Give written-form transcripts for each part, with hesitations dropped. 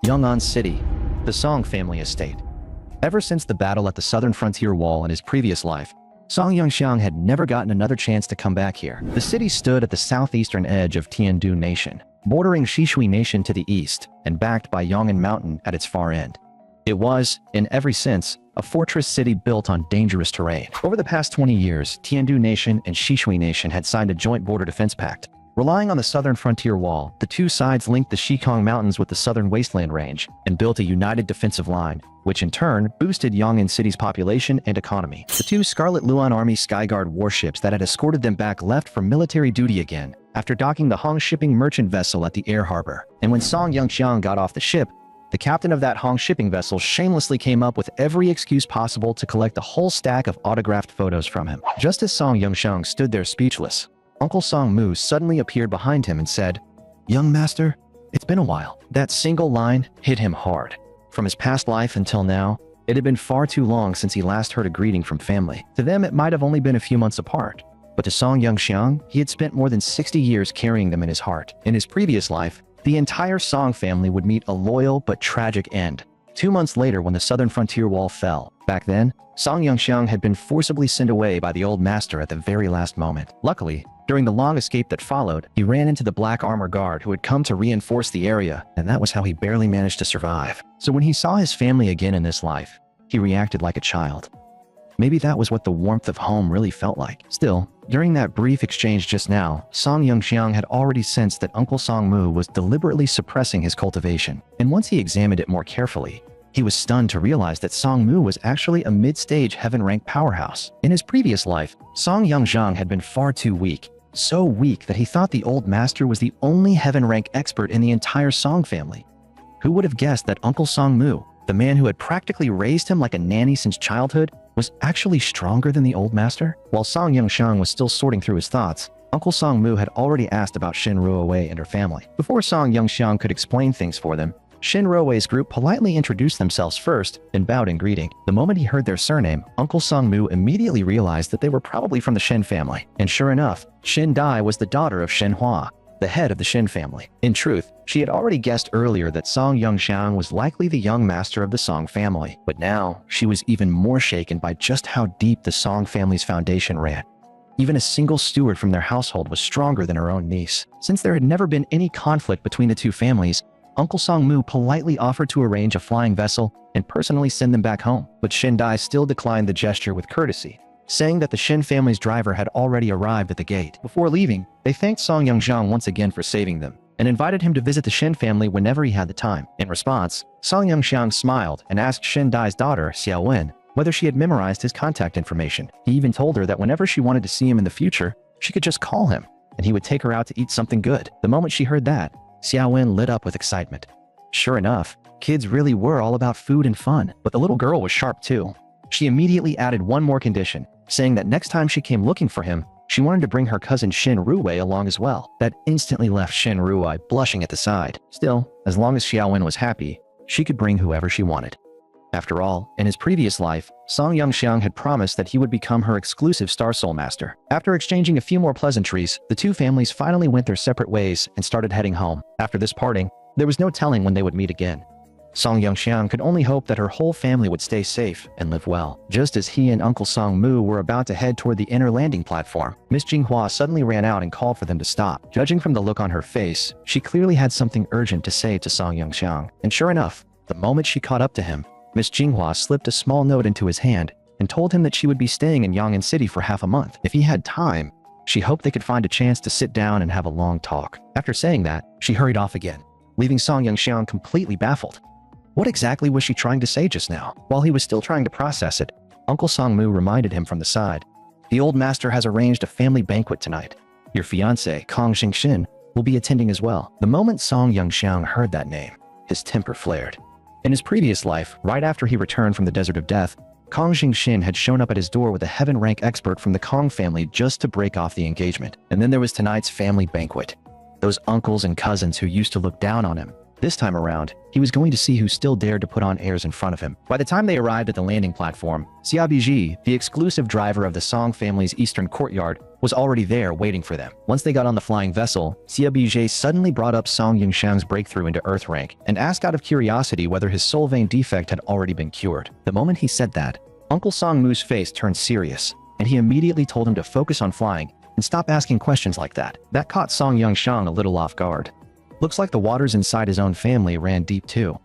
Yong'an City, the Song family estate. Ever since the battle at the southern frontier wall in his previous life, Song Yongxiang had never gotten another chance to come back here. The city stood at the southeastern edge of Tiandu Nation, bordering Shishui Nation to the east and backed by Yong'an Mountain at its far end. It was, in every sense, a fortress city built on dangerous terrain. Over the past 20 years, Tiandu Nation and Shishui Nation had signed a joint border defense pact. Relying on the southern frontier wall, the two sides linked the Shikong Mountains with the southern wasteland range and built a united defensive line, which in turn boosted Yong'an City's population and economy. The two Scarlet Luan Army Skyguard warships that had escorted them back left for military duty again after docking the Hong shipping merchant vessel at the air harbor. And when Song Yongxiang got off the ship, the captain of that Hong shipping vessel shamelessly came up with every excuse possible to collect a whole stack of autographed photos from him. Just as Song Yongxiang stood there speechless, Uncle Song Mu suddenly appeared behind him and said, "Young master, it's been a while." That single line hit him hard. From his past life until now, it had been far too long since he last heard a greeting from family. To them, it might have only been a few months apart. But to Song Yongxiang, he had spent more than 60 years carrying them in his heart. In his previous life, the entire Song family would meet a loyal but tragic end. 2 months later, when the southern frontier wall fell. Back then, Song Yongxiang had been forcibly sent away by the old master at the very last moment. Luckily, during the long escape that followed, he ran into the black armor guard who had come to reinforce the area, and that was how he barely managed to survive. So when he saw his family again in this life, he reacted like a child. Maybe that was what the warmth of home really felt like. Still, during that brief exchange just now, Song Yongxiang had already sensed that Uncle Song Mu was deliberately suppressing his cultivation. And once he examined it more carefully, he was stunned to realize that Song Mu was actually a mid-stage heaven-rank powerhouse. In his previous life, Song Yongxiang had been far too weak. So weak that he thought the old master was the only heaven-rank expert in the entire Song family. Who would have guessed that Uncle Song Mu, the man who had practically raised him like a nanny since childhood, was actually stronger than the old master? While Song Yongxiang was still sorting through his thoughts, Uncle Song Mu had already asked about Shin Ruowei and her family. Before Song Yongxiang could explain things for them, Shin Ruowei's group politely introduced themselves first and bowed in greeting. The moment he heard their surname, Uncle Song Mu immediately realized that they were probably from the Shin family. And sure enough, Shin Dai was the daughter of Shin Hua, the head of the Shin family. In truth, she had already guessed earlier that Song Yongxiang was likely the young master of the Song family. But now, she was even more shaken by just how deep the Song family's foundation ran. Even a single steward from their household was stronger than her own niece. Since there had never been any conflict between the two families, Uncle Song Mu politely offered to arrange a flying vessel and personally send them back home. But Shin Dai still declined the gesture with courtesy, saying that the Shin family's driver had already arrived at the gate. Before leaving, they thanked Song Yongxiang once again for saving them, and invited him to visit the Shin family whenever he had the time. In response, Song Yongxiang smiled and asked Shin Dai's daughter, Xiao Wen, whether she had memorized his contact information. He even told her that whenever she wanted to see him in the future, she could just call him, and he would take her out to eat something good. The moment she heard that, Xiao Wen lit up with excitement. Sure enough, kids really were all about food and fun, but the little girl was sharp too. She immediately added one more condition, saying that next time she came looking for him, she wanted to bring her cousin Shin Ruwei along as well. That instantly left Shin Ruwei blushing at the side. Still, as long as Xiao Wen was happy, she could bring whoever she wanted. After all, in his previous life, Song Yongxiang had promised that he would become her exclusive Star Soul Master. After exchanging a few more pleasantries, the two families finally went their separate ways and started heading home. After this parting, there was no telling when they would meet again. Song Yongxiang could only hope that her whole family would stay safe and live well. Just as he and Uncle Song Mu were about to head toward the inner landing platform, Miss Jinghua suddenly ran out and called for them to stop. Judging from the look on her face, she clearly had something urgent to say to Song Yongxiang. And sure enough, the moment she caught up to him, Miss Jinghua slipped a small note into his hand and told him that she would be staying in Yong'an City for half a month. If he had time, she hoped they could find a chance to sit down and have a long talk. After saying that, she hurried off again, leaving Song Yongxiang completely baffled. What exactly was she trying to say just now? While he was still trying to process it, Uncle Song Mu reminded him from the side. The old master has arranged a family banquet tonight. Your fiancé, Kong Xingxin, will be attending as well. The moment Song Yongxiang heard that name, his temper flared. In his previous life, right after he returned from the Desert of Death, Kong Xingxin had shown up at his door with a heaven-rank expert from the Kong family just to break off the engagement. And then there was tonight's family banquet. Those uncles and cousins who used to look down on him, This time around, he was going to see who still dared to put on airs in front of him. By the time they arrived at the landing platform, Xiabiji, the exclusive driver of the Song family's eastern courtyard, was already there waiting for them. Once they got on the flying vessel, Xiabiji suddenly brought up Song Yongxiang's breakthrough into Earth rank and asked out of curiosity whether his soul vein defect had already been cured. The moment he said that, Uncle Song Mu's face turned serious, and he immediately told him to focus on flying and stop asking questions like that. That caught Song Yongxiang a little off guard. Looks like the waters inside his own family ran deep too.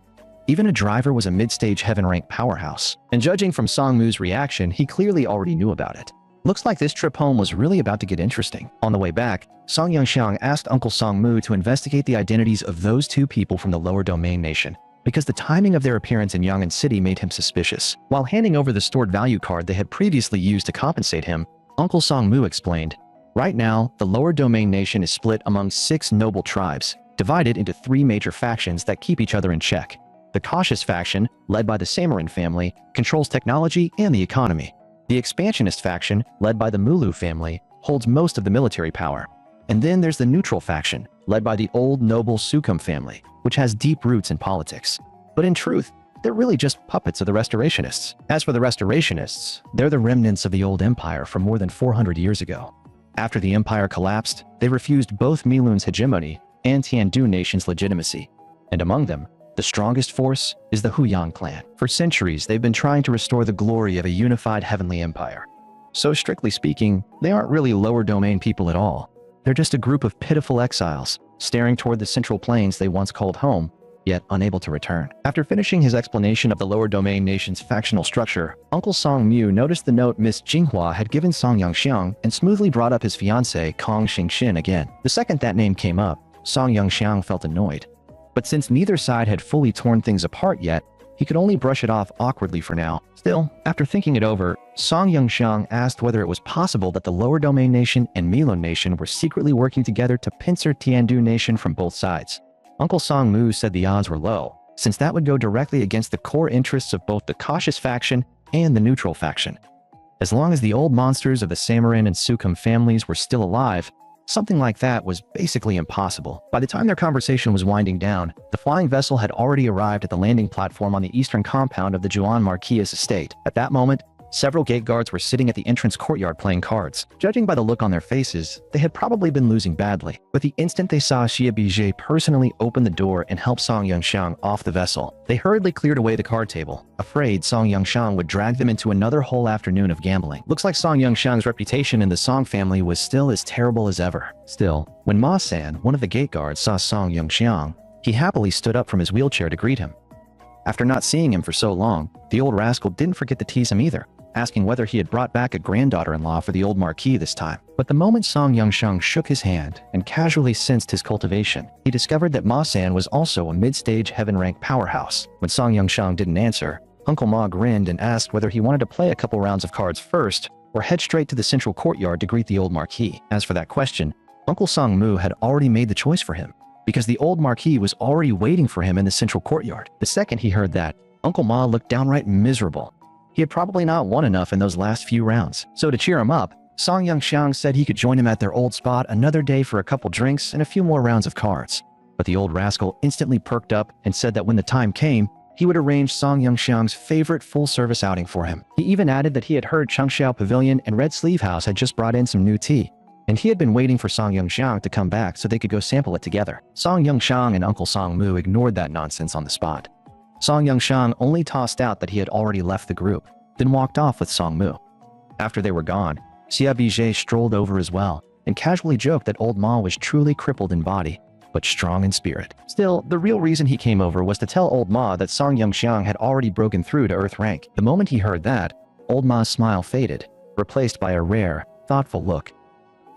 Even a driver was a mid-stage heaven rank powerhouse. And judging from Song Mu's reaction, he clearly already knew about it. Looks like this trip home was really about to get interesting. On the way back, Song Yongxiang asked Uncle Song Mu to investigate the identities of those two people from the lower domain nation, because the timing of their appearance in Yang'an City made him suspicious. While handing over the stored value card they had previously used to compensate him, Uncle Song Mu explained, "Right now, the lower domain nation is split among 6 noble tribes, divided into 3 major factions that keep each other in check. The cautious faction, led by the Samarin family, controls technology and the economy. The expansionist faction, led by the Mulu family, holds most of the military power. And then there's the neutral faction, led by the old noble Sukum family, which has deep roots in politics. But in truth, they're really just puppets of the Restorationists. As for the Restorationists, they're the remnants of the old empire from more than 400 years ago. After the empire collapsed, they refused both Milun's hegemony and Tiandu nation's legitimacy. And among them, the strongest force is the Huyang clan. For centuries, they've been trying to restore the glory of a unified heavenly empire. So strictly speaking, they aren't really lower domain people at all. They're just a group of pitiful exiles, staring toward the central plains they once called home, yet unable to return." After finishing his explanation of the lower domain nation's factional structure, Uncle Song Mu noticed the note Miss Jinghua had given Song Yongxiang and smoothly brought up his fiancée Kong Xingxin again. The second that name came up, Song Yongxiang felt annoyed. But since neither side had fully torn things apart yet, he could only brush it off awkwardly for now. Still, after thinking it over, Song Yongxiang asked whether it was possible that the Lower Domain Nation and Milun Nation were secretly working together to pincer Tiandu Nation from both sides. Uncle Song Mu said the odds were low, since that would go directly against the core interests of both the cautious faction and the neutral faction. As long as the old monsters of the Samarin and Sukum families were still alive, something like that was basically impossible. By the time their conversation was winding down, the flying vessel had already arrived at the landing platform on the eastern compound of the Juan Marquis estate. At that moment, several gate guards were sitting at the entrance courtyard playing cards. Judging by the look on their faces, they had probably been losing badly. But the instant they saw Xiabiji personally open the door and help Song Yongxiang off the vessel, they hurriedly cleared away the card table, afraid Song Yongxiang would drag them into another whole afternoon of gambling. Looks like Song Yongxiang's reputation in the Song family was still as terrible as ever. Still, when Ma-san, one of the gate guards, saw Song Yongxiang, he happily stood up from his wheelchair to greet him. After not seeing him for so long, the old rascal didn't forget to tease him either, asking whether he had brought back a granddaughter-in-law for the old marquis this time. But the moment Song Yongxiang shook his hand and casually sensed his cultivation, he discovered that Ma-san was also a mid-stage heaven-rank powerhouse. When Song Yongxiang didn't answer, Uncle Ma grinned and asked whether he wanted to play a couple rounds of cards first or head straight to the central courtyard to greet the old marquis. As for that question, Uncle Song Mu had already made the choice for him, because the old marquis was already waiting for him in the central courtyard. The second he heard that, Uncle Ma looked downright miserable. He had probably not won enough in those last few rounds. So to cheer him up, Song Yongxiang said he could join him at their old spot another day for a couple drinks and a few more rounds of cards. But the old rascal instantly perked up and said that when the time came, he would arrange Song Yongxiang's favorite full-service outing for him. He even added that he had heard Chengxiao Pavilion and Red Sleeve House had just brought in some new tea, and he had been waiting for Song Yongxiang to come back so they could go sample it together. Song Yongxiang and Uncle Song Mu ignored that nonsense on the spot. Song Yongxiang only tossed out that he had already left the group, then walked off with Song Mu. After they were gone, Xiabiji strolled over as well, and casually joked that old Ma was truly crippled in body, but strong in spirit. Still, the real reason he came over was to tell old Ma that Song Yongxiang had already broken through to Earth rank. The moment he heard that, old Ma's smile faded, replaced by a rare, thoughtful look.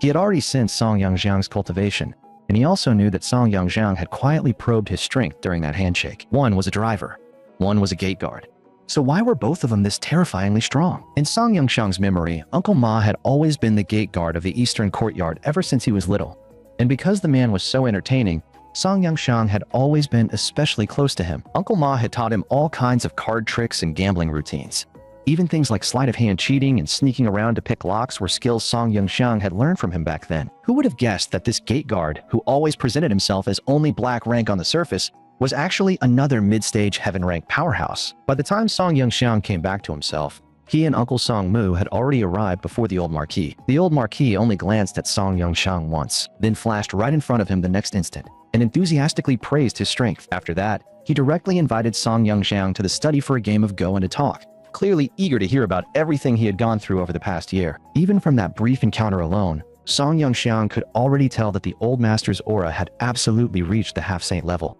He had already sensed Song Yongxiang's cultivation, and he also knew that Song Yongxiang had quietly probed his strength during that handshake. One was a driver, one was a gate guard. So why were both of them this terrifyingly strong? In Song Yongxiang's memory, Uncle Ma had always been the gate guard of the eastern courtyard ever since he was little. And because the man was so entertaining, Song Yongxiang had always been especially close to him. Uncle Ma had taught him all kinds of card tricks and gambling routines. Even things like sleight of hand cheating and sneaking around to pick locks were skills Song Yongxiang had learned from him back then. Who would have guessed that this gate guard, who always presented himself as only black rank on the surface, was actually another mid-stage heaven-rank powerhouse. By the time Song Yongxiang came back to himself, he and Uncle Song Mu had already arrived before the old Marquis. The old Marquis only glanced at Song Yongxiang once, then flashed right in front of him the next instant, and enthusiastically praised his strength. After that, he directly invited Song Yongxiang to the study for a game of Go and a talk, clearly eager to hear about everything he had gone through over the past year. Even from that brief encounter alone, Song Yongxiang could already tell that the old master's aura had absolutely reached the half-saint level.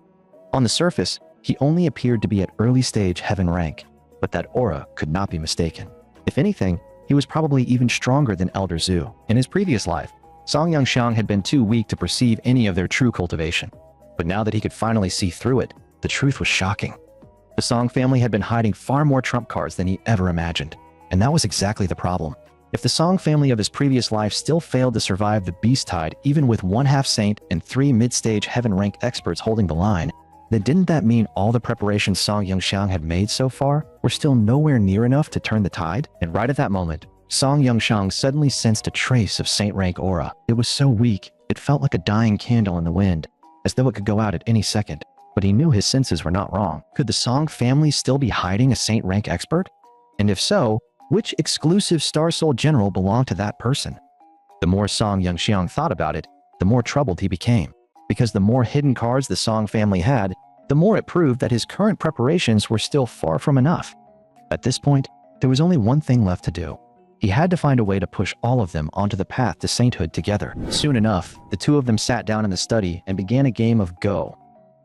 On the surface, he only appeared to be at early-stage heaven rank, but that aura could not be mistaken. If anything, he was probably even stronger than Elder Zhu. In his previous life, Song Yongxiang had been too weak to perceive any of their true cultivation. But now that he could finally see through it, the truth was shocking. The Song family had been hiding far more trump cards than he ever imagined. And that was exactly the problem. If the Song family of his previous life still failed to survive the beast tide, even with one half-saint and 3 mid-stage heaven-rank experts holding the line, then didn't that mean all the preparations Song Yongxiang had made so far were still nowhere near enough to turn the tide? And right at that moment, Song Yongxiang suddenly sensed a trace of saint-rank aura. It was so weak, it felt like a dying candle in the wind, as though it could go out at any second. But he knew his senses were not wrong. Could the Song family still be hiding a saint-rank expert? And if so, which exclusive Star Soul general belonged to that person? The more Song Yongxiang thought about it, the more troubled he became. Because the more hidden cards the Song family had, the more it proved that his current preparations were still far from enough. At this point, there was only one thing left to do. He had to find a way to push all of them onto the path to sainthood together. Soon enough, the two of them sat down in the study and began a game of Go.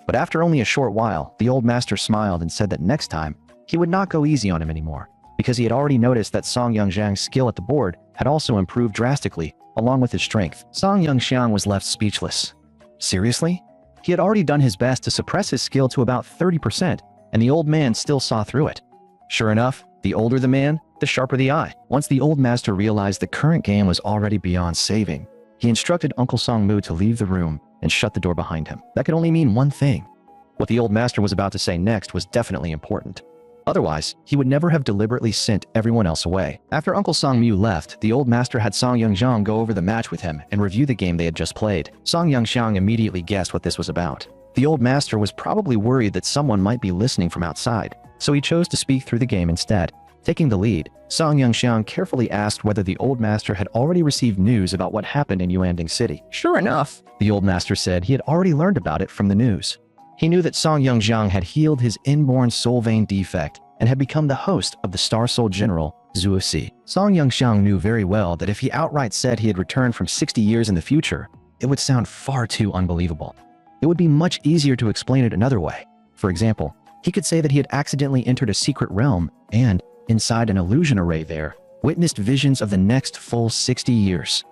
But after only a short while, the old master smiled and said that next time, he would not go easy on him anymore, because he had already noticed that Song Yongxiang's skill at the board had also improved drastically, along with his strength. Song Yongxiang was left speechless. Seriously? He had already done his best to suppress his skill to about 30%, and the old man still saw through it. Sure enough, the older the man, the sharper the eye. Once the old master realized the current game was already beyond saving, he instructed Uncle Song Mu to leave the room and shut the door behind him. That could only mean one thing. What the old master was about to say next was definitely important. Otherwise, he would never have deliberately sent everyone else away. After Uncle Song Mu left, the old master had Song Yongxiang go over the match with him and review the game they had just played. Song Yongxiang immediately guessed what this was about. The old master was probably worried that someone might be listening from outside, so he chose to speak through the game instead. Taking the lead, Song Yongxiang carefully asked whether the old master had already received news about what happened in Yuanding City. Sure enough, the old master said he had already learned about it from the news. He knew that Song Yongxiang had healed his inborn soul vein defect and had become the host of the Star Soul General, Zhu Si. Song Yongxiang knew very well that if he outright said he had returned from 60 years in the future, it would sound far too unbelievable. It would be much easier to explain it another way. For example, he could say that he had accidentally entered a secret realm and, inside an illusion array there, witnessed visions of the next full 60 years.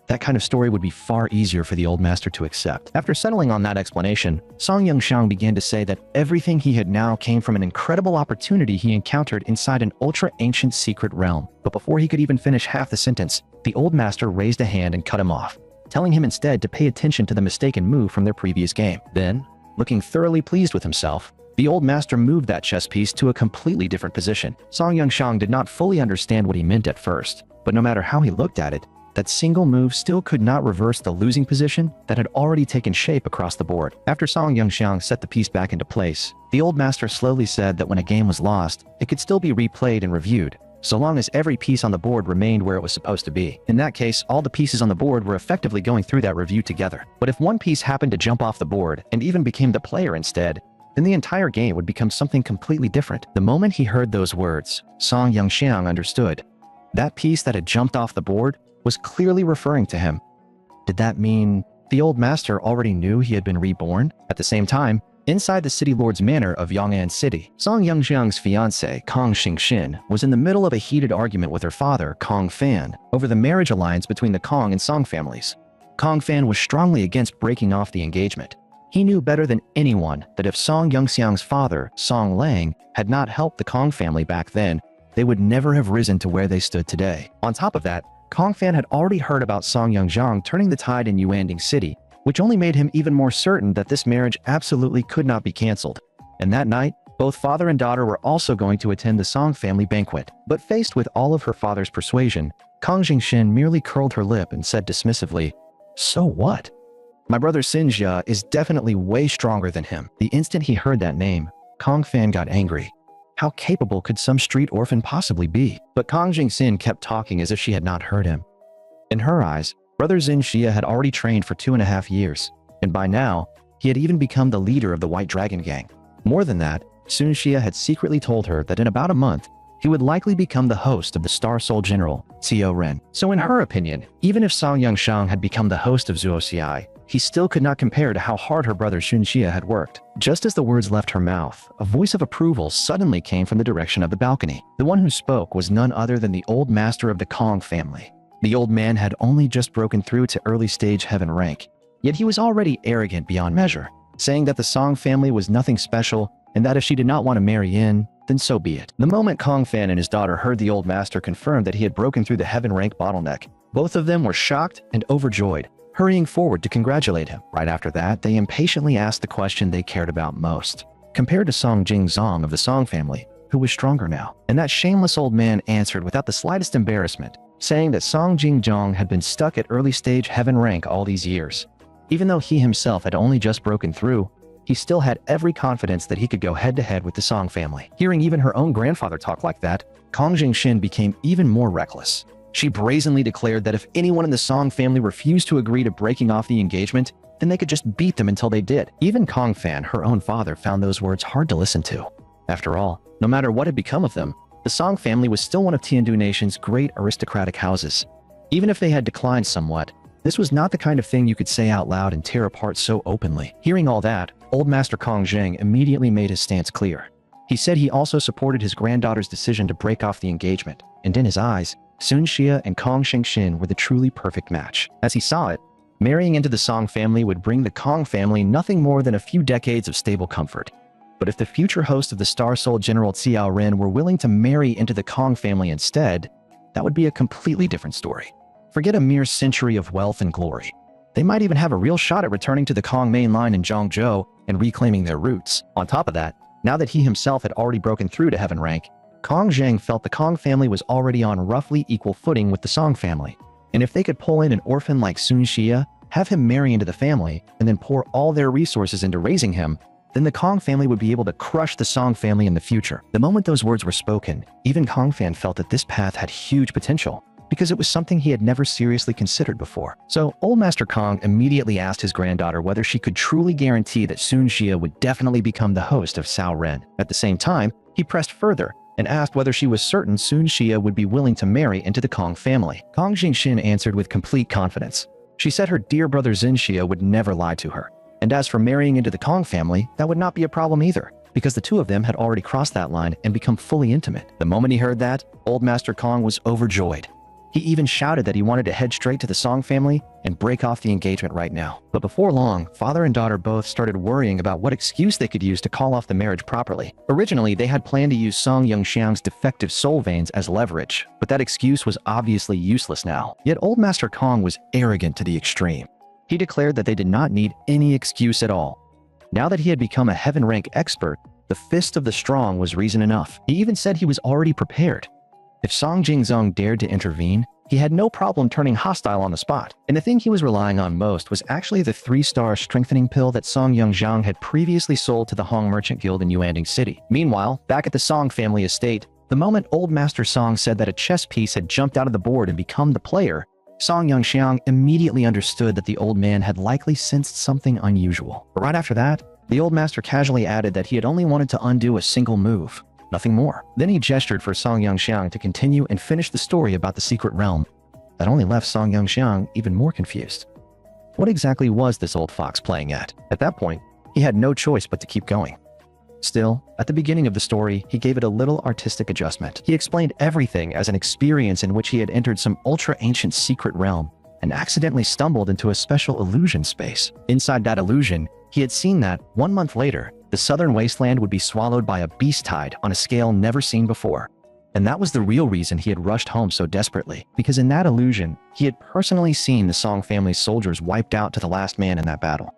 That kind of story would be far easier for the old master to accept. After settling on that explanation, Song Yongxiang began to say that everything he had now came from an incredible opportunity he encountered inside an ultra-ancient secret realm. But before he could even finish half the sentence, the old master raised a hand and cut him off, telling him instead to pay attention to the mistaken move from their previous game. Then, looking thoroughly pleased with himself, the old master moved that chess piece to a completely different position. Song Yongxiang did not fully understand what he meant at first, but no matter how he looked at it, that single move still could not reverse the losing position that had already taken shape across the board. After Song Yongxiang set the piece back into place, the old master slowly said that when a game was lost, it could still be replayed and reviewed, so long as every piece on the board remained where it was supposed to be. In that case, all the pieces on the board were effectively going through that review together. But if one piece happened to jump off the board and even became the player instead, then the entire game would become something completely different. The moment he heard those words, Song Yongxiang understood. That piece that had jumped off the board was clearly referring to him. Did that mean the old master already knew he had been reborn? At the same time, inside the city lord's manor of Yong'an City, Song Yongxiang's fiancée, Kong Xingxin, was in the middle of a heated argument with her father, Kong Fan, over the marriage alliance between the Kong and Song families. Kong Fan was strongly against breaking off the engagement. He knew better than anyone that if Song Yongxiang's father, Song Lang, had not helped the Kong family back then, they would never have risen to where they stood today. On top of that, Kong Fan had already heard about Song Yongxiang turning the tide in Yuanding City, which only made him even more certain that this marriage absolutely could not be cancelled. And that night, both father and daughter were also going to attend the Song family banquet. But faced with all of her father's persuasion, Kong Xingxin merely curled her lip and said dismissively, "So what?" My brother Xinjia is definitely way stronger than him. The instant he heard that name, Kong Fan got angry. How capable could some street orphan possibly be? But Kong Jingxin kept talking as if she had not heard him. In her eyes, brother Xinjia had already trained for 2.5 years, and by now, he had even become the leader of the White Dragon Gang. More than that, Sun Xia had secretly told her that in about a month, he would likely become the host of the Star Soul General, Xiao Ren. So in her opinion, even if Song Yangxiang had become the host of Zuoxiai, he still could not compare to how hard her brother Sun Xia had worked. Just as the words left her mouth, a voice of approval suddenly came from the direction of the balcony. The one who spoke was none other than the old master of the Kong family. The old man had only just broken through to early stage heaven rank, yet he was already arrogant beyond measure, saying that the Song family was nothing special and that if she did not want to marry in, then so be it. The moment Kong Fan and his daughter heard the old master confirm that he had broken through the heaven rank bottleneck, both of them were shocked and overjoyed, hurrying forward to congratulate him. Right after that, they impatiently asked the question they cared about most. Compared to Song Jingzong of the Song family, who was stronger now? And that shameless old man answered without the slightest embarrassment, saying that Song Jingzong had been stuck at early stage heaven rank all these years. Even though he himself had only just broken through, he still had every confidence that he could go head-to-head with the Song family. Hearing even her own grandfather talk like that, Kong Jingxin became even more reckless. She brazenly declared that if anyone in the Song family refused to agree to breaking off the engagement, then they could just beat them until they did. Even Kong Fan, her own father, found those words hard to listen to. After all, no matter what had become of them, the Song family was still one of Tiandu Nation's great aristocratic houses. Even if they had declined somewhat, this was not the kind of thing you could say out loud and tear apart so openly. Hearing all that, Old Master Kong Zheng immediately made his stance clear. He said he also supported his granddaughter's decision to break off the engagement, and in his eyes, Sun Xia and Kong Shengxin were the truly perfect match. As he saw it, marrying into the Song family would bring the Kong family nothing more than a few decades of stable comfort. But if the future host of the Star Soul General Xiao Ren were willing to marry into the Kong family instead, that would be a completely different story. Forget a mere century of wealth and glory. They might even have a real shot at returning to the Kong main line in Zhongzhou and reclaiming their roots. On top of that, now that he himself had already broken through to heaven rank, Kong Zheng felt the Kong family was already on roughly equal footing with the Song family. And if they could pull in an orphan like Sun Xia, have him marry into the family, and then pour all their resources into raising him, then the Kong family would be able to crush the Song family in the future. The moment those words were spoken, even Kong Fan felt that this path had huge potential, because it was something he had never seriously considered before. So, Old Master Kong immediately asked his granddaughter whether she could truly guarantee that Sun Xia would definitely become the host of Xiao Ren. At the same time, he pressed further and asked whether she was certain Sun Xia would be willing to marry into the Kong family. Kong Jingxin answered with complete confidence. She said her dear brother Xin Xia would never lie to her. And as for marrying into the Kong family, that would not be a problem either, because the two of them had already crossed that line and become fully intimate. The moment he heard that, Old Master Kong was overjoyed. He even shouted that he wanted to head straight to the Song family and break off the engagement right now. But before long, father and daughter both started worrying about what excuse they could use to call off the marriage properly. Originally, they had planned to use Song Yongxiang's defective soul veins as leverage, but that excuse was obviously useless now. Yet Old Master Kong was arrogant to the extreme. He declared that they did not need any excuse at all. Now that he had become a heaven rank expert, the fist of the strong was reason enough. He even said he was already prepared. If Song Jingzong dared to intervene, he had no problem turning hostile on the spot. And the thing he was relying on most was actually the 3-star strengthening pill that Song Yongxiang had previously sold to the Hong Merchant Guild in Yuanding City. Meanwhile, back at the Song family estate, the moment Old Master Song said that a chess piece had jumped out of the board and become the player, Song Yongxiang immediately understood that the old man had likely sensed something unusual. But right after that, the old master casually added that he had only wanted to undo a single move. Nothing more. Then he gestured for Song Yongxiang to continue and finish the story about the secret realm. That only left Song Yongxiang even more confused. What exactly was this old fox playing at? At that point, he had no choice but to keep going. Still, at the beginning of the story, he gave it a little artistic adjustment. He explained everything as an experience in which he had entered some ultra-ancient secret realm and accidentally stumbled into a special illusion space. Inside that illusion, he had seen that, 1 month later, the southern wasteland would be swallowed by a beast tide on a scale never seen before. And that was the real reason he had rushed home so desperately, because in that illusion, he had personally seen the Song family's soldiers wiped out to the last man in that battle.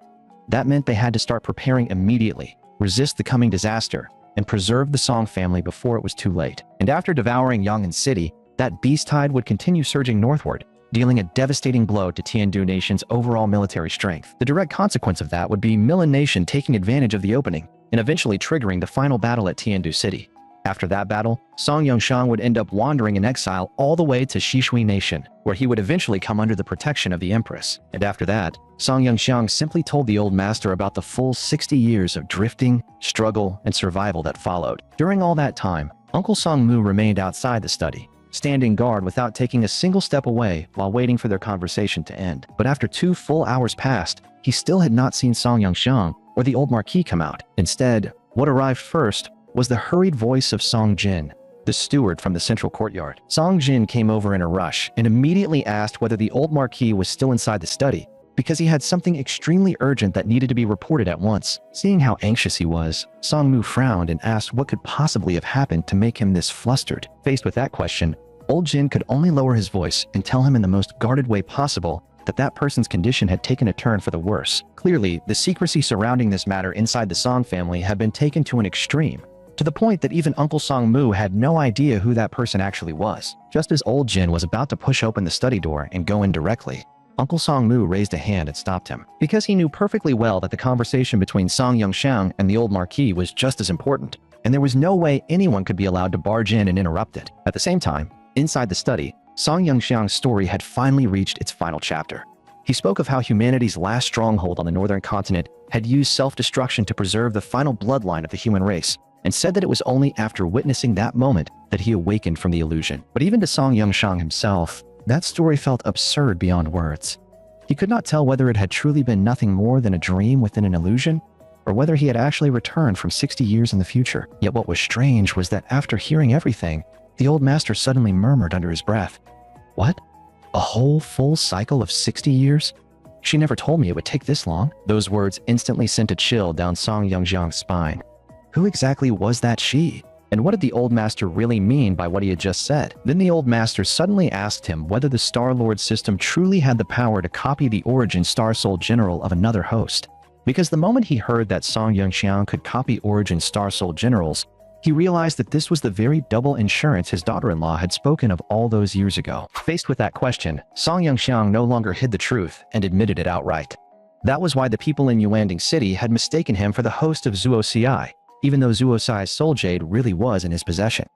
That meant they had to start preparing immediately, resist the coming disaster, and preserve the Song family before it was too late. And after devouring Yang'an City, that beast tide would continue surging northward, dealing a devastating blow to Tiandu Nation's overall military strength. The direct consequence of that would be Milan Nation taking advantage of the opening and eventually triggering the final battle at Tiandu City. After that battle, Song Yongxiang would end up wandering in exile all the way to Shishui Nation, where he would eventually come under the protection of the Empress. And after that, Song Yongxiang simply told the old master about the full 60 years of drifting, struggle, and survival that followed. During all that time, Uncle Song Mu remained outside the study, standing guard without taking a single step away while waiting for their conversation to end. But after 2 full hours passed, he still had not seen Song Yongxiang or the old Marquis come out. Instead, what arrived first was the hurried voice of Song Jin, the steward from the central courtyard. Song Jin came over in a rush and immediately asked whether the old Marquis was still inside the study, because he had something extremely urgent that needed to be reported at once. Seeing how anxious he was, Song Mu frowned and asked what could possibly have happened to make him this flustered. Faced with that question, old Jin could only lower his voice and tell him in the most guarded way possible that person's condition had taken a turn for the worse. Clearly, the secrecy surrounding this matter inside the Song family had been taken to an extreme, to the point that even Uncle Song Mu had no idea who that person actually was. Just as old Jin was about to push open the study door and go in directly, Uncle Song Mu raised a hand and stopped him, because he knew perfectly well that the conversation between Song Yongxiang and the old Marquis was just as important, and there was no way anyone could be allowed to barge in and interrupt it. At the same time, inside the study, Song Yongxiang's story had finally reached its final chapter. He spoke of how humanity's last stronghold on the northern continent had used self-destruction to preserve the final bloodline of the human race, and said that it was only after witnessing that moment that he awakened from the illusion. But even to Song Yongxiang himself, that story felt absurd beyond words. He could not tell whether it had truly been nothing more than a dream within an illusion, or whether he had actually returned from 60 years in the future. Yet what was strange was that after hearing everything, the old master suddenly murmured under his breath, "What? A whole full cycle of 60 years? She never told me it would take this long." Those words instantly sent a chill down Song Yongxiang's spine. Who exactly was that she? And what did the old master really mean by what he had just said? Then the old master suddenly asked him whether the Star Lord system truly had the power to copy the origin Star Soul General of another host. Because the moment he heard that Song Yongxiang could copy origin Star Soul Generals, he realized that this was the very double insurance his daughter-in-law had spoken of all those years ago. Faced with that question, Song Yongxiang no longer hid the truth and admitted it outright. That was why the people in Yuanding City had mistaken him for the host of Zuo-ci, even though Zuo-ci's soul jade really was in his possession.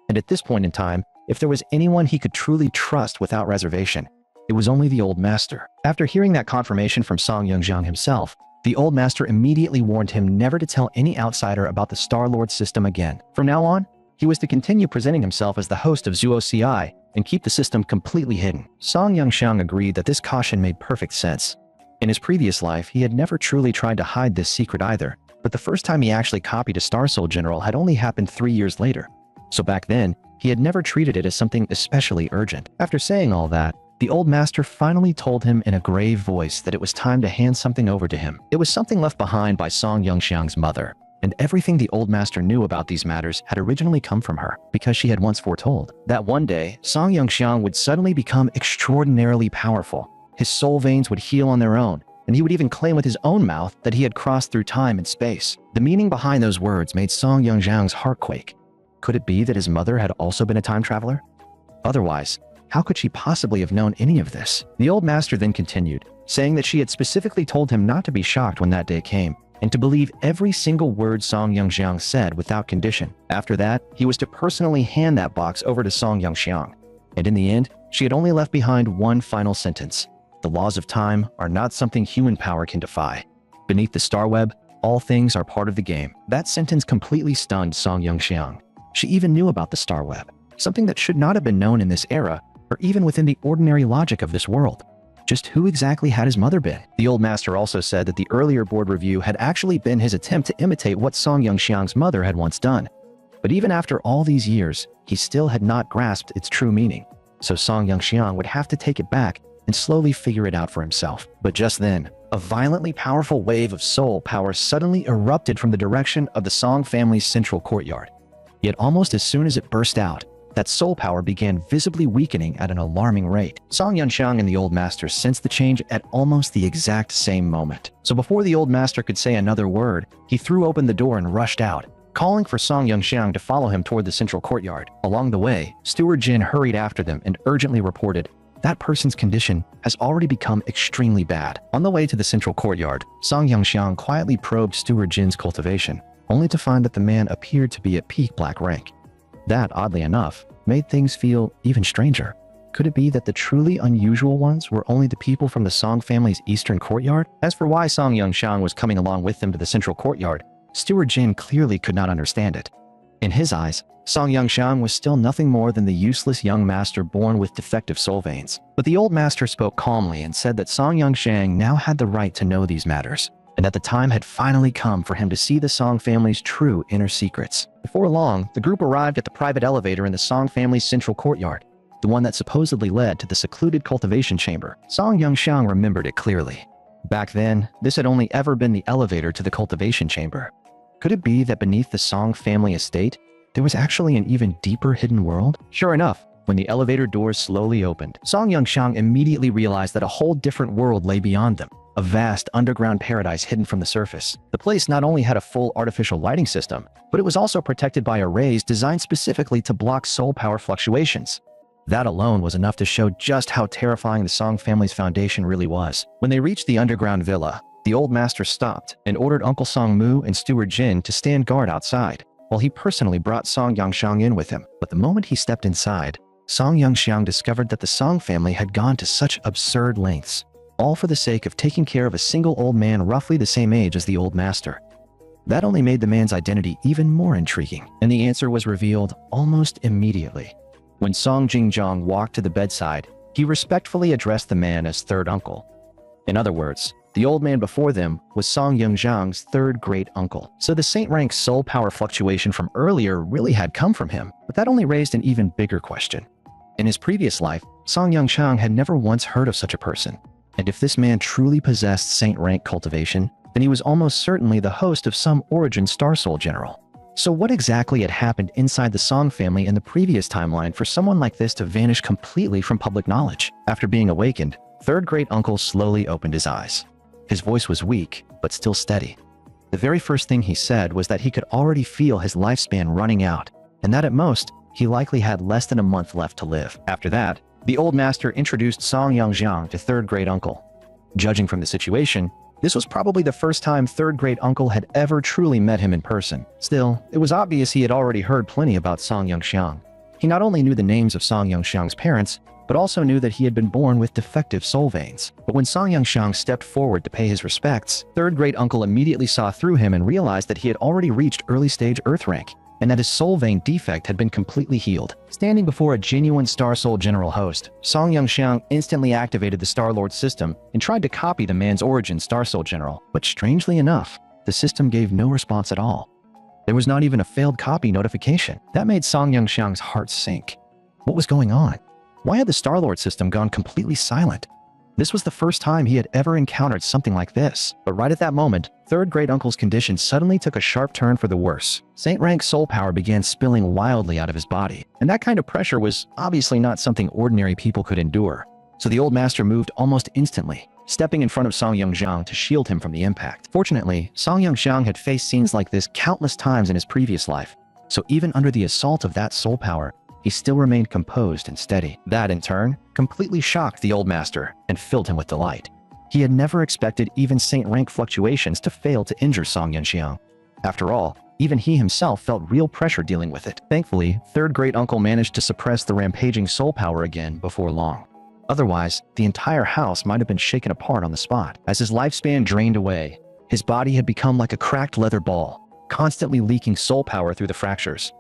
And at this point in time, if there was anyone he could truly trust without reservation, it was only the old master. After hearing that confirmation from Song Yongxiang himself, the old master immediately warned him never to tell any outsider about the Star Lord system again. From now on, he was to continue presenting himself as the host of Zuo-ci and keep the system completely hidden. Song Yongxiang agreed that this caution made perfect sense. In his previous life, he had never truly tried to hide this secret either, but the first time he actually copied a Star Soul General had only happened 3 years later. So back then, he had never treated it as something especially urgent. After saying all that, the old master finally told him in a grave voice that it was time to hand something over to him. It was something left behind by Song Yongxiang's mother, and everything the old master knew about these matters had originally come from her, because she had once foretold that one day, Song Yongxiang would suddenly become extraordinarily powerful. His soul veins would heal on their own, and he would even claim with his own mouth that he had crossed through time and space. The meaning behind those words made Song Yongxiang's heart quake. Could it be that his mother had also been a time traveler? Otherwise, how could she possibly have known any of this? The old master then continued, saying that she had specifically told him not to be shocked when that day came, and to believe every single word Song Yongxiang said without condition. After that, he was to personally hand that box over to Song Yongxiang. And in the end, she had only left behind one final sentence. The laws of time are not something human power can defy. Beneath the star web, all things are part of the game. That sentence completely stunned Song Yongxiang. She even knew about the star web, something that should not have been known in this era, or even within the ordinary logic of this world. Just who exactly had his mother been? The old master also said that the earlier board review had actually been his attempt to imitate what Song Yongxiang's mother had once done. But even after all these years, he still had not grasped its true meaning. So Song Yongxiang would have to take it back and slowly figure it out for himself. But just then, a violently powerful wave of soul power suddenly erupted from the direction of the Song family's central courtyard. Yet almost as soon as it burst out, that soul power began visibly weakening at an alarming rate. Song Yongxiang and the old master sensed the change at almost the exact same moment. So before the old master could say another word, he threw open the door and rushed out, calling for Song Yongxiang to follow him toward the central courtyard. Along the way, Steward Jin hurried after them and urgently reported, that person's condition has already become extremely bad. On the way to the central courtyard, Song Yongxiang quietly probed Steward Jin's cultivation, only to find that the man appeared to be at peak black rank. That, oddly enough, made things feel even stranger. Could it be that the truly unusual ones were only the people from the Song family's eastern courtyard? As for why Song Yongxiang was coming along with them to the central courtyard, Steward Jin clearly could not understand it. In his eyes, Song Yongxiang was still nothing more than the useless young master born with defective soul veins. But the old master spoke calmly and said that Song Yongxiang now had the right to know these matters, and that the time had finally come for him to see the Song family's true inner secrets. Before long, the group arrived at the private elevator in the Song family's central courtyard, the one that supposedly led to the secluded cultivation chamber. Song Yongxiang remembered it clearly. Back then, this had only ever been the elevator to the cultivation chamber. Could it be that beneath the Song family estate, there was actually an even deeper hidden world? Sure enough, when the elevator doors slowly opened, Song Yongxiang immediately realized that a whole different world lay beyond them. A vast underground paradise hidden from the surface. The place not only had a full artificial lighting system, but it was also protected by arrays designed specifically to block soul power fluctuations. That alone was enough to show just how terrifying the Song family's foundation really was. When they reached the underground villa, the old master stopped and ordered Uncle Song Mu and Steward Jin to stand guard outside, while he personally brought Song Yongxiang in with him. But the moment he stepped inside, Song Yongxiang discovered that the Song family had gone to such absurd lengths, all for the sake of taking care of a single old man roughly the same age as the old master. That only made the man's identity even more intriguing, and the answer was revealed almost immediately. When Song Jingjiang walked to the bedside, he respectfully addressed the man as third uncle. In other words, the old man before them was Song Yongxiang's third great uncle. So the saint rank soul power fluctuation from earlier really had come from him, but that only raised an even bigger question. In his previous life, Song Yongxiang had never once heard of such a person. And if this man truly possessed saint rank cultivation, then he was almost certainly the host of some origin Star Soul general. So what exactly had happened inside the Song family in the previous timeline for someone like this to vanish completely from public knowledge? After being awakened, third great uncle slowly opened his eyes. His voice was weak, but still steady. The very first thing he said was that he could already feel his lifespan running out, and that at most, he likely had less than a month left to live. After that, the old master introduced Song Yongxiang to third great uncle. Judging from the situation, this was probably the first time third great uncle had ever truly met him in person. Still, it was obvious he had already heard plenty about Song Yongxiang. He not only knew the names of Song Yongxiang's parents, but also knew that he had been born with defective soul veins. But when Song Yongxiang stepped forward to pay his respects, third great uncle immediately saw through him and realized that he had already reached early stage Earth rank, and that his soul vein defect had been completely healed. Standing before a genuine Star Soul general host, Song Yongxiang instantly activated the Star-Lord system and tried to copy the man's origin Star Soul general. But strangely enough, the system gave no response at all. There was not even a failed copy notification. That made Song Yongxiang's heart sink. What was going on? Why had the Star-Lord system gone completely silent? This was the first time he had ever encountered something like this. But right at that moment, third great uncle's condition suddenly took a sharp turn for the worse. Saint rank soul power began spilling wildly out of his body, and that kind of pressure was obviously not something ordinary people could endure. So the old master moved almost instantly, stepping in front of Song Yongxiang to shield him from the impact. Fortunately, Song Yongxiang had faced scenes like this countless times in his previous life, so even under the assault of that soul power, he still remained composed and steady. That, in turn, completely shocked the old master and filled him with delight. He had never expected even saint rank fluctuations to fail to injure Song Yongxiang. After all, even he himself felt real pressure dealing with it. Thankfully, third great uncle managed to suppress the rampaging soul power again before long. Otherwise, the entire house might have been shaken apart on the spot. As his lifespan drained away, his body had become like a cracked leather ball, constantly leaking soul power through the fractures.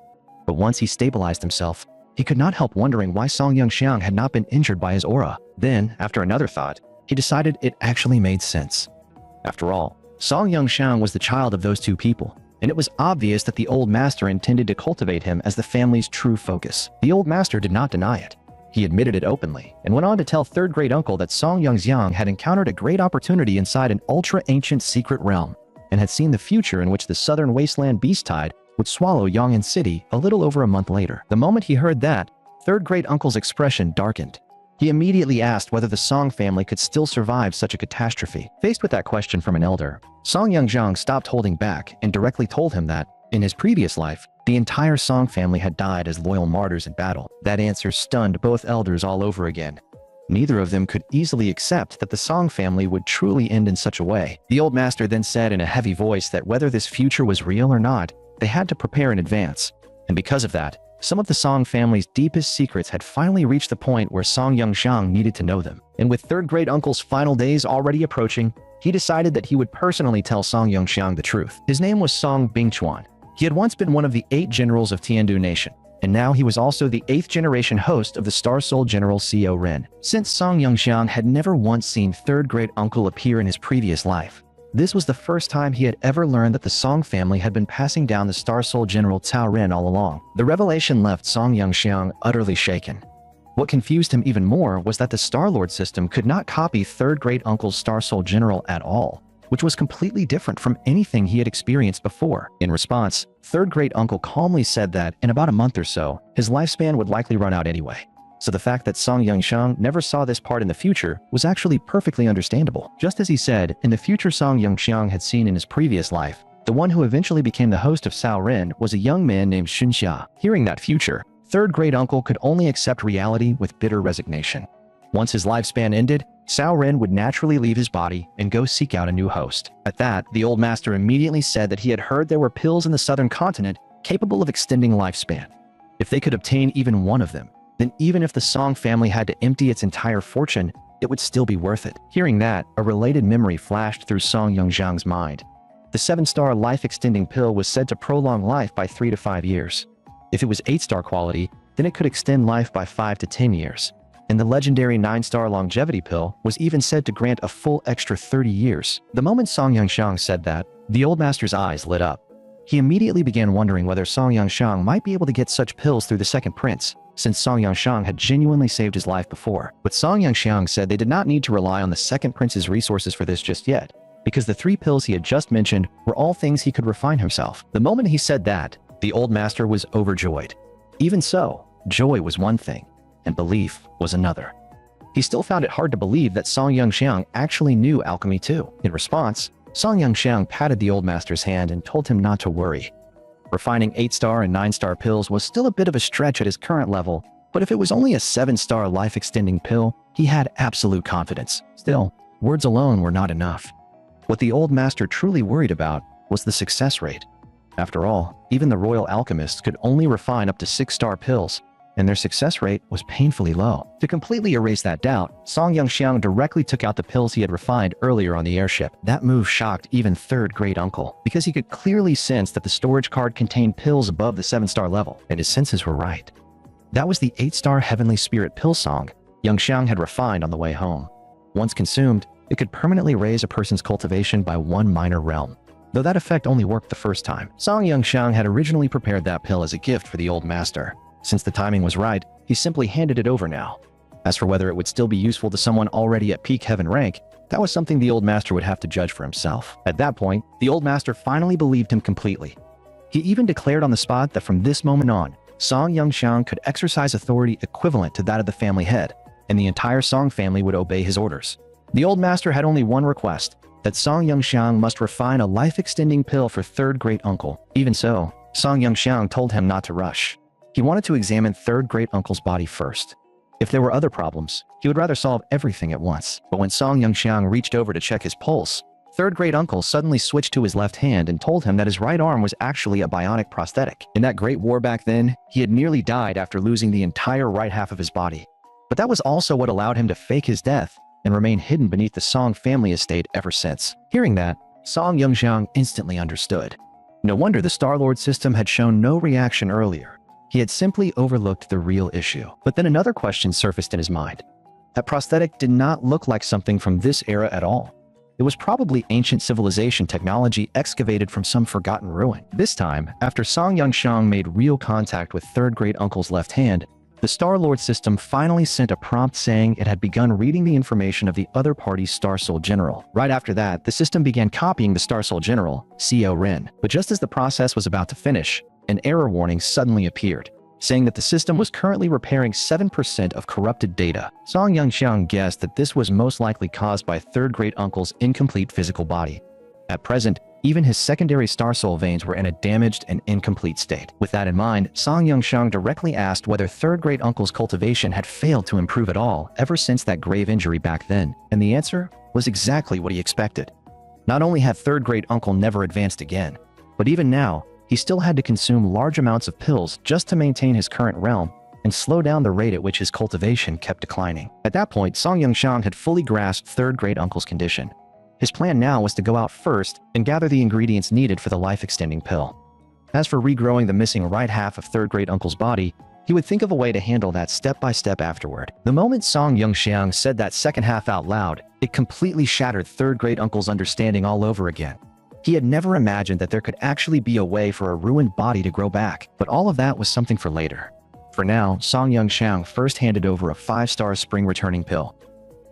But once he stabilized himself, he could not help wondering why Song Yongxiang had not been injured by his aura. Then, after another thought, he decided it actually made sense. After all, Song Yongxiang was the child of those two people, and it was obvious that the old master intended to cultivate him as the family's true focus. The old master did not deny it. He admitted it openly, and went on to tell third great uncle that Song Yongxiang had encountered a great opportunity inside an ultra-ancient secret realm, and had seen the future in which the southern wasteland beast tide would swallow Yong'an City a little over a month later. The moment he heard that, third great uncle's expression darkened. He immediately asked whether the Song family could still survive such a catastrophe. Faced with that question from an elder, Song Yongxiang stopped holding back and directly told him that, in his previous life, the entire Song family had died as loyal martyrs in battle. That answer stunned both elders all over again. Neither of them could easily accept that the Song family would truly end in such a way. The old master then said in a heavy voice that whether this future was real or not, they had to prepare in advance. And because of that, some of the Song family's deepest secrets had finally reached the point where Song Yongxiang needed to know them. And with third great uncle's final days already approaching, he decided that he would personally tell Song Yongxiang the truth. His name was Song Bingchuan. He had once been one of the 8 generals of Tiandu Nation, and now he was also the 8th generation host of the Star Soul General Co Ren. Since Song Yongxiang had never once seen third great uncle appear in his previous life, this was the first time he had ever learned that the Song family had been passing down the Star Soul General Cao Ren all along. The revelation left Song Yongxiang utterly shaken. What confused him even more was that the Star-Lord system could not copy third great uncle's Star Soul General at all, which was completely different from anything he had experienced before. In response, third great uncle calmly said that in about a month or so, his lifespan would likely run out anyway. So the fact that Song Yongxiang never saw this part in the future was actually perfectly understandable. Just as he said, in the future Song Yongxiang had seen in his previous life, the one who eventually became the host of Cao Ren was a young man named Xunxia. Hearing that future, third great uncle could only accept reality with bitter resignation. Once his lifespan ended, Cao Ren would naturally leave his body and go seek out a new host. At that, the old master immediately said that he had heard there were pills in the southern continent capable of extending lifespan. If they could obtain even one of them, then even if the Song family had to empty its entire fortune, it would still be worth it. Hearing that, a related memory flashed through Song Yongxiang's mind. The 7-star life-extending pill was said to prolong life by 3 to 5 years. If it was 8-star quality, then it could extend life by 5 to 10 years. And the legendary 9-star longevity pill was even said to grant a full extra 30 years. The moment Song Yongxiang said that, the old master's eyes lit up. He immediately began wondering whether Song Yongxiang might be able to get such pills through the second prince, since Song Yongxiang had genuinely saved his life before. But Song Yongxiang said they did not need to rely on the second prince's resources for this just yet, because the 3 pills he had just mentioned were all things he could refine himself. The moment he said that, the old master was overjoyed. Even so, joy was one thing, and belief was another. He still found it hard to believe that Song Yongxiang actually knew alchemy too. In response, Song Yongxiang patted the old master's hand and told him not to worry. Refining 8-star and 9-star pills was still a bit of a stretch at his current level, but if it was only a 7-star life-extending pill, he had absolute confidence. Still, words alone were not enough. What the old master truly worried about was the success rate. After all, even the royal alchemists could only refine up to 6-star pills, and their success rate was painfully low. To completely erase that doubt, Song Yongxiang directly took out the pills he had refined earlier on the airship. That move shocked even third great uncle, because he could clearly sense that the storage card contained pills above the 7-star level, and his senses were right. That was the 8-star Heavenly Spirit pill song Yongxiang had refined on the way home. Once consumed, it could permanently raise a person's cultivation by 1 minor realm. Though that effect only worked the first time. Song Yongxiang had originally prepared that pill as a gift for the old master. Since the timing was right, he simply handed it over now. As for whether it would still be useful to someone already at peak heaven rank, that was something the old master would have to judge for himself. At that point, the old master finally believed him completely. He even declared on the spot that from this moment on, Song Yongxiang could exercise authority equivalent to that of the family head, and the entire Song family would obey his orders. The old master had only one request, that Song Yongxiang must refine a life-extending pill for third great uncle. Even so, Song Yongxiang told him not to rush. He wanted to examine third great uncle's body first. If there were other problems, he would rather solve everything at once. But when Song Yongxiang reached over to check his pulse, third great uncle suddenly switched to his left hand and told him that his right arm was actually a bionic prosthetic. In that great war back then, he had nearly died after losing the entire right half of his body. But that was also what allowed him to fake his death and remain hidden beneath the Song family estate ever since. Hearing that, Song Yongxiang instantly understood. No wonder the Star-Lord system had shown no reaction earlier. He had simply overlooked the real issue. But then another question surfaced in his mind. That prosthetic did not look like something from this era at all. It was probably ancient civilization technology excavated from some forgotten ruin. This time, after Song Yongxiang made real contact with third great uncle's left hand, the Star-Lord system finally sent a prompt saying it had begun reading the information of the other party's Star Soul General. Right after that, the system began copying the Star Soul General, Co Ren. But just as the process was about to finish, an error warning suddenly appeared, saying that the system was currently repairing 7% of corrupted data. Song Yongxiang guessed that this was most likely caused by third great uncle's incomplete physical body. At present, Even his secondary star soul veins were in a damaged and incomplete state. With that in mind, Song Yongxiang directly asked whether third-grade uncle's cultivation had failed to improve at all ever since that grave injury back then, and the answer was exactly what he expected. Not only had third-grade uncle never advanced again, but even now, he still had to consume large amounts of pills just to maintain his current realm and slow down the rate at which his cultivation kept declining. At that point, Song Yongxiang had fully grasped third-grade uncle's condition. His plan now was to go out first and gather the ingredients needed for the life-extending pill. As for regrowing the missing right half of third-grade uncle's body, he would think of a way to handle that step by step afterward. The moment Song Yongxiang said that second half out loud, it completely shattered third-grade uncle's understanding all over again. He had never imagined that there could actually be a way for a ruined body to grow back, but all of that was something for later. For now, Song Yongxiang first handed over a 5-star spring returning pill.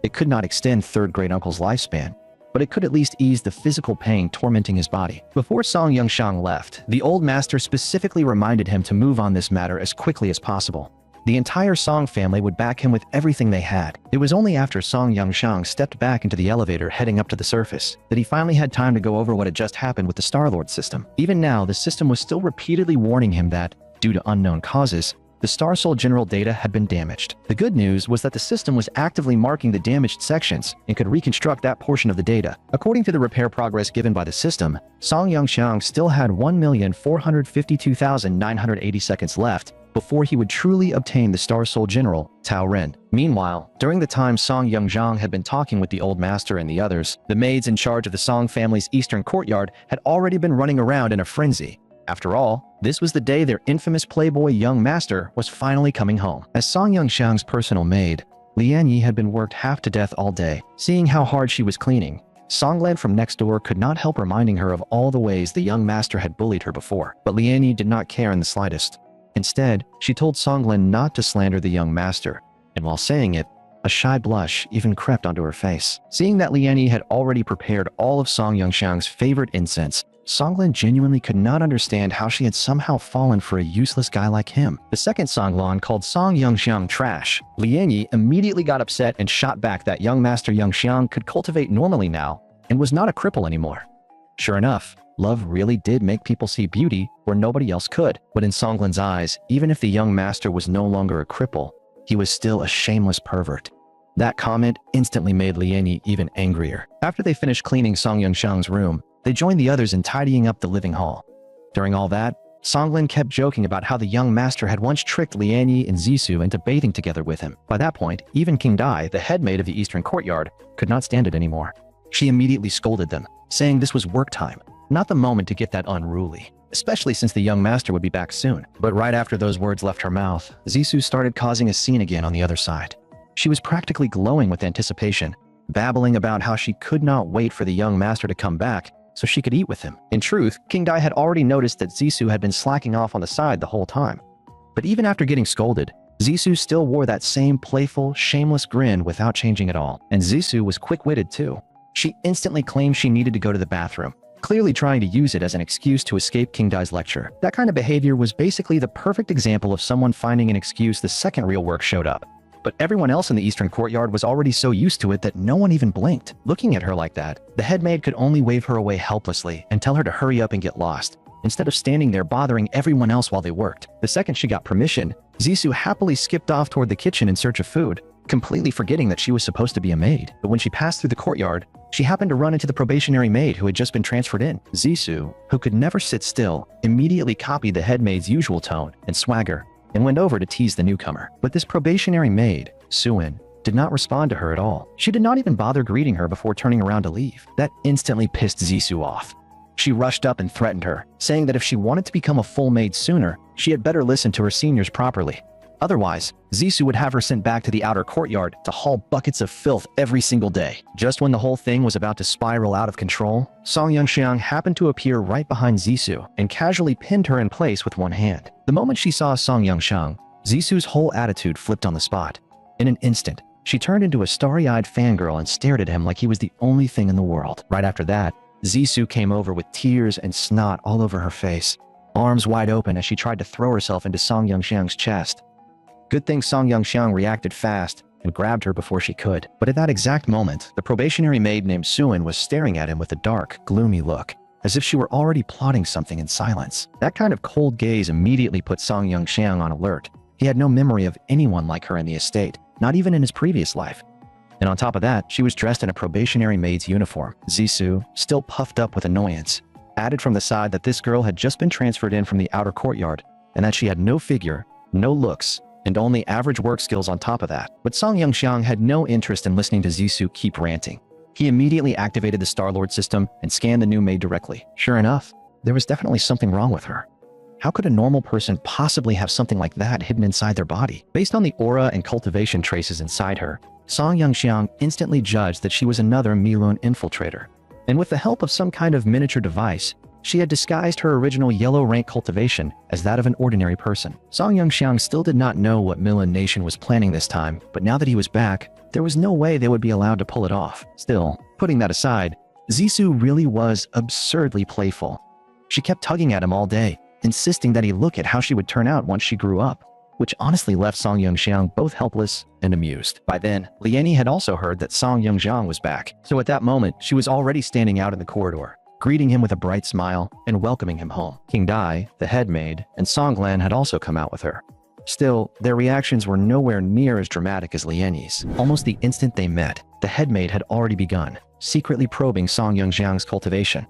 It could not extend third-grade uncle's lifespan, but it could at least ease the physical pain tormenting his body. Before Song Yongxiang left, the old master specifically reminded him to move on this matter as quickly as possible. The entire Song family would back him with everything they had. It was only after Song Yongxiang stepped back into the elevator heading up to the surface that he finally had time to go over what had just happened with the Star-Lord system. Even now, the system was still repeatedly warning him that, due to unknown causes, the Star Soul general data had been damaged. The good news was that the system was actively marking the damaged sections and could reconstruct that portion of the data. According to the repair progress given by the system, Song Yongxiang still had 1,452,980 seconds left before he would truly obtain the Star Soul General, Tao Ren. Meanwhile, during the time Song Yongxiang had been talking with the old master and the others, the maids in charge of the Song family's eastern courtyard had already been running around in a frenzy. After all, this was the day their infamous playboy young master was finally coming home. As Song Yongxiang's personal maid, Lian Yi had been worked half to death all day. Seeing how hard she was cleaning, Songlan from next door could not help reminding her of all the ways the young master had bullied her before. But Lian Yi did not care in the slightest. Instead, she told Songlan not to slander the young master, and while saying it, a shy blush even crept onto her face. Seeing that Lian Yi had already prepared all of Song Yongxiang's favorite incense, Songlan genuinely could not understand how she had somehow fallen for a useless guy like him. The second Songlan called Song Yongxiang trash. Lian Yi immediately got upset and shot back that young master Yongxiang could cultivate normally now and was not a cripple anymore. Sure enough, love really did make people see beauty where nobody else could. But in Songlan's eyes, even if the young master was no longer a cripple, he was still a shameless pervert. That comment instantly made Lian Yi even angrier. After they finished cleaning Song Yongxiang's room, they joined the others in tidying up the living hall. During all that, Songlin kept joking about how the young master had once tricked Lian Yi and Zissou into bathing together with him. By that point, even King Dai, the head maid of the eastern courtyard, could not stand it anymore. She immediately scolded them, saying this was work time, not the moment to get that unruly, especially since the young master would be back soon. But right after those words left her mouth, Zissou started causing a scene again on the other side. She was practically glowing with anticipation, babbling about how she could not wait for the young master to come back so she could eat with him. In truth, King Dai had already noticed that Zissou had been slacking off on the side the whole time. But even after getting scolded, Zissou still wore that same playful, shameless grin without changing at all. And Zissou was quick-witted too. She instantly claimed she needed to go to the bathroom, clearly trying to use it as an excuse to escape King Dai's lecture. That kind of behavior was basically the perfect example of someone finding an excuse the second real work showed up. But everyone else in the eastern courtyard was already so used to it that no one even blinked. Looking at her like that, the head maid could only wave her away helplessly and tell her to hurry up and get lost, instead of standing there bothering everyone else while they worked. The second she got permission, Zissou happily skipped off toward the kitchen in search of food, completely forgetting that she was supposed to be a maid. But when she passed through the courtyard, she happened to run into the probationary maid who had just been transferred in. Zissou, who could never sit still, immediately copied the head maid's usual tone and swagger, and went over to tease the newcomer. But this probationary maid, Suin, did not respond to her at all. She did not even bother greeting her before turning around to leave. That instantly pissed Zissou off. She rushed up and threatened her, saying that if she wanted to become a full maid sooner, she had better listen to her seniors properly. Otherwise, Zissou would have her sent back to the outer courtyard to haul buckets of filth every single day. Just when the whole thing was about to spiral out of control, Song Yongxiang happened to appear right behind Zissou and casually pinned her in place with one hand. The moment she saw Song Yongxiang, Zissou's whole attitude flipped on the spot. In an instant, she turned into a starry-eyed fangirl and stared at him like he was the only thing in the world. Right after that, Zissou came over with tears and snot all over her face, arms wide open as she tried to throw herself into Song Yongxiang's chest. Good thing Song Yongxiang reacted fast and grabbed her before she could. But at that exact moment, the probationary maid named Suin was staring at him with a dark, gloomy look. as if she were already plotting something in silence. That kind of cold gaze immediately put Song Yongxiang on alert. He had no memory of anyone like her in the estate, not even in his previous life. And on top of that, she was dressed in a probationary maid's uniform. Zissou, still puffed up with annoyance, added from the side that this girl had just been transferred in from the outer courtyard, and that she had no figure, no looks, and only average work skills on top of that. But Song Yongxiang had no interest in listening to Zissou keep ranting. He immediately activated the Star-Lord system and scanned the new maid directly. Sure enough, there was definitely something wrong with her. How could a normal person possibly have something like that hidden inside their body? Based on the aura and cultivation traces inside her, Song Yongxiang instantly judged that she was another Milun infiltrator. And with the help of some kind of miniature device, she had disguised her original yellow rank cultivation as that of an ordinary person. Song Yongxiang still did not know what Milun Nation was planning this time, but now that he was back, there was no way they would be allowed to pull it off. Still, putting that aside, Zissou really was absurdly playful. She kept tugging at him all day, insisting that he look at how she would turn out once she grew up, which honestly left Song Yongxiang both helpless and amused. By then, Lianyi had also heard that Song Yongxiang was back, so at that moment, she was already standing out in the corridor, greeting him with a bright smile and welcoming him home. King Dai, the head maid, and Songlan had also come out with her. Still, their reactions were nowhere near as dramatic as Lianyi's. Almost the instant they met, the head maid had already begun, secretly probing Song Yongxiang's cultivation.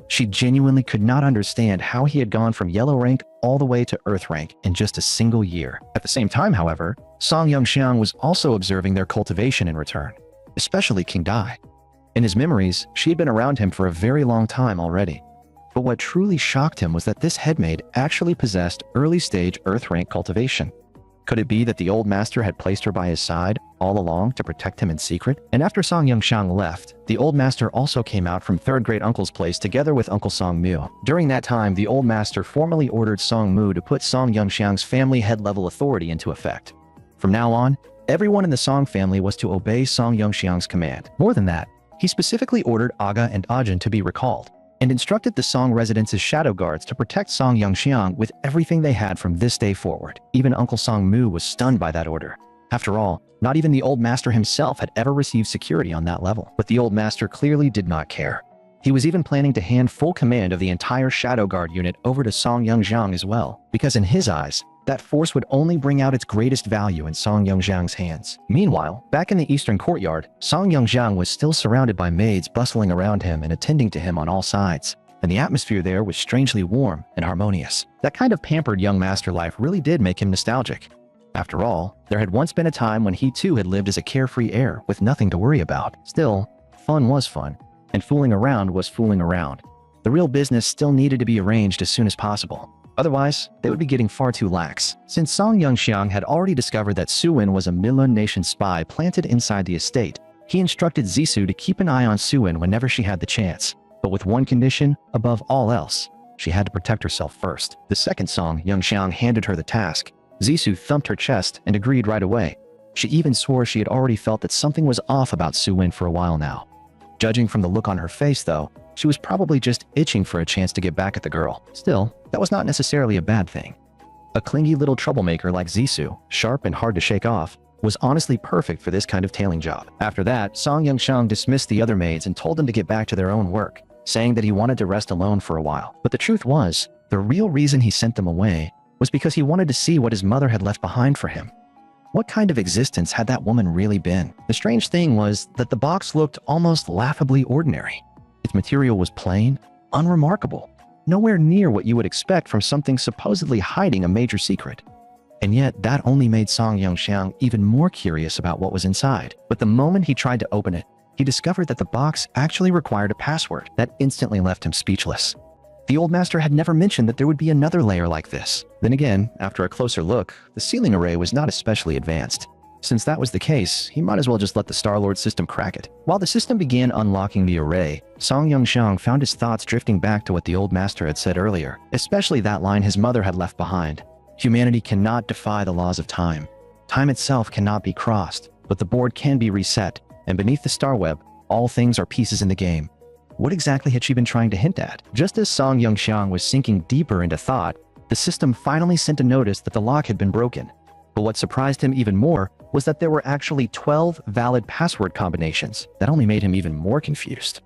She genuinely could not understand how he had gone from yellow rank all the way to earth rank in just a single year. At the same time, however, Song Yongxiang was also observing their cultivation in return, especially King Dai. In his memories, she had been around him for a very long time already. But what truly shocked him was that this headmaid actually possessed early-stage earth rank cultivation. Could it be that the old master had placed her by his side all along to protect him in secret? And after Song Yongxiang left, the old master also came out from third great uncle's place together with Uncle Song Mu. During that time, the old master formally ordered Song Mu to put Song Yongxiang's family head-level authority into effect. From now on, everyone in the Song family was to obey Song Yongxiang's command. More than that, he specifically ordered Aga and Ajin to be recalled, and instructed the Song residence's shadow guards to protect Song Yongxiang with everything they had from this day forward. Even Uncle Song Mu was stunned by that order. After all, not even the old master himself had ever received security on that level. But the old master clearly did not care. He was even planning to hand full command of the entire shadow guard unit over to Song Yongxiang as well, because in his eyes, that force would only bring out its greatest value in Song Yongxiang's hands. Meanwhile, back in the eastern courtyard, Song Yongxiang was still surrounded by maids bustling around him and attending to him on all sides, and the atmosphere there was strangely warm and harmonious. That kind of pampered young master life really did make him nostalgic. After all, there had once been a time when he too had lived as a carefree heir with nothing to worry about. Still, fun was fun, and fooling around was fooling around. The real business still needed to be arranged as soon as possible. Otherwise, they would be getting far too lax. Since Song Yongxiang had already discovered that Suin was a Milun Nation spy planted inside the estate, he instructed Zissou to keep an eye on Suin whenever she had the chance. But with one condition, above all else, she had to protect herself first. The second Song Yongxiang handed her the task. Zissou thumped her chest and agreed right away. She even swore she had already felt that something was off about Suin for a while now. Judging from the look on her face, though, she was probably just itching for a chance to get back at the girl. Still, that was not necessarily a bad thing. A clingy little troublemaker like Zissou, sharp and hard to shake off, was honestly perfect for this kind of tailing job. After that, Song Yongxiang dismissed the other maids and told them to get back to their own work, saying that he wanted to rest alone for a while. But the truth was, the real reason he sent them away was because he wanted to see what his mother had left behind for him. What kind of existence had that woman really been? The strange thing was that the box looked almost laughably ordinary. Its material was plain, unremarkable, nowhere near what you would expect from something supposedly hiding a major secret. And yet, that only made Song Yongxiang even more curious about what was inside. But the moment he tried to open it, he discovered that the box actually required a password that instantly left him speechless. The old master had never mentioned that there would be another layer like this. Then again, after a closer look, the ceiling array was not especially advanced. Since that was the case, he might as well just let the Star-Lord system crack it. While the system began unlocking the array, Song Yongxiang found his thoughts drifting back to what the old master had said earlier, especially that line his mother had left behind. Humanity cannot defy the laws of time. Time itself cannot be crossed, but the board can be reset, and beneath the star web, all things are pieces in the game. What exactly had she been trying to hint at? Just as Song Yongxiang was sinking deeper into thought, the system finally sent a notice that the lock had been broken. But what surprised him even more was that there were actually 12 valid password combinations. That only made him even more confused.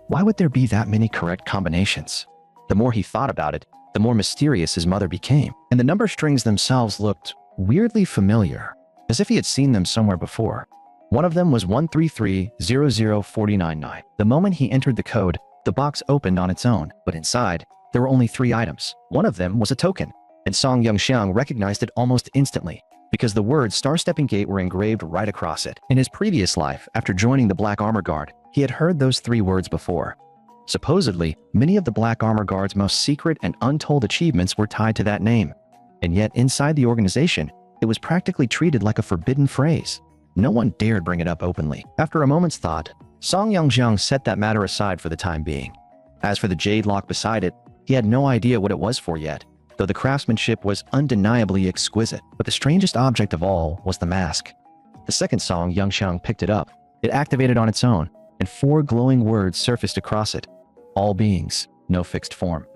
Why would there be that many correct combinations? The more he thought about it, the more mysterious his mother became, and the number strings themselves looked weirdly familiar, as if he had seen them somewhere before. One of them was 133-00499. The moment he entered the code, the box opened on its own, but inside, there were only 3 items. One of them was a token, and Song Yongxiang recognized it almost instantly, because the words Star-Stepping Gate were engraved right across it. In his previous life, after joining the Black Armor Guard, he had heard those 3 words before. Supposedly, many of the Black Armor Guard's most secret and untold achievements were tied to that name. And yet, inside the organization, it was practically treated like a forbidden phrase. No one dared bring it up openly. After a moment's thought, Song Yongxiang set that matter aside for the time being. As for the jade lock beside it, he had no idea what it was for yet, though the craftsmanship was undeniably exquisite. But the strangest object of all was the mask. The second Song Yongxiang picked it up. It activated on its own, and 4 glowing words surfaced across it. All beings, no fixed form.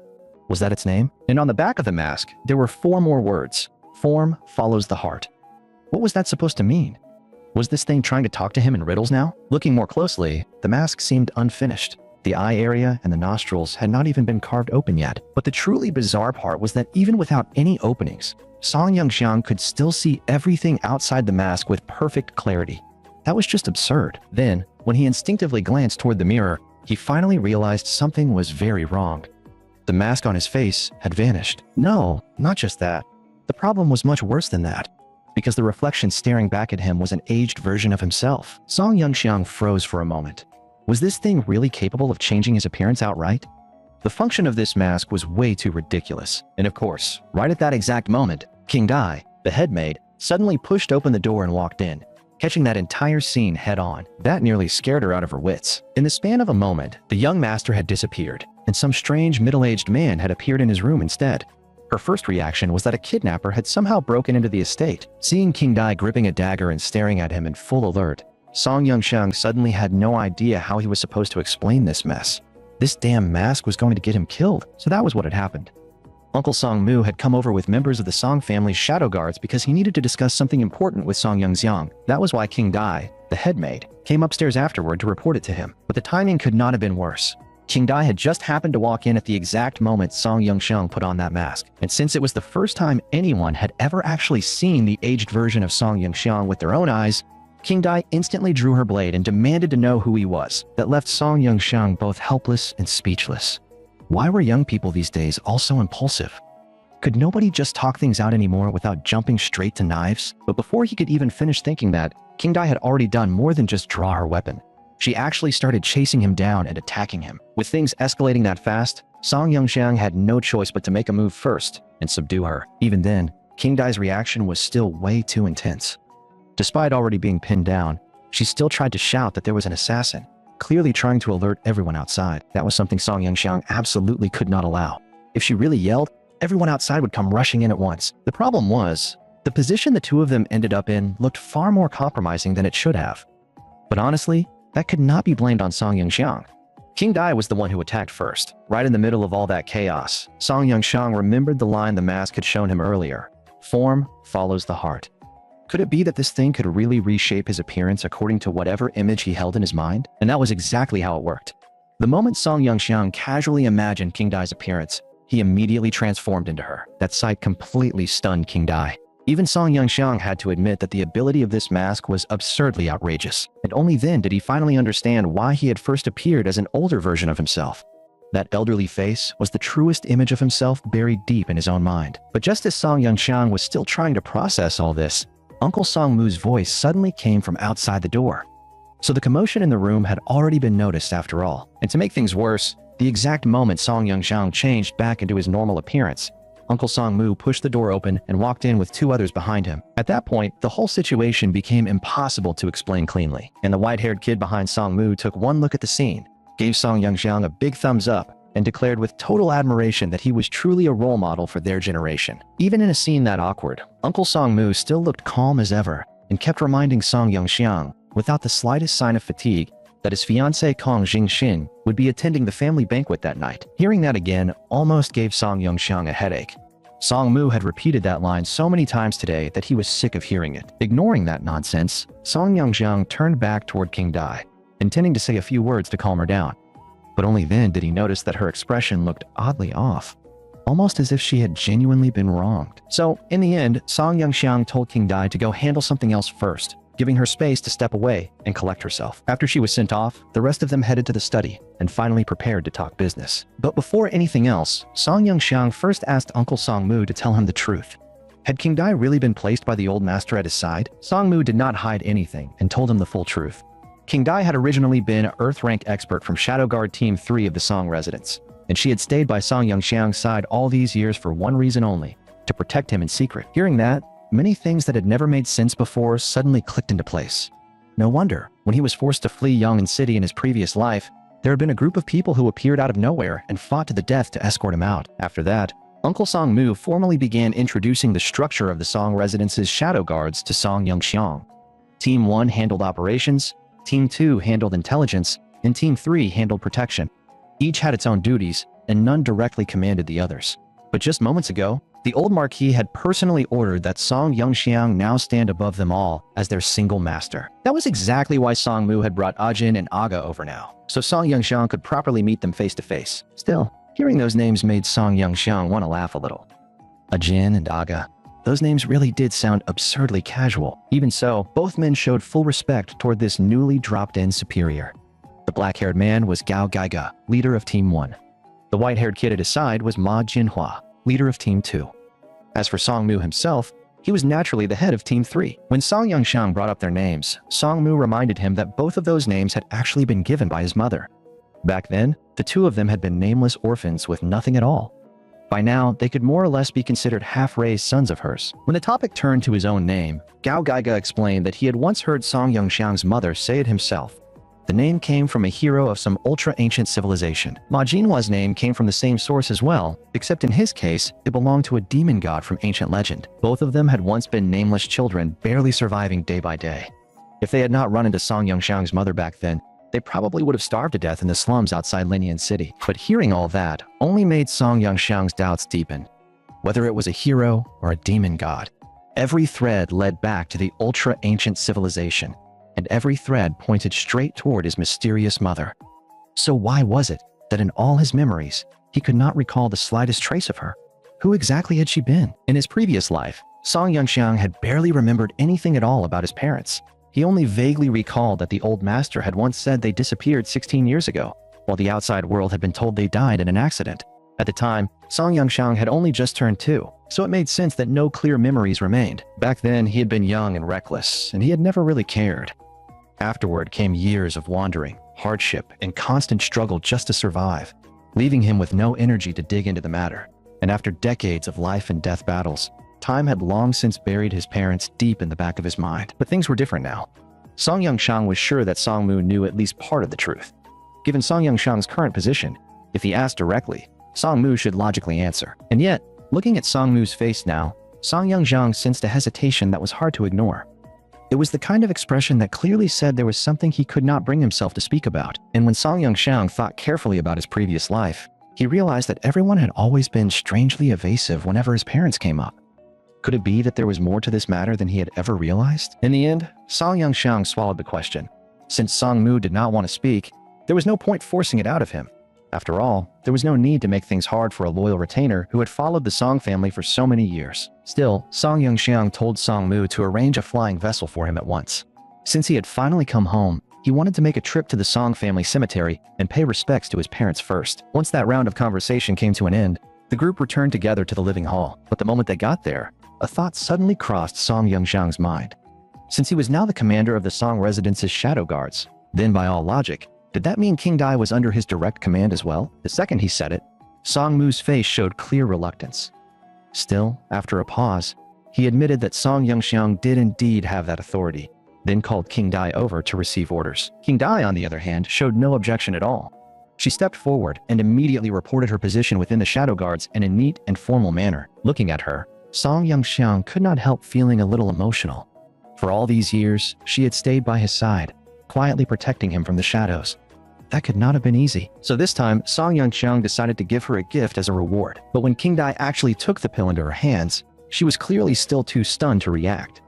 Was that its name? And on the back of the mask, there were 4 more words. Form follows the heart. What was that supposed to mean? Was this thing trying to talk to him in riddles now? Looking more closely, the mask seemed unfinished. The eye area and the nostrils had not even been carved open yet. But the truly bizarre part was that even without any openings, Song Yongxiang could still see everything outside the mask with perfect clarity. That was just absurd. Then, when he instinctively glanced toward the mirror, he finally realized something was very wrong. The mask on his face had vanished. No, not just that. The problem was much worse than that, because the reflection staring back at him was an aged version of himself. Song Yongxiang froze for a moment. Was this thing really capable of changing his appearance outright? The function of this mask was way too ridiculous. And of course, right at that exact moment, King Dai, the headmaid, suddenly pushed open the door and walked in, catching that entire scene head-on. That nearly scared her out of her wits. In the span of a moment, the young master had disappeared, and some strange middle-aged man had appeared in his room instead. Her first reaction was that a kidnapper had somehow broken into the estate. Seeing King Dai gripping a dagger and staring at him in full alert, Song Yongxiang suddenly had no idea how he was supposed to explain this mess. This damn mask was going to get him killed, so that was what had happened. Uncle Song Mu had come over with members of the Song family's shadow guards because he needed to discuss something important with Song Yongxiang. That was why King Dai, the headmaid, came upstairs afterward to report it to him. But the timing could not have been worse. King Dai had just happened to walk in at the exact moment Song Yongxiang put on that mask. And since it was the first time anyone had ever actually seen the aged version of Song Yongxiang with their own eyes, King Dai instantly drew her blade and demanded to know who he was. That left Song Yongxiang both helpless and speechless. Why were young people these days all so impulsive? Could nobody just talk things out anymore without jumping straight to knives? But before he could even finish thinking that, King Dai had already done more than just draw her weapon. She actually started chasing him down and attacking him. With things escalating that fast, Song Yongxiang had no choice but to make a move first and subdue her. Even then, King Dai's reaction was still way too intense. Despite already being pinned down, she still tried to shout that there was an assassin, clearly trying to alert everyone outside. That was something Song Yongxiang absolutely could not allow. If she really yelled, everyone outside would come rushing in at once. The problem was, the position the two of them ended up in looked far more compromising than it should have. But honestly, that could not be blamed on Song Yongxiang. King Dai was the one who attacked first. Right in the middle of all that chaos, Song Yongxiang remembered the line the mask had shown him earlier. Form follows the heart. Could it be that this thing could really reshape his appearance according to whatever image he held in his mind? And that was exactly how it worked. The moment Song Yongxiang casually imagined King Dai's appearance, he immediately transformed into her. That sight completely stunned King Dai. Even Song Yongxiang had to admit that the ability of this mask was absurdly outrageous, and only then did he finally understand why he had first appeared as an older version of himself. That elderly face was the truest image of himself buried deep in his own mind. But just as Song Yongxiang was still trying to process all this, Uncle Song Mu's voice suddenly came from outside the door. So the commotion in the room had already been noticed after all. And to make things worse, the exact moment Song Yongxiang changed back into his normal appearance, Uncle Song Mu pushed the door open and walked in with 2 others behind him. At that point, the whole situation became impossible to explain cleanly, and the white-haired kid behind Song Mu took one look at the scene, gave Song Yongxiang a big thumbs up, and declared with total admiration that he was truly a role model for their generation. Even in a scene that awkward, Uncle Song Mu still looked calm as ever and kept reminding Song Yongxiang, without the slightest sign of fatigue, that his fiancée Kong Jingxin would be attending the family banquet that night. Hearing that again almost gave Song Yongxiang a headache. Song Mu had repeated that line so many times today that he was sick of hearing it. Ignoring that nonsense, Song Yongxiang turned back toward King Dai, intending to say a few words to calm her down. But only then did he notice that her expression looked oddly off, almost as if she had genuinely been wronged. So, in the end, Song Yangxiang told King Dai to go handle something else first, giving her space to step away and collect herself. After she was sent off, the rest of them headed to the study and finally prepared to talk business. But before anything else, Song Yangxiang first asked Uncle Song Mu to tell him the truth. Had King Dai really been placed by the old master at his side? Song Mu did not hide anything and told him the full truth. King Dai had originally been an Earth rank expert from Shadow Guard Team 3 of the Song residence, and she had stayed by Song Yangxiang's side all these years for one reason only: to protect him in secret. Hearing that, many things that had never made sense before suddenly clicked into place. No wonder, when he was forced to flee Yong'an City in his previous life, there had been a group of people who appeared out of nowhere and fought to the death to escort him out. After that, Uncle Song Mu formally began introducing the structure of the Song residence's shadow guards to Song Yangxiang. Team 1 handled operations, Team 2 handled intelligence, and Team 3 handled protection. Each had its own duties, and none directly commanded the others. But just moments ago, the old Marquis had personally ordered that Song Yangxiang now stand above them all as their single master. That was exactly why Song Mu had brought Ajin and Aga over now, so Song Yangxiang could properly meet them face to face. Still, hearing those names made Song Yangxiang want to laugh a little. Ajin and Aga. Those names really did sound absurdly casual. Even so, both men showed full respect toward this newly dropped-in superior. The black-haired man was Gao Gaiga, leader of Team 1. The white-haired kid at his side was Ma Jinhua, leader of Team 2. As for Song Mu himself, he was naturally the head of Team 3. When Song Yangxiang brought up their names, Song Mu reminded him that both of those names had actually been given by his mother. Back then, the two of them had been nameless orphans with nothing at all. By now, they could more or less be considered half-raised sons of hers. When the topic turned to his own name, Gao Gaiga explained that he had once heard Song Yangxiang's mother say it himself. The name came from a hero of some ultra-ancient civilization. Ma Jinhua's name came from the same source as well, except in his case, it belonged to a demon god from ancient legend. Both of them had once been nameless children, barely surviving day by day. If they had not run into Song Yangxiang's mother back then, they probably would have starved to death in the slums outside Linian City. But hearing all that only made Song Yangxiang's doubts deepen. Whether it was a hero or a demon god, every thread led back to the ultra-ancient civilization, and every thread pointed straight toward his mysterious mother. So why was it that in all his memories, he could not recall the slightest trace of her? Who exactly had she been? In his previous life, Song Yangxiang had barely remembered anything at all about his parents. He only vaguely recalled that the old master had once said they disappeared 16 years ago, while the outside world had been told they died in an accident. At the time, Song Yangxiang had only just turned 2, so it made sense that no clear memories remained. Back then, he had been young and reckless, and he had never really cared. Afterward came years of wandering, hardship, and constant struggle just to survive, leaving him with no energy to dig into the matter. And after decades of life and death battles, time had long since buried his parents deep in the back of his mind. But things were different now. Song Yangxiang was sure that Song Mu knew at least part of the truth. Given Song Yangxiang's current position, if he asked directly, Song Mu should logically answer. And yet, looking at Song Mu's face now, Song Yangxiang sensed a hesitation that was hard to ignore. It was the kind of expression that clearly said there was something he could not bring himself to speak about. And when Song Yangxiang thought carefully about his previous life, he realized that everyone had always been strangely evasive whenever his parents came up. Could it be that there was more to this matter than he had ever realized? In the end, Song Yangxiang swallowed the question. Since Song Mu did not want to speak, there was no point forcing it out of him. After all, there was no need to make things hard for a loyal retainer who had followed the Song family for so many years. Still, Song Yangxiang told Song Mu to arrange a flying vessel for him at once. Since he had finally come home, he wanted to make a trip to the Song family cemetery and pay respects to his parents first. Once that round of conversation came to an end, the group returned together to the living hall. But the moment they got there, a thought suddenly crossed Song Yangxiang's mind. Since he was now the commander of the Song residence's shadow guards, then by all logic, did that mean King Dai was under his direct command as well? The second he said it, Song Mu's face showed clear reluctance. Still, after a pause, he admitted that Song Yangxiang did indeed have that authority, then called King Dai over to receive orders. King Dai, on the other hand, showed no objection at all. She stepped forward and immediately reported her position within the shadow guards in a neat and formal manner. Looking at her, Song Yangxiang could not help feeling a little emotional. For all these years, she had stayed by his side, quietly protecting him from the shadows. That could not have been easy. So this time, Song Yangxiang decided to give her a gift as a reward. But when King Dai actually took the pill into her hands, she was clearly still too stunned to react.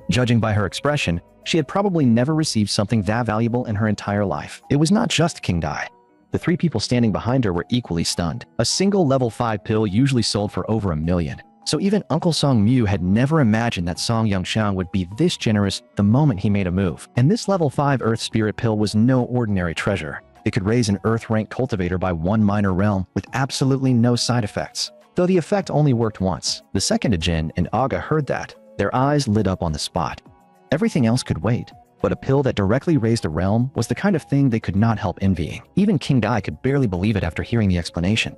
Judging by her expression, she had probably never received something that valuable in her entire life. It was not just King Dai. The three people standing behind her were equally stunned. A single level 5 pill usually sold for over $1 million. So even Uncle Song Mu had never imagined that Song Yongxiang would be this generous the moment he made a move. And this level 5 Earth Spirit pill was no ordinary treasure. It could raise an Earth rank cultivator by 1 minor realm with absolutely no side effects. Though the effect only worked once. The second Ajin and Aga heard that, their eyes lit up on the spot. Everything else could wait. But a pill that directly raised a realm was the kind of thing they could not help envying. Even King Dai could barely believe it after hearing the explanation.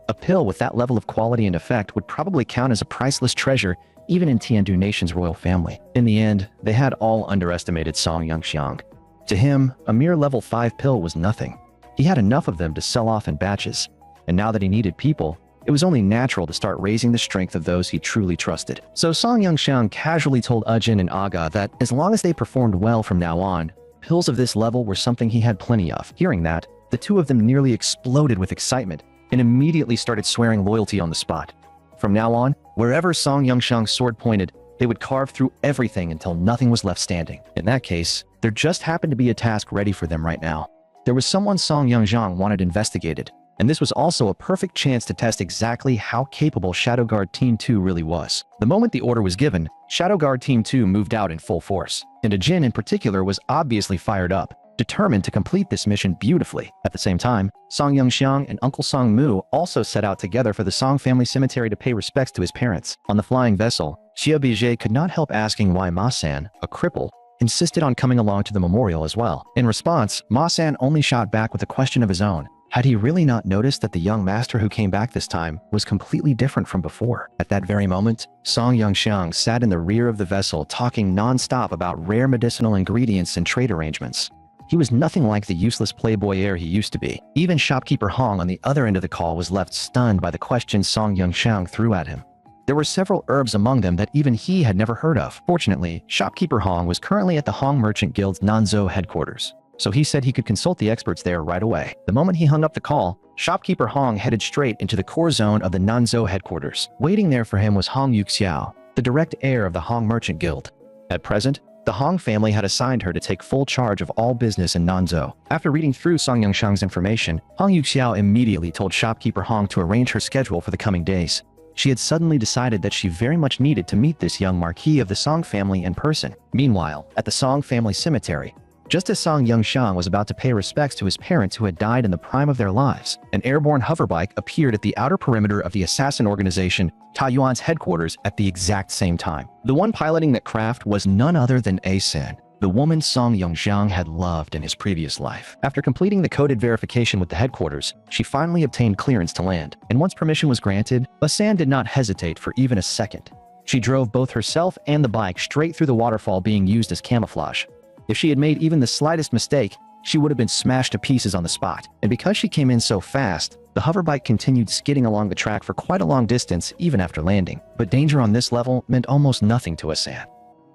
A pill with that level of quality and effect would probably count as a priceless treasure even in Tiandu Nation's royal family. In the end, they had all underestimated Song Yongxiang. To him, a mere level 5 pill was nothing. He had enough of them to sell off in batches. And now that he needed people, it was only natural to start raising the strength of those he truly trusted. So Song Yongxiang casually told Ajin and Aga that as long as they performed well from now on, pills of this level were something he had plenty of. Hearing that, the two of them nearly exploded with excitement and immediately started swearing loyalty on the spot. From now on, wherever Song Yongxiang's sword pointed, they would carve through everything until nothing was left standing. In that case, there just happened to be a task ready for them right now. There was someone Song Yongxiang wanted investigated, and this was also a perfect chance to test exactly how capable Shadow Guard Team 2 really was. The moment the order was given, Shadow Guard Team 2 moved out in full force, and Ajin in particular was obviously fired up, determined to complete this mission beautifully. At the same time, Song Yongxiang and Uncle Song Mu also set out together for the Song family cemetery to pay respects to his parents. On the flying vessel, Xia Bijie could not help asking why Ma-san, a cripple, insisted on coming along to the memorial as well. In response, Ma-san only shot back with a question of his own. Had he really not noticed that the young master who came back this time was completely different from before? At that very moment, Song Yongxiang sat in the rear of the vessel talking non-stop about rare medicinal ingredients and trade arrangements. He was nothing like the useless playboy heir he used to be. Even shopkeeper Hong on the other end of the call was left stunned by the questions Song Yongxiang threw at him. There were several herbs among them that even he had never heard of. Fortunately, shopkeeper Hong was currently at the Hong Merchant Guild's Nanzhou headquarters, so he said he could consult the experts there right away. The moment he hung up the call, shopkeeper Hong headed straight into the core zone of the Nanzhou headquarters. Waiting there for him was Hong Yuxiao, the direct heir of the Hong Merchant Guild. At present, the Hong family had assigned her to take full charge of all business in Nanzhou. After reading through Song Yongxiang's information, Hong Yuxiao immediately told shopkeeper Hong to arrange her schedule for the coming days. She had suddenly decided that she very much needed to meet this young marquis of the Song family in person. Meanwhile, at the Song family cemetery, just as Song Yongxiang was about to pay respects to his parents who had died in the prime of their lives, an airborne hoverbike appeared at the outer perimeter of the assassin organization Taiyuan's headquarters at the exact same time. The one piloting that craft was none other than A-san, the woman Song Yongxiang had loved in his previous life. After completing the coded verification with the headquarters, she finally obtained clearance to land, and once permission was granted, A-san did not hesitate for even a second. She drove both herself and the bike straight through the waterfall being used as camouflage. If she had made even the slightest mistake, she would have been smashed to pieces on the spot. And because she came in so fast, the hoverbike continued skidding along the track for quite a long distance even after landing. But danger on this level meant almost nothing to A-san.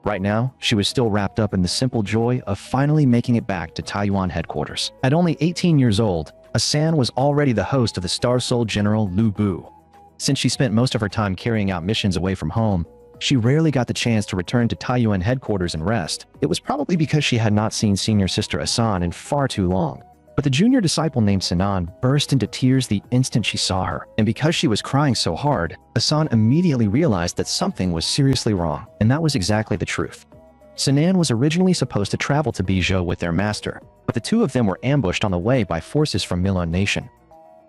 Right now, she was still wrapped up in the simple joy of finally making it back to Taiyuan headquarters. At only 18 years old, A-san was already the host of the Star Soul General Lu Bu. Since she spent most of her time carrying out missions away from home, she rarely got the chance to return to Taiyuan headquarters and rest. It was probably because she had not seen senior sister Asan in far too long. But the junior disciple named Sinan burst into tears the instant she saw her. And because she was crying so hard, Asan immediately realized that something was seriously wrong. And that was exactly the truth. Sinan was originally supposed to travel to Bijou with their master, but the two of them were ambushed on the way by forces from Milan Nation.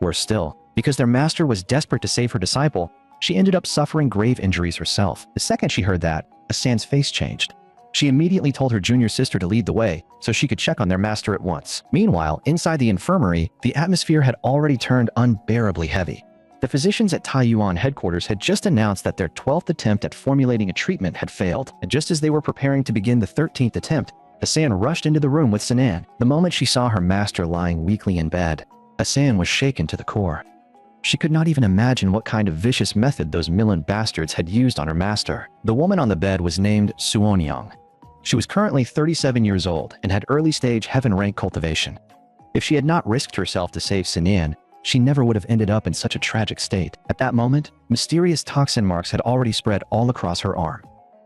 Worse still, because their master was desperate to save her disciple, she ended up suffering grave injuries herself. The second she heard that, Asan's face changed. She immediately told her junior sister to lead the way so she could check on their master at once. Meanwhile, inside the infirmary, the atmosphere had already turned unbearably heavy. The physicians at Taiyuan headquarters had just announced that their 12th attempt at formulating a treatment had failed, and just as they were preparing to begin the 13th attempt, Asan rushed into the room with Sinan. The moment she saw her master lying weakly in bed, Asan was shaken to the core. She could not even imagine what kind of vicious method those Milan bastards had used on her master. The woman on the bed was named Suonyang. She was currently 37 years old and had early-stage heaven-rank cultivation. If she had not risked herself to save Sinan, she never would have ended up in such a tragic state. At that moment, mysterious toxin marks had already spread all across her arm.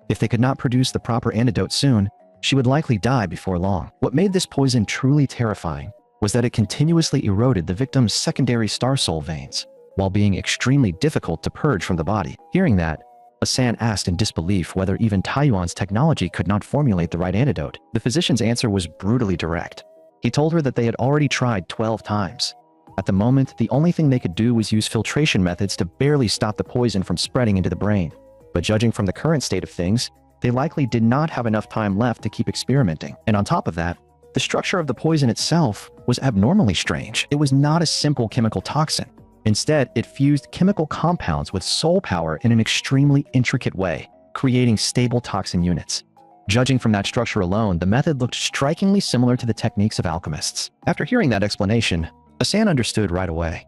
If they could not produce the proper antidote soon, she would likely die before long. What made this poison truly terrifying was that it continuously eroded the victim's secondary star soul veins, while being extremely difficult to purge from the body. Hearing that, Asan asked in disbelief whether even Taiyuan's technology could not formulate the right antidote. The physician's answer was brutally direct. He told her that they had already tried 12 times. At the moment, the only thing they could do was use filtration methods to barely stop the poison from spreading into the brain. But judging from the current state of things, they likely did not have enough time left to keep experimenting. And on top of that, the structure of the poison itself was abnormally strange. It was not a simple chemical toxin. Instead, it fused chemical compounds with soul power in an extremely intricate way, creating stable toxin units. Judging from that structure alone, the method looked strikingly similar to the techniques of alchemists. After hearing that explanation, Asan understood right away.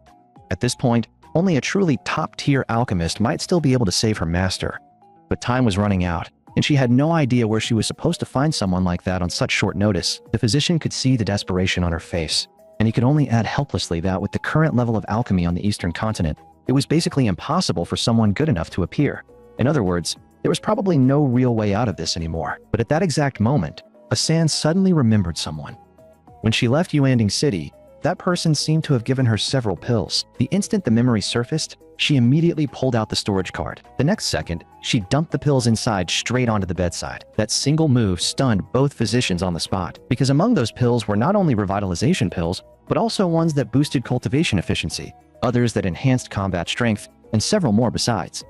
At this point, only a truly top-tier alchemist might still be able to save her master. But time was running out, and she had no idea where she was supposed to find someone like that on such short notice. The physician could see the desperation on her face, and he could only add helplessly that with the current level of alchemy on the Eastern continent, it was basically impossible for someone good enough to appear. In other words, there was probably no real way out of this anymore. But at that exact moment, Asan suddenly remembered someone. When she left Yuanding City, that person seemed to have given her several pills. The instant the memory surfaced, she immediately pulled out the storage card. The next second, she dumped the pills inside straight onto the bedside. That single move stunned both physicians on the spot, because among those pills were not only revitalization pills, but also ones that boosted cultivation efficiency, others that enhanced combat strength, and several more besides.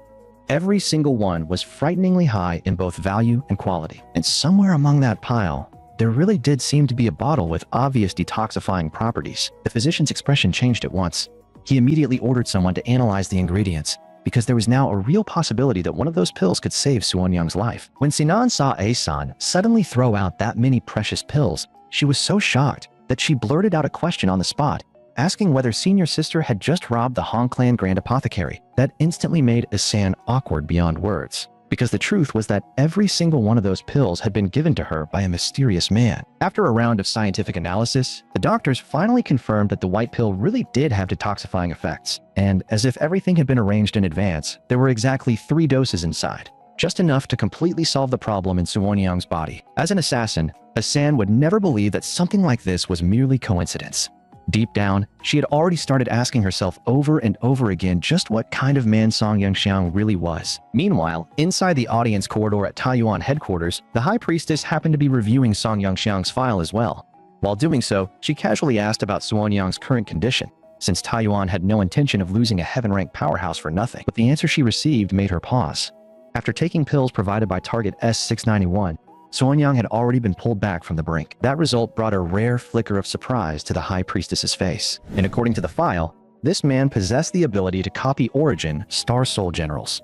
Every single one was frighteningly high in both value and quality. And somewhere among that pile, there really did seem to be a bottle with obvious detoxifying properties. The physician's expression changed at once. He immediately ordered someone to analyze the ingredients, because there was now a real possibility that one of those pills could save Suonyang's life. When Sinan saw Asan suddenly throw out that many precious pills, she was so shocked that she blurted out a question on the spot, asking whether senior sister had just robbed the Hong Clan Grand Apothecary. That instantly made Asan awkward beyond words, because the truth was that every single one of those pills had been given to her by a mysterious man. After a round of scientific analysis, the doctors finally confirmed that the white pill really did have detoxifying effects, and as if everything had been arranged in advance, there were exactly 3 doses inside, just enough to completely solve the problem in Suonyang's body. As an assassin, Asan would never believe that something like this was merely coincidence. Deep down, she had already started asking herself over and over again just what kind of man Song Yangxiang really was. Meanwhile, inside the audience corridor at Taiyuan headquarters, the High Priestess happened to be reviewing Song Yangxiang's file as well. While doing so, she casually asked about Suonyang's current condition, since Taiyuan had no intention of losing a heaven-ranked powerhouse for nothing. But the answer she received made her pause. After taking pills provided by Target S691, Suonyang had already been pulled back from the brink. That result brought a rare flicker of surprise to the High Priestess's face. And according to the file, this man possessed the ability to copy origin Star Soul generals.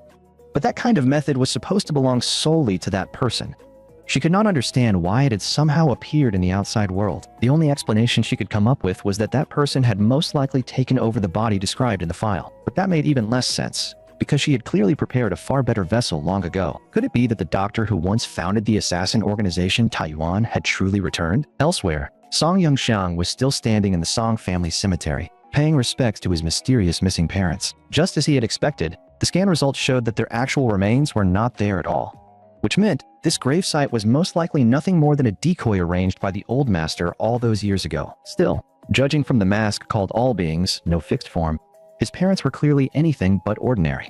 But that kind of method was supposed to belong solely to that person. She could not understand why it had somehow appeared in the outside world. The only explanation she could come up with was that that person had most likely taken over the body described in the file. But that made even less sense, because she had clearly prepared a far better vessel long ago. Could it be that the doctor who once founded the assassin organization Taiyuan had truly returned? Elsewhere, Song Yangxiang was still standing in the Song family cemetery, paying respects to his mysterious missing parents. Just as he had expected, the scan results showed that their actual remains were not there at all, which meant this gravesite was most likely nothing more than a decoy arranged by the old master all those years ago. Still, judging from the mask called All Beings, no fixed form, his parents were clearly anything but ordinary.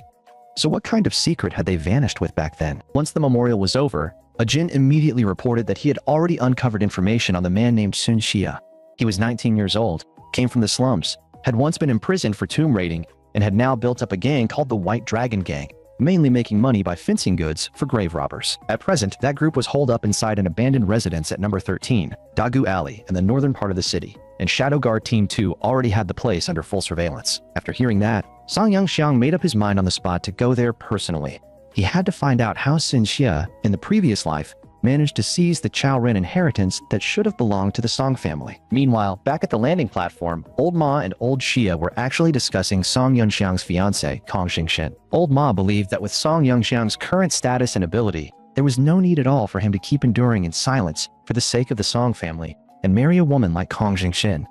So what kind of secret had they vanished with back then? Once the memorial was over, a Jin immediately reported that he had already uncovered information on the man named Sun Xia. He was 19 years old, came from the slums, had once been imprisoned for tomb raiding, and had now built up a gang called the White Dragon Gang, mainly making money by fencing goods for grave robbers. At present, that group was holed up inside an abandoned residence at number 13, Dagu Alley, in the northern part of the city, and Shadow Guard Team 2 already had the place under full surveillance. After hearing that, Song Yangxiang made up his mind on the spot to go there personally. He had to find out how Sun Xia, in the previous life, managed to seize the Chao Ren inheritance that should have belonged to the Song family. Meanwhile, back at the landing platform, Old Ma and Old Xia were actually discussing Song Yangxiang's fiancé, Kong Xingxin. Old Ma believed that with Song Yangxiang's current status and ability, there was no need at all for him to keep enduring in silence for the sake of the Song family and marry a woman like Kong Xingxin.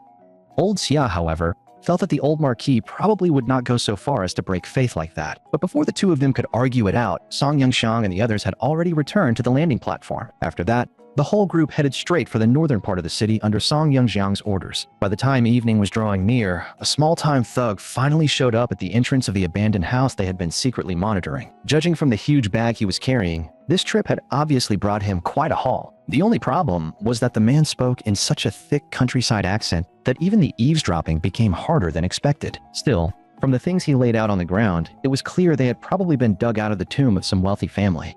Old Xia, however, felt that the old marquis probably would not go so far as to break faith like that. But before the two of them could argue it out, Song Yongxiang and the others had already returned to the landing platform. After that, the whole group headed straight for the northern part of the city under Song Yongxiang's orders. By the time evening was drawing near, a small-time thug finally showed up at the entrance of the abandoned house they had been secretly monitoring. Judging from the huge bag he was carrying, this trip had obviously brought him quite a haul. The only problem was that the man spoke in such a thick countryside accent that even the eavesdropping became harder than expected. Still, from the things he laid out on the ground, it was clear they had probably been dug out of the tomb of some wealthy family.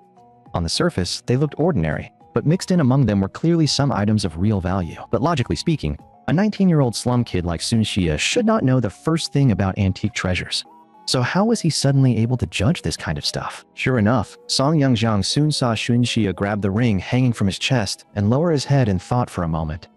On the surface, they looked ordinary, but mixed in among them were clearly some items of real value. But logically speaking, a 19-year-old slum kid like Sun Xie should not know the first thing about antique treasures. So how was he suddenly able to judge this kind of stuff? Sure enough, Song Yongxiang soon saw Sun Xie grab the ring hanging from his chest and lower his head in thought for a moment.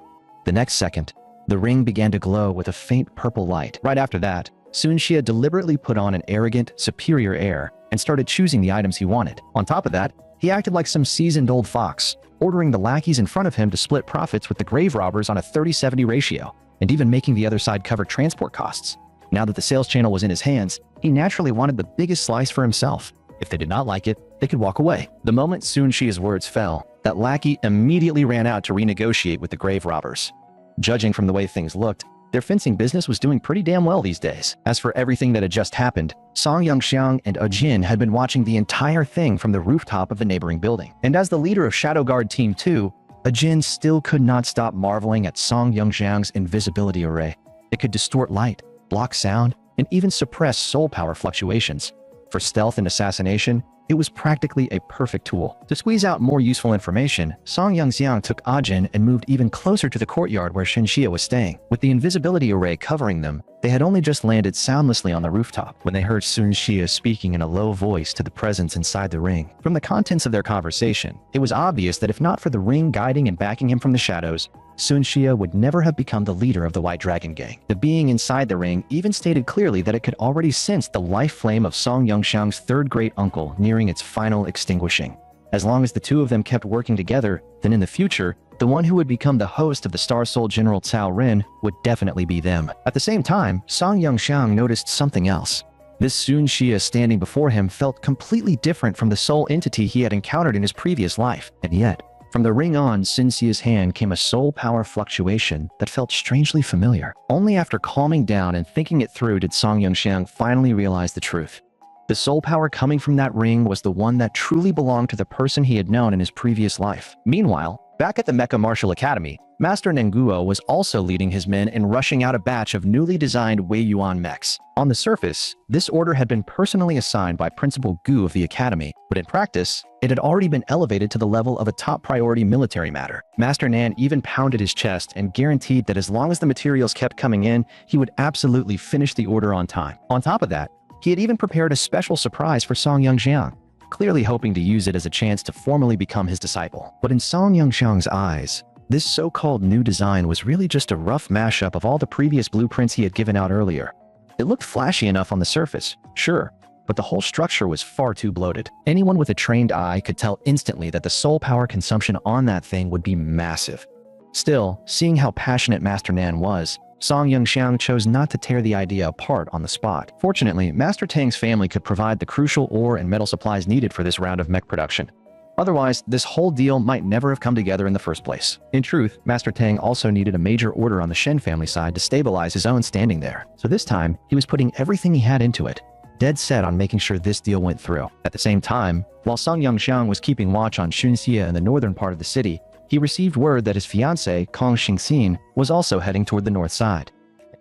The next second, the ring began to glow with a faint purple light. Right after that, Sun Xie deliberately put on an arrogant, superior air and started choosing the items he wanted. On top of that, he acted like some seasoned old fox, ordering the lackeys in front of him to split profits with the grave robbers on a 30-70 ratio, and even making the other side cover transport costs. Now that the sales channel was in his hands, he naturally wanted the biggest slice for himself. If they did not like it, they could walk away. The moment Sun Xie's words fell, that lackey immediately ran out to renegotiate with the grave robbers. Judging from the way things looked, their fencing business was doing pretty damn well these days. As for everything that had just happened, Song Yongxiang and Jin had been watching the entire thing from the rooftop of the neighboring building. And as the leader of Shadow Guard Team 2, Jin still could not stop marveling at Song Yongxiang's invisibility array. It could distort light, block sound, and even suppress soul power fluctuations. For stealth and assassination, it was practically a perfect tool. To squeeze out more useful information, Song Yongxiang took Jin and moved even closer to the courtyard where Sun Xie was staying. With the invisibility array covering them, they had only just landed soundlessly on the rooftop when they heard Sun Xie speaking in a low voice to the presence inside the ring. From the contents of their conversation, it was obvious that if not for the ring guiding and backing him from the shadows, Sun Xie would never have become the leader of the White Dragon Gang. The being inside the ring even stated clearly that it could already sense the life flame of Song Yongxiang's third great uncle nearing its final extinguishing. As long as the two of them kept working together, then in the future, the one who would become the host of the Star Soul General Cao Ren would definitely be them. At the same time, Song Yongxiang noticed something else. This Sun Xie standing before him felt completely different from the soul entity he had encountered in his previous life, and yet, from the ring on Sun Xie's hand came a soul power fluctuation that felt strangely familiar. Only after calming down and thinking it through did Song Yongxiang finally realize the truth. The soul power coming from that ring was the one that truly belonged to the person he had known in his previous life. Meanwhile, back at the Mecha Martial Academy, Master Nenguo was also leading his men in rushing out a batch of newly designed Wei Yuan mechs. On the surface, this order had been personally assigned by Principal Gu of the Academy, but in practice, it had already been elevated to the level of a top priority military matter. Master Nan even pounded his chest and guaranteed that as long as the materials kept coming in, he would absolutely finish the order on time. On top of that, he had even prepared a special surprise for Song Yongxiang, clearly hoping to use it as a chance to formally become his disciple. But in Song Yongxiang's eyes, this so-called new design was really just a rough mashup of all the previous blueprints he had given out earlier. It looked flashy enough on the surface, sure, but the whole structure was far too bloated. Anyone with a trained eye could tell instantly that the soul power consumption on that thing would be massive. Still, seeing how passionate Master Nan was, Song Yongxiang chose not to tear the idea apart on the spot. Fortunately, Master Tang's family could provide the crucial ore and metal supplies needed for this round of mech production. Otherwise, this whole deal might never have come together in the first place. In truth, Master Tang also needed a major order on the Shen family side to stabilize his own standing there. So this time, he was putting everything he had into it, dead set on making sure this deal went through. At the same time, while Song Yongxiang was keeping watch on Sun Xie in the northern part of the city, he received word that his fiancée, Kong Xingxin, was also heading toward the north side.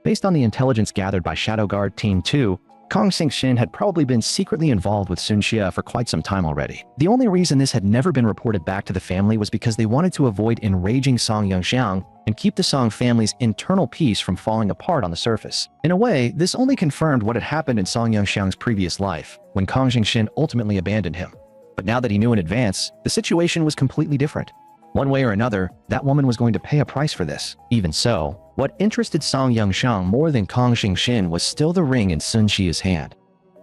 Based on the intelligence gathered by Shadow Guard Team 2, Kong Xingxin had probably been secretly involved with Sun Xie for quite some time already. The only reason this had never been reported back to the family was because they wanted to avoid enraging Song Yongxiang and keep the Song family's internal peace from falling apart on the surface. In a way, this only confirmed what had happened in Song Yongxiang's previous life, when Kong Xingxin ultimately abandoned him. But now that he knew in advance, the situation was completely different. One way or another, that woman was going to pay a price for this. Even so, what interested Song Yongxiang more than Kong Xingxin was still the ring in Sun Xie's hand.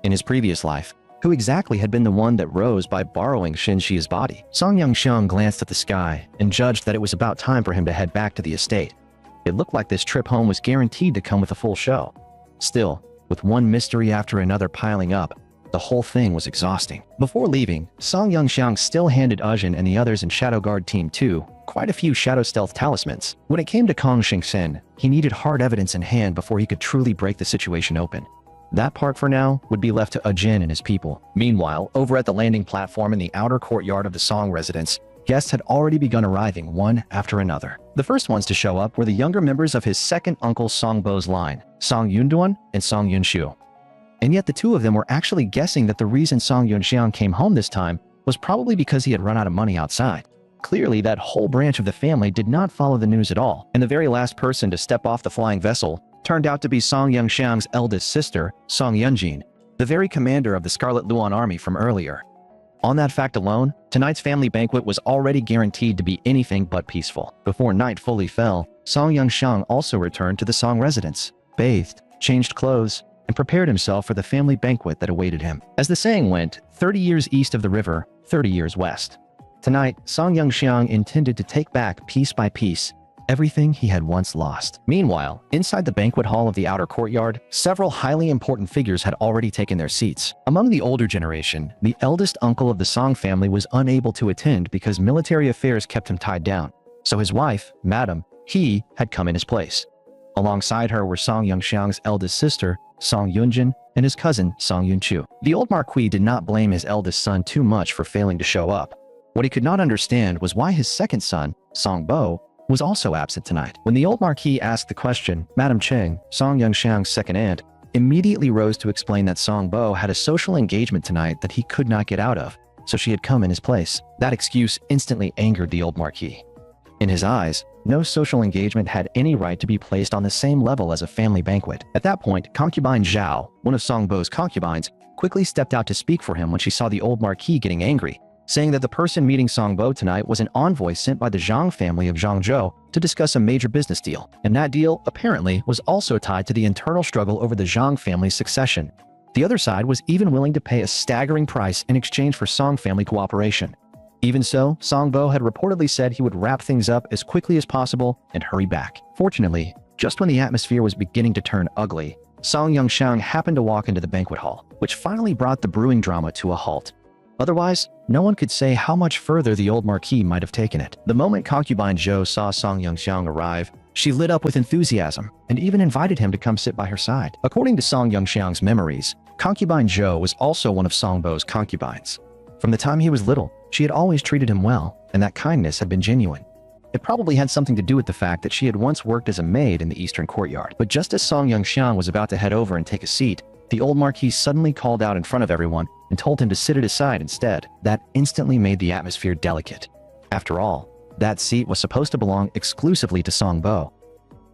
In his previous life, who exactly had been the one that rose by borrowing Sun Xie's body? Song Yongxiang glanced at the sky and judged that it was about time for him to head back to the estate. It looked like this trip home was guaranteed to come with a full show. Still, with one mystery after another piling up, the whole thing was exhausting. Before leaving, Song Yongxiang still handed Ujin and the others in Shadow Guard Team 2 quite a few Shadow Stealth talismans. When it came to Kong Xingsen, he needed hard evidence in hand before he could truly break the situation open. That part for now would be left to Ujin and his people. Meanwhile, over at the landing platform in the outer courtyard of the Song residence, guests had already begun arriving one after another. The first ones to show up were the younger members of his second uncle Song Bo's line, Song Yunduan and Song Yunshu. And yet the two of them were actually guessing that the reason Song Yunxiang came home this time was probably because he had run out of money outside. Clearly, that whole branch of the family did not follow the news at all, and the very last person to step off the flying vessel turned out to be Song Yongxiang's eldest sister, Song Yunjin, the very commander of the Scarlet Luan army from earlier. On that fact alone, tonight's family banquet was already guaranteed to be anything but peaceful. Before night fully fell, Song Yongxiang also returned to the Song residence, bathed, changed clothes, and prepared himself for the family banquet that awaited him. As the saying went, 30 years east of the river, 30 years west. Tonight, Song Yongxiang intended to take back piece by piece everything he had once lost. Meanwhile, inside the banquet hall of the outer courtyard, several highly important figures had already taken their seats. Among the older generation, the eldest uncle of the Song family was unable to attend because military affairs kept him tied down. So his wife, Madam, He, had come in his place. Alongside her were Song Yongxiang's eldest sister, Song Yunjin, and his cousin, Song Yunchu. The old marquis did not blame his eldest son too much for failing to show up. What he could not understand was why his second son, Song Bo, was also absent tonight. When the old marquis asked the question, Madam Cheng, Song Yongxiang's second aunt, immediately rose to explain that Song Bo had a social engagement tonight that he could not get out of, so she had come in his place. That excuse instantly angered the old marquis. In his eyes, no social engagement had any right to be placed on the same level as a family banquet. At that point, concubine Zhao, one of Song Bo's concubines, quickly stepped out to speak for him when she saw the old marquis getting angry, saying that the person meeting Song Bo tonight was an envoy sent by the Zhang family of Zhangzhou to discuss a major business deal. And that deal, apparently, was also tied to the internal struggle over the Zhang family's succession. The other side was even willing to pay a staggering price in exchange for Song family cooperation. Even so, Song Bo had reportedly said he would wrap things up as quickly as possible and hurry back. Fortunately, just when the atmosphere was beginning to turn ugly, Song Yongxiang happened to walk into the banquet hall, which finally brought the brewing drama to a halt. Otherwise, no one could say how much further the old marquis might have taken it. The moment concubine Zhou saw Song Yongxiang arrive, she lit up with enthusiasm and even invited him to come sit by her side. According to Song Yongxiang's memories, concubine Zhou was also one of Song Bo's concubines. From the time he was little, she had always treated him well, and that kindness had been genuine. It probably had something to do with the fact that she had once worked as a maid in the eastern courtyard. But just as Song Yongxiang was about to head over and take a seat, the old marquis suddenly called out in front of everyone and told him to sit at his side instead. That instantly made the atmosphere delicate. After all, that seat was supposed to belong exclusively to Song Bo.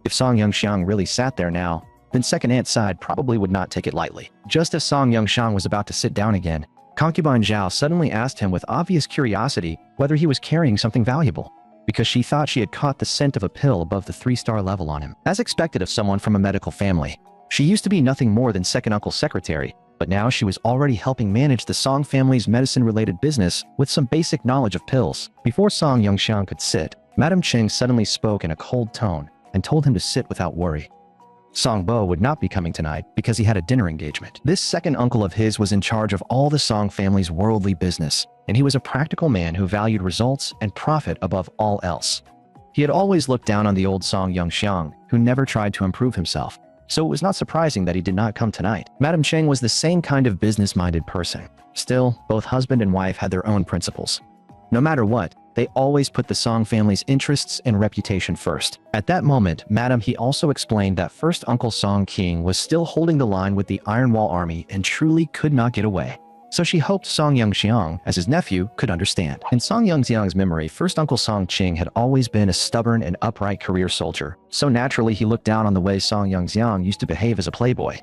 If Song Yongxiang really sat there now, then second aunt's side probably would not take it lightly. Just as Song Yongxiang was about to sit down again, concubine Zhao suddenly asked him with obvious curiosity whether he was carrying something valuable, because she thought she had caught the scent of a pill above the 3-star level on him. As expected of someone from a medical family, she used to be nothing more than second uncle's secretary, but now she was already helping manage the Song family's medicine-related business with some basic knowledge of pills. Before Song Yongxiang could sit, Madam Cheng suddenly spoke in a cold tone and told him to sit without worry. Song Bo would not be coming tonight because he had a dinner engagement. This second uncle of his was in charge of all the Song family's worldly business, and he was a practical man who valued results and profit above all else. He had always looked down on the old Song Yongxiang, who never tried to improve himself, so it was not surprising that he did not come tonight. Madam Cheng was the same kind of business-minded person. Still, both husband and wife had their own principles. No matter what, they always put the Song family's interests and reputation first. At that moment, Madam He also explained that first Uncle Song King was still holding the line with the Iron Wall army and truly could not get away. So she hoped Song Yongxiang, as his nephew, could understand. In Song Yongxiang's memory, first Uncle Song Qing had always been a stubborn and upright career soldier, so naturally he looked down on the way Song Yongxiang used to behave as a playboy.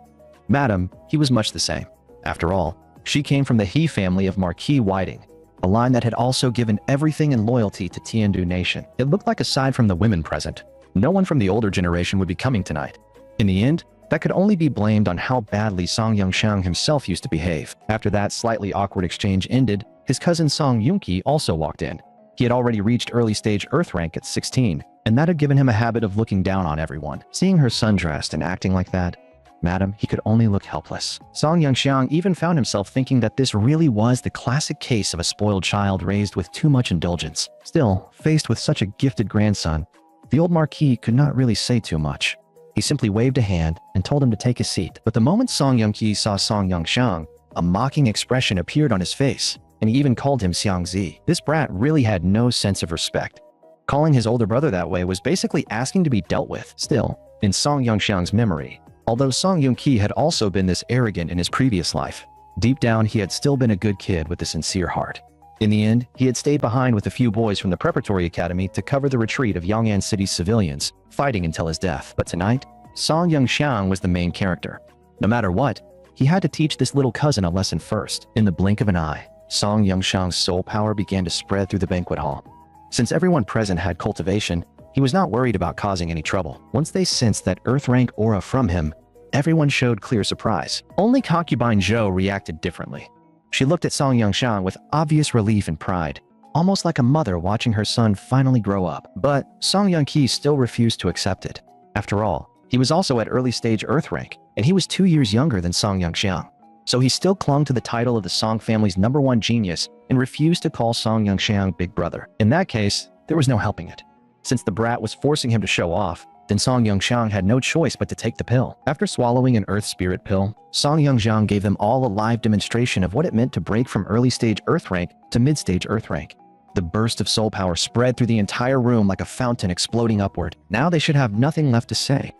Madam, he was much the same. After all, she came from the He family of Marquis Whiting, a line that had also given everything in loyalty to Tiandu Nation. It looked like aside from the women present, no one from the older generation would be coming tonight. In the end, that could only be blamed on how badly Song Yongxiang himself used to behave. After that slightly awkward exchange ended, his cousin Song Yunqi also walked in. He had already reached early-stage Earth rank at 16, and that had given him a habit of looking down on everyone. Seeing her son dressed and acting like that Madam, he could only look helpless. Song Yangxiang even found himself thinking that this really was the classic case of a spoiled child raised with too much indulgence. Still, faced with such a gifted grandson, the old marquis could not really say too much. He simply waved a hand and told him to take his seat. But the moment Song Yangqi saw Song Yangxiang, a mocking expression appeared on his face, and he even called him Xiangzi. This brat really had no sense of respect. Calling his older brother that way was basically asking to be dealt with. Still, in Song Yangxiang's memory, although Song Yangqi had also been this arrogant in his previous life, deep down he had still been a good kid with a sincere heart. In the end, he had stayed behind with a few boys from the preparatory academy to cover the retreat of Yang'an City's civilians, fighting until his death. But tonight, Song Yangxiang was the main character. No matter what, he had to teach this little cousin a lesson first. In the blink of an eye, Song Yangxiang's soul power began to spread through the banquet hall. Since everyone present had cultivation, he was not worried about causing any trouble. Once they sensed that earth-rank aura from him, everyone showed clear surprise. Only concubine Zhou reacted differently. She looked at Song Yangxiang with obvious relief and pride, almost like a mother watching her son finally grow up. But Song Yangqi still refused to accept it. After all, he was also at early stage earth rank, and he was 2 years younger than Song Yangxiang. So he still clung to the title of the Song family's #1 genius and refused to call Song Yangxiang big brother. In that case, there was no helping it. Since the brat was forcing him to show off, then Song Yangxiang had no choice but to take the pill. After swallowing an earth spirit pill, Song Yangxiang gave them all a live demonstration of what it meant to break from early stage earth rank to mid-stage earth rank. The burst of soul power spread through the entire room like a fountain exploding upward. Now they should have nothing left to say.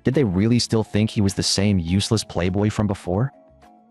Did they really still think he was the same useless playboy from before?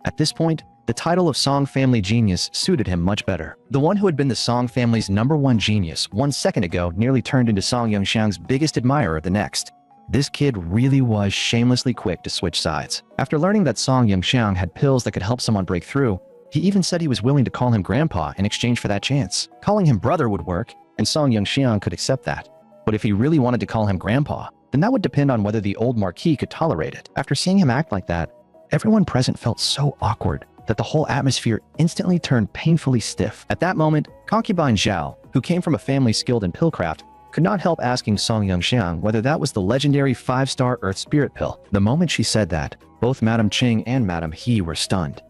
At this point, the title of Song Family Genius suited him much better. The one who had been the Song family's #1 genius 1 second ago nearly turned into Song Yangxiang's biggest admirer the next. This kid really was shamelessly quick to switch sides. After learning that Song Yangxiang had pills that could help someone break through, he even said he was willing to call him grandpa in exchange for that chance. Calling him brother would work, and Song Yangxiang could accept that. But if he really wanted to call him grandpa, then that would depend on whether the old marquis could tolerate it. After seeing him act like that, everyone present felt so awkward that the whole atmosphere instantly turned painfully stiff. At that moment, concubine Zhao, who came from a family skilled in pillcraft, could not help asking Song Yangxiang whether that was the legendary 5-star Earth Spirit Pill. The moment she said that, both Madame Qing and Madame He were stunned.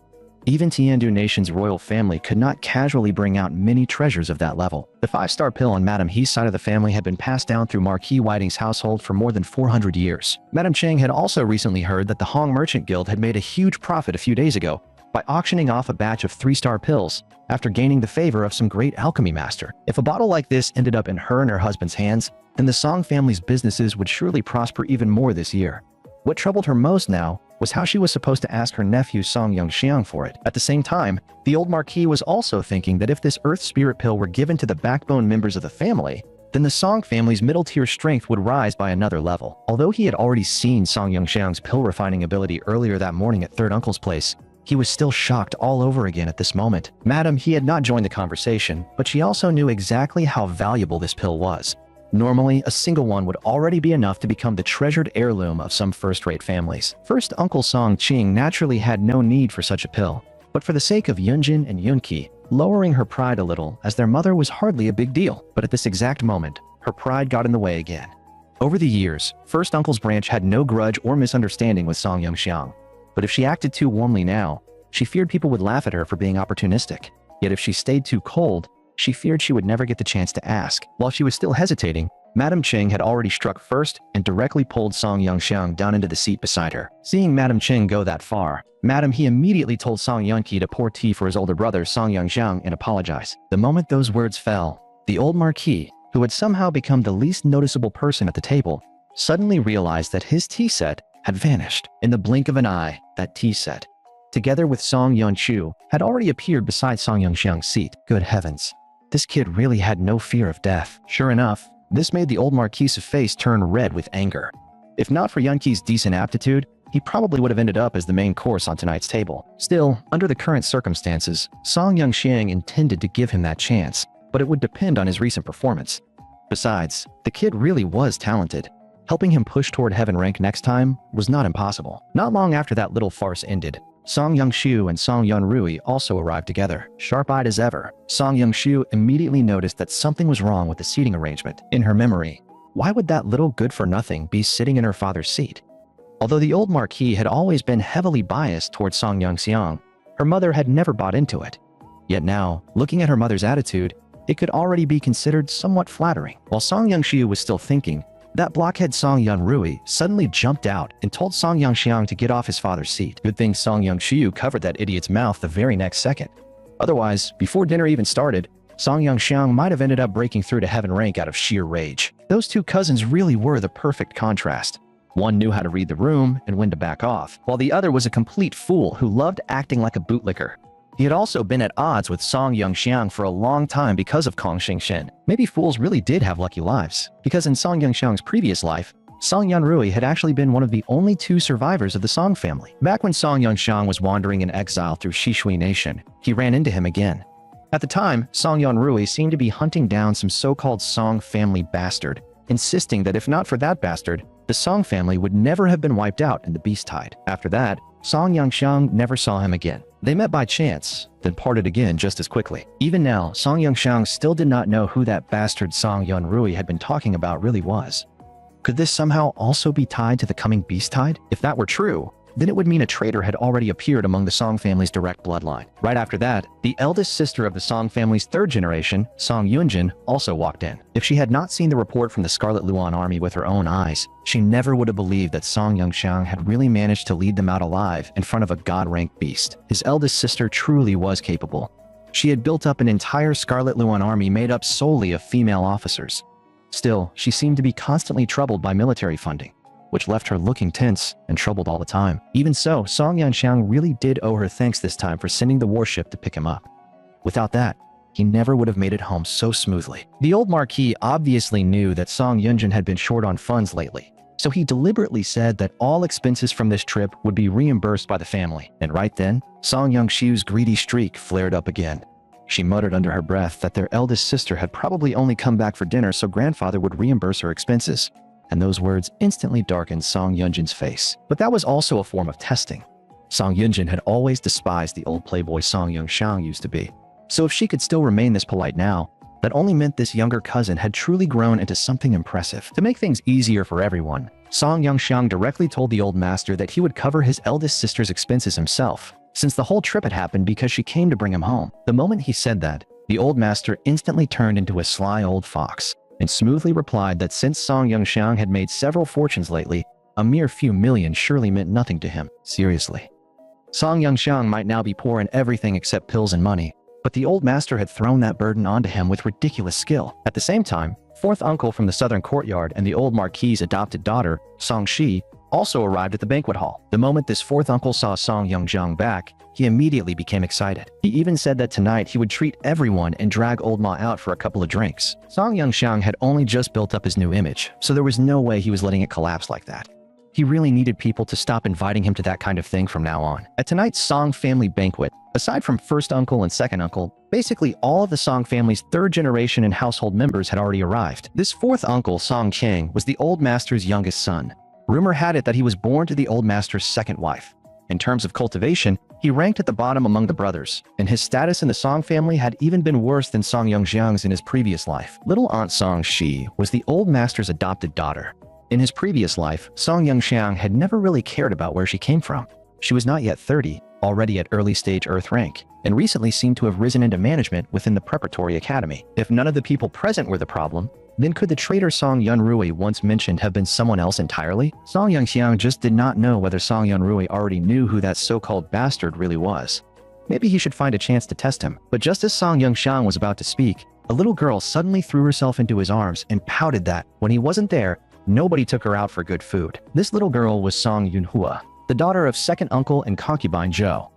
Even Tiandu Nation's royal family could not casually bring out many treasures of that level. The 5-star pill on Madame He's side of the family had been passed down through Marquis Whiting's household for more than 400 years. Madame Qing had also recently heard that the Hong Merchant Guild had made a huge profit a few days ago by auctioning off a batch of 3-star pills after gaining the favor of some great alchemy master. If a bottle like this ended up in her and her husband's hands, then the Song family's businesses would surely prosper even more this year. What troubled her most now was how she was supposed to ask her nephew Song Yangxiang for it. At the same time, the old marquis was also thinking that if this Earth Spirit Pill were given to the backbone members of the family, then the Song family's middle-tier strength would rise by another level. Although he had already seen Song Yangxiang's pill-refining ability earlier that morning at Third Uncle's place, he was still shocked all over again at this moment. Madam He had not joined the conversation, but she also knew exactly how valuable this pill was. Normally, a single one would already be enough to become the treasured heirloom of some first-rate families. First Uncle Song Qing naturally had no need for such a pill, but for the sake of Yunjin and Yunqi, lowering her pride a little as their mother was hardly a big deal. But at this exact moment, her pride got in the way again. Over the years, First Uncle's branch had no grudge or misunderstanding with Song Yangxiang, but if she acted too warmly now, she feared people would laugh at her for being opportunistic. Yet if she stayed too cold, she feared she would never get the chance to ask. While she was still hesitating, Madame Qing had already struck first and directly pulled Song Yangxiang down into the seat beside her. Seeing Madame Qing go that far, Madame He immediately told Song Yangqi to pour tea for his older brother Song Yangxiang and apologize. The moment those words fell, the old marquis, who had somehow become the least noticeable person at the table, suddenly realized that his tea set had vanished. In the blink of an eye, that tea set, together with Song Yunchu, had already appeared beside Song Yangxiang's seat. Good heavens. This kid really had no fear of death. Sure enough, this made the old marquis's face turn red with anger. If not for Yunqi's decent aptitude, he probably would have ended up as the main course on tonight's table. Still, under the current circumstances, Song Yangxiang intended to give him that chance, but it would depend on his recent performance. Besides, the kid really was talented. Helping him push toward heaven rank next time was not impossible. Not long after that little farce ended, Song Yunxiu and Song Yunrui also arrived together. Sharp-eyed as ever, Song Yunxiu immediately noticed that something was wrong with the seating arrangement. In her memory, why would that little good-for-nothing be sitting in her father's seat? Although the old marquis had always been heavily biased towards Song Yangxiang, her mother had never bought into it. Yet now, looking at her mother's attitude, it could already be considered somewhat flattering. While Song Yangxiu was still thinking, that blockhead Song Yunrui suddenly jumped out and told Song Yangxiang to get off his father's seat. Good thing Song Yangxiu covered that idiot's mouth the very next second. Otherwise, before dinner even started, Song Yangxiang might have ended up breaking through to heaven rank out of sheer rage. Those two cousins really were the perfect contrast. One knew how to read the room and when to back off, while the other was a complete fool who loved acting like a bootlicker. He had also been at odds with Song Yangxiang for a long time because of Kong Xingxin. Maybe fools really did have lucky lives, because in Song Yangxiang's previous life, Song Yunrui had actually been one of the only two survivors of the Song family. Back when Song Yangxiang was wandering in exile through Shishui Nation, he ran into him again. At the time, Song Yunrui seemed to be hunting down some so-called Song family bastard, insisting that if not for that bastard, the Song family would never have been wiped out in the Beast Tide. After that, Song Yangxiang never saw him again. They met by chance, then parted again just as quickly. Even now, Song Yangxiang still did not know who that bastard Song Yunrui had been talking about really was. Could this somehow also be tied to the coming Beast Tide? If that were true, then it would mean a traitor had already appeared among the Song family's direct bloodline. Right after that, the eldest sister of the Song family's third generation, Song Yunjin, also walked in. If she had not seen the report from the Scarlet Luan army with her own eyes, she never would have believed that Song Yangxiang had really managed to lead them out alive in front of a god-ranked beast. His eldest sister truly was capable. She had built up an entire Scarlet Luan army made up solely of female officers. Still, she seemed to be constantly troubled by military funding, which left her looking tense and troubled all the time. Even so, Song Yangxiang really did owe her thanks this time for sending the warship to pick him up. Without that, he never would have made it home so smoothly. The old marquis obviously knew that Song Yunjin had been short on funds lately, so he deliberately said that all expenses from this trip would be reimbursed by the family. And right then, Song Yangxiu's greedy streak flared up again. She muttered under her breath that their eldest sister had probably only come back for dinner so grandfather would reimburse her expenses. And those words instantly darkened Song Yunjin's face. But that was also a form of testing. Song Yunjin had always despised the old playboy Song Yangxiang used to be. So if she could still remain this polite now, that only meant this younger cousin had truly grown into something impressive. To make things easier for everyone, Song Yangxiang directly told the old master that he would cover his eldest sister's expenses himself, since the whole trip had happened because she came to bring him home. The moment he said that, the old master instantly turned into a sly old fox, and smoothly replied that since Song Yangxiang had made several fortunes lately, a mere few million surely meant nothing to him. Seriously. Song Yangxiang might now be poor in everything except pills and money, but the old master had thrown that burden onto him with ridiculous skill. At the same time, fourth uncle from the southern courtyard and the old marquis's adopted daughter, Song Shi, also arrived at the banquet hall. The moment this fourth uncle saw Song Yangxiang back, he immediately became excited. He even said that tonight he would treat everyone and drag old Ma out for a couple of drinks. Song Yangxiang had only just built up his new image, so there was no way he was letting it collapse like that. He really needed people to stop inviting him to that kind of thing from now on. At tonight's Song family banquet, aside from first uncle and second uncle, basically all of the Song family's third generation and household members had already arrived. This fourth uncle, Song Qiang, was the old master's youngest son. Rumor had it that he was born to the old master's second wife. In terms of cultivation, he ranked at the bottom among the brothers, and his status in the Song family had even been worse than Song Yangxiang's in his previous life. Little Aunt Song Shi was the old master's adopted daughter. In his previous life, Song Yangxiang had never really cared about where she came from. She was not yet 30, already at early-stage Earth rank, and recently seemed to have risen into management within the preparatory academy. If none of the people present were the problem, then could the traitor Song Yunrui once mentioned have been someone else entirely? Song Yangxiang just did not know whether Song Yunrui already knew who that so-called bastard really was. Maybe he should find a chance to test him. But just as Song Yangxiang was about to speak, a little girl suddenly threw herself into his arms and pouted that, when he wasn't there, nobody took her out for good food. This little girl was Song Yunhua, the daughter of second uncle and concubine Zhou.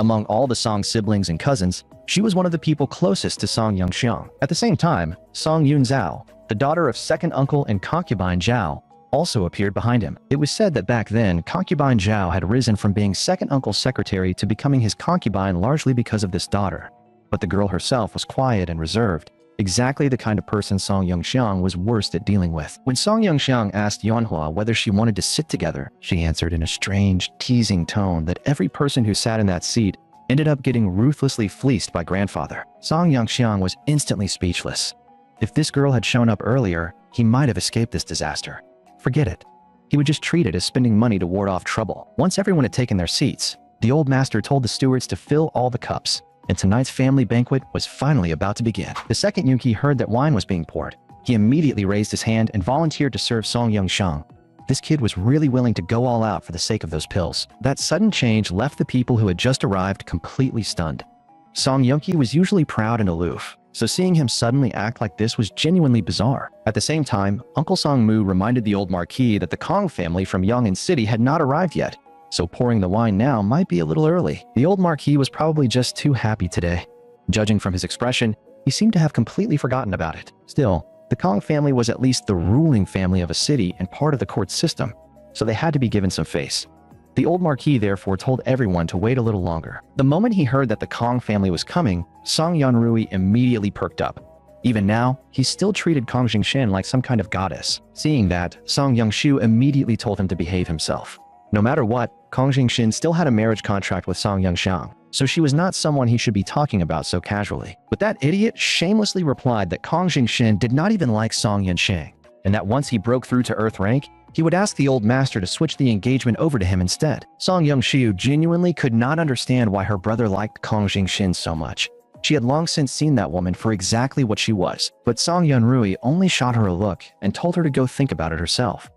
Among all the Song siblings and cousins, she was one of the people closest to Song Yangxiang. At the same time, Song Yunzhao, the daughter of second uncle and concubine Zhao, also appeared behind him. It was said that back then, concubine Zhao had risen from being second uncle's secretary to becoming his concubine largely because of this daughter. But the girl herself was quiet and reserved, exactly the kind of person Song Yangxiang was worst at dealing with. When Song Yangxiang asked Yuanhua whether she wanted to sit together, she answered in a strange, teasing tone that every person who sat in that seat ended up getting ruthlessly fleeced by grandfather. Song Yangxiang was instantly speechless. If this girl had shown up earlier, he might have escaped this disaster. Forget it. He would just treat it as spending money to ward off trouble. Once everyone had taken their seats, the old master told the stewards to fill all the cups, and tonight's family banquet was finally about to begin. The second Yunki heard that wine was being poured. He immediately raised his hand and volunteered to serve Song Yongxiang. This kid was really willing to go all out for the sake of those pills. That sudden change left the people who had just arrived completely stunned. Song Yunki was usually proud and aloof, so seeing him suddenly act like this was genuinely bizarre. At the same time, Uncle Song Mu reminded the old marquis that the Kong family from Yong'an City had not arrived yet, so pouring the wine now might be a little early. The old marquis was probably just too happy today. Judging from his expression, he seemed to have completely forgotten about it. Still, the Kong family was at least the ruling family of a city and part of the court system, so they had to be given some face. The old marquis therefore told everyone to wait a little longer. The moment he heard that the Kong family was coming, Song Yanrui immediately perked up. Even now, he still treated Kong Jingshen like some kind of goddess. Seeing that, Song Yangshu immediately told him to behave himself. No matter what, Kong Jingshin still had a marriage contract with Song Yongxiang, so she was not someone he should be talking about so casually. But that idiot shamelessly replied that Kong Jingshin did not even like Song Yansheng, and that once he broke through to Earth rank, he would ask the old master to switch the engagement over to him instead. Song Yongxiu genuinely could not understand why her brother liked Kong Jingshin so much. She had long since seen that woman for exactly what she was, but Song Yanrui only shot her a look and told her to go think about it herself.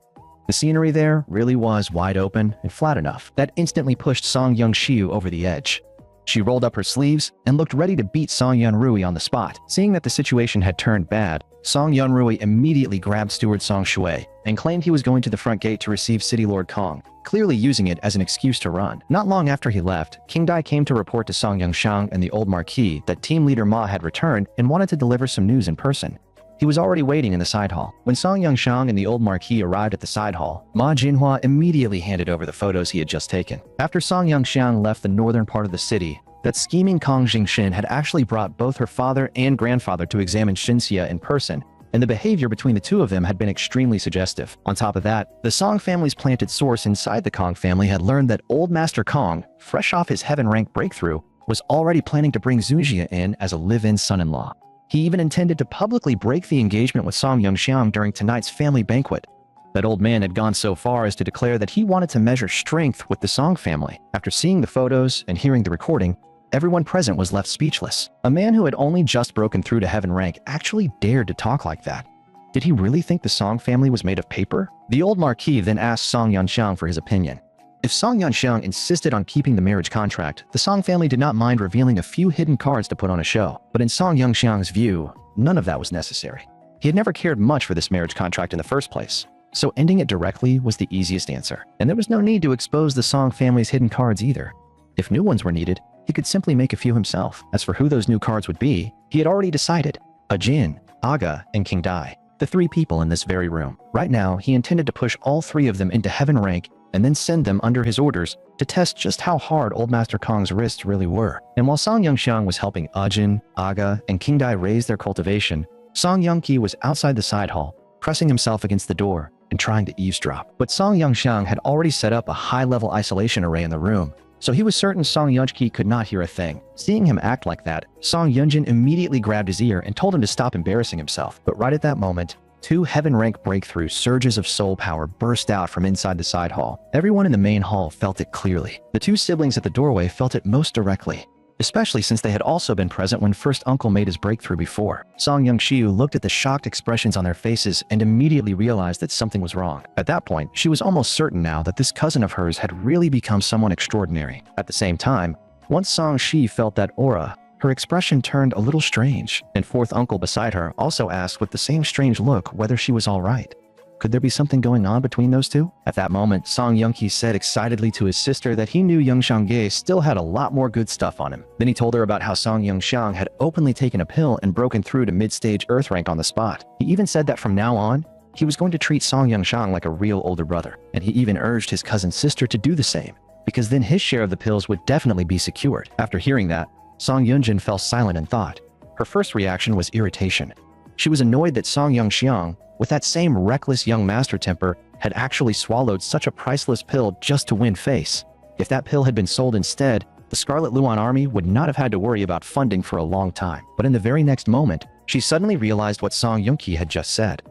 The scenery there really was wide open and flat enough that instantly pushed Song Yongxiu over the edge. She rolled up her sleeves and looked ready to beat Song Yanrui on the spot. Seeing that the situation had turned bad, Song Yanrui immediately grabbed Steward Song Shui and claimed he was going to the front gate to receive City Lord Kong, clearly using it as an excuse to run. Not long after he left, King Dai came to report to Song Yongxiang and the old marquis that team leader Ma had returned and wanted to deliver some news in person. He was already waiting in the side hall. When Song Yongxiang and the old marquis arrived at the side hall, Ma Jinhua immediately handed over the photos he had just taken. After Song Yongxiang left the northern part of the city, that scheming Kong Jingshin had actually brought both her father and grandfather to examine Shinxia in person, and the behavior between the two of them had been extremely suggestive. On top of that, the Song family's planted source inside the Kong family had learned that old Master Kong, fresh off his heaven rank breakthrough, was already planning to bring Zujia in as a live-in son-in-law. He even intended to publicly break the engagement with Song Yongxiang during tonight's family banquet. That old man had gone so far as to declare that he wanted to measure strength with the Song family. After seeing the photos and hearing the recording, everyone present was left speechless. A man who had only just broken through to heaven rank actually dared to talk like that. Did he really think the Song family was made of paper? The old marquis then asked Song Yanxiang for his opinion. If Song Yanxiang insisted on keeping the marriage contract, the Song family did not mind revealing a few hidden cards to put on a show. But in Song Yongxiang's view, none of that was necessary. He had never cared much for this marriage contract in the first place, so ending it directly was the easiest answer. And there was no need to expose the Song family's hidden cards either. If new ones were needed, he could simply make a few himself. As for who those new cards would be, he had already decided. Ajin, Aga, and King Dai. The three people in this very room. Right now, he intended to push all three of them into heaven rank and then send them under his orders to test just how hard old Master Kong's wrists really were. And while Song Yongxiang was helping Ajin, Aga, and King Dai raise their cultivation, Song Yongqi was outside the side hall, pressing himself against the door and trying to eavesdrop. But Song Yongxiang had already set up a high-level isolation array in the room, so he was certain Song Yunqi could not hear a thing. Seeing him act like that, Song Yunjin immediately grabbed his ear and told him to stop embarrassing himself. But right at that moment, two heaven rank breakthrough surges of soul power burst out from inside the side hall. Everyone in the main hall felt it clearly. The two siblings at the doorway felt it most directly, especially since they had also been present when first uncle made his breakthrough before. Song Yongxiu looked at the shocked expressions on their faces and immediately realized that something was wrong. At that point, she was almost certain now that this cousin of hers had really become someone extraordinary. At the same time, once Song Shi felt that aura, her expression turned a little strange, and fourth uncle beside her also asked with the same strange look whether she was all right. Could there be something going on between those two? At that moment, Song Yunqi said excitedly to his sister that he knew Yongxiang Ge still had a lot more good stuff on him. Then he told her about how Song Yongxiang had openly taken a pill and broken through to mid-stage Earth rank on the spot. He even said that from now on, he was going to treat Song Yongxiang like a real older brother, and he even urged his cousin's sister to do the same, because then his share of the pills would definitely be secured. After hearing that, Song Yunjin fell silent in thought. Her first reaction was irritation. She was annoyed that Song Yongxiang, with that same reckless young master temper, had actually swallowed such a priceless pill just to win face. If that pill had been sold instead, the Scarlet Luan army would not have had to worry about funding for a long time. But in the very next moment, she suddenly realized what Song Yunqi had just said.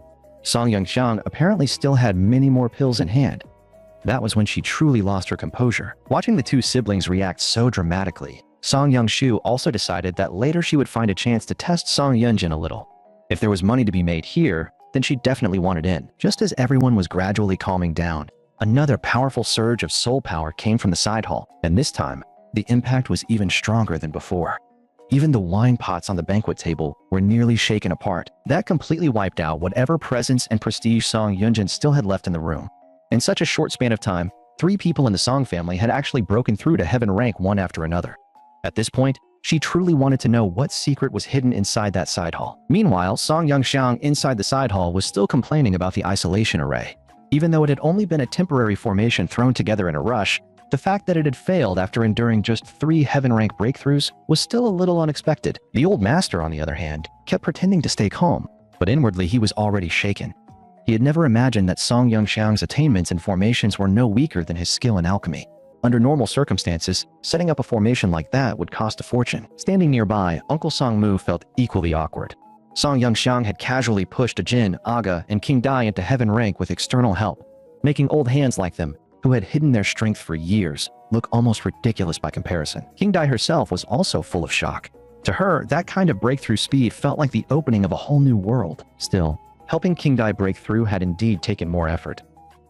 Song Yongxiang apparently still had many more pills in hand. That was when she truly lost her composure. Watching the two siblings react so dramatically, Song Yongshu also decided that later she would find a chance to test Song Yunjin a little. If there was money to be made here, then she definitely wanted in. Just as everyone was gradually calming down, another powerful surge of soul power came from the side hall, and this time, the impact was even stronger than before. Even the wine pots on the banquet table were nearly shaken apart. That completely wiped out whatever presence and prestige Song Yunjin still had left in the room. In such a short span of time, 3 people in the Song family had actually broken through to heaven rank one after another. At this point, she truly wanted to know what secret was hidden inside that side hall. Meanwhile, Song Yongxiang inside the side hall was still complaining about the isolation array. Even though it had only been a temporary formation thrown together in a rush, the fact that it had failed after enduring just 3 heaven rank breakthroughs was still a little unexpected. The old master, on the other hand, kept pretending to stay calm, but inwardly he was already shaken. He had never imagined that Song Yongxiang's attainments and formations were no weaker than his skill in alchemy. Under normal circumstances, setting up a formation like that would cost a fortune. Standing nearby, Uncle Song Mu felt equally awkward. Song Yongxiang had casually pushed Ajin, Aga, and King Dai into heaven rank with external help, making old hands like them, who had hidden their strength for years, look almost ridiculous by comparison. King Dai herself was also full of shock. To her, that kind of breakthrough speed felt like the opening of a whole new world. Still, helping King Dai break through had indeed taken more effort.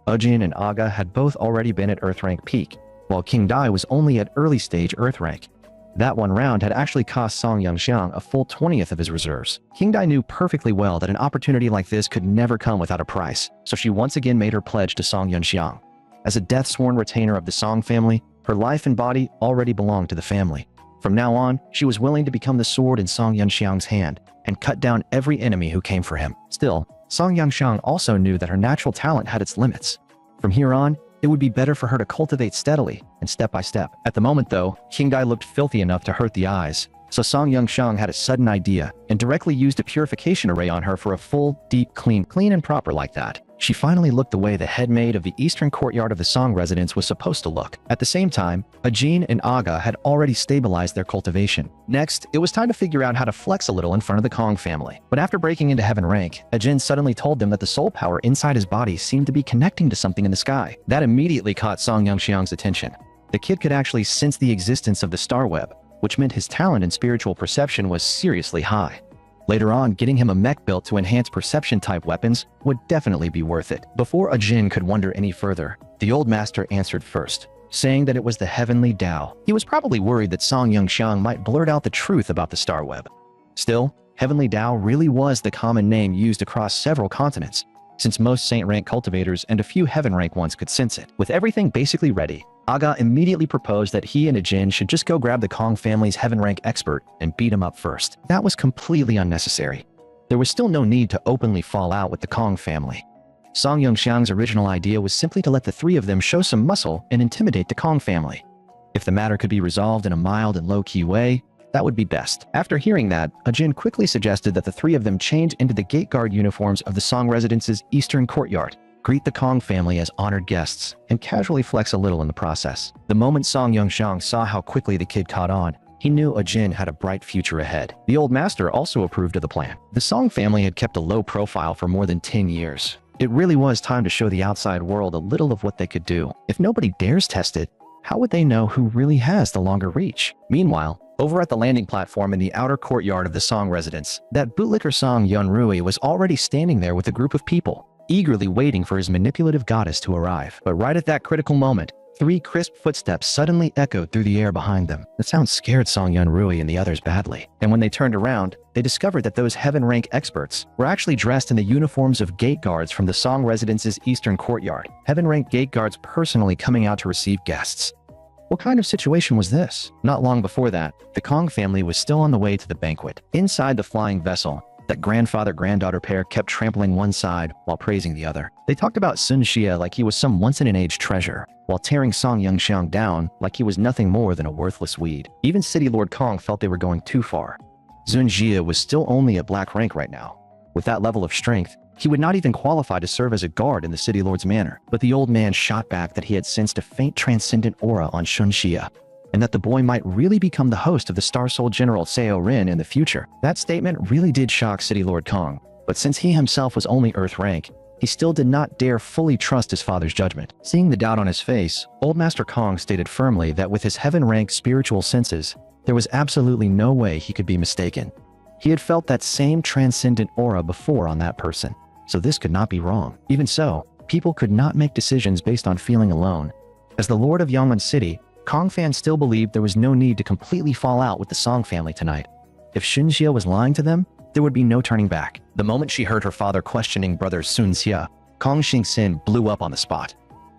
Ajin and Aga had both already been at Earth rank peak, while King Dai was only at early stage Earth rank. That one round had actually cost Song Yongxiang a full 20th of his reserves. King Dai knew perfectly well that an opportunity like this could never come without a price, so she once again made her pledge to Song Yongxiang. As a death-sworn retainer of the Song family, her life and body already belonged to the family. From now on, she was willing to become the sword in Song Yongxiang's hand and cut down every enemy who came for him. Still, Song Yongxiang also knew that her natural talent had its limits. From here on, it would be better for her to cultivate steadily and step by step. At the moment though, King Dai looked filthy enough to hurt the eyes, so Song Yongxiang had a sudden idea and directly used a purification array on her for a full, deep clean and proper like that. She finally looked the way the head maid of the eastern courtyard of the Song residence was supposed to look. At the same time, Ajin and Aga had already stabilized their cultivation. Next, it was time to figure out how to flex a little in front of the Kong family. But after breaking into heaven rank, Ajin suddenly told them that the soul power inside his body seemed to be connecting to something in the sky. That immediately caught Song Yongxiang's attention. The kid could actually sense the existence of the star web, which meant his talent in spiritual perception was seriously high. Later on, getting him a mech built to enhance perception-type weapons would definitely be worth it. Before Ajin could wonder any further, the old master answered first, saying that it was the heavenly Tao. He was probably worried that Song Yongxiang might blurt out the truth about the star web. Still, heavenly Tao really was the common name used across several continents, since most saint rank cultivators and a few heaven rank ones could sense it. With everything basically ready, Aga immediately proposed that he and Ajin should just go grab the Kong family's heaven rank expert and beat him up first. That was completely unnecessary. There was still no need to openly fall out with the Kong family. Song Yongxiang's original idea was simply to let the 3 of them show some muscle and intimidate the Kong family. If the matter could be resolved in a mild and low-key way, that would be best. After hearing that, Ajin quickly suggested that the 3 of them change into the gate guard uniforms of the Song residence's eastern courtyard, greet the Kong family as honored guests, and casually flex a little in the process. The moment Song Yongxiang saw how quickly the kid caught on, he knew Ajin had a bright future ahead. The old master also approved of the plan. The Song family had kept a low profile for more than 10 years. It really was time to show the outside world a little of what they could do. If nobody dares test it, how would they know who really has the longer reach? Meanwhile, over at the landing platform in the outer courtyard of the Song residence, that bootlicker Song Yunrui was already standing there with a group of people, eagerly waiting for his manipulative goddess to arrive. But right at that critical moment, 3 crisp footsteps suddenly echoed through the air behind them. The sound scared Song Yunrui and the others badly, and when they turned around, they discovered that those heaven rank experts were actually dressed in the uniforms of gate guards from the Song residence's eastern courtyard. Heaven rank gate guards personally coming out to receive guests. What kind of situation was this? Not long before that, the Kong family was still on the way to the banquet. Inside the flying vessel, that grandfather-granddaughter pair kept trampling one side while praising the other. They talked about Sun Xie like he was some once-in-an-age treasure, while tearing Song Yongxiang down like he was nothing more than a worthless weed. Even City Lord Kong felt they were going too far. Sun Xie was still only at black rank right now. With that level of strength, he would not even qualify to serve as a guard in the City Lord's manor. But the old man shot back that he had sensed a faint transcendent aura on Sun Xie, and that the boy might really become the host of the Star Soul General Seo Rin in the future. That statement really did shock City Lord Kong, But since he himself was only Earth rank, he still did not dare fully trust his father's judgment. Seeing the doubt on his face, Old Master Kong stated firmly that with his heaven-ranked spiritual senses, there was absolutely no way he could be mistaken. He had felt that same transcendent aura before on that person, so this could not be wrong. Even so, people could not make decisions based on feeling alone. As the Lord of Yangwon City, Kong Fan still believed there was no need to completely fall out with the Song family tonight. If Xunxia was lying to them, there would be no turning back. The moment she heard her father questioning brother Sunxia, Kong Xingxin blew up on the spot.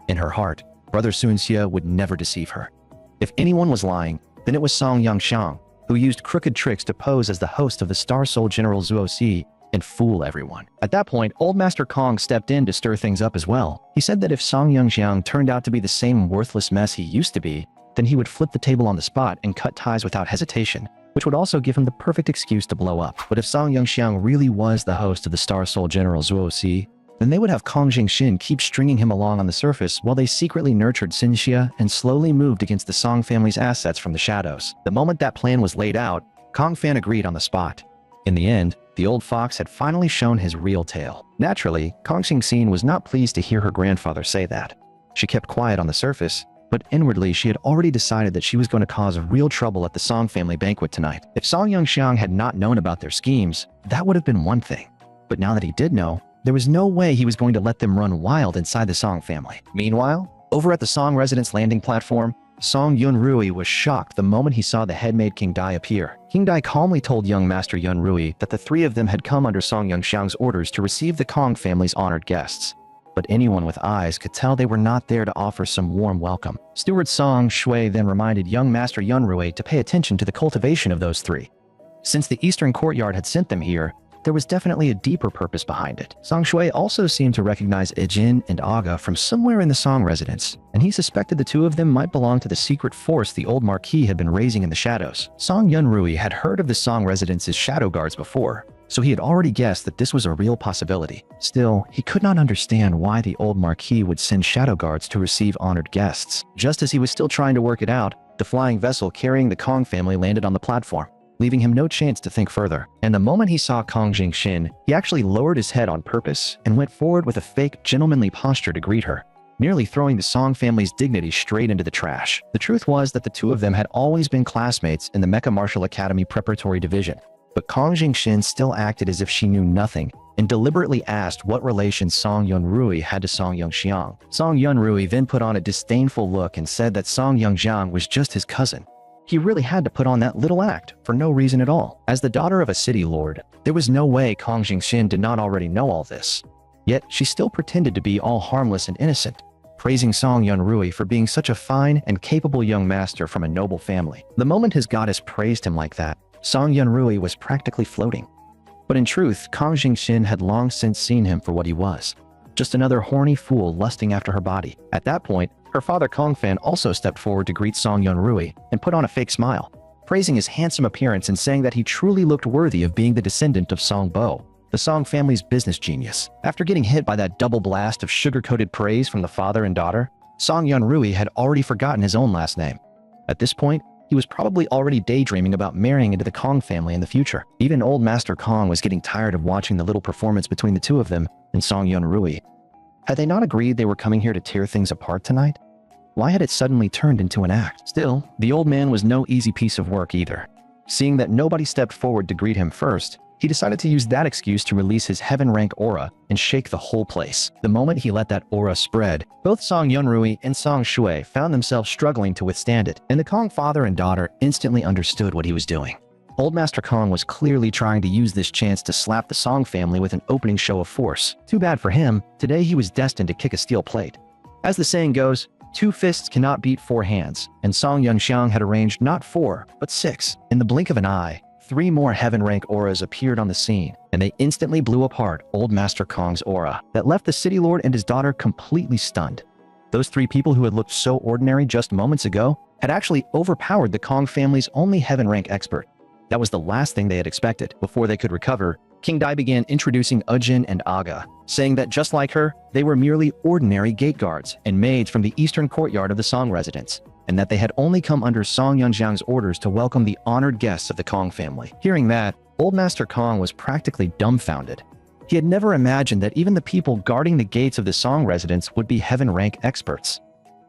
In her heart, brother Sunxia would never deceive her. If anyone was lying, then it was Song Yangxiang, who used crooked tricks to pose as the host of the Star Soul General Zuo Si and fool everyone. At that point, Old Master Kong stepped in to stir things up as well. He said that if Song Yangxiang turned out to be the same worthless mess he used to be, then he would flip the table on the spot and cut ties without hesitation, which would also give him the perfect excuse to blow up. But if Song Yangxiang really was the host of the Star Soul General Zuo Si, then they would have Kong Jingxin keep stringing him along on the surface while they secretly nurtured Xinxia and slowly moved against the Song family's assets from the shadows. The moment that plan was laid out, Kong Fan agreed on the spot. In the end, the old fox had finally shown his real tail. Naturally, Kong Xingxin was not pleased to hear her grandfather say that. She kept quiet on the surface, but inwardly she had already decided that she was going to cause real trouble at the Song family banquet tonight. If Song Yangxiang had not known about their schemes, that would have been one thing. But now that he did know, there was no way he was going to let them run wild inside the Song family. Meanwhile, over at the Song residence landing platform, Song Yunrui was shocked the moment he saw the headmaid King Dai appear. King Dai calmly told young Master Yunrui that the three of them had come under Song Yangxiang's orders to receive the Kong family's honored guests. But anyone with eyes could tell they were not there to offer some warm welcome. Steward Song Shui then reminded young Master Yunrui to pay attention to the cultivation of those three. Since the Eastern Courtyard had sent them here, there was definitely a deeper purpose behind it. Song Shui also seemed to recognize Ejin and Aga from somewhere in the Song residence, and he suspected the two of them might belong to the secret force the old Marquis had been raising in the shadows. Song Yunrui had heard of the Song residence's shadow guards before, so he had already guessed that this was a real possibility. Still, he could not understand why the old Marquis would send shadow guards to receive honored guests. Just as he was still trying to work it out, the flying vessel carrying the Kong family landed on the platform, leaving him no chance to think further. And the moment he saw Kong Jingxin, he actually lowered his head on purpose and went forward with a fake gentlemanly posture to greet her, nearly throwing the Song family's dignity straight into the trash. The truth was that the two of them had always been classmates in the Mecha Martial Academy Preparatory Division, but Kong Jingxin still acted as if she knew nothing and deliberately asked what relation Song Yunrui had to Song Yangxiang. Song Yunrui then put on a disdainful look and said that Song Yangxiang was just his cousin. He really had to put on that little act for no reason at all. As the daughter of a city lord, there was no way Kong Jingxin did not already know all this. Yet she still pretended to be all harmless and innocent, praising Song Yunrui for being such a fine and capable young master from a noble family. The moment his goddess praised him like that, Song Yunrui was practically floating. But in truth, Kong Jingxin had long since seen him for what he was, just another horny fool lusting after her body. At that point, her father Kong Fan also stepped forward to greet Song Yunrui and put on a fake smile, praising his handsome appearance and saying that he truly looked worthy of being the descendant of Song Bo, the Song family's business genius. After getting hit by that double blast of sugar-coated praise from the father and daughter, Song Yunrui had already forgotten his own last name. At this point, he was probably already daydreaming about marrying into the Kong family in the future. Even old Master Kong was getting tired of watching the little performance between the two of them and Song Yunrui. Had they not agreed they were coming here to tear things apart tonight? Why had it suddenly turned into an act? Still, the old man was no easy piece of work either. Seeing that nobody stepped forward to greet him first, he decided to use that excuse to release his heaven-rank aura and shake the whole place. The moment he let that aura spread, both Song Yunrui and Song Shui found themselves struggling to withstand it, and the Kong father and daughter instantly understood what he was doing. Old Master Kong was clearly trying to use this chance to slap the Song family with an opening show of force. Too bad for him, today he was destined to kick a steel plate. As the saying goes, 2 fists cannot beat 4 hands, and Song Yangxiang had arranged not 4, but 6. In the blink of an eye, 3 more heaven-rank auras appeared on the scene, and they instantly blew apart old Master Kong's aura that left the city lord and his daughter completely stunned. Those 3 people who had looked so ordinary just moments ago had actually overpowered the Kong family's only heaven-rank expert. That was the last thing they had expected. Before they could recover, King Dai began introducing Ejin and Aga, saying that just like her, they were merely ordinary gate guards and maids from the eastern courtyard of the Song residence, and that they had only come under Song Yunxiang's orders to welcome the honored guests of the Kong family. Hearing that, old Master Kong was practically dumbfounded. He had never imagined that even the people guarding the gates of the Song residence would be heaven rank experts.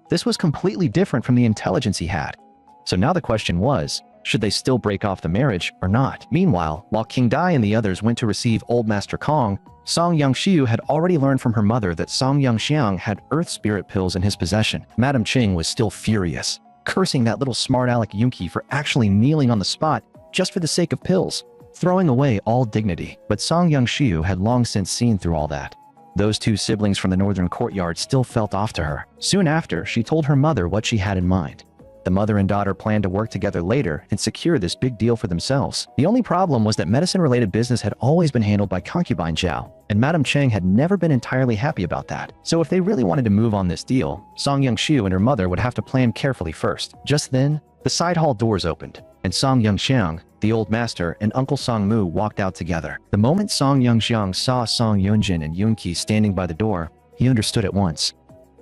This was completely different from the intelligence he had. So now the question was, should they still break off the marriage or not? Meanwhile, while King Dai and the others went to receive Old Master Kong, Song Yongxiu had already learned from her mother that Song Yongxiang had earth spirit pills in his possession. Madame Ching was still furious, cursing that little smart aleck Yunqi for actually kneeling on the spot just for the sake of pills, throwing away all dignity. But Song Yongxiu had long since seen through all that. Those two siblings from the northern courtyard still felt off to her. Soon after, she told her mother what she had in mind. The mother and daughter planned to work together later and secure this big deal for themselves. The only problem was that medicine-related business had always been handled by concubine Zhao, and Madame Cheng had never been entirely happy about that. So if they really wanted to move on this deal, Song Yongxiu and her mother would have to plan carefully first. Just then, the side hall doors opened, and Song Yongxiang, the old master, and Uncle Song Mu walked out together. The moment Song Yongxiang saw Song Yunjin and Yunqi standing by the door, he understood at once.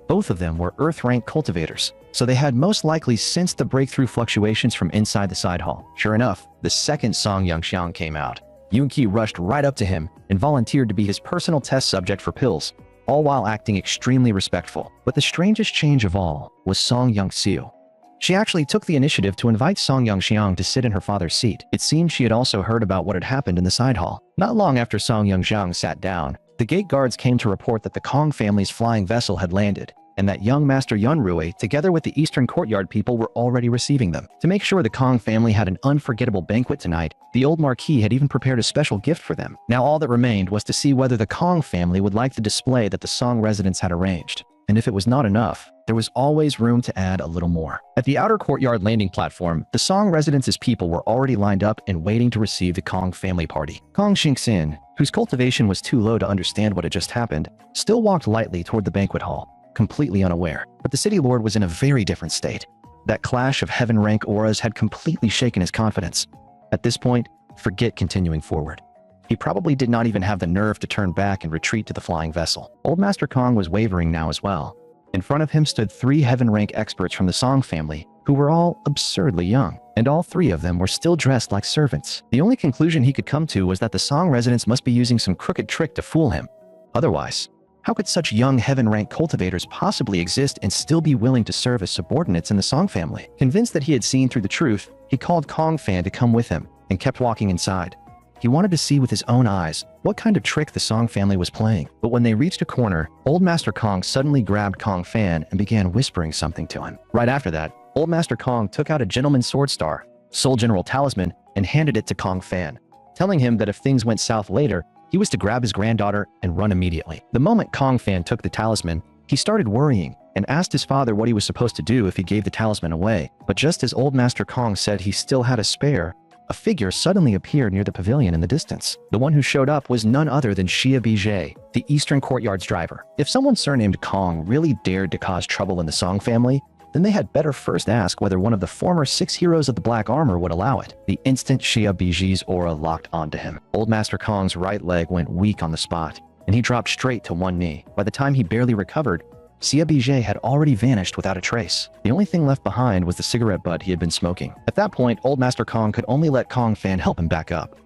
Both of them were Earth-rank cultivators, so they had most likely sensed the breakthrough fluctuations from inside the side hall. Sure enough, the second Song Yongxiang came out. Yunqi rushed right up to him and volunteered to be his personal test subject for pills, all while acting extremely respectful. But the strangest change of all was Song Yongxiu. She actually took the initiative to invite Song Yongxiang to sit in her father's seat. It seemed she had also heard about what had happened in the side hall. Not long after Song Yongxiang sat down, the gate guards came to report that the Kong family's flying vessel had landed, and that young Master Yunrui, together with the Eastern Courtyard people, were already receiving them. To make sure the Kong family had an unforgettable banquet tonight, the old Marquis had even prepared a special gift for them. Now all that remained was to see whether the Kong family would like the display that the Song residents had arranged. And if it was not enough, there was always room to add a little more. At the outer courtyard landing platform, the Song residence's people were already lined up and waiting to receive the Kong family party. Kong Xingxin, whose cultivation was too low to understand what had just happened, still walked lightly toward the banquet hall, completely unaware. But the city lord was in a very different state. That clash of heaven-rank auras had completely shaken his confidence. At this point, forget continuing forward. He probably did not even have the nerve to turn back and retreat to the flying vessel. Old Master Kong was wavering now as well. In front of him stood 3 heaven-rank experts from the Song family, who were all absurdly young, and all 3 of them were still dressed like servants. The only conclusion he could come to was that the Song residents must be using some crooked trick to fool him. Otherwise, how could such young heaven-rank cultivators possibly exist and still be willing to serve as subordinates in the Song family? Convinced that he had seen through the truth, he called Kong Fan to come with him and kept walking inside. He wanted to see with his own eyes what kind of trick the Song family was playing. But when they reached a corner, Old Master Kong suddenly grabbed Kong Fan and began whispering something to him. Right after that, Old Master Kong took out a gentleman's sword star, Soul General Talisman, and handed it to Kong Fan, telling him that if things went south later, he was to grab his granddaughter and run immediately. The moment Kong Fan took the talisman, he started worrying and asked his father what he was supposed to do if he gave the talisman away. But just as Old Master Kong said he still had a spare, a figure suddenly appeared near the pavilion in the distance. The one who showed up was none other than Xia Bijie, the Eastern Courtyard's driver. If someone surnamed Kong really dared to cause trouble in the Song family, then they had better first ask whether one of the former 6 heroes of the Black Armor would allow it. The instant Xia Bijie's aura locked onto him, Old Master Kong's right leg went weak on the spot, and he dropped straight to one knee. By the time he barely recovered, Xia Bijie had already vanished without a trace. The only thing left behind was the cigarette butt he had been smoking. At that point, Old Master Kong could only let Kong Fan help him back up.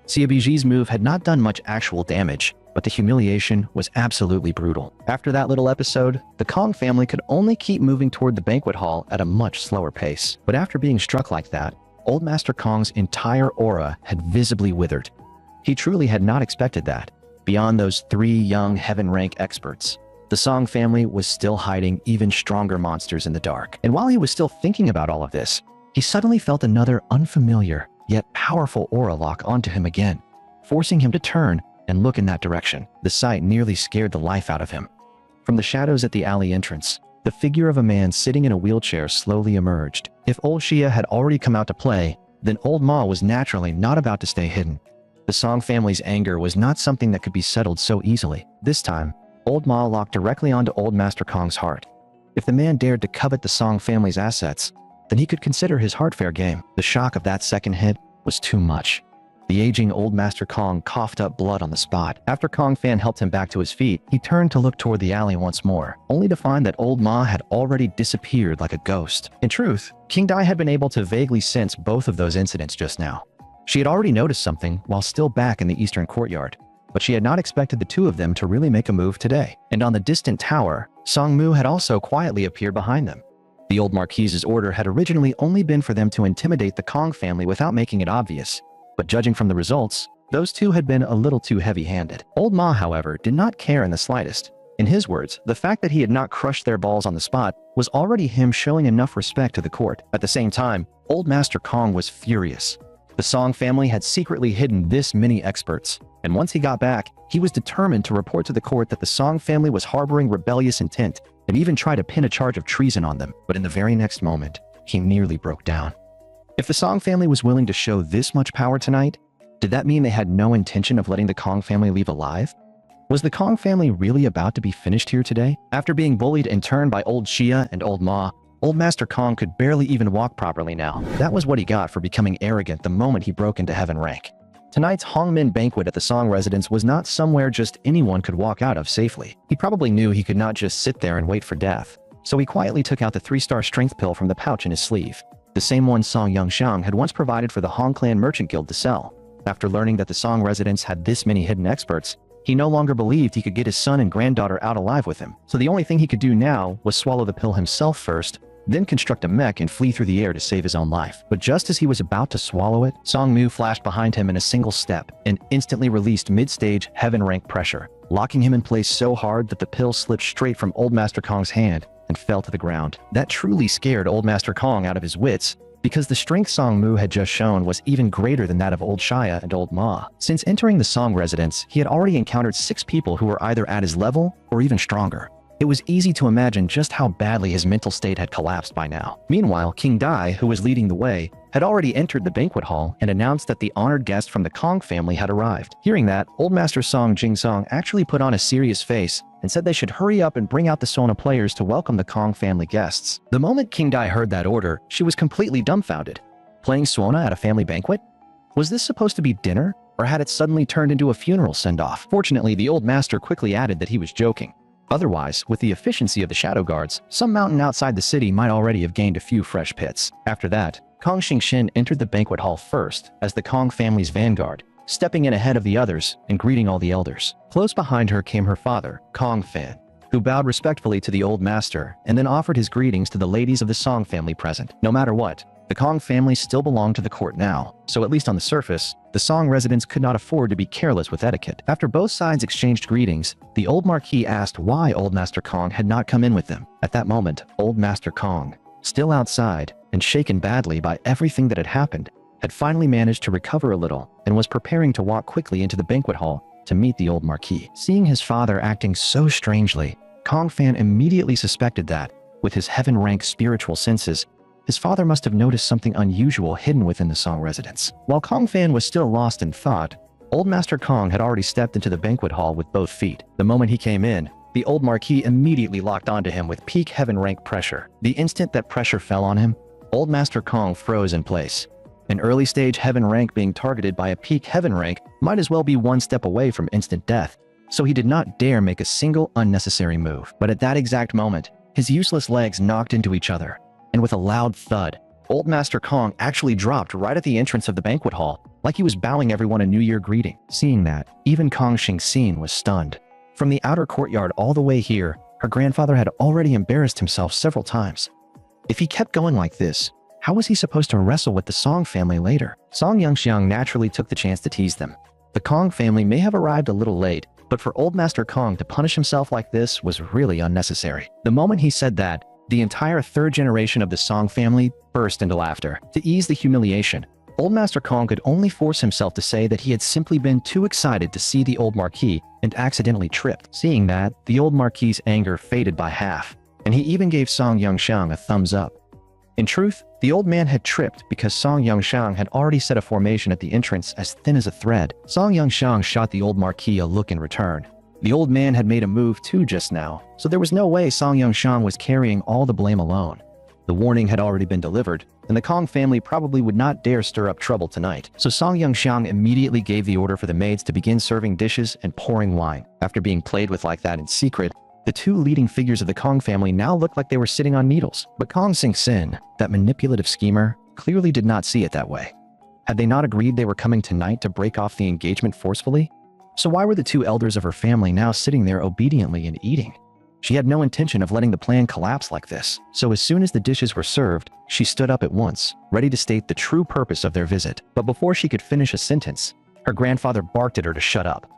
Xia Bijie's move had not done much actual damage, but the humiliation was absolutely brutal. After that little episode, the Kong family could only keep moving toward the banquet hall at a much slower pace. But after being struck like that, Old Master Kong's entire aura had visibly withered. He truly had not expected that. Beyond those 3 young heaven-rank experts, the Song family was still hiding even stronger monsters in the dark. And while he was still thinking about all of this, he suddenly felt another unfamiliar, yet powerful aura lock onto him again, forcing him to turn and look in that direction. The sight nearly scared the life out of him. From the shadows at the alley entrance, the figure of a man sitting in a wheelchair slowly emerged. If old Xia had already come out to play, then old Ma was naturally not about to stay hidden. The Song family's anger was not something that could be settled so easily. This time, Old Ma locked directly onto Old Master Kong's heart. If the man dared to covet the Song family's assets, then he could consider his heart fair game. The shock of that second hit was too much. The aging Old Master Kong coughed up blood on the spot. After Kong Fan helped him back to his feet, he turned to look toward the alley once more, only to find that Old Ma had already disappeared like a ghost. In truth, King Dai had been able to vaguely sense both of those incidents just now. She had already noticed something while still back in the Eastern Courtyard. but she had not expected the two of them to really make a move today. And on the distant tower, Song-mu had also quietly appeared behind them. The old Marquise's order had originally only been for them to intimidate the Kong family without making it obvious, but judging from the results, those two had been a little too heavy-handed. Old Ma, however, did not care in the slightest. In his words, the fact that he had not crushed their balls on the spot was already him showing enough respect to the court. At the same time, Old Master Kong was furious. The Song family had secretly hidden this many experts, and once he got back, he was determined to report to the court that the Song family was harboring rebellious intent and even try to pin a charge of treason on them. But in the very next moment, he nearly broke down. If the Song family was willing to show this much power tonight, did that mean they had no intention of letting the Kong family leave alive? Was the Kong family really about to be finished here today? After being bullied in turn by Old Xia and Old Ma, Old Master Kong could barely even walk properly now. That was what he got for becoming arrogant the moment he broke into heaven rank. Tonight's Hongmin banquet at the Song residence was not somewhere just anyone could walk out of safely. He probably knew he could not just sit there and wait for death, so he quietly took out the 3-star strength pill from the pouch in his sleeve, the same one Song Yongxiang had once provided for the Hong Clan Merchant Guild to sell. After learning that the Song residence had this many hidden experts, he no longer believed he could get his son and granddaughter out alive with him, so the only thing he could do now was swallow the pill himself first, then construct a mech and flee through the air to save his own life. But just as he was about to swallow it, Song-mu flashed behind him in a single step and instantly released mid-stage heaven rank pressure, locking him in place so hard that the pill slipped straight from Old Master Kong's hand and fell to the ground. That truly scared Old Master Kong out of his wits, because the strength Song-mu had just shown was even greater than that of Old Xia and Old Ma. Since entering the Song residence, he had already encountered 6 people who were either at his level or even stronger. It was easy to imagine just how badly his mental state had collapsed by now. Meanwhile, King Dai, who was leading the way, had already entered the banquet hall and announced that the honored guest from the Kong family had arrived. Hearing that, Old Master Song Jingsong actually put on a serious face and said they should hurry up and bring out the Sona players to welcome the Kong family guests. The moment King Dai heard that order, she was completely dumbfounded. Playing Sona at a family banquet? Was this supposed to be dinner, or had it suddenly turned into a funeral send-off? Fortunately, the old master quickly added that he was joking. Otherwise, with the efficiency of the shadow guards, some mountain outside the city might already have gained a few fresh pits. After that, Kong Xingxin entered the banquet hall first as the Kong family's vanguard, stepping in ahead of the others and greeting all the elders. Close behind her came her father, Kong Fan, who bowed respectfully to the old master and then offered his greetings to the ladies of the Song family present. No matter what, the Kong family still belonged to the court now, so at least on the surface, the Song residents could not afford to be careless with etiquette. After both sides exchanged greetings, the old Marquis asked why Old Master Kong had not come in with them. At that moment, Old Master Kong, still outside and shaken badly by everything that had happened, had finally managed to recover a little and was preparing to walk quickly into the banquet hall to meet the old Marquis. Seeing his father acting so strangely, Kong Fan immediately suspected that, with his heaven-rank spiritual senses, his father must have noticed something unusual hidden within the Song residence. While Kong Fan was still lost in thought, Old Master Kong had already stepped into the banquet hall with both feet. The moment he came in, the old Marquis immediately locked onto him with peak heaven rank pressure. The instant that pressure fell on him, Old Master Kong froze in place. An early stage heaven rank being targeted by a peak heaven rank might as well be one step away from instant death, so he did not dare make a single unnecessary move. But at that exact moment, his useless legs knocked into each other, and with a loud thud, Old Master Kong actually dropped right at the entrance of the banquet hall, like he was bowing everyone a New Year greeting. Seeing that, even Kong Xingxin was stunned. From the outer courtyard all the way here, her grandfather had already embarrassed himself several times. If he kept going like this, how was he supposed to wrestle with the Song family later? Song Yongxiang naturally took the chance to tease them. The Kong family may have arrived a little late, but for Old Master Kong to punish himself like this was really unnecessary. The moment he said that, the entire third generation of the Song family burst into laughter. To ease the humiliation, Old Master Kong could only force himself to say that he had simply been too excited to see the old Marquis and accidentally tripped. Seeing that, the old Marquis's anger faded by half, and he even gave Song Yongxiang a thumbs up. In truth, the old man had tripped because Song Yongxiang had already set a formation at the entrance as thin as a thread. Song Yongxiang shot the old Marquis a look in return. The old man had made a move too just now, so there was no way Song Yongxiang was carrying all the blame alone. The warning had already been delivered, and the Kong family probably would not dare stir up trouble tonight. So Song Yongxiang immediately gave the order for the maids to begin serving dishes and pouring wine. After being played with like that in secret, the two leading figures of the Kong family now looked like they were sitting on needles. But Kong Xingxin, that manipulative schemer, clearly did not see it that way. Had they not agreed they were coming tonight to break off the engagement forcefully? So why were the two elders of her family now sitting there obediently and eating? She had no intention of letting the plan collapse like this. So as soon as the dishes were served, she stood up at once, ready to state the true purpose of their visit. But before she could finish a sentence, her grandfather barked at her to shut up.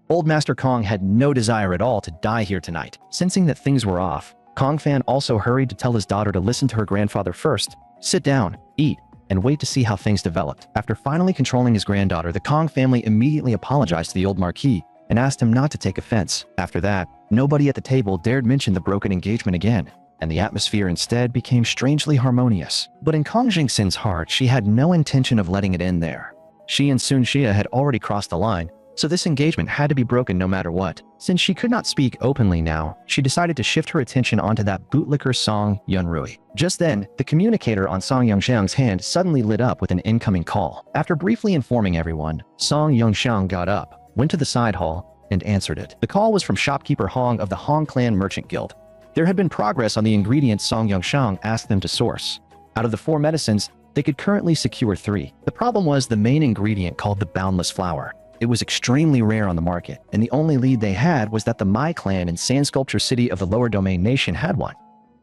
Old Master Kong had no desire at all to die here tonight. Sensing that things were off, Kong Fan also hurried to tell his daughter to listen to her grandfather first, sit down, eat, and wait to see how things developed. After finally controlling his granddaughter, the Kong family immediately apologized to the old Marquis and asked him not to take offense. After that, nobody at the table dared mention the broken engagement again, and the atmosphere instead became strangely harmonious. But in Kong Jingxin's heart, she had no intention of letting it end there. She and Sun Xia had already crossed the line, so this engagement had to be broken no matter what. Since she could not speak openly now, she decided to shift her attention onto that bootlicker Song Yunrui. Just then, the communicator on Song Yongxiang's hand suddenly lit up with an incoming call. After briefly informing everyone, Song Yongxiang got up, went to the side hall, and answered it. The call was from shopkeeper Hong of the Hong Clan Merchant Guild. There had been progress on the ingredients Song Yongxiang asked them to source. Out of the 4 medicines, they could currently secure 3. The problem was the main ingredient called the boundless flower. It was extremely rare on the market, and the only lead they had was that the Mai clan in Sand Sculpture City of the Lower Domain Nation had one.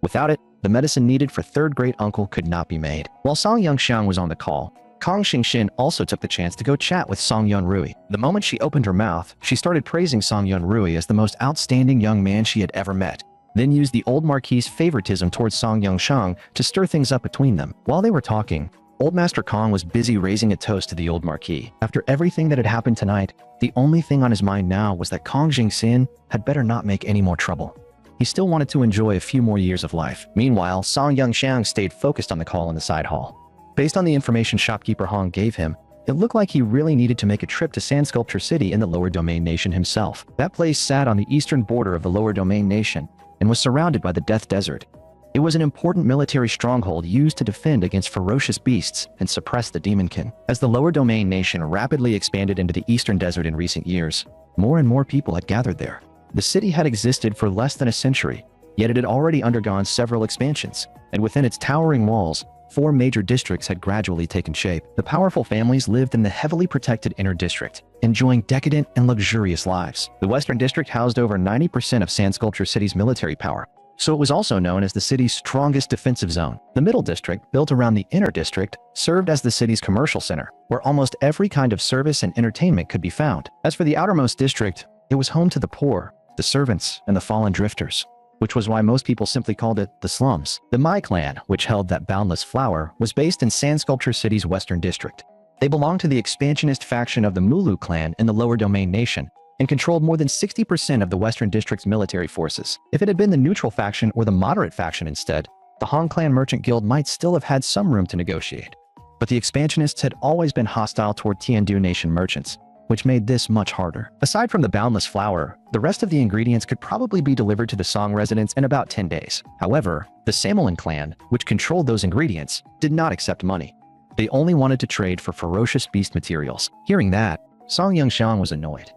Without it, the medicine needed for third great uncle could not be made. While Song Yongxiang was on the call, Kong Xingxin also took the chance to go chat with Song Yunrui. The moment she opened her mouth, she started praising Song Yunrui as the most outstanding young man she had ever met, then used the old Marquis's favoritism towards Song Yongxiang to stir things up between them. While they were talking, Old Master Kong was busy raising a toast to the old Marquis. After everything that had happened tonight, the only thing on his mind now was that Kong Jingxin had better not make any more trouble. He still wanted to enjoy a few more years of life. Meanwhile, Song Yongxiang stayed focused on the call in the side hall. Based on the information shopkeeper Hong gave him, it looked like he really needed to make a trip to Sand Sculpture City in the Lower Domain Nation himself. That place sat on the eastern border of the Lower Domain Nation and was surrounded by the Death Desert. It was an important military stronghold used to defend against ferocious beasts and suppress the demonkin. As the Lower Domain Nation rapidly expanded into the Eastern Desert in recent years, more and more people had gathered there. The city had existed for less than a century, yet it had already undergone several expansions, and within its towering walls, 4 major districts had gradually taken shape. The powerful families lived in the heavily protected inner district, enjoying decadent and luxurious lives. The Western District housed over 90% of Sand Sculpture City's military power, so it was also known as the city's strongest defensive zone. The Middle District, built around the Inner District, served as the city's commercial center, where almost every kind of service and entertainment could be found. As for the Outermost District, it was home to the poor, the servants, and the fallen drifters, which was why most people simply called it the slums. The Mai clan, which held that boundless flower, was based in Sand Sculpture City's Western District. They belonged to the expansionist faction of the Mulu clan in the Lower Domain Nation, and controlled more than 60% of the Western District's military forces. If it had been the neutral faction or the moderate faction instead, the Hong Clan Merchant Guild might still have had some room to negotiate. But the expansionists had always been hostile toward Tiandu Nation merchants, which made this much harder. Aside from the boundless flower, the rest of the ingredients could probably be delivered to the Song residents in about 10 days. However, the Samoan clan, which controlled those ingredients, did not accept money. They only wanted to trade for ferocious beast materials. Hearing that, Song Yongxiang was annoyed.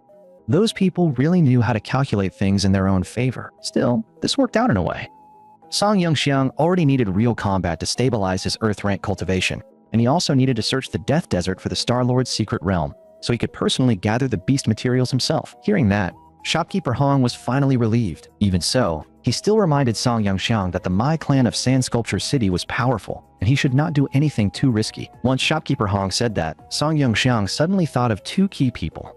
Those people really knew how to calculate things in their own favor. Still, this worked out in a way. Song Yongxiang already needed real combat to stabilize his Earth rank cultivation, and he also needed to search the Death Desert for the Star-Lord's secret realm, so he could personally gather the beast materials himself. Hearing that, shopkeeper Hong was finally relieved. Even so, he still reminded Song Yongxiang that the Mai clan of Sand Sculpture City was powerful, and he should not do anything too risky. Once shopkeeper Hong said that, Song Yongxiang suddenly thought of 2 key people.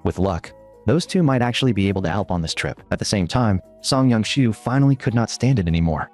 With luck, those 2 might actually be able to help on this trip. At the same time, Song Yongxiu finally could not stand it anymore.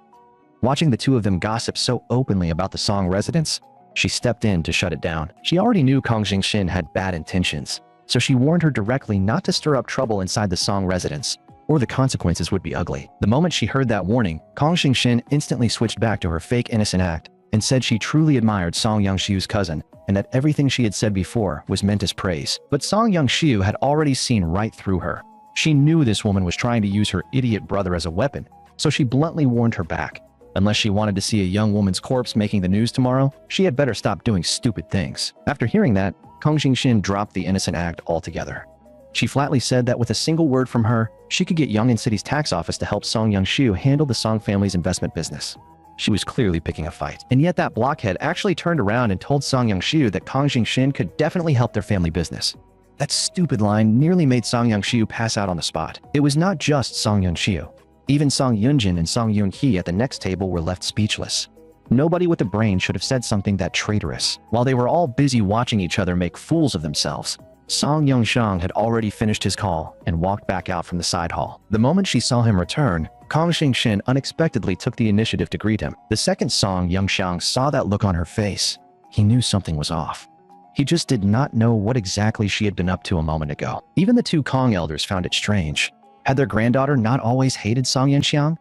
Watching the 2 of them gossip so openly about the Song residents, she stepped in to shut it down. She already knew Kong Jingxin had bad intentions, so she warned her directly not to stir up trouble inside the Song residence, or the consequences would be ugly. The moment she heard that warning, Kong Jingxin instantly switched back to her fake innocent act and said she truly admired Song Yongxiu's cousin, and that everything she had said before was meant as praise. But Song Yongxiu had already seen right through her. She knew this woman was trying to use her idiot brother as a weapon, so she bluntly warned her back. Unless she wanted to see a young woman's corpse making the news tomorrow, she had better stop doing stupid things. After hearing that, Kong Jingxin dropped the innocent act altogether. She flatly said that with a single word from her, she could get Yongin City's tax office to help Song Yongxiu handle the Song family's investment business. She was clearly picking a fight. And yet that blockhead actually turned around and told Song Yongxiu that Kong Jingxin could definitely help their family business. That stupid line nearly made Song Young-shiu pass out on the spot. It was not just Song Young-shiu. Even Song Yunjin and Song Yoon-hee at the next table were left speechless. Nobody with a brain should have said something that traitorous. While they were all busy watching each other make fools of themselves, Song Young-shang had already finished his call and walked back out from the side hall. The moment she saw him return, Kong Xingxin unexpectedly took the initiative to greet him. The second Song Young-shang saw that look on her face, he knew something was off. He just did not know what exactly she had been up to a moment ago. Even the two Kong elders found it strange. Had their granddaughter not always hated Song Young-shang?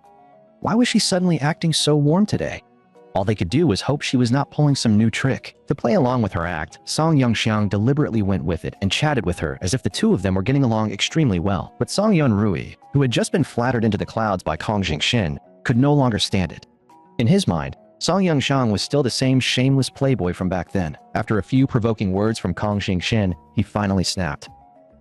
Why was she suddenly acting so warm today? All they could do was hope she was not pulling some new trick. To play along with her act, Song Young-shang deliberately went with it and chatted with her as if the two of them were getting along extremely well. But Song Yeon-rui, who had just been flattered into the clouds by Kong Xingxin, could no longer stand it. In his mind, Song Young-shang was still the same shameless playboy from back then. After a few provoking words from Kong Xingxin, he finally snapped.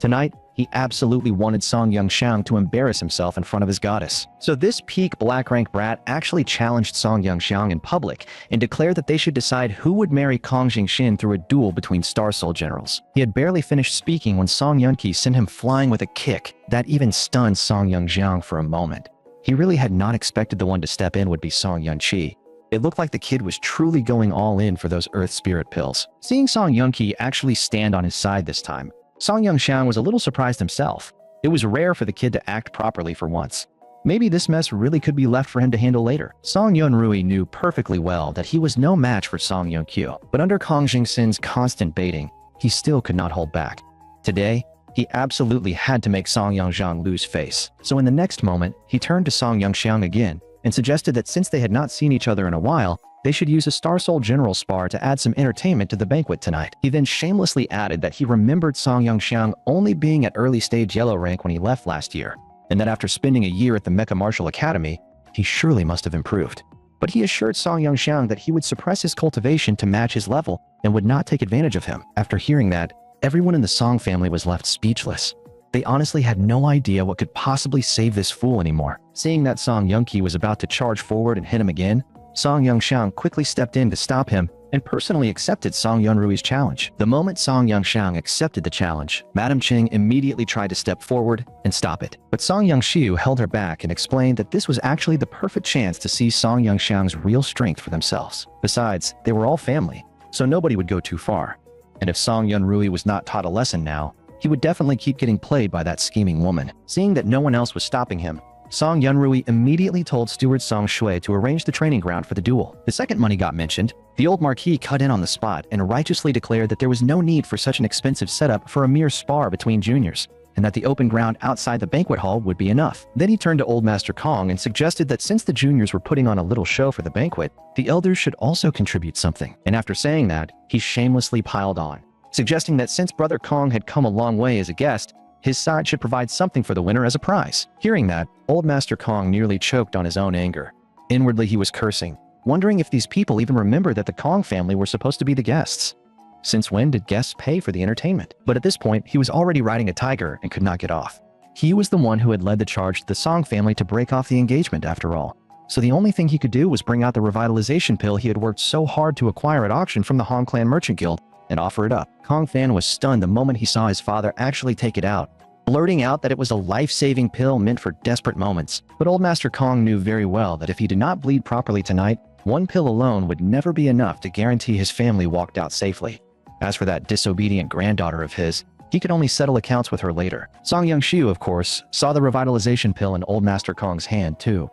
Tonight, he absolutely wanted Song Young-shang to embarrass himself in front of his goddess. So this peak black rank brat actually challenged Song Young-shang in public and declared that they should decide who would marry Kong Xingxin through a duel between Star Soul generals. He had barely finished speaking when Song Yun-ki sent him flying with a kick that even stunned Song Young-xiang for a moment. He really had not expected the one to step in would be Song Yun-chi. It looked like the kid was truly going all in for those Earth Spirit pills. Seeing Song Yun-ki actually stand on his side this time, Song Young-shang was a little surprised himself. It was rare for the kid to act properly for once. Maybe this mess really could be left for him to handle later. Song Yeon-rui knew perfectly well that he was no match for Song Yeon-kyu, but under Kong Xingxin's constant baiting, he still could not hold back. Today, he absolutely had to make Song Young-xiang lose face. So in the next moment, he turned to Song Young-xiang again and suggested that since they had not seen each other in a while, they should use a Star Soul General spar to add some entertainment to the banquet tonight. He then shamelessly added that he remembered Song Young-xiang only being at early stage yellow rank when he left last year, and that after spending a year at the Mecha Martial Academy, he surely must have improved. But he assured Song Young-xiang that he would suppress his cultivation to match his level and would not take advantage of him. After hearing that, everyone in the Song family was left speechless. They honestly had no idea what could possibly save this fool anymore. Seeing that Song Young-ki was about to charge forward and hit him again, Song Young-xiang quickly stepped in to stop him and personally accepted Song Yeon-rui's challenge. The moment Song Young-xiang accepted the challenge, Madam Ching immediately tried to step forward and stop it. But Song Young-shiu held her back and explained that this was actually the perfect chance to see Song Young-xiang's real strength for themselves. Besides, they were all family, so nobody would go too far. And if Song Yeon-rui was not taught a lesson now, he would definitely keep getting played by that scheming woman. Seeing that no one else was stopping him, Song Yeon-rui immediately told steward Song Shui to arrange the training ground for the duel. The second money got mentioned, the old marquis cut in on the spot and righteously declared that there was no need for such an expensive setup for a mere spar between juniors, and that the open ground outside the banquet hall would be enough. Then he turned to Old Master Kong and suggested that since the juniors were putting on a little show for the banquet, the elders should also contribute something. And after saying that, he shamelessly piled on, suggesting that since Brother Kong had come a long way as a guest, his side should provide something for the winner as a prize. Hearing that, Old Master Kong nearly choked on his own anger. Inwardly, he was cursing, wondering if these people even remembered that the Kong family were supposed to be the guests. Since when did guests pay for the entertainment? But at this point, he was already riding a tiger and could not get off. He was the one who had led the charge to the Song family to break off the engagement after all. So the only thing he could do was bring out the revitalization pill he had worked so hard to acquire at auction from the Hong Clan Merchant Guild and offer it up. Kong Fan was stunned the moment he saw his father actually take it out, blurting out that it was a life-saving pill meant for desperate moments. But Old Master Kong knew very well that if he did not bleed properly tonight, one pill alone would never be enough to guarantee his family walked out safely. As for that disobedient granddaughter of his, he could only settle accounts with her later. Song Young-shiu, of course, saw the revitalization pill in Old Master Kong's hand too.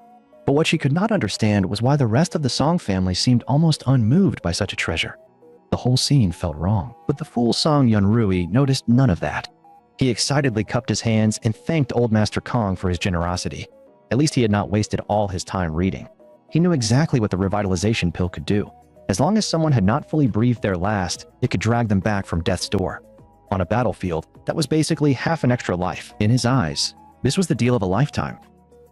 But what she could not understand was why the rest of the Song family seemed almost unmoved by such a treasure. The whole scene felt wrong, but the fool Song Yeon-rui noticed none of that. He excitedly cupped his hands and thanked Old Master Kong for his generosity. At least he had not wasted all his time reading. He knew exactly what the revitalization pill could do. As long as someone had not fully breathed their last, it could drag them back from death's door. On a battlefield, that was basically half an extra life. In his eyes, this was the deal of a lifetime.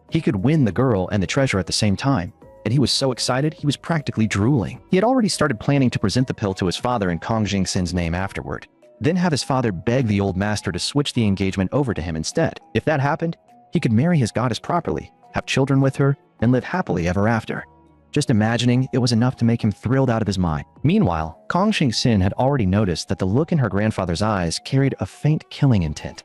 He could win the girl and the treasure at the same time, and he was so excited he was practically drooling. He had already started planning to present the pill to his father in Kong Xingxin's name afterward, then have his father beg the old master to switch the engagement over to him instead. If that happened, he could marry his goddess properly, have children with her, and live happily ever after. Just imagining it was enough to make him thrilled out of his mind. Meanwhile, Kong Xingxin had already noticed that the look in her grandfather's eyes carried a faint killing intent.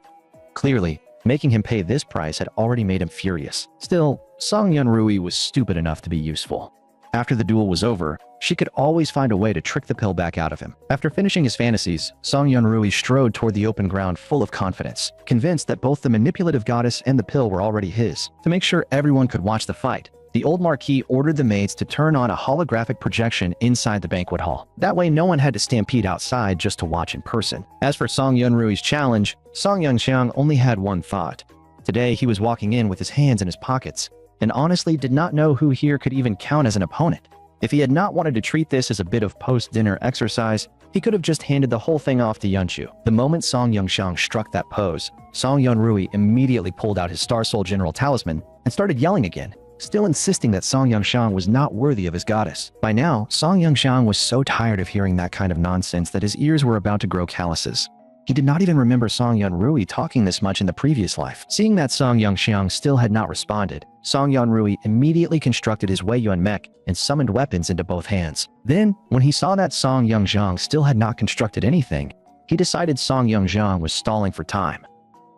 Clearly, making him pay this price had already made him furious. Still, Song Yunrui was stupid enough to be useful. After the duel was over, she could always find a way to trick the pill back out of him. After finishing his fantasies, Song Yunrui strode toward the open ground full of confidence, convinced that both the manipulative goddess and the pill were already his. To make sure everyone could watch the fight, the old marquis ordered the maids to turn on a holographic projection inside the banquet hall. That way no one had to stampede outside just to watch in person. As for Song Yunrui's challenge, Song Yunxiang only had one thought. Today he was walking in with his hands in his pockets, and honestly did not know who here could even count as an opponent. If he had not wanted to treat this as a bit of post-dinner exercise, he could have just handed the whole thing off to Yunchu. The moment Song Yunxiang struck that pose, Song Yunrui immediately pulled out his Star Soul General talisman and started yelling again, still insisting that Song Yunxiang was not worthy of his goddess. By now, Song Yunxiang was so tired of hearing that kind of nonsense that his ears were about to grow calluses. He did not even remember Song Yunrui talking this much in the previous life. Seeing that Song Yunxiang still had not responded, Song Yunrui immediately constructed his Wei Yuan mech and summoned weapons into both hands. Then, when he saw that Song Yunxiang still had not constructed anything, he decided Song Yunxiang was stalling for time.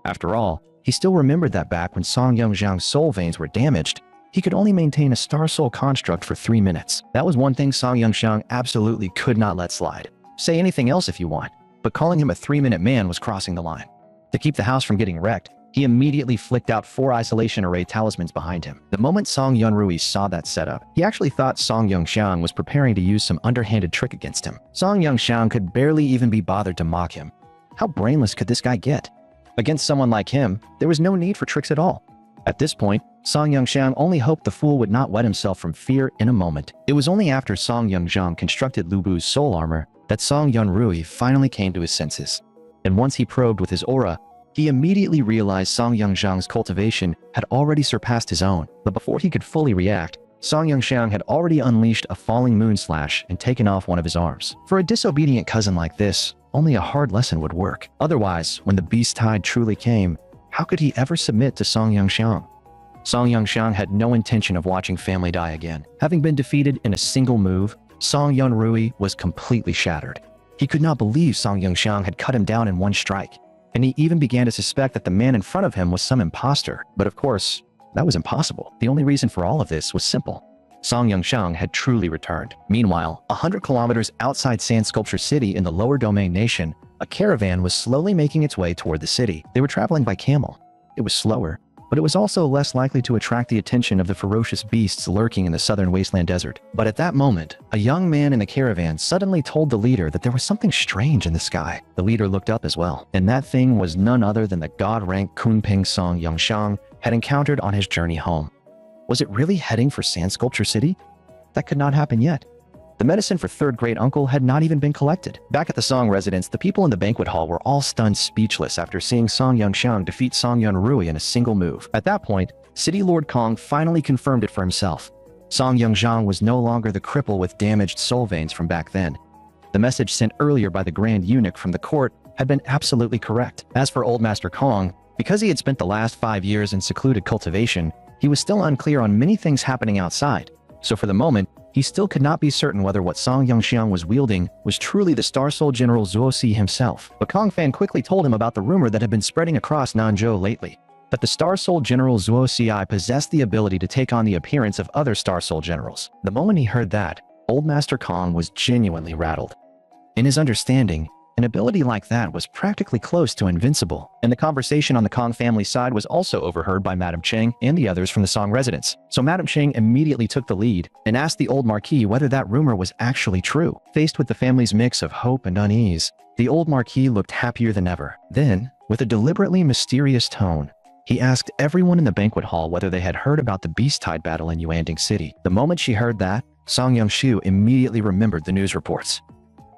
After all, he still remembered that back when Song Yunxiang's soul veins were damaged, he could only maintain a Star Soul construct for 3 minutes. That was one thing Song Yunxiang absolutely could not let slide. Say anything else if you want, but calling him a 3-minute man was crossing the line. To keep the house from getting wrecked, he immediately flicked out 4 isolation array talismans behind him. The moment Song Yunrui saw that setup, he actually thought Song Yunxiang was preparing to use some underhanded trick against him. Song Yunxiang could barely even be bothered to mock him. How brainless could this guy get? Against someone like him, there was no need for tricks at all. At this point, Song Yunxiang only hoped the fool would not wet himself from fear in a moment. It was only after Song Yunxiang constructed Lu Bu's soul armor that Song Yunrui finally came to his senses. And once he probed with his aura, he immediately realized Song Yunxiang's cultivation had already surpassed his own. But before he could fully react, Song Yunxiang had already unleashed a falling moon slash and taken off one of his arms. For a disobedient cousin like this, only a hard lesson would work. Otherwise, when the beast tide truly came, how could he ever submit to Song Yunxiang? Song Yunxiang had no intention of watching family die again. Having been defeated in a single move, Song Yunrui was completely shattered. He could not believe Song Yunxiang had cut him down in one strike, and he even began to suspect that the man in front of him was some imposter. But of course, that was impossible. The only reason for all of this was simple. Song Yunxiang had truly returned. Meanwhile, 100 kilometers outside Sand Sculpture City in the Lower Domain Nation, a caravan was slowly making its way toward the city. They were traveling by camel. It was slower, but it was also less likely to attract the attention of the ferocious beasts lurking in the southern wasteland desert. But at that moment, a young man in the caravan suddenly told the leader that there was something strange in the sky. The leader looked up as well, and that thing was none other than the god-rank Kunping Song Yunxiang had encountered on his journey home. Was it really heading for Sand Sculpture City? That could not happen yet. The medicine for third great uncle had not even been collected. Back at the Song residence, the people in the banquet hall were all stunned speechless after seeing Song Yunxiang defeat Song Yunrui in a single move. At that point, City Lord Kong finally confirmed it for himself. Song Yunxiang was no longer the cripple with damaged soul veins from back then. The message sent earlier by the Grand Eunuch from the court had been absolutely correct. As for Old Master Kong, because he had spent the last 5 years in secluded cultivation, he was still unclear on many things happening outside. So for the moment, he still could not be certain whether what Song Yunxiang was wielding was truly the Star Soul General Zuosi himself. But Kong Fan quickly told him about the rumor that had been spreading across Nanzhou lately, that the Star Soul General Zuosi possessed the ability to take on the appearance of other Star Soul Generals. The moment he heard that, Old Master Kong was genuinely rattled. In his understanding, an ability like that was practically close to invincible, and the conversation on the Kong family side was also overheard by Madame Cheng and the others from the Song residence. So Madame Cheng immediately took the lead and asked the old Marquis whether that rumor was actually true. Faced with the family's mix of hope and unease, the old Marquis looked happier than ever. Then, with a deliberately mysterious tone, he asked everyone in the banquet hall whether they had heard about the Beast Tide battle in Yuanding City. The moment she heard that, Song Yunxiu immediately remembered the news reports.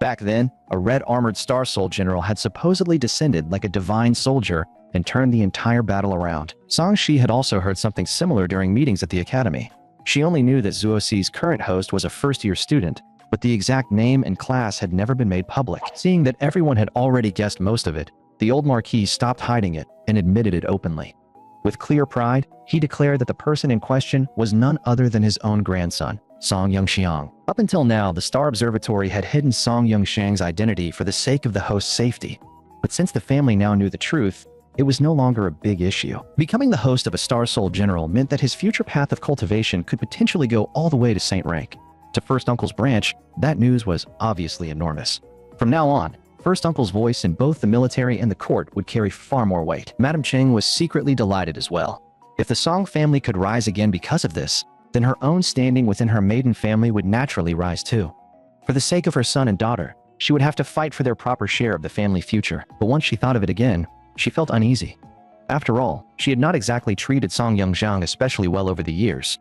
Back then, a red-armored Star Soul General had supposedly descended like a divine soldier and turned the entire battle around. Song Shi had also heard something similar during meetings at the academy. She only knew that Zuosi's current host was a first-year student, but the exact name and class had never been made public. Seeing that everyone had already guessed most of it, the old Marquis stopped hiding it and admitted it openly. With clear pride, he declared that the person in question was none other than his own grandson, Song Yongxiang. Up until now, the Star Observatory had hidden Song Yongxiang's identity for the sake of the host's safety. But since the family now knew the truth, it was no longer a big issue. Becoming the host of a Star Soul General meant that his future path of cultivation could potentially go all the way to Saint rank. To First Uncle's branch, that news was obviously enormous. From now on, First Uncle's voice in both the military and the court would carry far more weight. Madame Cheng was secretly delighted as well. If the Song family could rise again because of this, then her own standing within her maiden family would naturally rise too. For the sake of her son and daughter, she would have to fight for their proper share of the family future. But once she thought of it again, she felt uneasy. After all, she had not exactly treated Song Yongxiang especially well over the years.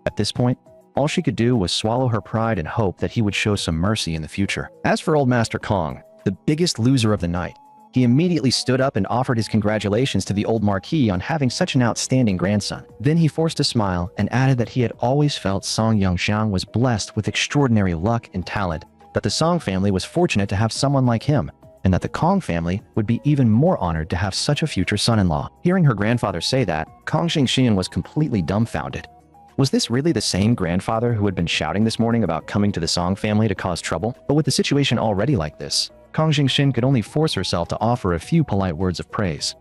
At this point, all she could do was swallow her pride and hope that he would show some mercy in the future. As for Old Master Kong, the biggest loser of the night, he immediately stood up and offered his congratulations to the old Marquis on having such an outstanding grandson. Then he forced a smile and added that he had always felt Song Yongxiang was blessed with extraordinary luck and talent, that the Song family was fortunate to have someone like him, and that the Kong family would be even more honored to have such a future son-in-law. Hearing her grandfather say that, Kong Xingxian was completely dumbfounded. Was this really the same grandfather who had been shouting this morning about coming to the Song family to cause trouble? But with the situation already like this, Kong Xingxian could only force herself to offer a few polite words of praise.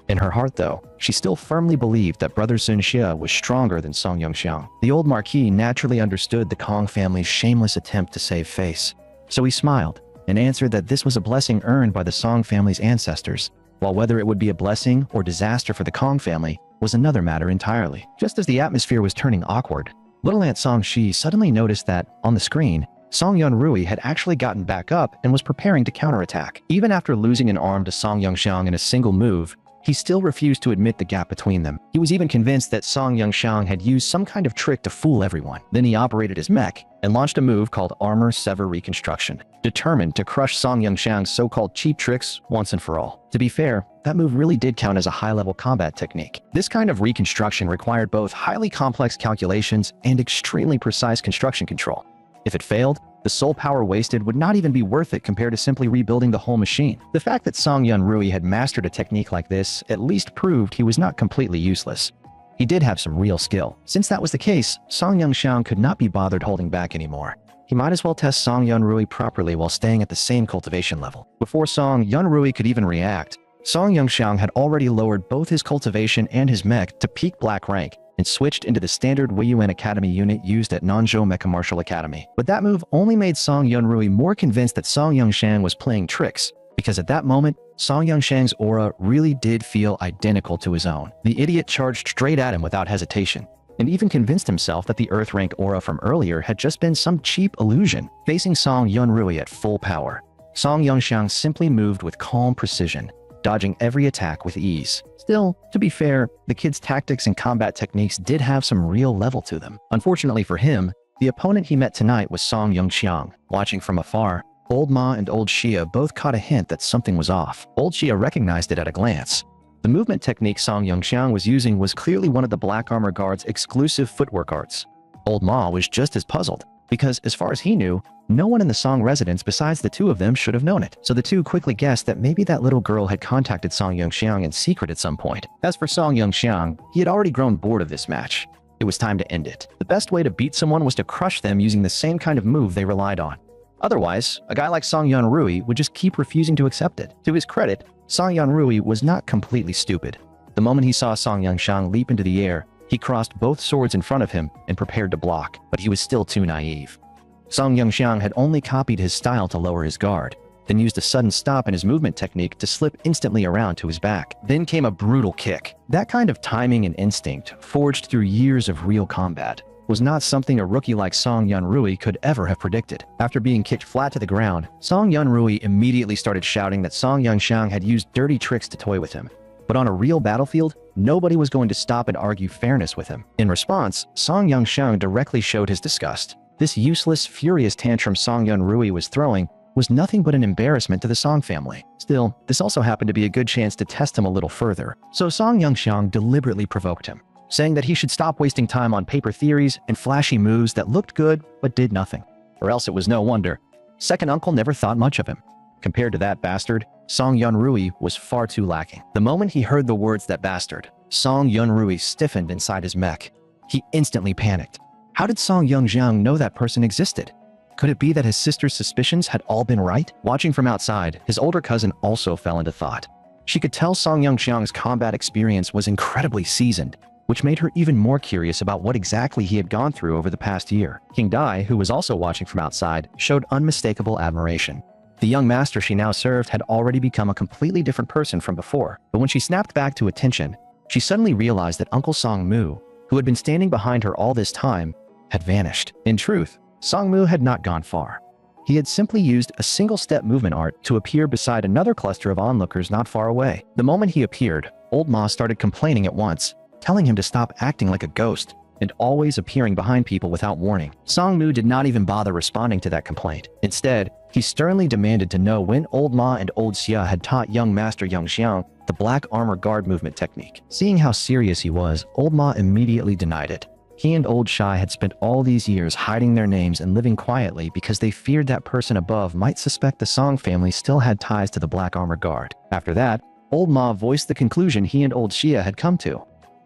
In her heart, though, she still firmly believed that Brother Sun Xie was stronger than Song Yongxiang. The old Marquis naturally understood the Kong family's shameless attempt to save face, so he smiled and answered that this was a blessing earned by the Song family's ancestors, while whether it would be a blessing or disaster for the Kong family was another matter entirely. Just as the atmosphere was turning awkward, little Aunt Song Shi suddenly noticed that, on the screen, Song Yunrui had actually gotten back up and was preparing to counterattack. Even after losing an arm to Song Yongxiang in a single move, he still refused to admit the gap between them. He was even convinced that Song Yongxiang had used some kind of trick to fool everyone. Then he operated his mech and launched a move called Armor Sever Reconstruction, determined to crush Song Yongxiang's so-called cheap tricks once and for all. To be fair, that move really did count as a high-level combat technique. This kind of reconstruction required both highly complex calculations and extremely precise construction control. If it failed, the soul power wasted would not even be worth it compared to simply rebuilding the whole machine. The fact that Song Yunrui had mastered a technique like this at least proved he was not completely useless. He did have some real skill. Since that was the case, Song Yongxiang could not be bothered holding back anymore. He might as well test Song Yunrui properly while staying at the same cultivation level. Before Song Yunrui could even react, Song Yongxiang had already lowered both his cultivation and his mech to peak black rank and switched into the standard Weiyuan Academy unit used at Nanzhou Mecha Martial Academy. But that move only made Song Yunrui more convinced that Song Yongxiang was playing tricks, because at that moment, Song Yongxiang's aura really did feel identical to his own. The idiot charged straight at him without hesitation, and even convinced himself that the Earth rank aura from earlier had just been some cheap illusion. Facing Song Yunrui at full power, Song Yongxiang simply moved with calm precision, dodging every attack with ease. Still, to be fair, the kid's tactics and combat techniques did have some real level to them. Unfortunately for him, the opponent he met tonight was Song Yongxiang. Watching from afar, Old Ma and Old Xia both caught a hint that something was off. Old Xia recognized it at a glance. The movement technique Song Yongxiang was using was clearly one of the Black Armor Guard's exclusive footwork arts. Old Ma was just as puzzled, because as far as he knew, no one in the Song residence besides the two of them should have known it. So the two quickly guessed that maybe that little girl had contacted Song Yongxiang in secret at some point. As for Song Yongxiang, he had already grown bored of this match. It was time to end it. The best way to beat someone was to crush them using the same kind of move they relied on. Otherwise, a guy like Song Yunrui would just keep refusing to accept it. To his credit, Song Yunrui was not completely stupid. The moment he saw Song Yongxiang leap into the air, he crossed both swords in front of him and prepared to block, but he was still too naive. Song Yongxiang had only copied his style to lower his guard, then used a sudden stop in his movement technique to slip instantly around to his back. Then came a brutal kick. That kind of timing and instinct, forged through years of real combat, was not something a rookie like Song Yunrui could ever have predicted. After being kicked flat to the ground, Song Yunrui immediately started shouting that Song Yongxiang had used dirty tricks to toy with him. But on a real battlefield, nobody was going to stop and argue fairness with him. In response, Song Yongxiang directly showed his disgust. This useless, furious tantrum Song Yunrui was throwing was nothing but an embarrassment to the Song family. Still, this also happened to be a good chance to test him a little further. So Song Yongxiang deliberately provoked him, saying that he should stop wasting time on paper theories and flashy moves that looked good but did nothing. Or else it was no wonder. Second uncle never thought much of him. Compared to that bastard, Song Yunrui was far too lacking. The moment he heard the words "that bastard," Song Yunrui stiffened inside his mech. He instantly panicked. How did Song Yungxiang know that person existed? Could it be that his sister's suspicions had all been right? Watching from outside, his older cousin also fell into thought. She could tell Song Yungxiang's combat experience was incredibly seasoned, which made her even more curious about what exactly he had gone through over the past year. King Dai, who was also watching from outside, showed unmistakable admiration. The young master she now served had already become a completely different person from before, but when she snapped back to attention, she suddenly realized that Uncle Song Mu, who had been standing behind her all this time, had vanished. In truth, Song Mu had not gone far. He had simply used a single-step movement art to appear beside another cluster of onlookers not far away. The moment he appeared, Old Ma started complaining at once, telling him to stop acting like a ghost and always appearing behind people without warning. Song Mu did not even bother responding to that complaint. Instead, he sternly demanded to know when Old Ma and Old Xia had taught young Master Yungxiang the black armor guard movement technique. Seeing how serious he was, Old Ma immediately denied it. He and Old Shai had spent all these years hiding their names and living quietly because they feared that person above might suspect the Song family still had ties to the Black Armor Guard. After that, Old Ma voiced the conclusion he and Old Xia had come to.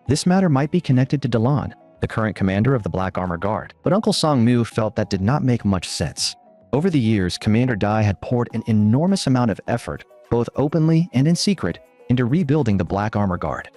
This matter might be connected to Dalan, the current commander of the Black Armor Guard. But Uncle Song Mu felt that did not make much sense. Over the years, Commander Dai had poured an enormous amount of effort, both openly and in secret, into rebuilding the Black Armor Guard.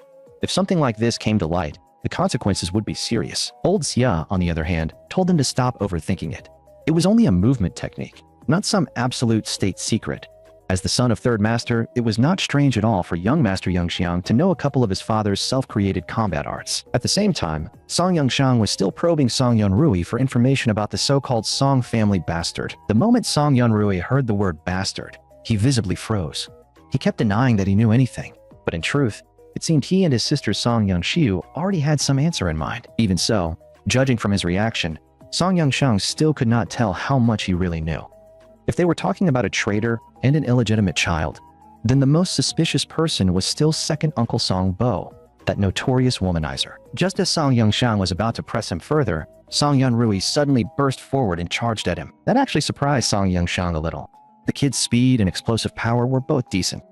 If something like this came to light, the consequences would be serious. Old Xia, on the other hand, told them to stop overthinking it. It was only a movement technique, not some absolute state secret. As the son of Third Master, it was not strange at all for young Master Yungxiang to know a couple of his father's self-created combat arts. At the same time, Song Yungxiang was still probing Song Yunrui for information about the so-called Song family bastard. The moment Song Yunrui heard the word bastard, he visibly froze. He kept denying that he knew anything, but in truth, it seemed he and his sister Song Yungxiu already had some answer in mind. Even so, judging from his reaction, Song Yungxiang still could not tell how much he really knew. If they were talking about a traitor and an illegitimate child, then the most suspicious person was still second Uncle Song Bo, that notorious womanizer. Just as Song Yungxiang was about to press him further, Song Yunrui suddenly burst forward and charged at him. That actually surprised Song Yungxiang a little. The kid's speed and explosive power were both decent.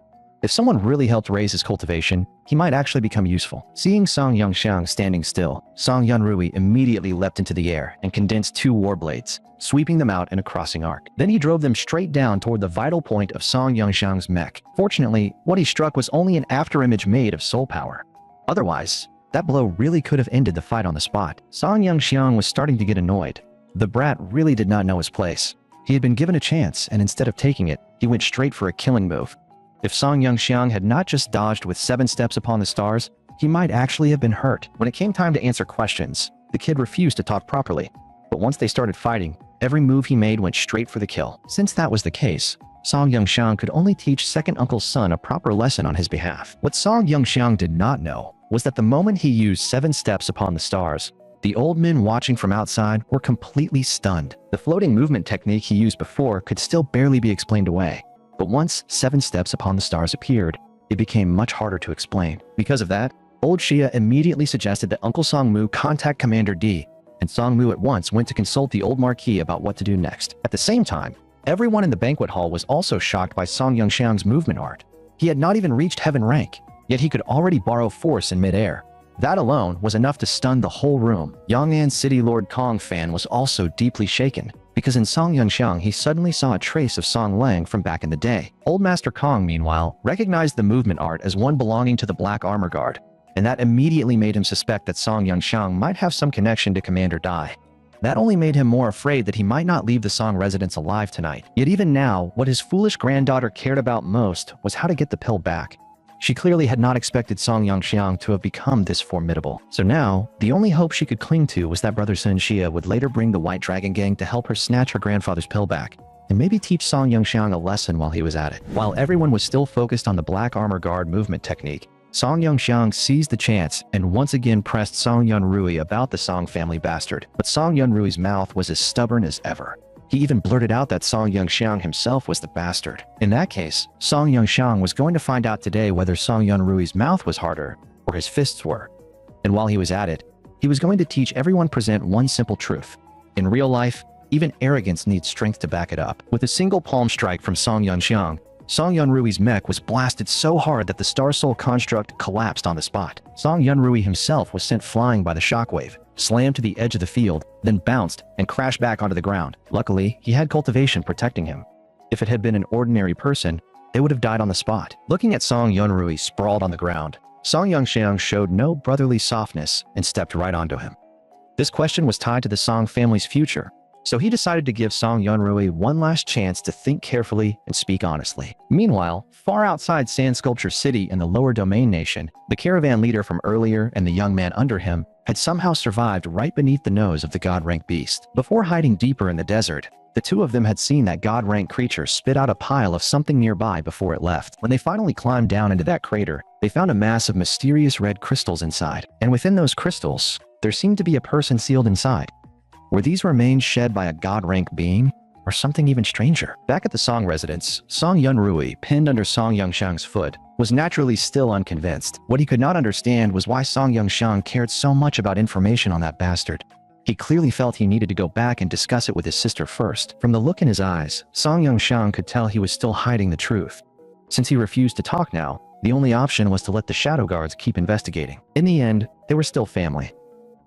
If someone really helped raise his cultivation, he might actually become useful. Seeing Song Yungxiang standing still, Song Yunrui immediately leapt into the air and condensed two war blades, sweeping them out in a crossing arc. Then he drove them straight down toward the vital point of Song Yungxiang's mech. Fortunately, what he struck was only an afterimage made of soul power. Otherwise, that blow really could have ended the fight on the spot. Song Yungxiang was starting to get annoyed. The brat really did not know his place. He had been given a chance, and instead of taking it, he went straight for a killing move. If Song Yungxiang had not just dodged with 7 steps upon the stars, he might actually have been hurt. When it came time to answer questions, the kid refused to talk properly. But once they started fighting, every move he made went straight for the kill. Since that was the case, Song Yungxiang could only teach second uncle's son a proper lesson on his behalf. What Song Yungxiang did not know was that the moment he used 7 steps upon the stars, the old men watching from outside were completely stunned. The floating movement technique he used before could still barely be explained away. But once 7 steps upon the stars appeared, it became much harder to explain. Because of that, Old Xia immediately suggested that Uncle Song Mu contact Commander D, and Song Mu at once went to consult the old Marquis about what to do next. At the same time, everyone in the banquet hall was also shocked by Song Yungxiang's movement art. He had not even reached heaven rank, yet he could already borrow force in midair. That alone was enough to stun the whole room. Yong'an City Lord Kong Fan was also deeply shaken, because in Song Yungxiang he suddenly saw a trace of Song Lang from back in the day. Old Master Kong, meanwhile, recognized the movement art as one belonging to the Black Armor Guard, and that immediately made him suspect that Song Yungxiang might have some connection to Commander Dai. That only made him more afraid that he might not leave the Song residence alive tonight. Yet even now, what his foolish granddaughter cared about most was how to get the pill back. She clearly had not expected Song Yungxiang to have become this formidable. So now, the only hope she could cling to was that Brother Sun Xia would later bring the White Dragon Gang to help her snatch her grandfather's pill back, and maybe teach Song Yungxiang a lesson while he was at it. While everyone was still focused on the Black Armor Guard movement technique, Song Yungxiang seized the chance and once again pressed Song Yunrui about the Song family bastard. But Song Yunrui's mouth was as stubborn as ever. He even blurted out that Song Yungxiang himself was the bastard. In that case, Song Yungxiang was going to find out today whether Song Yunrui's mouth was harder or his fists were. And while he was at it, he was going to teach everyone present one simple truth. In real life, even arrogance needs strength to back it up. With a single palm strike from Song Yungxiang, Song Yunrui's mech was blasted so hard that the Star Soul construct collapsed on the spot. Song Yunrui himself was sent flying by the shockwave, slammed to the edge of the field, then bounced and crashed back onto the ground. Luckily, he had cultivation protecting him. If it had been an ordinary person, they would have died on the spot. Looking at Song Yunrui sprawled on the ground, Song Yunxiang showed no brotherly softness and stepped right onto him. This question was tied to the Song family's future, so he decided to give Song Yunrui one last chance to think carefully and speak honestly. Meanwhile, far outside Sand Sculpture City in the Lower Domain Nation, the caravan leader from earlier and the young man under him had somehow survived right beneath the nose of the god-rank beast. Before hiding deeper in the desert, the two of them had seen that god-rank creature spit out a pile of something nearby before it left. When they finally climbed down into that crater, they found a mass of mysterious red crystals inside. And within those crystals, there seemed to be a person sealed inside. Were these remains shed by a god-rank being, or something even stranger? Back at the Song residence, Song Yunrui, pinned under Song Yunxiang's foot, was naturally still unconvinced. What he could not understand was why Song Yunxiang cared so much about information on that bastard. He clearly felt he needed to go back and discuss it with his sister first. From the look in his eyes, Song Yunxiang could tell he was still hiding the truth. Since he refused to talk now, the only option was to let the Shadow Guards keep investigating. In the end, they were still family.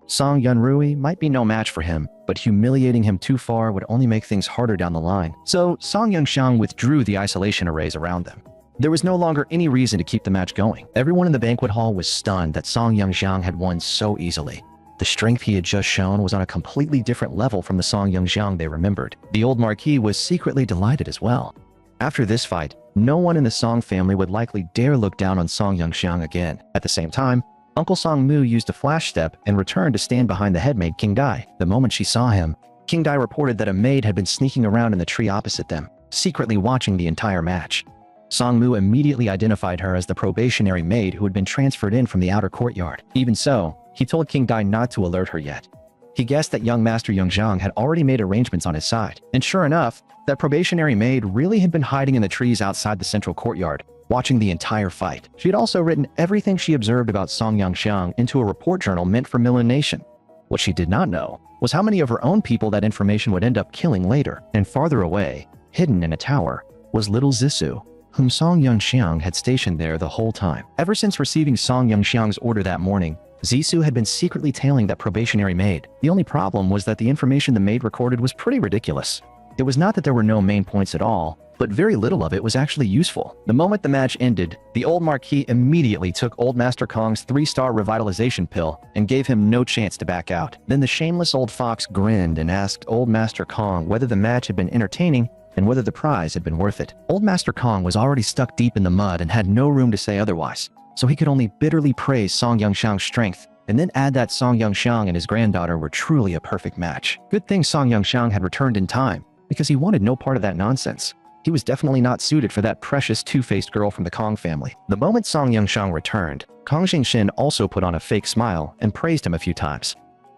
Song Yunrui might be no match for him, but humiliating him too far would only make things harder down the line. So Song Yunxiang withdrew the isolation arrays around them. There was no longer any reason to keep the match going. Everyone in the banquet hall was stunned that Song Yunxiang had won so easily. The strength he had just shown was on a completely different level from the Song Yunxiang they remembered. The old Marquis was secretly delighted as well. After this fight, no one in the Song family would likely dare look down on Song Yunxiang again. At the same time, Uncle Song Mu used a flash step and returned to stand behind the head maid King Dai. The moment she saw him, King Dai reported that a maid had been sneaking around in the tree opposite them, secretly watching the entire match. Song Mu immediately identified her as the probationary maid who had been transferred in from the outer courtyard. Even so, he told King Dai not to alert her yet. He guessed that young Master Yongzhang had already made arrangements on his side. And sure enough, that probationary maid really had been hiding in the trees outside the central courtyard, watching the entire fight. She had also written everything she observed about Song Yangxiang into a report journal meant for Milan Nation. What she did not know was how many of her own people that information would end up killing later. And farther away, hidden in a tower, was little Zissou, whom Song Yangxiang had stationed there the whole time. Ever since receiving Song Yangxiang's order that morning, Zissou had been secretly tailing that probationary maid. The only problem was that the information the maid recorded was pretty ridiculous. It was not that there were no main points at all, but very little of it was actually useful. The moment the match ended, the old Marquis immediately took Old Master Kong's 3-star revitalization pill and gave him no chance to back out. Then the shameless old fox grinned and asked Old Master Kong whether the match had been entertaining and whether the prize had been worth it. Old Master Kong was already stuck deep in the mud and had no room to say otherwise, so he could only bitterly praise Song Yangxiang's strength and then add that Song Yangxiang and his granddaughter were truly a perfect match. Good thing Song Yangxiang had returned in time, because he wanted no part of that nonsense. He was definitely not suited for that precious two-faced girl from the Kong family. The moment Song Yangxiang returned, Kong Xingxin also put on a fake smile and praised him a few times.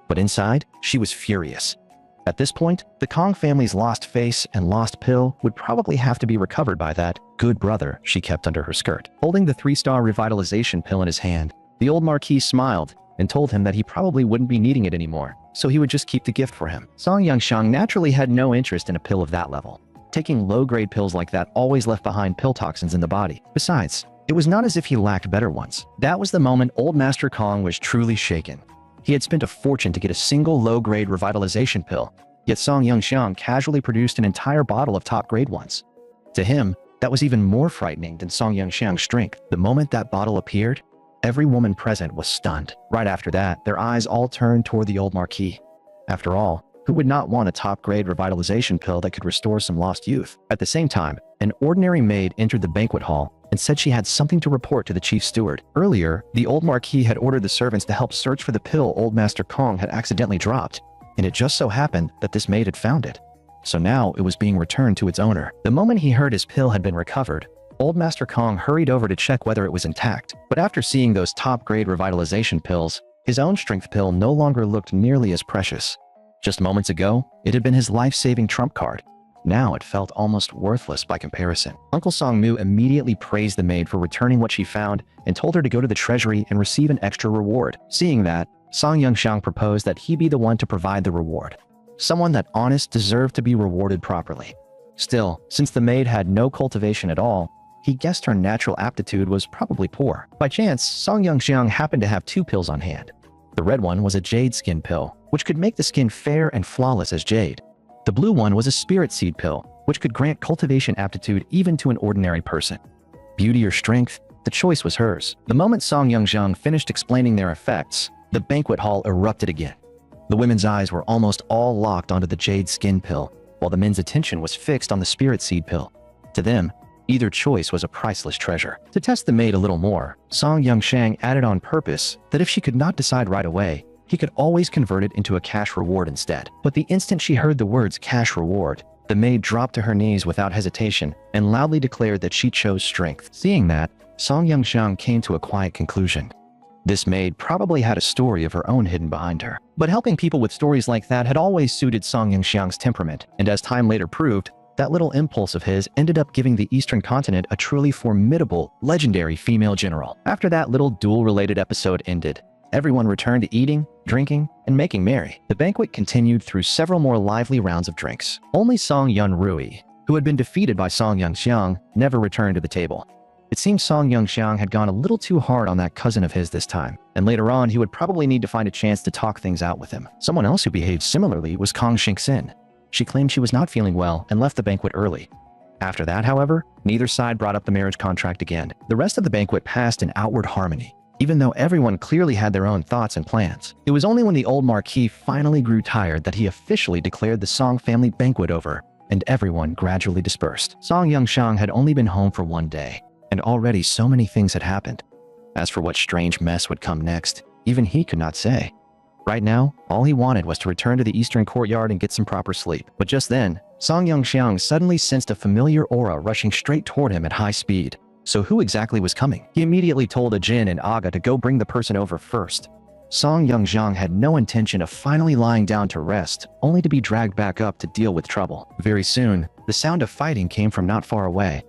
But inside, she was furious. At this point, the Kong family's lost face and lost pill would probably have to be recovered by that good brother she kept under her skirt. Holding the 3-star revitalization pill in his hand, the old Marquis smiled and told him that he probably wouldn't be needing it anymore, so he would just keep the gift for him. Song Yangxiang naturally had no interest in a pill of that level. Taking low-grade pills like that always left behind pill toxins in the body. Besides, it was not as if he lacked better ones. That was the moment Old Master Kong was truly shaken. He had spent a fortune to get a single low-grade revitalization pill, yet Song Yangxiang casually produced an entire bottle of top-grade ones. To him, that was even more frightening than Song Yangxiang's strength. The moment that bottle appeared, every woman present was stunned. Right after that, their eyes all turned toward the old Marquis. After all, who would not want a top-grade revitalization pill that could restore some lost youth? At the same time, an ordinary maid entered the banquet hall and said she had something to report to the chief steward. Earlier, the old Marquis had ordered the servants to help search for the pill Old Master Kong had accidentally dropped, and it just so happened that this maid had found it. So now it was being returned to its owner. The moment he heard his pill had been recovered, Old Master Kong hurried over to check whether it was intact. But after seeing those top-grade revitalization pills, his own strength pill no longer looked nearly as precious. Just moments ago, it had been his life-saving trump card. Now it felt almost worthless by comparison. Uncle Song Mu immediately praised the maid for returning what she found and told her to go to the treasury and receive an extra reward. Seeing that, Song Yangxiang proposed that he be the one to provide the reward. Someone that honest deserved to be rewarded properly. Still, since the maid had no cultivation at all, he guessed her natural aptitude was probably poor. By chance, Song Yangxiang happened to have 2 pills on hand. The red one was a jade skin pill, which could make the skin fair and flawless as jade. The blue one was a spirit seed pill, which could grant cultivation aptitude even to an ordinary person. Beauty or strength, the choice was hers. The moment Song Yangxiang finished explaining their effects, the banquet hall erupted again. The women's eyes were almost all locked onto the jade skin pill, while the men's attention was fixed on the spirit seed pill. To them, either choice was a priceless treasure. To test the maid a little more, Song Yangxiang added on purpose that if she could not decide right away, he could always convert it into a cash reward instead. But the instant she heard the words cash reward, the maid dropped to her knees without hesitation and loudly declared that she chose strength. Seeing that, Song Yangxiang came to a quiet conclusion. This maid probably had a story of her own hidden behind her. But helping people with stories like that had always suited Song Yangxiang's temperament, and as time later proved, that little impulse of his ended up giving the Eastern continent a truly formidable, legendary female general. After that little duel-related episode ended, everyone returned to eating, drinking, and making merry. The banquet continued through several more lively rounds of drinks. Only Song Yunrui, who had been defeated by Song Yangxiang, never returned to the table. It seemed Song Yangxiang had gone a little too hard on that cousin of his this time, and later on he would probably need to find a chance to talk things out with him. Someone else who behaved similarly was Kong Xingxin. She claimed she was not feeling well and left the banquet early. After that, however, neither side brought up the marriage contract again. The rest of the banquet passed in outward harmony, even though everyone clearly had their own thoughts and plans. It was only when the old marquis finally grew tired that he officially declared the Song family banquet over, and everyone gradually dispersed. Song Yangxiang had only been home for 1 day, and already so many things had happened. As for what strange mess would come next, even he could not say. Right now, all he wanted was to return to the eastern courtyard and get some proper sleep. But just then, Song Yangxiang suddenly sensed a familiar aura rushing straight toward him at high speed. So who exactly was coming? He immediately told Ajin and Aga to go bring the person over first. Song Yangxiang had no intention of finally lying down to rest, only to be dragged back up to deal with trouble. Very soon, the sound of fighting came from not far away.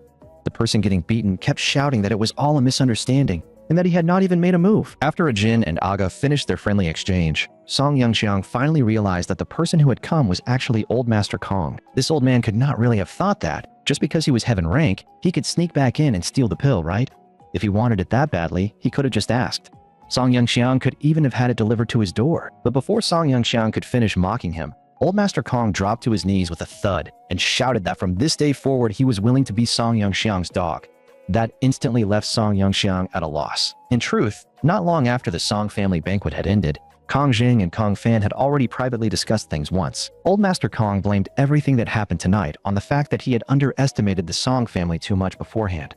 The person getting beaten kept shouting that it was all a misunderstanding, and that he had not even made a move. After Ajin and Aga finished their friendly exchange, Song Yangxiang finally realized that the person who had come was actually Old Master Kong. This old man could not really have thought that, just because he was heaven rank, he could sneak back in and steal the pill, right? If he wanted it that badly, he could have just asked. Song Yangxiang could even have had it delivered to his door. But before Song Yangxiang could finish mocking him, Old Master Kong dropped to his knees with a thud and shouted that from this day forward he was willing to be Song Yangxiang's dog. That instantly left Song Yangxiang at a loss. In truth, not long after the Song family banquet had ended, Kong Jing and Kong Fan had already privately discussed things once. Old Master Kong blamed everything that happened tonight on the fact that he had underestimated the Song family too much beforehand.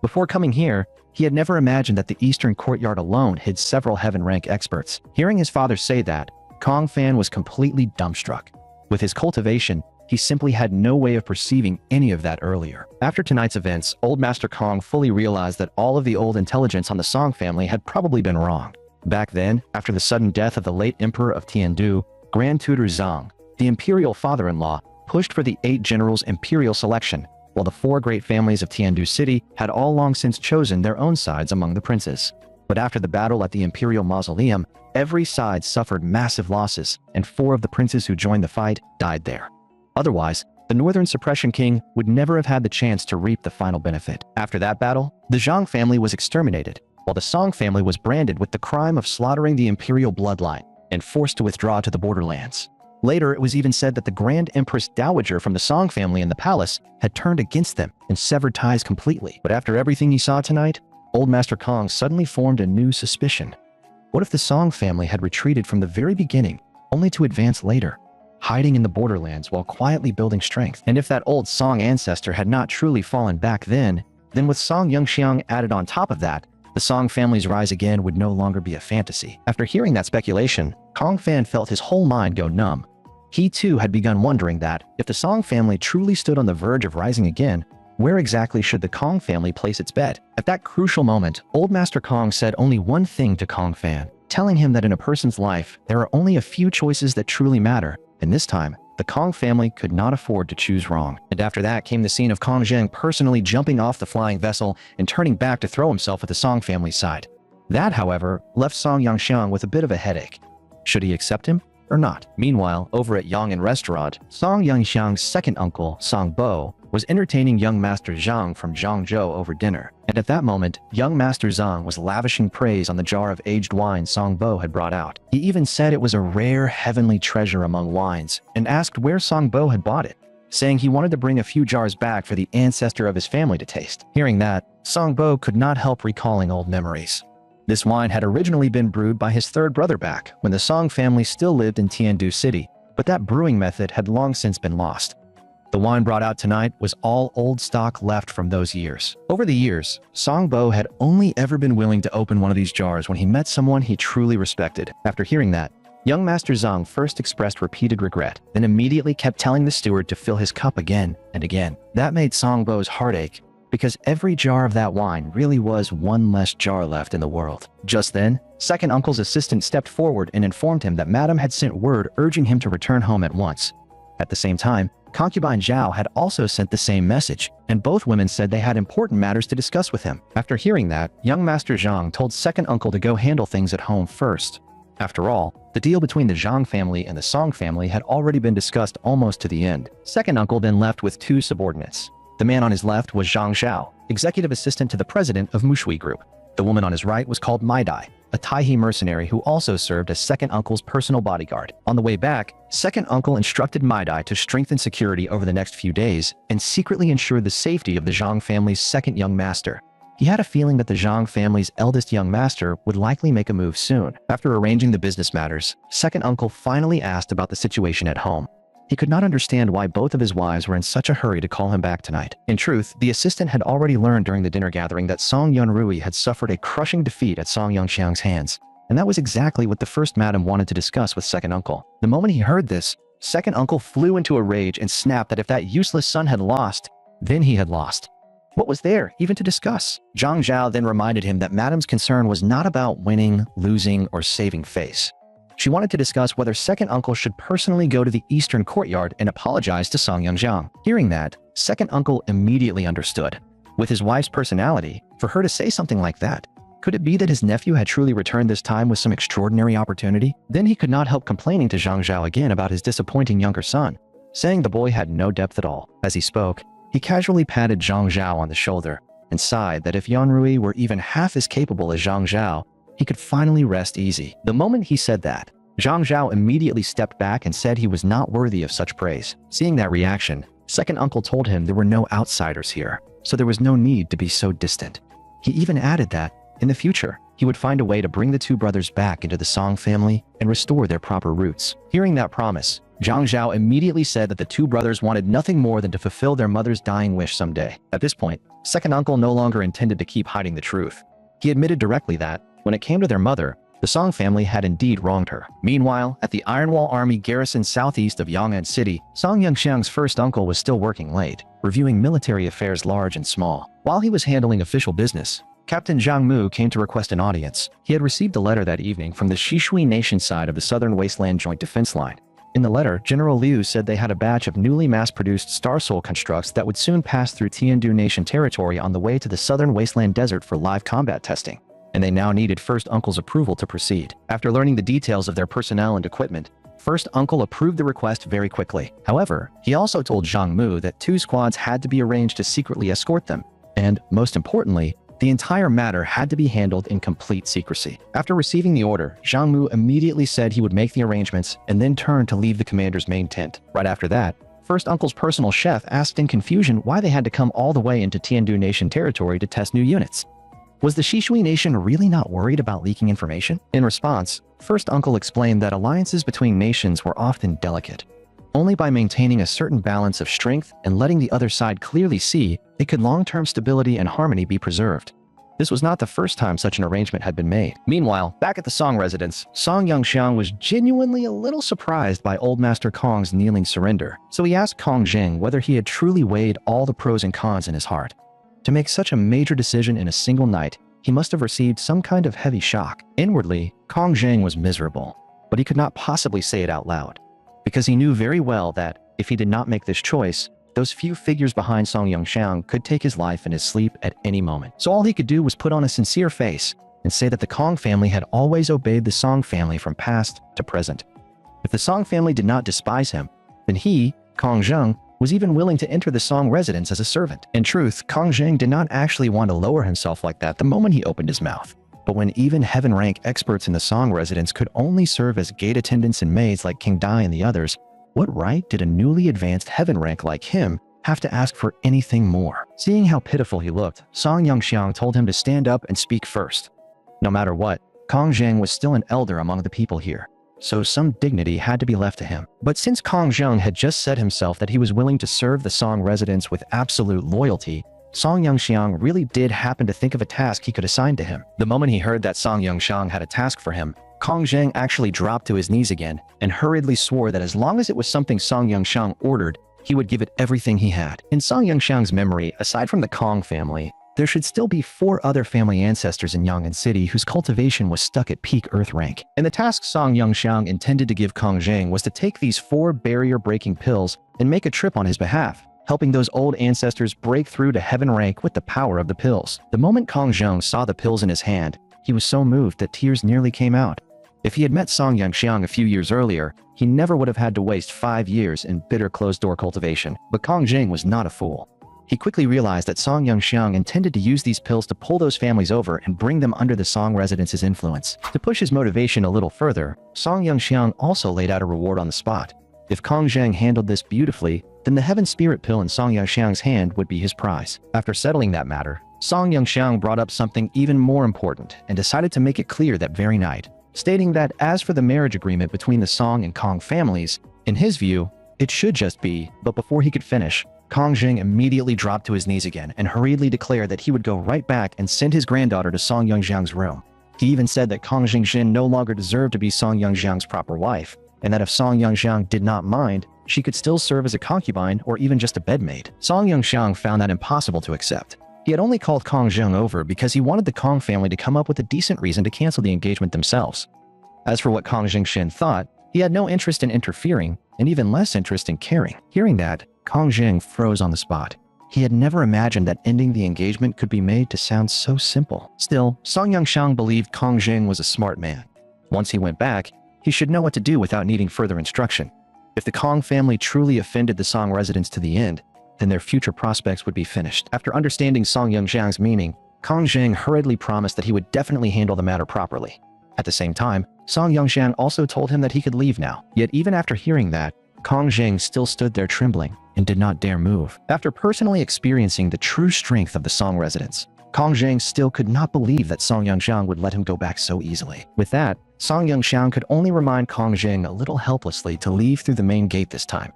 Before coming here, he had never imagined that the Eastern Courtyard alone hid several heaven-rank experts. Hearing his father say that, Kong Fan was completely dumbstruck. With his cultivation, he simply had no way of perceiving any of that earlier. After tonight's events, Old Master Kong fully realized that all of the old intelligence on the Song family had probably been wrong. Back then, after the sudden death of the late Emperor of Tiandu, Grand Tutor Zhang, the imperial father-in-law, pushed for the 8 generals' imperial selection, while the 4 great families of Tiandu City had all long since chosen their own sides among the princes. But after the battle at the Imperial Mausoleum, every side suffered massive losses, and 4 of the princes who joined the fight died there. Otherwise, the Northern Suppression King would never have had the chance to reap the final benefit. After that battle, the Zhang family was exterminated, while the Song family was branded with the crime of slaughtering the imperial bloodline and forced to withdraw to the borderlands. Later, it was even said that the Grand Empress Dowager from the Song family in the palace had turned against them and severed ties completely. But after everything he saw tonight, Old Master Kong suddenly formed a new suspicion. What if the Song family had retreated from the very beginning, only to advance later, hiding in the borderlands while quietly building strength? And if that old Song ancestor had not truly fallen back then with Song Yangxiang added on top of that, the Song family's rise again would no longer be a fantasy. After hearing that speculation, Kong Fan felt his whole mind go numb. He too had begun wondering that, if the Song family truly stood on the verge of rising again, where exactly should the Kong family place its bet? At that crucial moment, Old Master Kong said only one thing to Kong Fan, telling him that in a person's life, there are only a few choices that truly matter, and this time, the Kong family could not afford to choose wrong. And after that came the scene of Kong Zheng personally jumping off the flying vessel and turning back to throw himself at the Song family's side. That, however, left Song Yangxiang with a bit of a headache. Should he accept him or not? Meanwhile, over at Yang'an Restaurant, Song Yangxiang's second uncle, Song Bo, was entertaining young Master Zhang from Zhangzhou over dinner, and at that moment, young Master Zhang was lavishing praise on the jar of aged wine Songbo had brought out. He even said it was a rare heavenly treasure among wines, and asked where Songbo had bought it, saying he wanted to bring a few jars back for the ancestor of his family to taste. Hearing that, Songbo could not help recalling old memories. This wine had originally been brewed by his third brother back when the Song family still lived in Tiandu City, but that brewing method had long since been lost. The wine brought out tonight was all old stock left from those years. Over the years, Songbo had only ever been willing to open one of these jars when he met someone he truly respected. After hearing that, young Master Zhang first expressed repeated regret, then immediately kept telling the steward to fill his cup again and again. That made Songbo's heart ache, because every jar of that wine really was one less jar left in the world. Just then, second uncle's assistant stepped forward and informed him that Madame had sent word urging him to return home at once. At the same time, concubine Zhao had also sent the same message, and both women said they had important matters to discuss with him. After hearing that, young Master Zhang told second uncle to go handle things at home first. After all, the deal between the Zhang family and the Song family had already been discussed almost to the end. Second uncle then left with two subordinates. The man on his left was Zhang Xiao, executive assistant to the president of Mushui Group. The woman on his right was called Maidai, a Taihe mercenary who also served as second uncle's personal bodyguard. On the way back, second uncle instructed Maidai to strengthen security over the next few days and secretly ensure the safety of the Zhang family's second young master. He had a feeling that the Zhang family's eldest young master would likely make a move soon. After arranging the business matters, second uncle finally asked about the situation at home. He could not understand why both of his wives were in such a hurry to call him back tonight. In truth, the assistant had already learned during the dinner gathering that Song Yunrui had suffered a crushing defeat at Song Yongxiang's hands, and that was exactly what the first madam wanted to discuss with second uncle. The moment he heard this, second uncle flew into a rage and snapped that if that useless son had lost, then he had lost. What was there even to discuss? Zhang Zhao then reminded him that madam's concern was not about winning, losing, or saving face. She wanted to discuss whether second uncle should personally go to the eastern courtyard and apologize to Song Yongxiang. Hearing that, second uncle immediately understood. With his wife's personality, for her to say something like that, could it be that his nephew had truly returned this time with some extraordinary opportunity? Then he could not help complaining to Zhang Zhao again about his disappointing younger son, saying the boy had no depth at all. As he spoke, he casually patted Zhang Zhao on the shoulder and sighed that if Yunrui were even half as capable as Zhang Zhao, he could finally rest easy. The moment he said that, Zhang Zhao immediately stepped back and said he was not worthy of such praise. Seeing that reaction, second uncle told him there were no outsiders here, so there was no need to be so distant. He even added that, in the future, he would find a way to bring the two brothers back into the Song family and restore their proper roots. Hearing that promise, Zhang Zhao immediately said that the two brothers wanted nothing more than to fulfill their mother's dying wish someday. At this point, second uncle no longer intended to keep hiding the truth. He admitted directly that, when it came to their mother, the Song family had indeed wronged her. Meanwhile, at the Iron Wall Army garrison southeast of Yang'an City, Song Yongxiang's first uncle was still working late, reviewing military affairs large and small. While he was handling official business, Captain Zhang Mu came to request an audience. He had received a letter that evening from the Shishui Nation side of the Southern Wasteland Joint Defense Line. In the letter, General Liu said they had a batch of newly mass-produced Star Soul constructs that would soon pass through Tiandu Nation territory on the way to the Southern Wasteland Desert for live combat testing, and they now needed First Uncle's approval to proceed. After learning the details of their personnel and equipment, First Uncle approved the request very quickly. However, he also told Zhang Mu that 2 squads had to be arranged to secretly escort them, and, most importantly, the entire matter had to be handled in complete secrecy. After receiving the order, Zhang Mu immediately said he would make the arrangements and then turned to leave the commander's main tent. Right after that, First Uncle's personal chef asked in confusion why they had to come all the way into Tiandu Nation territory to test new units. Was the Shishui Nation really not worried about leaking information? In response, First Uncle explained that alliances between nations were often delicate. Only by maintaining a certain balance of strength and letting the other side clearly see, it could long-term stability and harmony be preserved. This was not the first time such an arrangement had been made. Meanwhile, back at the Song residence, Song Yongxiang was genuinely a little surprised by Old Master Kong's kneeling surrender, so he asked Kong Zheng whether he had truly weighed all the pros and cons in his heart. To make such a major decision in a single night, he must have received some kind of heavy shock. Inwardly, Kong Zheng was miserable, but he could not possibly say it out loud, because he knew very well that, if he did not make this choice, those few figures behind Song Yongxiang could take his life in his sleep at any moment. So all he could do was put on a sincere face and say that the Kong family had always obeyed the Song family from past to present. If the Song family did not despise him, then he, Kong Zheng, was even willing to enter the Song residence as a servant. In truth, Kong Zheng did not actually want to lower himself like that the moment he opened his mouth. But when even heaven rank experts in the Song residence could only serve as gate attendants and maids like King Dai and the others, what right did a newly advanced heaven rank like him have to ask for anything more? Seeing how pitiful he looked, Song Yongxiang told him to stand up and speak first. No matter what, Kong Zheng was still an elder among the people here, so some dignity had to be left to him. But since Kong Zheng had just said himself that he was willing to serve the Song residents with absolute loyalty, Song Yongxiang really did happen to think of a task he could assign to him. The moment he heard that Song Yongxiang had a task for him, Kong Zheng actually dropped to his knees again and hurriedly swore that as long as it was something Song Yongxiang ordered, he would give it everything he had. In Song Yongxiang's memory, aside from the Kong family, there should still be 4 other family ancestors in Yang'an City whose cultivation was stuck at peak Earth rank. And the task Song Yongxiang intended to give Kong Zheng was to take these 4 barrier-breaking pills and make a trip on his behalf, helping those old ancestors break through to heaven rank with the power of the pills. The moment Kong Zheng saw the pills in his hand, he was so moved that tears nearly came out. If he had met Song Yongxiang a few years earlier, he never would have had to waste 5 years in bitter closed-door cultivation. But Kong Zheng was not a fool. He quickly realized that Song Yongxiang intended to use these pills to pull those families over and bring them under the Song residence's influence. To push his motivation a little further, Song Yongxiang also laid out a reward on the spot. If Kong Zheng handled this beautifully, then the Heaven Spirit pill in Song Yongxiang's hand would be his prize. After settling that matter, Song Yongxiang brought up something even more important and decided to make it clear that very night, stating that as for the marriage agreement between the Song and Kong families, in his view, it should just be. But before he could finish, Kong Zheng immediately dropped to his knees again and hurriedly declared that he would go right back and send his granddaughter to Song Yongxiang's room. He even said that Kong Zheng no longer deserved to be Song Yongxiang's proper wife, and that if Song Yongxiang did not mind, she could still serve as a concubine or even just a bedmaid. Song Yongxiang found that impossible to accept. He had only called Kong Zheng over because he wanted the Kong family to come up with a decent reason to cancel the engagement themselves. As for what Kong Zheng thought, he had no interest in interfering, and even less interest in caring. Hearing that, Kong Zheng froze on the spot. He had never imagined that ending the engagement could be made to sound so simple. Still, Song Yongxiang believed Kong Zheng was a smart man. Once he went back, he should know what to do without needing further instruction. If the Kong family truly offended the Song residents to the end, then their future prospects would be finished. After understanding Song Yongxiang's meaning, Kong Zheng hurriedly promised that he would definitely handle the matter properly. At the same time, Song Yongxiang also told him that he could leave now. Yet even after hearing that, Kong Zheng still stood there trembling and did not dare move. After personally experiencing the true strength of the Song residents, Kong Zheng still could not believe that Song Yongxiang would let him go back so easily. With that, Song Yongxiang could only remind Kong Zheng a little helplessly to leave through the main gate this time.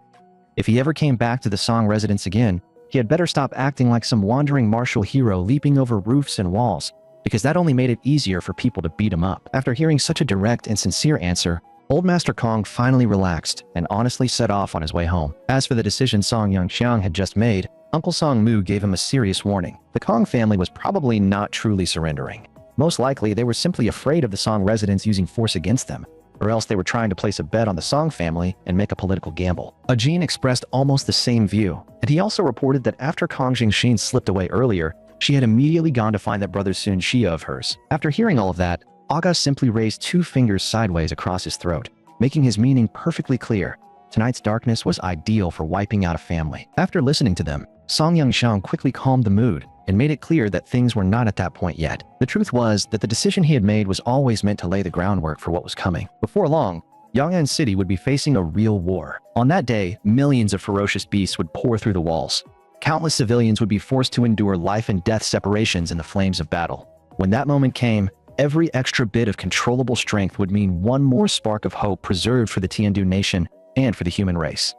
If he ever came back to the Song residence again, he had better stop acting like some wandering martial hero leaping over roofs and walls, because that only made it easier for people to beat him up. After hearing such a direct and sincere answer, Old Master Kong finally relaxed and honestly set off on his way home. As for the decision Song Yongxiang had just made, Uncle Song Mu gave him a serious warning. The Kong family was probably not truly surrendering. Most likely, they were simply afraid of the Song residents using force against them, or else they were trying to place a bet on the Song family and make a political gamble. Ajin expressed almost the same view, and he also reported that after Kong Zheng slipped away earlier, she had immediately gone to find that brother Sun Xia of hers. After hearing all of that, Aga simply raised 2 fingers sideways across his throat, making his meaning perfectly clear. Tonight's darkness was ideal for wiping out a family. After listening to them, Song Yongxiang quickly calmed the mood and made it clear that things were not at that point yet. The truth was that the decision he had made was always meant to lay the groundwork for what was coming. Before long, Yang'an City would be facing a real war. On that day, millions of ferocious beasts would pour through the walls. Countless civilians would be forced to endure life and death separations in the flames of battle. When that moment came, every extra bit of controllable strength would mean one more spark of hope preserved for the Tiandu nation and for the human race.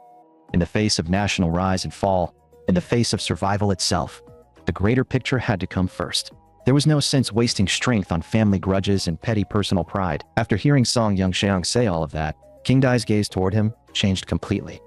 In the face of national rise and fall, in the face of survival itself, the greater picture had to come first. There was no sense wasting strength on family grudges and petty personal pride. After hearing Song Yongxiang say all of that, King Dai's gaze toward him changed completely.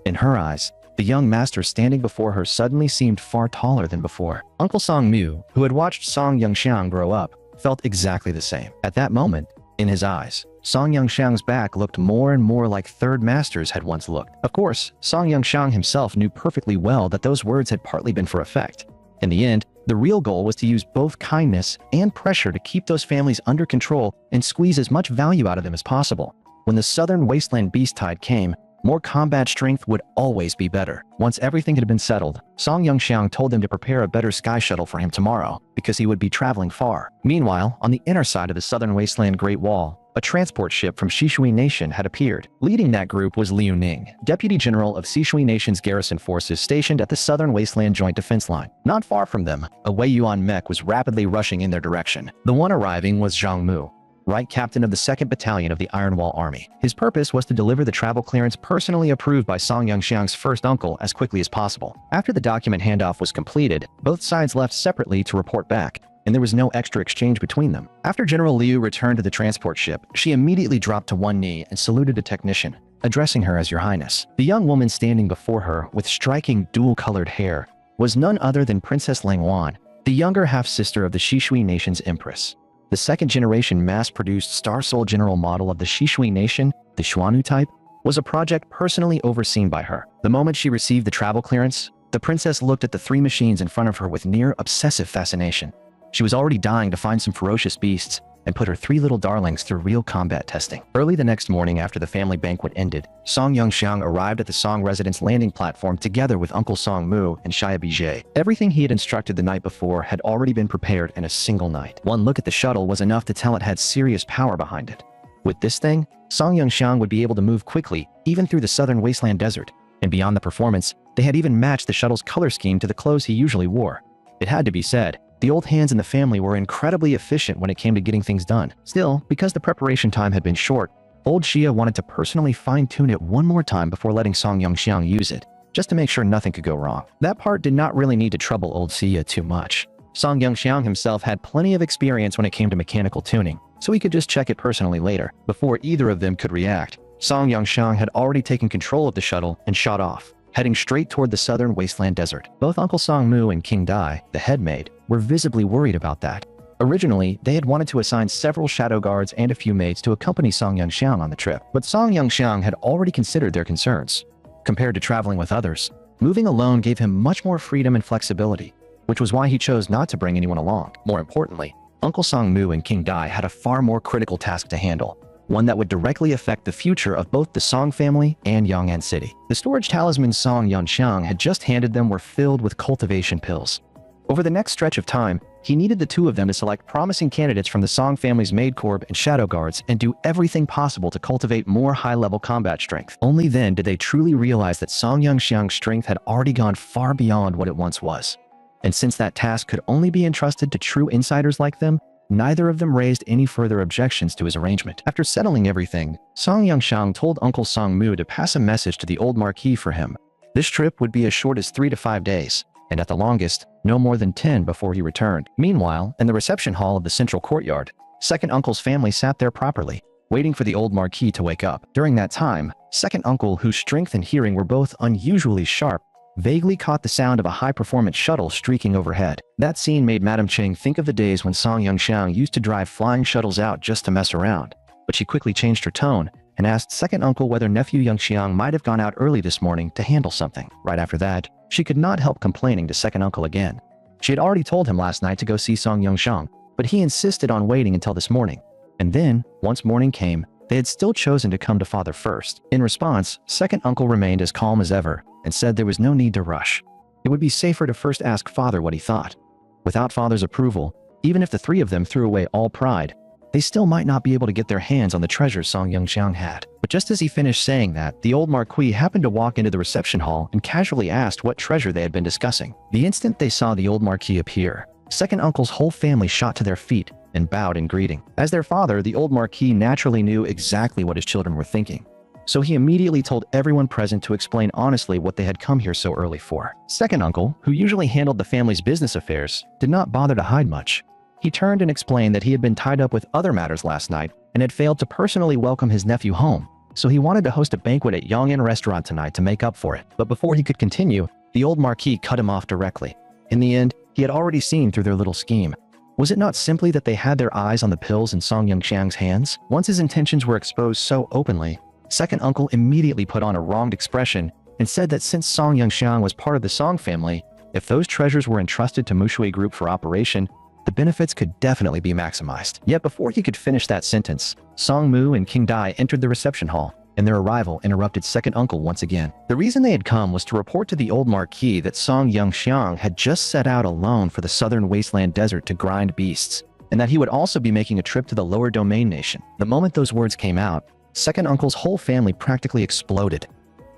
In her eyes, the young master standing before her suddenly seemed far taller than before. Uncle Song Mu, who had watched Song Yongxiang grow up, felt exactly the same. At that moment, in his eyes, Song Yongxiang's back looked more and more like Third Master's had once looked. Of course, Song Yongxiang himself knew perfectly well that those words had partly been for effect. In the end, the real goal was to use both kindness and pressure to keep those families under control and squeeze as much value out of them as possible. When the southern wasteland beast tide came, More combat strength would always be better. Once everything had been settled, Song Yongxiang told them to prepare a better sky shuttle for him tomorrow, because he would be traveling far. Meanwhile, on the inner side of the southern wasteland Great Wall, a transport ship from Shishui Nation had appeared. Leading that group was Liu Ning, Deputy General of Shishui Nation's garrison forces stationed at the southern wasteland joint defense line. Not far from them, a Wei Yuan mech was rapidly rushing in their direction. The one arriving was Zhang Mu, Right Captain of the 2nd Battalion of the Iron Wall Army. His purpose was to deliver the travel clearance personally approved by Song Yongxiang's first uncle as quickly as possible. After the document handoff was completed, both sides left separately to report back, and there was no extra exchange between them. After General Liu returned to the transport ship, she immediately dropped to one knee and saluted a technician, addressing her as Your Highness. The young woman standing before her with striking dual-colored hair was none other than Princess Langwan, the younger half-sister of the Shishui Nation's Empress. The second-generation mass-produced Star Soul General model of the Shishui Nation, the Xuanu type, was a project personally overseen by her. The moment she received the travel clearance, the princess looked at the 3 machines in front of her with near-obsessive fascination. She was already dying to find some ferocious beasts and put her 3 little darlings through real combat testing. Early the next morning after the family banquet ended, Song Yongxiang arrived at the Song residence landing platform together with Uncle Song Mu and Xia Bijie. Everything he had instructed the night before had already been prepared in a single night. One look at the shuttle was enough to tell it had serious power behind it. With this thing, Song Yongxiang would be able to move quickly even through the southern wasteland desert, and beyond the performance, they had even matched the shuttle's color scheme to the clothes he usually wore. It had to be said, the old hands in the family were incredibly efficient when it came to getting things done. Still, because the preparation time had been short, old Xia wanted to personally fine-tune it one more time before letting Song Yongxiang use it, just to make sure nothing could go wrong. That part did not really need to trouble old Xia too much. Song Yongxiang himself had plenty of experience when it came to mechanical tuning, so he could just check it personally later. Before either of them could react, Song Yongxiang had already taken control of the shuttle and shot off, heading straight toward the southern wasteland desert. Both Uncle Song Mu and King Dai, the head maid, were visibly worried about that. Originally, they had wanted to assign several shadow guards and a few maids to accompany Song Yongxiang on the trip, but Song Yongxiang had already considered their concerns. Compared to traveling with others, moving alone gave him much more freedom and flexibility, which was why he chose not to bring anyone along. More importantly, Uncle Song Mu and King Dai had a far more critical task to handle, one that would directly affect the future of both the Song family and Yong'an City. The storage talismans Song Yongxiang had just handed them were filled with cultivation pills. Over the next stretch of time, he needed the 2 of them to select promising candidates from the Song family's Maid Corps and Shadow Guards and do everything possible to cultivate more high-level combat strength. Only then did they truly realize that Song Yongxiang's strength had already gone far beyond what it once was. And since that task could only be entrusted to true insiders like them, neither of them raised any further objections to his arrangement. After settling everything, Song Yongxiang told Uncle Song Mu to pass a message to the old marquis for him. This trip would be as short as 3 to 5 days, and at the longest, no more than 10 before he returned. Meanwhile, in the reception hall of the central courtyard, Second Uncle's family sat there properly, waiting for the old marquis to wake up. During that time, Second Uncle, whose strength and hearing were both unusually sharp, vaguely caught the sound of a high-performance shuttle streaking overhead. That scene made Madame Cheng think of the days when Song Yongxiang used to drive flying shuttles out just to mess around, but she quickly changed her tone and asked Second Uncle whether nephew Yongxiang might have gone out early this morning to handle something. Right after that, she could not help complaining to Second Uncle again. She had already told him last night to go see Song Yongxiang, but he insisted on waiting until this morning. And then, once morning came, they had still chosen to come to Father first. In response, Second Uncle remained as calm as ever and said there was no need to rush. It would be safer to first ask Father what he thought. Without Father's approval, even if the 3 of them threw away all pride, they still might not be able to get their hands on the treasures Song Yongxiang had. But just as he finished saying that, the old marquis happened to walk into the reception hall and casually asked what treasure they had been discussing. The instant they saw the old marquis appear, Second Uncle's whole family shot to their feet and bowed in greeting. As their father, the old marquis naturally knew exactly what his children were thinking, so he immediately told everyone present to explain honestly what they had come here so early for. Second Uncle, who usually handled the family's business affairs, did not bother to hide much. He turned and explained that he had been tied up with other matters last night and had failed to personally welcome his nephew home, so he wanted to host a banquet at Yong'an restaurant tonight to make up for it. But before he could continue, the old marquis cut him off directly. In the end, he had already seen through their little scheme. Was it not simply that they had their eyes on the pills in Song Yongxiang's hands? Once his intentions were exposed so openly, Second Uncle immediately put on a wronged expression and said that since Song Yongxiang was part of the Song family, if those treasures were entrusted to Mushui Group for operation, the benefits could definitely be maximized. Yet before he could finish that sentence, Song Mu and King Dai entered the reception hall. and their arrival interrupted second uncle once again. The reason they had come was to report to the old marquis that Song Yongxiang had just set out alone for the southern wasteland desert to grind beasts, and that he would also be making a trip to the lower domain nation. The moment those words came out, second uncle's whole family practically exploded.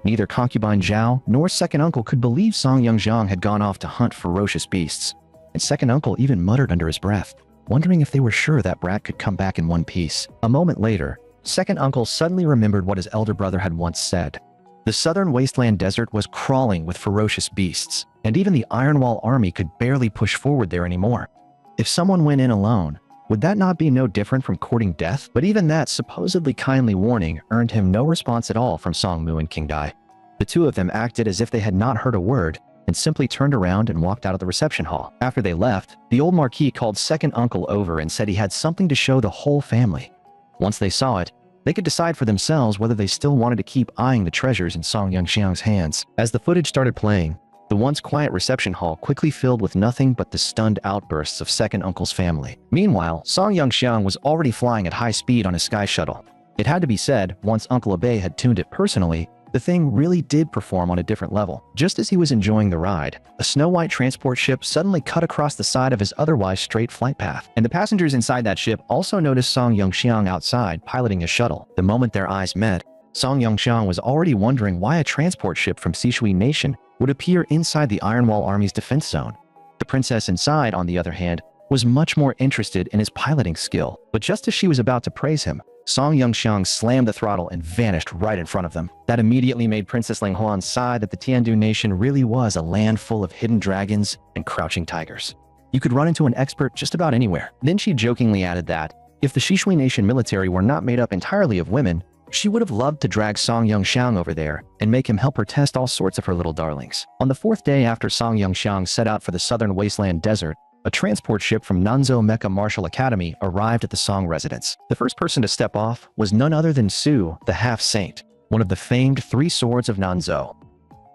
Neither concubine Zhao nor second uncle could believe Song Yongxiang had gone off to hunt ferocious beasts, and second uncle even muttered under his breath, wondering if they were sure that brat could come back in one piece. A moment later, second uncle suddenly remembered what his elder brother had once said. The southern wasteland desert was crawling with ferocious beasts, and even the Iron Wall army could barely push forward there anymore. If someone went in alone, would that not be no different from courting death? But even that supposedly kindly warning earned him no response at all from Song Mu and King Dai. The two of them acted as if they had not heard a word, and simply turned around and walked out of the reception hall. After they left, the old marquis called second uncle over and said he had something to show the whole family. Once they saw it, they could decide for themselves whether they still wanted to keep eyeing the treasures in Song Yongxiang's hands. As the footage started playing, the once quiet reception hall quickly filled with nothing but the stunned outbursts of second uncle's family. Meanwhile, Song Yongxiang was already flying at high speed on his sky shuttle. It had to be said, once Uncle Abe had tuned it personally, the thing really did perform on a different level. Just as he was enjoying the ride, a snow-white transport ship suddenly cut across the side of his otherwise straight flight path, and the passengers inside that ship also noticed Song Yongxiang outside piloting his shuttle. The moment their eyes met, Song Yongxiang was already wondering why a transport ship from Sishui Nation would appear inside the Iron Wall Army's defense zone. The princess inside, on the other hand, was much more interested in his piloting skill, but just as she was about to praise him, Song Yongxiang slammed the throttle and vanished right in front of them. That immediately made Princess Ling Huan sigh that the Tiandu nation really was a land full of hidden dragons and crouching tigers. You could run into an expert just about anywhere. Then she jokingly added that, if the Sishui nation military were not made up entirely of women, she would have loved to drag Song Yongxiang over there and make him help her test all sorts of her little darlings. On the fourth day after Song Yongxiang set out for the southern wasteland desert, a transport ship from Nanzhou Mecha Martial Academy arrived at the Song residence. The first person to step off was none other than Su, the half-saint, one of the famed three swords of Nanzhou.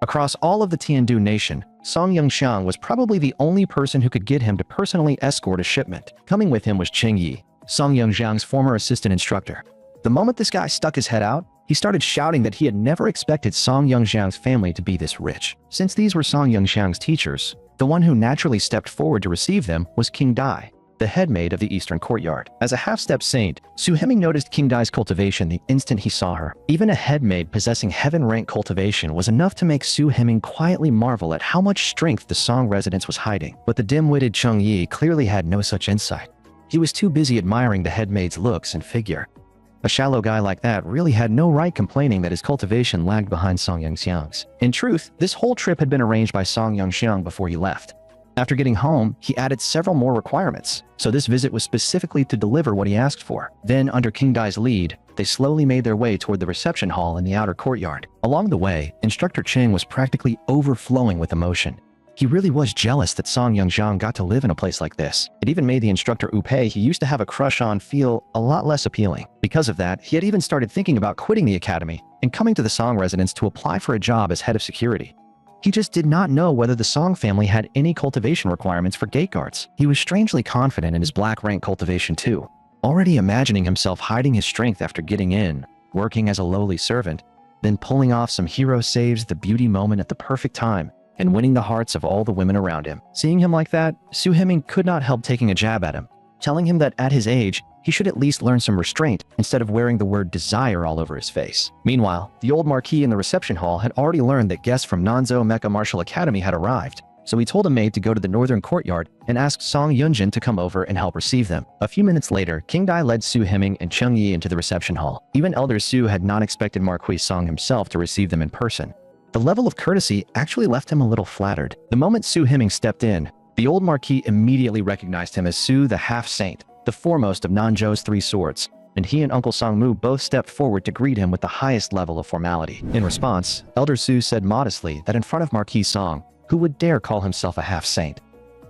Across all of the Tiandu nation, Song Yongxiang was probably the only person who could get him to personally escort a shipment. Coming with him was Cheng Yi, Song Yongxiang's former assistant instructor. The moment this guy stuck his head out, he started shouting that he had never expected Song Yongxiang's family to be this rich. Since these were Song Yongxiang's teachers, the one who naturally stepped forward to receive them was King Dai, the head maid of the Eastern Courtyard. As a half-step saint, Su Heming noticed King Dai's cultivation the instant he saw her. Even a head maid possessing heaven-rank cultivation was enough to make Su Heming quietly marvel at how much strength the Song residence was hiding. But the dim-witted Cheng Yi clearly had no such insight. He was too busy admiring the head maid's looks and figure. A shallow guy like that really had no right complaining that his cultivation lagged behind Song Yongxiang's. In truth, this whole trip had been arranged by Song Yongxiang before he left. After getting home, he added several more requirements, so this visit was specifically to deliver what he asked for. Then, under King Dai's lead, they slowly made their way toward the reception hall in the outer courtyard. Along the way, Instructor Cheng was practically overflowing with emotion. He really was jealous that Song Yongxiang got to live in a place like this. It even made the instructor Upei he used to have a crush on feel a lot less appealing. Because of that, he had even started thinking about quitting the academy and coming to the Song residence to apply for a job as head of security. He just did not know whether the Song family had any cultivation requirements for gate guards. He was strangely confident in his black rank cultivation too, already imagining himself hiding his strength after getting in, working as a lowly servant, then pulling off some hero saves the beauty moment at the perfect time, and winning the hearts of all the women around him. Seeing him like that, Su Heming could not help taking a jab at him, telling him that at his age, he should at least learn some restraint instead of wearing the word desire all over his face. Meanwhile, the old marquis in the reception hall had already learned that guests from Nanzhou Mecha Martial Academy had arrived, so he told a maid to go to the northern courtyard and asked Song Yunjin to come over and help receive them. A few minutes later, King Dai led Su Heming and Cheng Yi into the reception hall. Even Elder Su had not expected Marquis Song himself to receive them in person. The level of courtesy actually left him a little flattered. The moment Su Heming stepped in, the old marquis immediately recognized him as Su the half-saint, the foremost of Nanzhou's three swords, and he and Uncle Song Mu both stepped forward to greet him with the highest level of formality. In response, Elder Su said modestly that in front of Marquis Song, who would dare call himself a half-saint?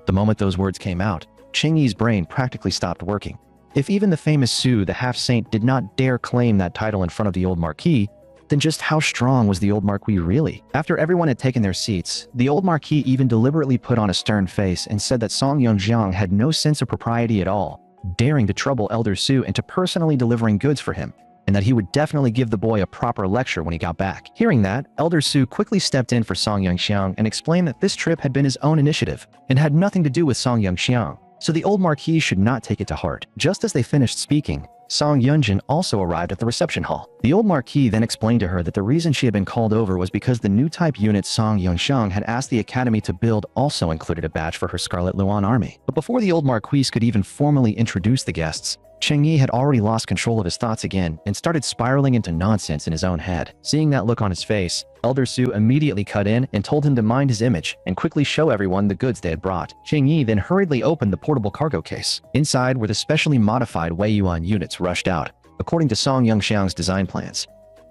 The moment those words came out, Cheng Yi's brain practically stopped working. If even the famous Su the half-saint did not dare claim that title in front of the old marquis, then just how strong was the old marquis really? After everyone had taken their seats, the old marquis even deliberately put on a stern face and said that Song Yongxiang had no sense of propriety at all, daring to trouble Elder Su into personally delivering goods for him. and that he would definitely give the boy a proper lecture when he got back. Hearing that, Elder Su quickly stepped in for Song Yongxiang and explained that this trip had been his own initiative and had nothing to do with Song Yongxiang, so the old marquis should not take it to heart. Just as they finished speaking, Song Yunjin also arrived at the reception hall. The old marquis then explained to her that the reason she had been called over was because the new type unit Song Yongxiang had asked the academy to build also included a badge for her Scarlet Luan army. But before the old marquis could even formally introduce the guests, Cheng Yi had already lost control of his thoughts again and started spiraling into nonsense in his own head. Seeing that look on his face, Elder Su immediately cut in and told him to mind his image and quickly show everyone the goods they had brought. Cheng Yi then hurriedly opened the portable cargo case. Inside were the specially modified Wei Yuan units rushed out, according to Song Yongxiang's design plans.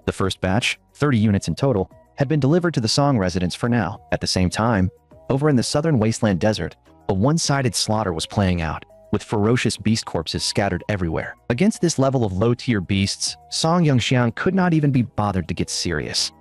The first batch, 30 units in total, had been delivered to the Song residence for now. At the same time, over in the southern wasteland desert, a one-sided slaughter was playing out, with ferocious beast corpses scattered everywhere. Against this level of low-tier beasts, Song Yongxiang could not even be bothered to get serious.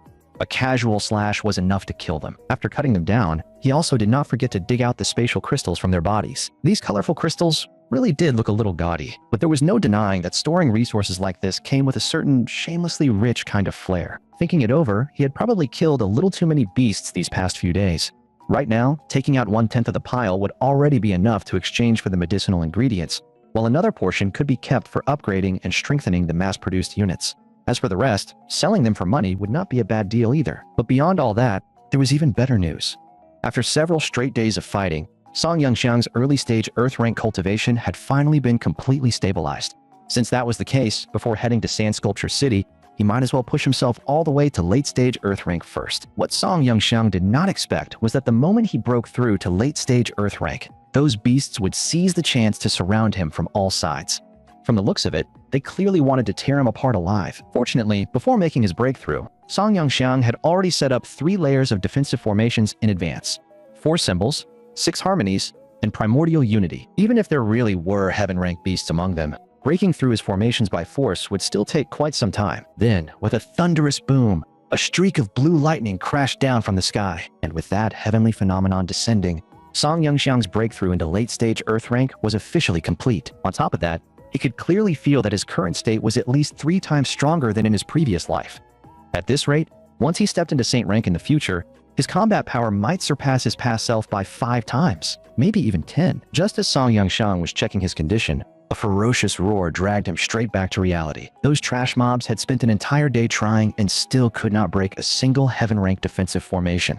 A casual slash was enough to kill them. After cutting them down, he also did not forget to dig out the spatial crystals from their bodies. These colorful crystals really did look a little gaudy, but there was no denying that storing resources like this came with a certain shamelessly rich kind of flair. Thinking it over, he had probably killed a little too many beasts these past few days. Right now, taking out 1/10 of the pile would already be enough to exchange for the medicinal ingredients, while another portion could be kept for upgrading and strengthening the mass-produced units. As for the rest, selling them for money would not be a bad deal either. But beyond all that, there was even better news. After several straight days of fighting, Song Yongxiang's early-stage Earth rank cultivation had finally been completely stabilized. Since that was the case, before heading to Sand Sculpture City, he might as well push himself all the way to late-stage Earth rank first. What Song Yongxiang did not expect was that the moment he broke through to late-stage Earth rank, those beasts would seize the chance to surround him from all sides. From the looks of it, they clearly wanted to tear him apart alive. Fortunately, before making his breakthrough, Song Yongxiang had already set up 3 layers of defensive formations in advance: 4 symbols, 6 harmonies, and primordial unity. Even if there really were heaven-rank beasts among them, breaking through his formations by force would still take quite some time. Then, with a thunderous boom, a streak of blue lightning crashed down from the sky, and with that heavenly phenomenon descending, Song Yongxiang's breakthrough into late-stage Earth rank was officially complete. On top of that, he could clearly feel that his current state was at least 3 times stronger than in his previous life. At this rate, once he stepped into Saint rank in the future, his combat power might surpass his past self by 5 times, maybe even 10. Just as Song Yongxiang was checking his condition, a ferocious roar dragged him straight back to reality. Those trash mobs had spent an entire day trying and still could not break a single heaven-rank defensive formation.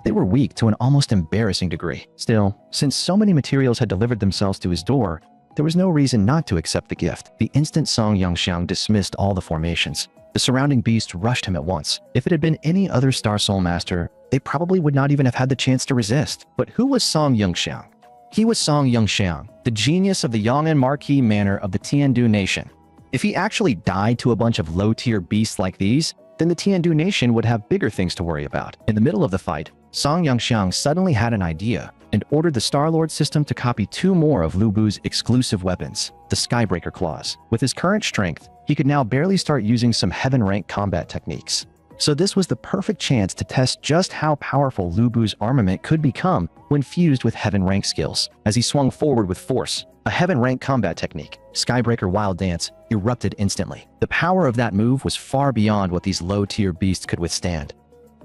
They were weak to an almost embarrassing degree. Still, since so many materials had delivered themselves to his door, there was no reason not to accept the gift. The instant Song Yongxiang dismissed all the formations, the surrounding beasts rushed him at once. If it had been any other Star Soul Master, they probably would not even have had the chance to resist. But who was Song Yongxiang? He was Song Yongxiang, the genius of the Yong'an Marquis Manor of the Tiandu Nation. If he actually died to a bunch of low-tier beasts like these, then the Tiandu Nation would have bigger things to worry about. In the middle of the fight, Song Yongxiang suddenly had an idea and ordered the Star-Lord system to copy 2 more of Lu Bu's exclusive weapons, the Skybreaker Claws. With his current strength, he could now barely start using some heaven-rank combat techniques. So this was the perfect chance to test just how powerful Lu Bu's armament could become when fused with heaven-rank skills. As he swung forward with force, a heaven-rank combat technique, Skybreaker Wild Dance, erupted instantly. The power of that move was far beyond what these low-tier beasts could withstand.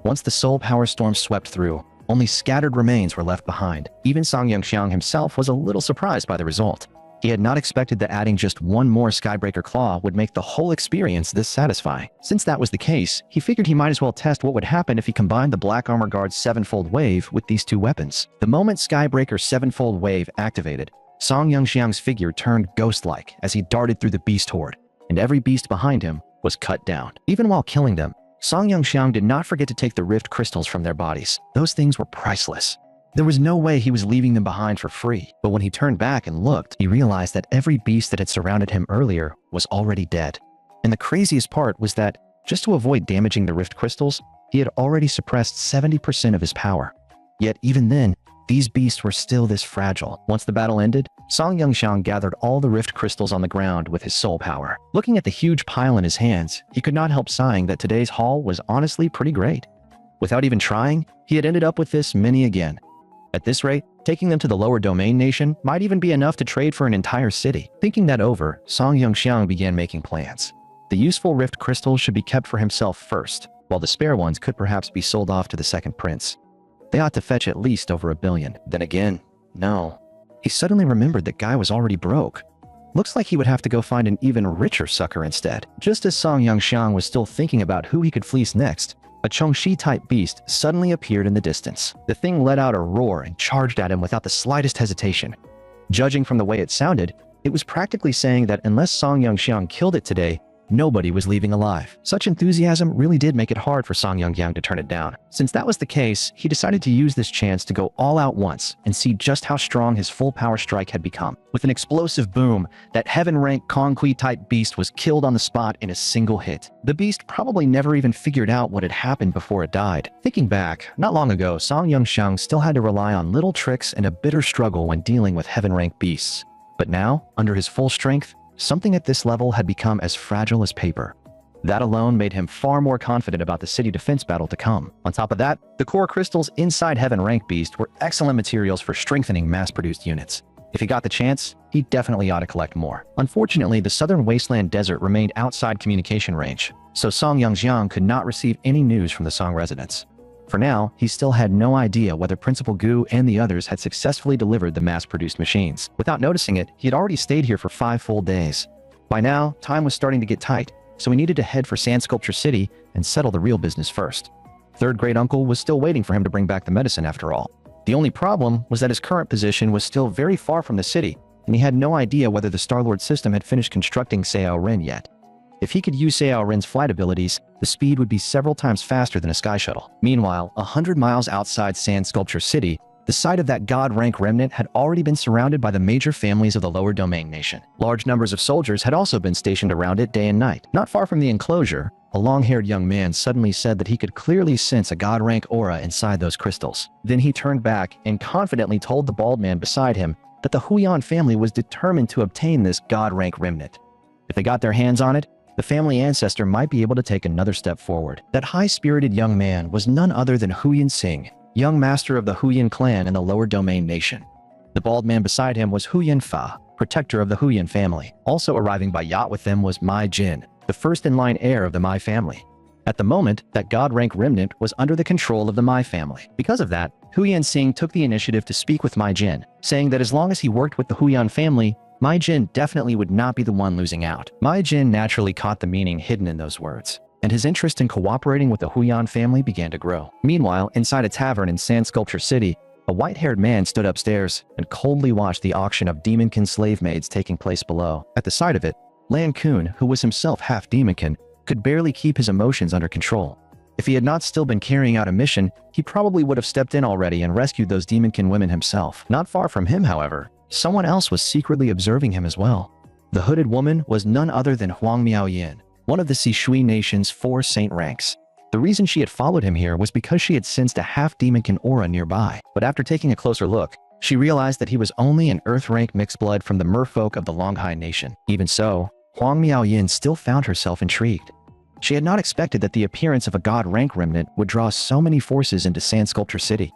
Once the soul power storm swept through, only scattered remains were left behind. Even Song Yongxiang himself was a little surprised by the result. He had not expected that adding just 1 more Skybreaker Claw would make the whole experience this satisfying. Since that was the case, he figured he might as well test what would happen if he combined the Black Armor Guard's 7-fold wave with these 2 weapons. The moment Skybreaker's 7-fold wave activated, Song Yongxiang's figure turned ghost-like as he darted through the beast horde, and every beast behind him was cut down. Even while killing them, Song Yongxiang did not forget to take the rift crystals from their bodies. Those things were priceless. There was no way he was leaving them behind for free. But when he turned back and looked, he realized that every beast that had surrounded him earlier was already dead. And the craziest part was that, just to avoid damaging the rift crystals, he had already suppressed 70% of his power. Yet even then, these beasts were still this fragile. Once the battle ended, Song Yongxiang gathered all the rift crystals on the ground with his soul power. Looking at the huge pile in his hands, he could not help sighing that today's haul was honestly pretty great. Without even trying, he had ended up with this many again. At this rate, taking them to the lower domain nation might even be enough to trade for an entire city. Thinking that over, Song Yongxiang began making plans. The useful rift crystals should be kept for himself first, while the spare ones could perhaps be sold off to the second prince. They ought to fetch at least over 1 billion. Then again, no. He suddenly remembered that Guy was already broke. Looks like he would have to go find an even richer sucker instead. Just as Song Yongxiang was still thinking about who he could fleece next, a Chongshi-type beast suddenly appeared in the distance. The thing let out a roar and charged at him without the slightest hesitation. Judging from the way it sounded, it was practically saying that unless Song Yongxiang killed it today, nobody was leaving alive. Such enthusiasm really did make it hard for Song Yongxiang to turn it down. Since that was the case, he decided to use this chance to go all out once and see just how strong his full power strike had become. With an explosive boom, that heaven-rank Kongqi-type beast was killed on the spot in a single hit. The beast probably never even figured out what had happened before it died. Thinking back, not long ago, Song Yongxiang still had to rely on little tricks and a bitter struggle when dealing with heaven-rank beasts. But now, under his full strength, something at this level had become as fragile as paper. That alone made him far more confident about the city defense battle to come. On top of that, the core crystals inside Heaven Rank Beast were excellent materials for strengthening mass-produced units. If he got the chance, he definitely ought to collect more. Unfortunately, the southern wasteland desert remained outside communication range, so Song Yongxiang could not receive any news from the Song residents. For now, he still had no idea whether Principal Gu and the others had successfully delivered the mass-produced machines. Without noticing it, he had already stayed here for 5 full days. By now, time was starting to get tight, so he needed to head for Sand Sculpture City and settle the real business first. Third great uncle was still waiting for him to bring back the medicine after all. The only problem was that his current position was still very far from the city, and he had no idea whether the Star-Lord system had finished constructing Sao Ren yet. If he could use Sao Ren's flight abilities, the speed would be several times faster than a sky shuttle. Meanwhile, 100 miles outside Sand Sculpture City, the site of that god-rank remnant had already been surrounded by the major families of the Lower Domain Nation. Large numbers of soldiers had also been stationed around it day and night. Not far from the enclosure, a long-haired young man suddenly said that he could clearly sense a god-rank aura inside those crystals. Then he turned back and confidently told the bald man beside him that the Huyan family was determined to obtain this god-rank remnant. If they got their hands on it, the family ancestor might be able to take another step forward. That high-spirited young man was none other than Huyan Singh, young master of the Huyan clan in the Lower Domain Nation. The bald man beside him was Huyan Fa, protector of the Huyan family. Also arriving by yacht with them was Mai Jin, the first-in-line heir of the Mai family. At the moment, that god-rank remnant was under the control of the Mai family. Because of that, Huyan Singh took the initiative to speak with Mai Jin, saying that as long as he worked with the Huyan family, Mai Jin definitely would not be the one losing out. Mai Jin naturally caught the meaning hidden in those words, and his interest in cooperating with the Huyan family began to grow. Meanwhile, inside a tavern in Sand Sculpture City, a white-haired man stood upstairs and coldly watched the auction of demonkin slave maids taking place below. At the sight of it, Lan Kun, who was himself half demonkin, could barely keep his emotions under control. If he had not still been carrying out a mission, he probably would have stepped in already and rescued those demonkin women himself. Not far from him, however, someone else was secretly observing him as well. The hooded woman was none other than Huang Miaoyin, one of the Sishui Nation's 4 saint ranks. The reason she had followed him here was because she had sensed a half-demonkin aura nearby. But after taking a closer look, she realized that he was only an earth-rank mixed blood from the merfolk of the Longhai Nation. Even so, Huang Miaoyin still found herself intrigued. She had not expected that the appearance of a god-rank remnant would draw so many forces into Sand Sculpture City.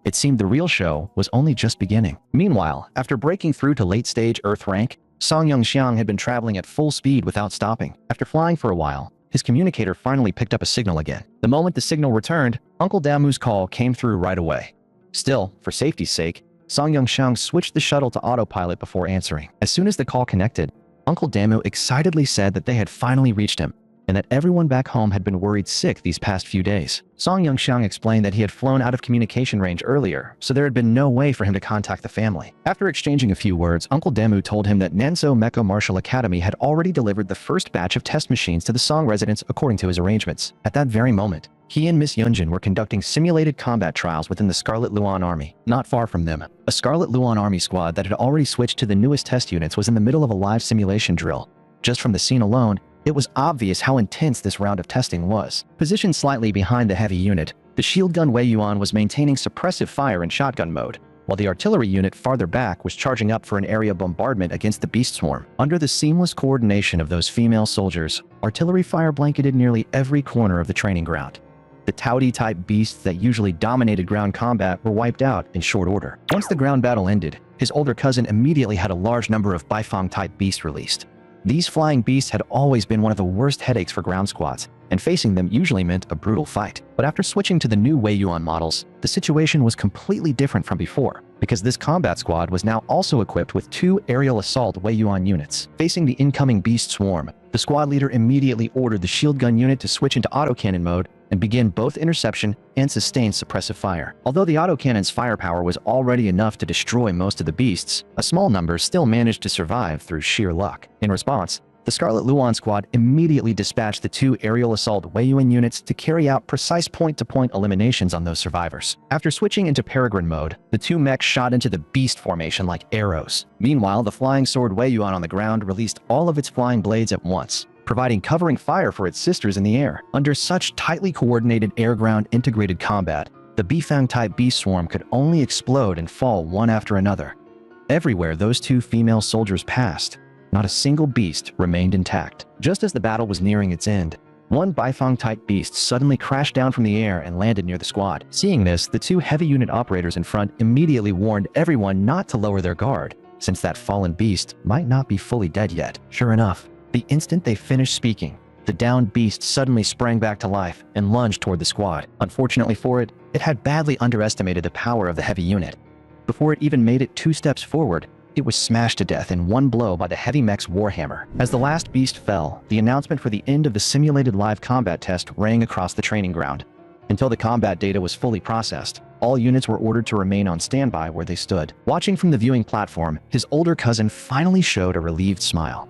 It seemed the real show was only just beginning. Meanwhile, after breaking through to late-stage Earth rank, Song Yongxiang had been traveling at full speed without stopping. After flying for a while, his communicator finally picked up a signal again. The moment the signal returned, Uncle Damu's call came through right away. Still, for safety's sake, Song Yongxiang switched the shuttle to autopilot before answering. As soon as the call connected, Uncle Damu excitedly said that they had finally reached him, and that everyone back home had been worried sick these past few days. Song Yongxiang explained that he had flown out of communication range earlier, so there had been no way for him to contact the family. After exchanging a few words, Uncle Damu told him that Nanzhou Mecha Martial Academy had already delivered the first batch of test machines to the Song residents according to his arrangements. At that very moment, he and Miss Yunjin were conducting simulated combat trials within the Scarlet Luan Army. Not far from them, a Scarlet Luan Army squad that had already switched to the newest test units was in the middle of a live simulation drill. Just from the scene alone, it was obvious how intense this round of testing was. Positioned slightly behind the heavy unit, the shield gun Wei Yuan was maintaining suppressive fire in shotgun mode, while the artillery unit farther back was charging up for an area bombardment against the beast swarm. Under the seamless coordination of those female soldiers, artillery fire blanketed nearly every corner of the training ground. The Taodi-type beasts that usually dominated ground combat were wiped out in short order. Once the ground battle ended, his older cousin immediately had a large number of Baifang-type beasts released. These flying beasts had always been one of the worst headaches for ground squads, and facing them usually meant a brutal fight. But after switching to the new Weiyuan models, the situation was completely different from before, because this combat squad was now also equipped with 2 aerial assault Weiyuan units. Facing the incoming beast swarm, the squad leader immediately ordered the shield gun unit to switch into autocannon mode and begin both interception and sustained suppressive fire. Although the autocannon's firepower was already enough to destroy most of the beasts, a small number still managed to survive through sheer luck. In response, the Scarlet Luan squad immediately dispatched the 2 aerial assault Weiyuan units to carry out precise point-to-point eliminations on those survivors. After switching into Peregrine mode, the 2 mechs shot into the beast formation like arrows. Meanwhile, the flying sword Weiyuan on the ground released all of its flying blades at once, providing covering fire for its sisters in the air. Under such tightly coordinated air-ground integrated combat, the Bifang-type beast swarm could only explode and fall one after another. Everywhere those 2 female soldiers passed, not a single beast remained intact. Just as the battle was nearing its end, one Bifang-type beast suddenly crashed down from the air and landed near the squad. Seeing this, the 2 heavy unit operators in front immediately warned everyone not to lower their guard, since that fallen beast might not be fully dead yet. Sure enough, the instant they finished speaking, the downed beast suddenly sprang back to life and lunged toward the squad. Unfortunately for it, it had badly underestimated the power of the heavy unit. Before it even made it 2 steps forward, it was smashed to death in one blow by the heavy mech's warhammer. As the last beast fell, the announcement for the end of the simulated live combat test rang across the training ground. Until the combat data was fully processed, all units were ordered to remain on standby where they stood. Watching from the viewing platform, his older cousin finally showed a relieved smile.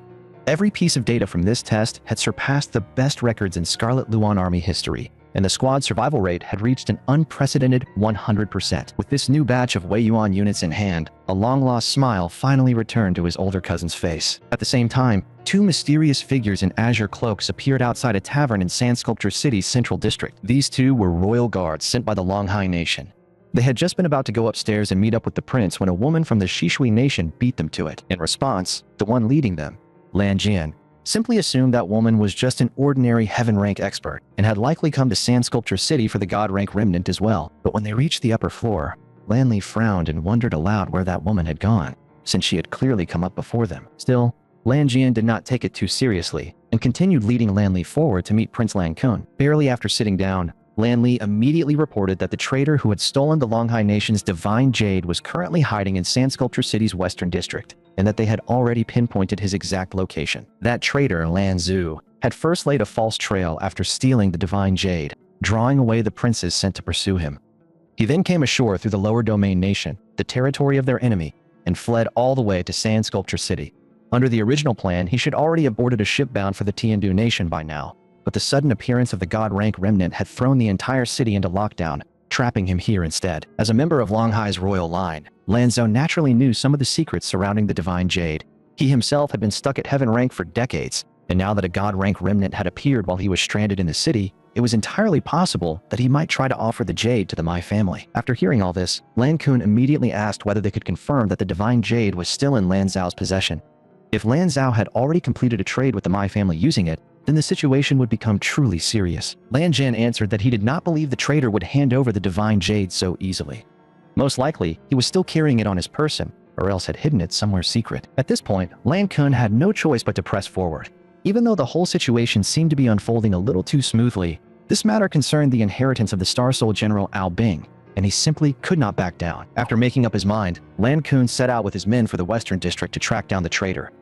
Every piece of data from this test had surpassed the best records in Scarlet Luan Army history, and the squad's survival rate had reached an unprecedented 100%. With this new batch of Weiyuan units in hand, a long-lost smile finally returned to his older cousin's face. At the same time, 2 mysterious figures in azure cloaks appeared outside a tavern in Sand Sculpture City's central district. These 2 were royal guards sent by the Longhai Nation. They had just been about to go upstairs and meet up with the prince when a woman from the Shishui Nation beat them to it. In response, the one leading them, Lan Jian, simply assumed that woman was just an ordinary heaven rank expert and had likely come to Sand Sculpture City for the god rank remnant as well. But when they reached the upper floor, Lan Li frowned and wondered aloud where that woman had gone, since she had clearly come up before them. Still, Lan Jian did not take it too seriously and continued leading Lan Li forward to meet Prince Lan Kun. Barely after sitting down, Lan Li immediately reported that the traitor who had stolen the Longhai Nation's divine jade was currently hiding in Sand Sculpture City's western district, and that they had already pinpointed his exact location. That traitor, Lan Zhu, had first laid a false trail after stealing the divine jade, drawing away the princes sent to pursue him. He then came ashore through the Lower Domain Nation, the territory of their enemy, and fled all the way to Sand Sculpture City. Under the original plan, he should already have boarded a ship bound for the Tiandu Nation by now, but the sudden appearance of the god rank remnant had thrown the entire city into lockdown, trapping him here instead. As a member of Longhai's royal line, Lan Zhou naturally knew some of the secrets surrounding the divine jade. He himself had been stuck at heaven rank for decades, and now that a god rank remnant had appeared while he was stranded in the city, it was entirely possible that he might try to offer the jade to the Mai family. After hearing all this, Lan Kun immediately asked whether they could confirm that the divine jade was still in Lan Zhao's possession. If Lan Zhao had already completed a trade with the Mai family using it, then the situation would become truly serious. Lan Jian answered that he did not believe the traitor would hand over the divine jade so easily. Most likely, he was still carrying it on his person, or else had hidden it somewhere secret. At this point, Lan Kun had no choice but to press forward. Even though the whole situation seemed to be unfolding a little too smoothly, this matter concerned the inheritance of the Star Soul General Ao Bing, and he simply could not back down. After making up his mind, Lan Kun set out with his men for the Western District to track down the traitor.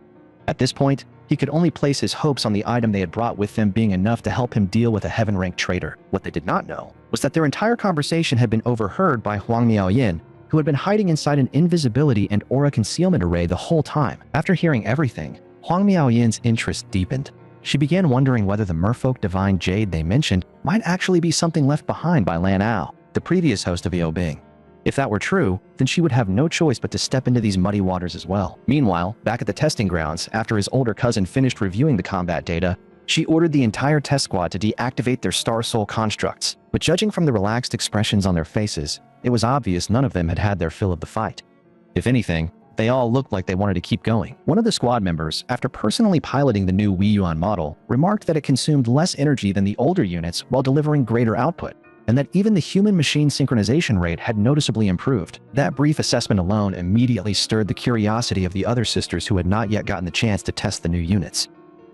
At this point, he could only place his hopes on the item they had brought with them being enough to help him deal with a heaven-ranked traitor. What they did not know was that their entire conversation had been overheard by Huang Miaoyin, who had been hiding inside an invisibility and aura concealment array the whole time. After hearing everything, Huang Miaoyin's interest deepened. She began wondering whether the merfolk divine jade they mentioned might actually be something left behind by Lan Ao, the previous host of Ao Bing. If that were true, then she would have no choice but to step into these muddy waters as well. Meanwhile, back at the testing grounds, after his older cousin finished reviewing the combat data, she ordered the entire test squad to deactivate their Star Soul constructs. But judging from the relaxed expressions on their faces, it was obvious none of them had had their fill of the fight. If anything, they all looked like they wanted to keep going. One of the squad members, after personally piloting the new Weiyuan model, remarked that it consumed less energy than the older units while delivering greater output. and that even the human-machine synchronization rate had noticeably improved. That brief assessment alone immediately stirred the curiosity of the other sisters who had not yet gotten the chance to test the new units.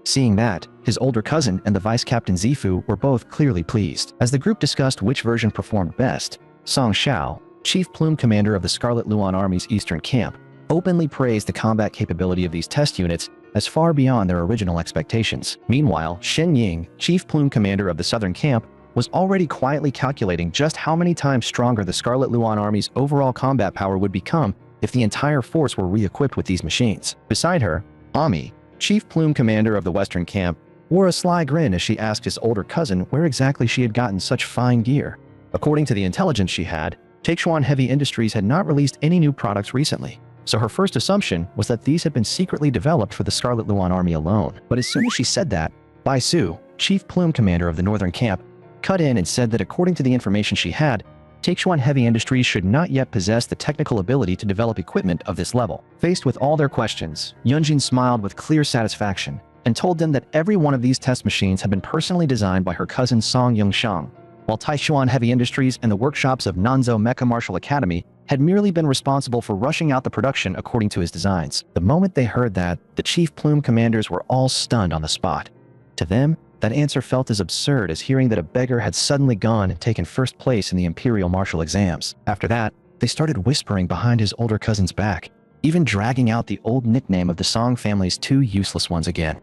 Seeing that, his older cousin and the vice captain Zifu were both clearly pleased. As the group discussed which version performed best, Song Xiao, chief plume commander of the Scarlet Luan Army's eastern camp, openly praised the combat capability of these test units as far beyond their original expectations. Meanwhile, Shen Ying, chief plume commander of the southern camp, was already quietly calculating just how many times stronger the Scarlet Luan Army's overall combat power would become if the entire force were re-equipped with these machines. Beside her, Ami, chief plume commander of the western camp, wore a sly grin as she asked his older cousin where exactly she had gotten such fine gear. According to the intelligence she had, Taechuan Heavy Industries had not released any new products recently, so her first assumption was that these had been secretly developed for the Scarlet Luan Army alone. But as soon as she said that, Bai Su, chief plume commander of the northern camp, cut in and said that according to the information she had, Taechuan Heavy Industries should not yet possess the technical ability to develop equipment of this level. Faced with all their questions, Yunjin smiled with clear satisfaction and told them that every one of these test machines had been personally designed by her cousin Song Yongxiang, while Taishuan Heavy Industries and the workshops of Nanzhou Mecha Martial Academy had merely been responsible for rushing out the production according to his designs. The moment they heard that, the chief plume commanders were all stunned on the spot. To them, that answer felt as absurd as hearing that a beggar had suddenly gone and taken first place in the imperial martial exams. After that, they started whispering behind his older cousin's back, even dragging out the old nickname of the Song family's two useless ones again.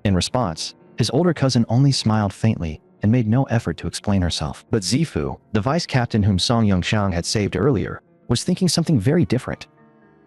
In response, his older cousin only smiled faintly and made no effort to explain herself. But Zifu, the vice captain whom Song Yongxiang had saved earlier, was thinking something very different.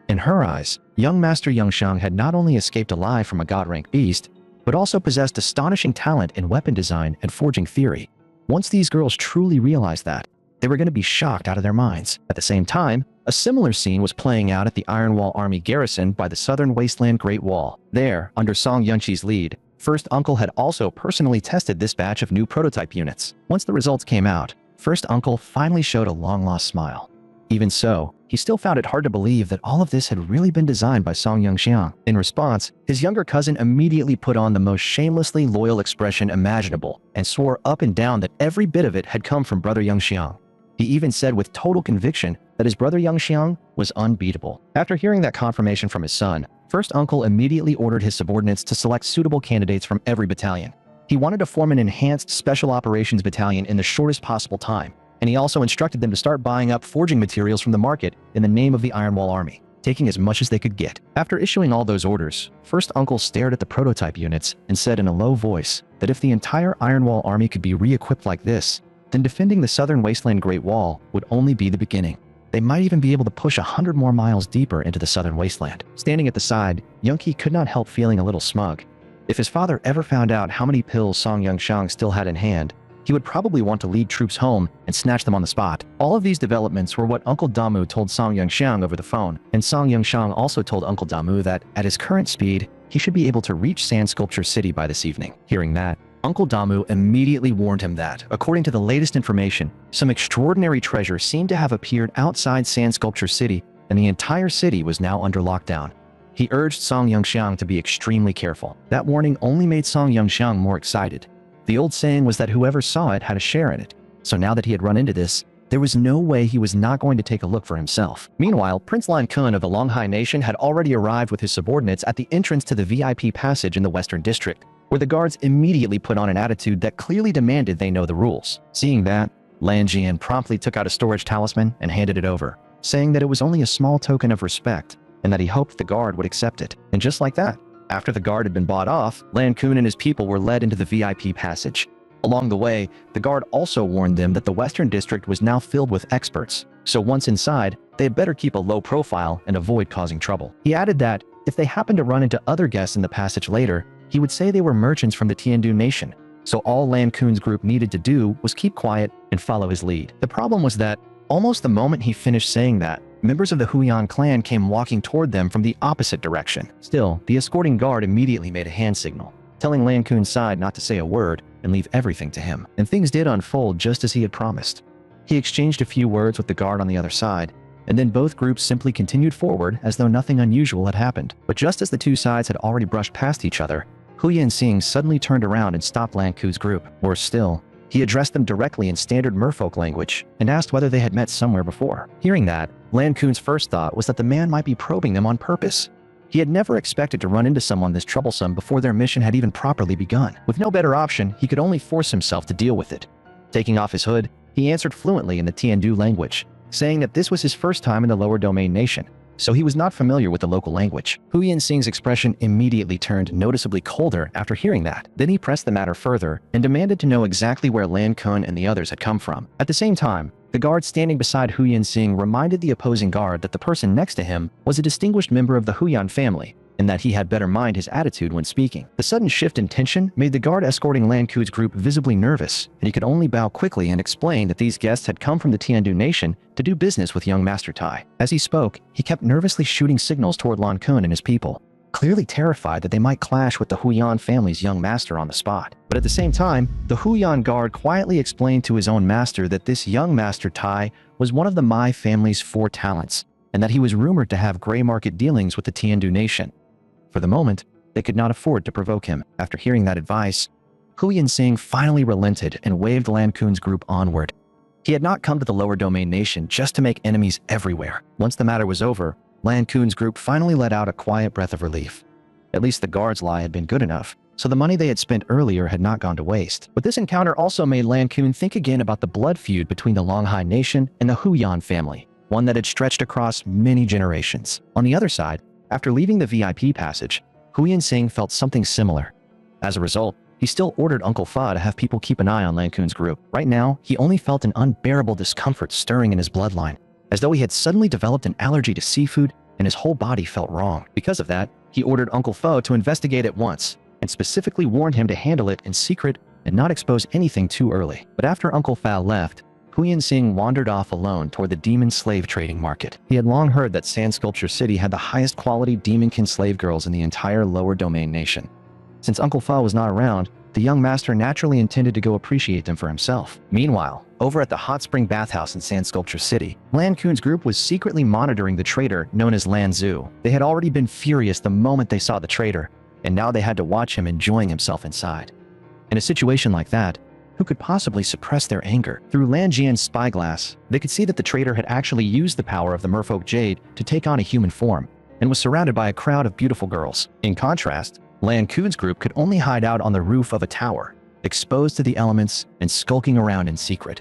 In her eyes, young Master Yongxiang had not only escaped alive from a god-rank beast, but also possessed astonishing talent in weapon design and forging theory. Once these girls truly realized that, they were going to be shocked out of their minds. At the same time, a similar scene was playing out at the Iron Wall Army garrison by the southern wasteland Great Wall. There, under Song Yunqi's lead, First Uncle had also personally tested this batch of new prototype units. Once the results came out, First Uncle finally showed a long-lost smile. Even so, he still found it hard to believe that all of this had really been designed by Song Yongxiang. In response, his younger cousin immediately put on the most shamelessly loyal expression imaginable and swore up and down that every bit of it had come from brother Yongxiang. He even said with total conviction that his brother Yongxiang was unbeatable. After hearing that confirmation from his son, First Uncle immediately ordered his subordinates to select suitable candidates from every battalion. He wanted to form an enhanced special operations battalion in the shortest possible time, and he also instructed them to start buying up forging materials from the market in the name of the Iron Wall Army, taking as much as they could get. After issuing all those orders, First Uncle stared at the prototype units and said in a low voice that if the entire Iron Wall Army could be re-equipped like this, then defending the southern wasteland Great Wall would only be the beginning. They might even be able to push 100 more miles deeper into the southern wasteland. Standing at the side, Yunqi could not help feeling a little smug. If his father ever found out how many pills Song Yongxiang still had in hand, he would probably want to lead troops home and snatch them on the spot. All of these developments were what Uncle Damu told Song Yongxiang over the phone, and Song Yongxiang also told Uncle Damu that, at his current speed, he should be able to reach Sand Sculpture City by this evening. Hearing that, Uncle Damu immediately warned him that, according to the latest information, some extraordinary treasure seemed to have appeared outside Sand Sculpture City, and the entire city was now under lockdown. He urged Song Yongxiang to be extremely careful. That warning only made Song Yongxiang more excited. The old saying was that whoever saw it had a share in it, so now that he had run into this, there was no way he was not going to take a look for himself. Meanwhile, Prince Lan Kun of the Longhai Nation had already arrived with his subordinates at the entrance to the VIP passage in the Western District, where the guards immediately put on an attitude that clearly demanded they know the rules. Seeing that, Lan Jian promptly took out a storage talisman and handed it over, saying that it was only a small token of respect and that he hoped the guard would accept it. And just like that, after the guard had been bought off, Lan Kun and his people were led into the VIP passage. Along the way, the guard also warned them that the Western District was now filled with experts, so once inside, they had better keep a low profile and avoid causing trouble. He added that, if they happened to run into other guests in the passage later, he would say they were merchants from the Tiandu Nation, so all Lan Kun's group needed to do was keep quiet and follow his lead. The problem was that, almost the moment he finished saying that, members of the Huyan clan came walking toward them from the opposite direction. Still, the escorting guard immediately made a hand signal, telling Lan Kun's side not to say a word and leave everything to him. And things did unfold just as he had promised. He exchanged a few words with the guard on the other side, and then both groups simply continued forward as though nothing unusual had happened. But just as the two sides had already brushed past each other, Hu Yanxing suddenly turned around and stopped Lan Ku's group. Worse still, He addressed them directly in standard merfolk language and asked whether they had met somewhere before. Hearing that, Lan Kun's first thought was that the man might be probing them on purpose. He had never expected to run into someone this troublesome before their mission had even properly begun. With no better option, he could only force himself to deal with it. Taking off his hood, he answered fluently in the Tiandu language, saying that this was his first time in the lower domain nation, so he was not familiar with the local language. Hu Yinsing's expression immediately turned noticeably colder after hearing that. Then he pressed the matter further and demanded to know exactly where Lan Kun and the others had come from. At the same time, the guard standing beside Hu Yinsing reminded the opposing guard that the person next to him was a distinguished member of the Huyan family, and that he had better mind his attitude when speaking. The sudden shift in tension made the guard escorting Lan Kun's group visibly nervous, and he could only bow quickly and explain that these guests had come from the Tiandu nation to do business with young Master Tai. As he spoke, he kept nervously shooting signals toward Lan Kun and his people, clearly terrified that they might clash with the Huyan family's young master on the spot. But at the same time, the Huyan guard quietly explained to his own master that this young Master Tai was one of the Mai family's 4 talents, and that he was rumored to have gray market dealings with the Tiandu nation. For the moment, they could not afford to provoke him. After hearing that advice, Hu Yinsing finally relented and waved Lan Kun's group onward. He had not come to the lower domain nation just to make enemies everywhere. Once the matter was over, Lan Kun's group finally let out a quiet breath of relief. At least the guard's lie had been good enough, so the money they had spent earlier had not gone to waste. But this encounter also made Lan Kun think again about the blood feud between the Longhai nation and the Huyan family, one that had stretched across many generations. On the other side, after leaving the VIP passage, Hu Yinsing felt something similar. As a result, he still ordered Uncle Fa to have people keep an eye on Lan Kun's group. Right now, he only felt an unbearable discomfort stirring in his bloodline, as though he had suddenly developed an allergy to seafood and his whole body felt wrong. Because of that, he ordered Uncle Fa to investigate at once, and specifically warned him to handle it in secret and not expose anything too early. But after Uncle Fa left, Hu Yinsing wandered off alone toward the demon slave trading market. He had long heard that Sand Sculpture City had the highest quality demonkin slave girls in the entire lower domain nation. Since Uncle Fa was not around, the young master naturally intended to go appreciate them for himself. Meanwhile, over at the hot spring bathhouse in Sand Sculpture City, Lan Kun's group was secretly monitoring the trader known as Lan Zhu. They had already been furious the moment they saw the trader, and now they had to watch him enjoying himself inside. In a situation like that, who could possibly suppress their anger? Through Lan Jian's spyglass, they could see that the trader had actually used the power of the merfolk jade to take on a human form, and was surrounded by a crowd of beautiful girls. In contrast, Lan Kun's group could only hide out on the roof of a tower, exposed to the elements and skulking around in secret.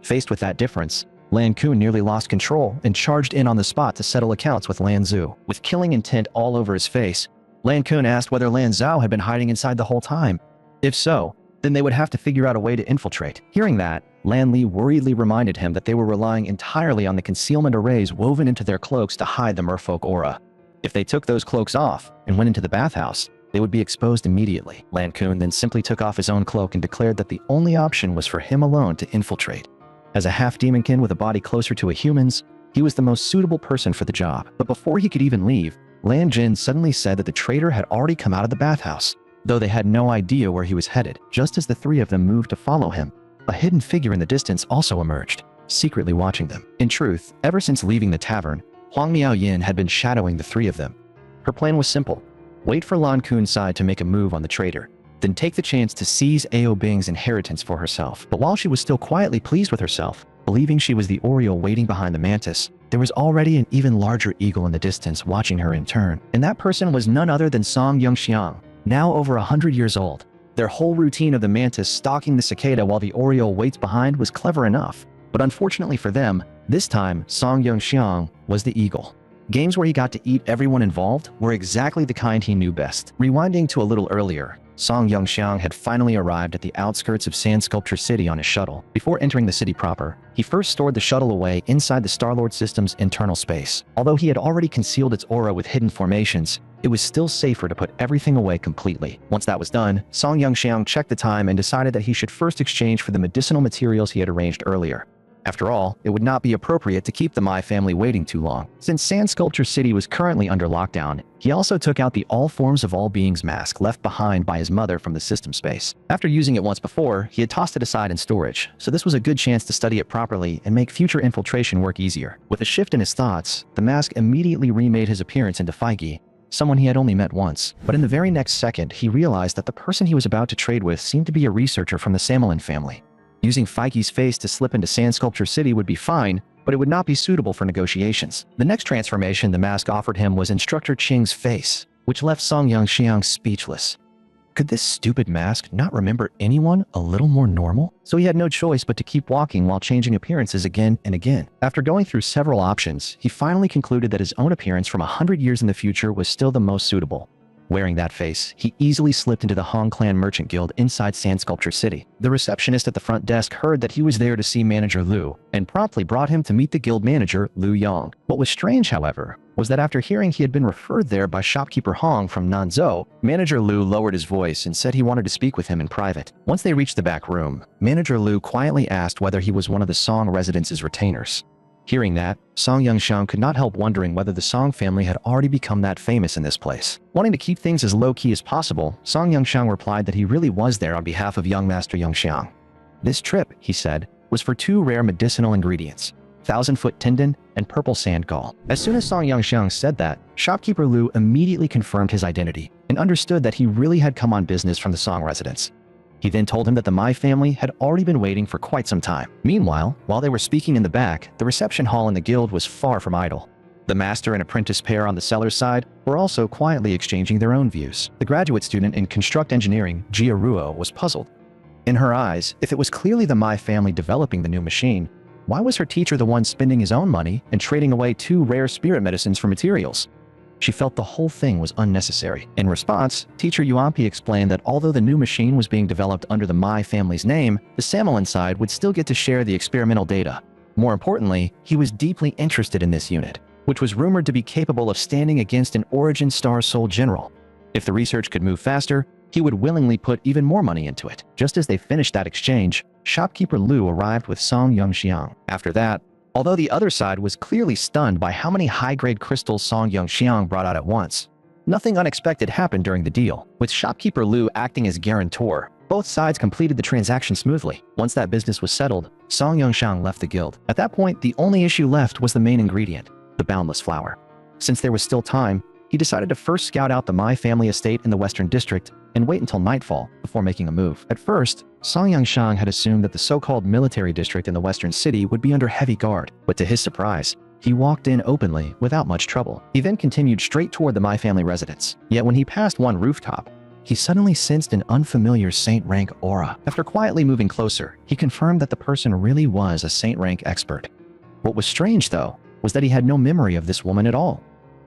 Faced with that difference, Lan Kun nearly lost control and charged in on the spot to settle accounts with Lan Zhu. With killing intent all over his face, Lan Kun asked whether Lan Zhao had been hiding inside the whole time. If so, then they would have to figure out a way to infiltrate. Hearing that, Lan Li worriedly reminded him that they were relying entirely on the concealment arrays woven into their cloaks to hide the merfolk aura. If they took those cloaks off and went into the bathhouse, they would be exposed immediately. Lan Kun then simply took off his own cloak and declared that the only option was for him alone to infiltrate. As a half-demonkin with a body closer to a human's, he was the most suitable person for the job. But before he could even leave, Lan Jin suddenly said that the traitor had already come out of the bathhouse, though they had no idea where he was headed. Just as the 3 of them moved to follow him, a hidden figure in the distance also emerged, secretly watching them. In truth, ever since leaving the tavern, Huang Miaoyin had been shadowing the 3 of them. Her plan was simple: wait for Lan Kun's side to make a move on the traitor, then take the chance to seize Ao Bing's inheritance for herself. But while she was still quietly pleased with herself, believing she was the Oriole waiting behind the mantis, there was already an even larger eagle in the distance watching her in turn. And that person was none other than Song Yongxiang, now over 100 years old. Their whole routine of the mantis stalking the cicada while the Oriole waits behind was clever enough, but unfortunately for them, this time Song Yongxiang was the eagle. Games where he got to eat everyone involved were exactly the kind he knew best. Rewinding to a little earlier, Song Yongxiang had finally arrived at the outskirts of Sand Sculpture City on his shuttle. Before entering the city proper, he first stored the shuttle away inside the Starlord system's internal space. Although he had already concealed its aura with hidden formations, it was still safer to put everything away completely. Once that was done, Song Yongxiang checked the time and decided that he should first exchange for the medicinal materials he had arranged earlier. After all, it would not be appropriate to keep the Mai family waiting too long. Since Sand Sculpture City was currently under lockdown, he also took out the All Forms of All Beings mask left behind by his mother from the system space. After using it once before, he had tossed it aside in storage, so this was a good chance to study it properly and make future infiltration work easier. With a shift in his thoughts, the mask immediately remade his appearance into Feige, someone he had only met once. But in the very next second, he realized that the person he was about to trade with seemed to be a researcher from the Samelin family. Using Feiki's face to slip into Sand Sculpture City would be fine, but it would not be suitable for negotiations. The next transformation the mask offered him was Instructor Qing's face, which left Song Yangxiang speechless. Could this stupid mask not remember anyone a little more normal? So he had no choice but to keep walking while changing appearances again and again. After going through several options, he finally concluded that his own appearance from 100 years in the future was still the most suitable. Wearing that face, he easily slipped into the Hong Clan Merchant Guild inside Sand Sculpture City. The receptionist at the front desk heard that he was there to see manager Lu, and promptly brought him to meet the guild manager, Lu Yang. What was strange, however, was that after hearing he had been referred there by shopkeeper Hong from Nanzhou, manager Lu lowered his voice and said he wanted to speak with him in private. Once they reached the back room, manager Lu quietly asked whether he was one of the Song residence's retainers. Hearing that, Song Yangxiang could not help wondering whether the Song family had already become that famous in this place. Wanting to keep things as low-key as possible, Song Yangxiang replied that he really was there on behalf of young Master Yangxiang. This trip, he said, was for 2 rare medicinal ingredients, 1,000-foot tendon and purple sand gall. As soon as Song Yangxiang said that, shopkeeper Lu immediately confirmed his identity and understood that he really had come on business from the Song residence. He then told him that the Mai family had already been waiting for quite some time. Meanwhile, while they were speaking in the back, the reception hall in the guild was far from idle. The master and apprentice pair on the seller's side were also quietly exchanging their own views. The graduate student in construct engineering, Jia Ruo, was puzzled. In her eyes, if it was clearly the Mai family developing the new machine, why was her teacher the one spending his own money and trading away 2 rare spirit medicines for materials? She felt the whole thing was unnecessary. In response, teacher Yuanpi explained that although the new machine was being developed under the Mai family's name, the Samelin side would still get to share the experimental data. More importantly, he was deeply interested in this unit, which was rumored to be capable of standing against an Origin Star Soul General. If the research could move faster, he would willingly put even more money into it. Just as they finished that exchange, shopkeeper Lu arrived with Song Yangxiang. After that, although the other side was clearly stunned by how many high-grade crystals Song Yangxiang brought out at once, nothing unexpected happened during the deal. With shopkeeper Lu acting as guarantor, both sides completed the transaction smoothly. Once that business was settled, Song Yangxiang left the guild. At that point, the only issue left was the main ingredient, the boundless flower. Since there was still time, he decided to first scout out the Mai family estate in the Western District and wait until nightfall before making a move. At first, Song Yangxiang had assumed that the so-called military district in the Western City would be under heavy guard, but to his surprise, he walked in openly without much trouble. He then continued straight toward the Mai family residence. Yet when he passed one rooftop, he suddenly sensed an unfamiliar Saint rank aura. After quietly moving closer, he confirmed that the person really was a Saint rank expert. What was strange, though, was that he had no memory of this woman at all.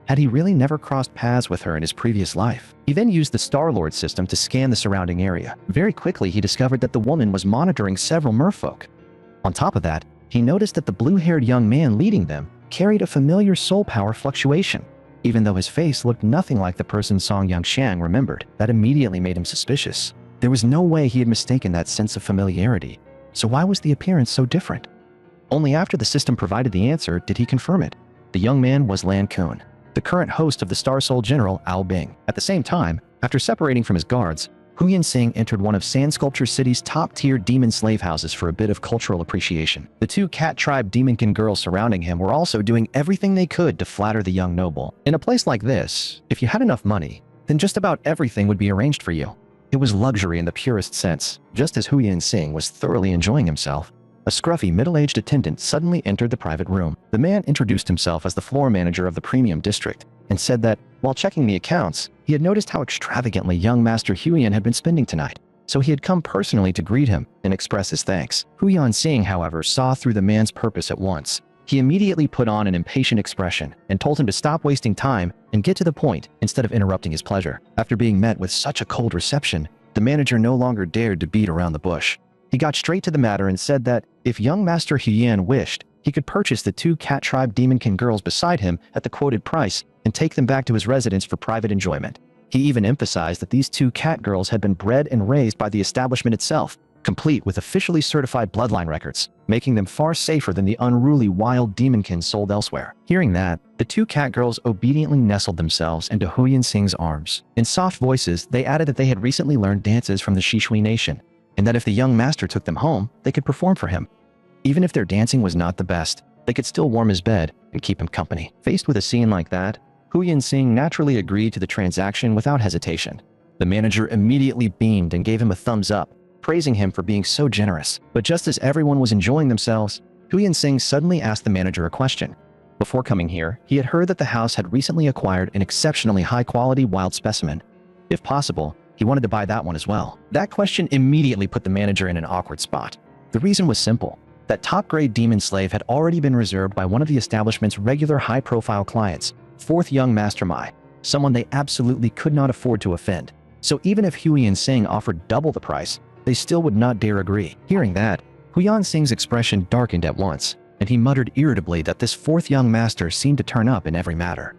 Had he really never crossed paths with her in his previous life? He then used the Star-Lord system to scan the surrounding area. Very quickly, he discovered that the woman was monitoring several merfolk. On top of that, he noticed that the blue-haired young man leading them carried a familiar soul power fluctuation. Even though his face looked nothing like the person Song Yangxiang remembered, that immediately made him suspicious. There was no way he had mistaken that sense of familiarity. So why was the appearance so different? Only after the system provided the answer did he confirm it. The young man was Lan Kun, the current host of the Star Soul General Ao Bing. At the same time, after separating from his guards, Huyan Sing entered one of Sand Sculpture City's top-tier demon slave houses for a bit of cultural appreciation. The 2 cat tribe demonkin girls surrounding him were also doing everything they could to flatter the young noble. In a place like this, if you had enough money, then just about everything would be arranged for you. It was luxury in the purest sense. Just as Huyan Sing was thoroughly enjoying himself, a scruffy middle-aged attendant suddenly entered the private room. The man introduced himself as the floor manager of the premium district and said that, while checking the accounts, he had noticed how extravagantly young Master Huyan had been spending tonight, so he had come personally to greet him and express his thanks. Huyan Sing, however, saw through the man's purpose at once. He immediately put on an impatient expression and told him to stop wasting time and get to the point instead of interrupting his pleasure. After being met with such a cold reception, the manager no longer dared to beat around the bush. He got straight to the matter and said that if young Master Huyan wished, he could purchase the 2 cat tribe demonkin girls beside him at the quoted price and take them back to his residence for private enjoyment. He even emphasized that these 2 cat girls had been bred and raised by the establishment itself, complete with officially certified bloodline records, making them far safer than the unruly wild demonkin sold elsewhere. Hearing that, the 2 cat girls obediently nestled themselves into Huyan Sing's arms. In soft voices, they added that they had recently learned dances from the Shishui Nation, and that if the young master took them home, they could perform for him. Even if their dancing was not the best, they could still warm his bed and keep him company. Faced with a scene like that, Huyan Sing naturally agreed to the transaction without hesitation. The manager immediately beamed and gave him a thumbs up, praising him for being so generous. But just as everyone was enjoying themselves, Huyen Sing suddenly asked the manager a question. Before coming here, he had heard that the house had recently acquired an exceptionally high-quality wild specimen. If possible, he wanted to buy that one as well. That question immediately put the manager in an awkward spot. The reason was simple. That top-grade demon slave had already been reserved by one of the establishment's regular high-profile clients, fourth young Master Mai, someone they absolutely could not afford to offend. So even if Huyen Sing offered double the price, they still would not dare agree. Hearing that, Huyen Sing's expression darkened at once, and he muttered irritably that this fourth young master seemed to turn up in every matter.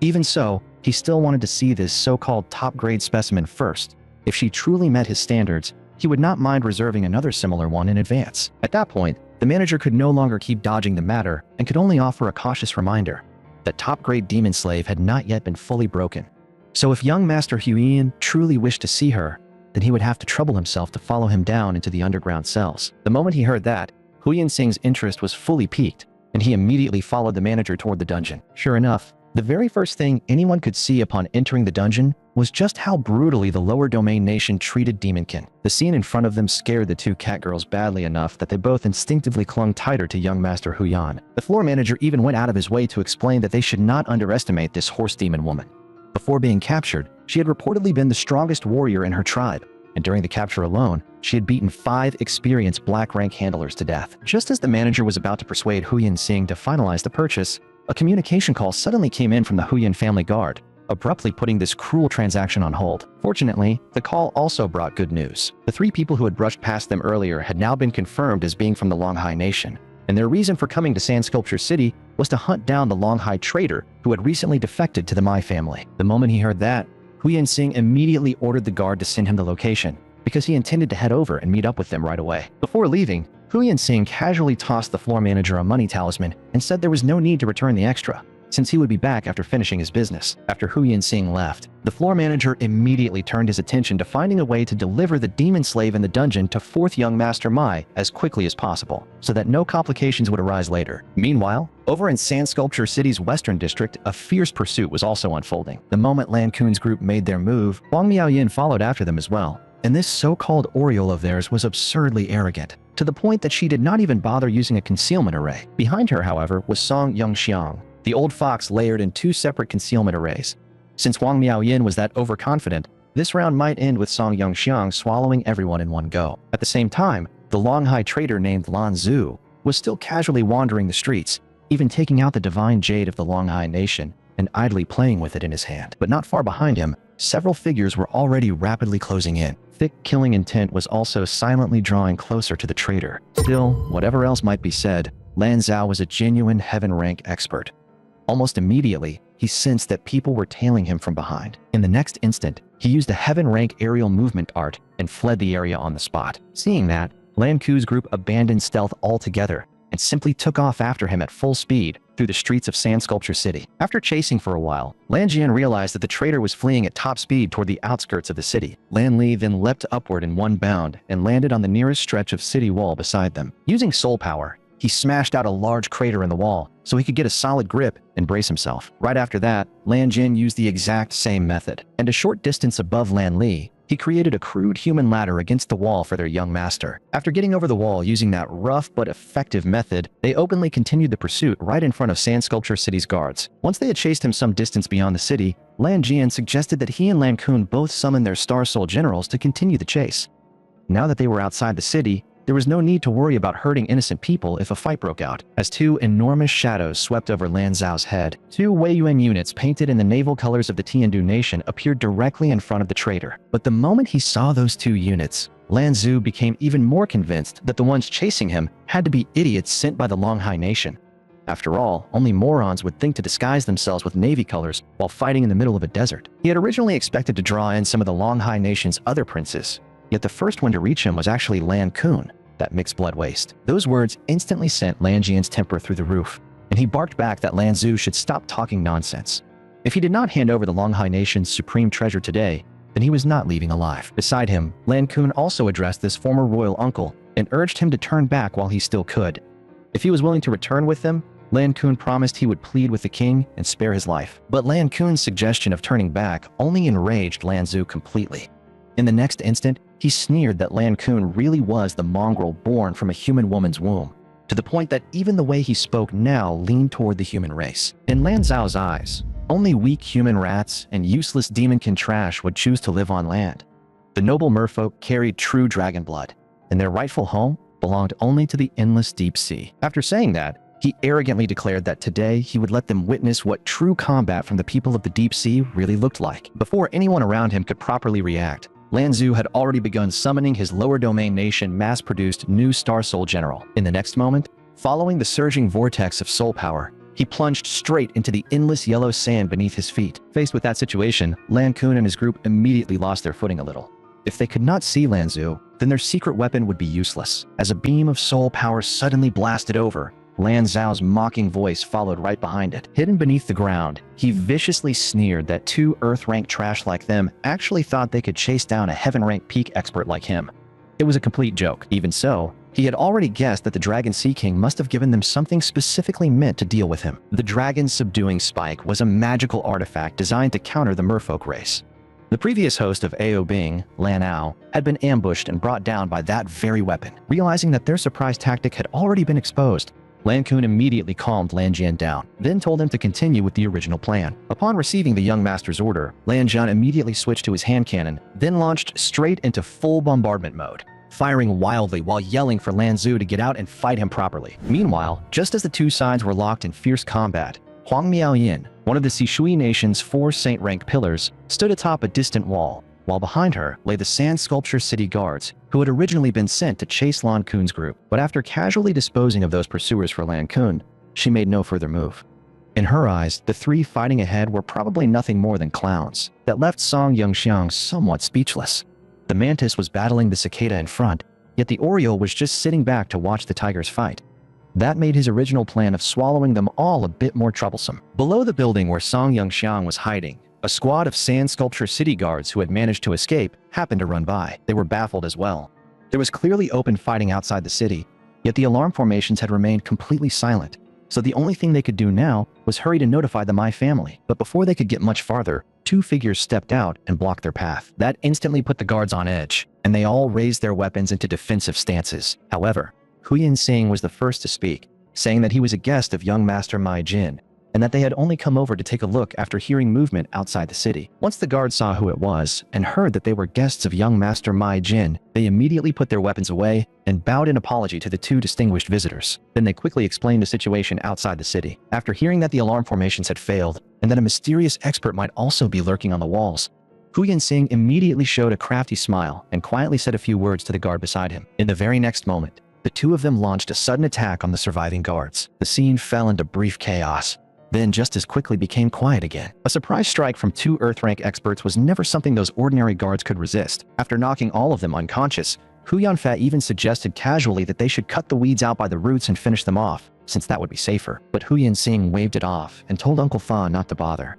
Even so, he still wanted to see this so-called top-grade specimen first. If she truly met his standards, he would not mind reserving another similar one in advance. At that point, the manager could no longer keep dodging the matter and could only offer a cautious reminder that top-grade demon slave had not yet been fully broken. So if young Master Huyen truly wished to see her, then he would have to trouble himself to follow him down into the underground cells. The moment he heard that, Huyen Sing's interest was fully piqued, and he immediately followed the manager toward the dungeon. Sure enough, the very first thing anyone could see upon entering the dungeon was just how brutally the lower domain nation treated Demonkin. The scene in front of them scared the two catgirls badly enough that they both instinctively clung tighter to young Master Huyan. The floor manager even went out of his way to explain that they should not underestimate this horse demon woman. Before being captured, she had reportedly been the strongest warrior in her tribe, and during the capture alone, she had beaten 5 experienced black rank handlers to death. Just as the manager was about to persuade Huyen Sing to finalize the purchase, a communication call suddenly came in from the Huyen family guard, abruptly putting this cruel transaction on hold. Fortunately, the call also brought good news. The 3 people who had brushed past them earlier had now been confirmed as being from the Longhai Nation, and their reason for coming to Sand Sculpture City was to hunt down the Longhai trader who had recently defected to the Mai family. The moment he heard that, Huyen Sing immediately ordered the guard to send him the location, because he intended to head over and meet up with them right away. Before leaving, Huyen Sing casually tossed the floor manager a money talisman and said there was no need to return the extra, since he would be back after finishing his business. After Huyen Sing left, the floor manager immediately turned his attention to finding a way to deliver the demon slave in the dungeon to 4th young Master Mai as quickly as possible, so that no complications would arise later. Meanwhile, over in Sand Sculpture City's western district, a fierce pursuit was also unfolding. The moment Lan Kun's group made their move, Wang Miaoyin followed after them as well. And this so-called Oriole of theirs was absurdly arrogant, to the point that she did not even bother using a concealment array. Behind her, however, was Song Yongxiang, the old fox layered in 2 separate concealment arrays. Since Wang Miaoyin was that overconfident, this round might end with Song Yongxiang swallowing everyone in one go. At the same time, the Longhai trader named Lan Zhu was still casually wandering the streets, even taking out the divine jade of the Longhai Nation and idly playing with it in his hand. But not far behind him, several figures were already rapidly closing in. Thick killing intent was also silently drawing closer to the trader. Still, whatever else might be said, Lan Zhao was a genuine heaven rank expert. Almost immediately, he sensed that people were tailing him from behind. In the next instant, he used a heaven rank aerial movement art and fled the area on the spot. Seeing that, Lan Ku's group abandoned stealth altogether and simply took off after him at full speed through the streets of Sand Sculpture City. After chasing for a while, Lan Jian realized that the trader was fleeing at top speed toward the outskirts of the city. Lan Li then leapt upward in one bound and landed on the nearest stretch of city wall beside them. Using soul power, he smashed out a large crater in the wall so he could get a solid grip and brace himself. Right after that, Lan Jin used the exact same method, and a short distance above Lan Li, he created a crude human ladder against the wall for their young master. After getting over the wall using that rough but effective method, they openly continued the pursuit right in front of Sand Sculpture City's guards. Once they had chased him some distance beyond the city, Lan Jian suggested that he and Lan Kun both summon their Star Soul generals to continue the chase. Now that they were outside the city, there was no need to worry about hurting innocent people if a fight broke out, as 2 enormous shadows swept over Lan Zhao's head. 2 Wei Yuan units painted in the naval colors of the Tiandu nation appeared directly in front of the trader. But the moment he saw those 2 units, Lan Zhu became even more convinced that the ones chasing him had to be idiots sent by the Longhai nation. After all, only morons would think to disguise themselves with navy colors while fighting in the middle of a desert. He had originally expected to draw in some of the Longhai nation's other princes, yet the first one to reach him was actually Lan Kun, that mixed blood waste. Those words instantly sent Lan Jian's temper through the roof, and he barked back that Lan Zhu should stop talking nonsense. If he did not hand over the Longhai nation's supreme treasure today, then he was not leaving alive. Beside him, Lan Kun also addressed this former royal uncle and urged him to turn back while he still could. If he was willing to return with them, Lan Kun promised he would plead with the king and spare his life. But Lan Kun's suggestion of turning back only enraged Lan Zhu completely. In the next instant, he sneered that Lan Kun really was the mongrel born from a human woman's womb, to the point that even the way he spoke now leaned toward the human race. In Lan Zhao's eyes, only weak human rats and useless demonkin trash would choose to live on land. The noble merfolk carried true dragon blood, and their rightful home belonged only to the endless deep sea. After saying that, he arrogantly declared that today he would let them witness what true combat from the people of the deep sea really looked like. Before anyone around him could properly react, Lan Zhu had already begun summoning his lower domain nation mass-produced new Star Soul General. In the next moment, following the surging vortex of soul power, he plunged straight into the endless yellow sand beneath his feet. Faced with that situation, Lan Kun and his group immediately lost their footing a little. If they could not see Lan Zhu, then their secret weapon would be useless. As a beam of soul power suddenly blasted over, Lan Zhao's mocking voice followed right behind it. Hidden beneath the ground, he viciously sneered that two Earth-rank trash like them actually thought they could chase down a Heaven-rank peak expert like him. It was a complete joke. Even so, he had already guessed that the Dragon Sea King must have given them something specifically meant to deal with him. The Dragon Subduing Spike was a magical artifact designed to counter the merfolk race. The previous host of Ao Bing, Lan Ao, had been ambushed and brought down by that very weapon. Realizing that their surprise tactic had already been exposed, Lan Kun immediately calmed Lan Jian down, then told him to continue with the original plan. Upon receiving the young master's order, Lan Jian immediately switched to his hand cannon, then launched straight into full bombardment mode, firing wildly while yelling for Lan Zhu to get out and fight him properly. Meanwhile, just as the two sides were locked in fierce combat, Huang Miaoyin, one of the Sishui nation's 4 saint-rank pillars, stood atop a distant wall, while behind her lay the sand sculpture city guards, who had originally been sent to chase Lan Kun's group. But after casually disposing of those pursuers for Lan Kun, she made no further move. In her eyes, the 3 fighting ahead were probably nothing more than clowns. That left Song Yongxiang somewhat speechless. The mantis was battling the cicada in front, yet the oriole was just sitting back to watch the tigers fight. That made his original plan of swallowing them all a bit more troublesome. Below the building where Song Yongxiang was hiding, a squad of sand sculpture city guards who had managed to escape happened to run by. They were baffled as well. There was clearly open fighting outside the city, yet the alarm formations had remained completely silent. So the only thing they could do now was hurry to notify the Mai family. But before they could get much farther, 2 figures stepped out and blocked their path. That instantly put the guards on edge, and they all raised their weapons into defensive stances. However, Hu Yinsing was the first to speak, saying that he was a guest of young Master Mai Jin, and that they had only come over to take a look after hearing movement outside the city. Once the guards saw who it was and heard that they were guests of young Master Mai Jin, they immediately put their weapons away and bowed in apology to the 2 distinguished visitors. Then they quickly explained the situation outside the city. After hearing that the alarm formations had failed and that a mysterious expert might also be lurking on the walls, Hu Yinsing immediately showed a crafty smile and quietly said a few words to the guard beside him. In the very next moment, the 2 of them launched a sudden attack on the surviving guards. The scene fell into brief chaos, then just as quickly became quiet again. A surprise strike from 2 Earth-rank experts was never something those ordinary guards could resist. After knocking all of them unconscious, Hu Yanfa even suggested casually that they should cut the weeds out by the roots and finish them off, since that would be safer. But Hu Yinsing waved it off and told Uncle Fa not to bother.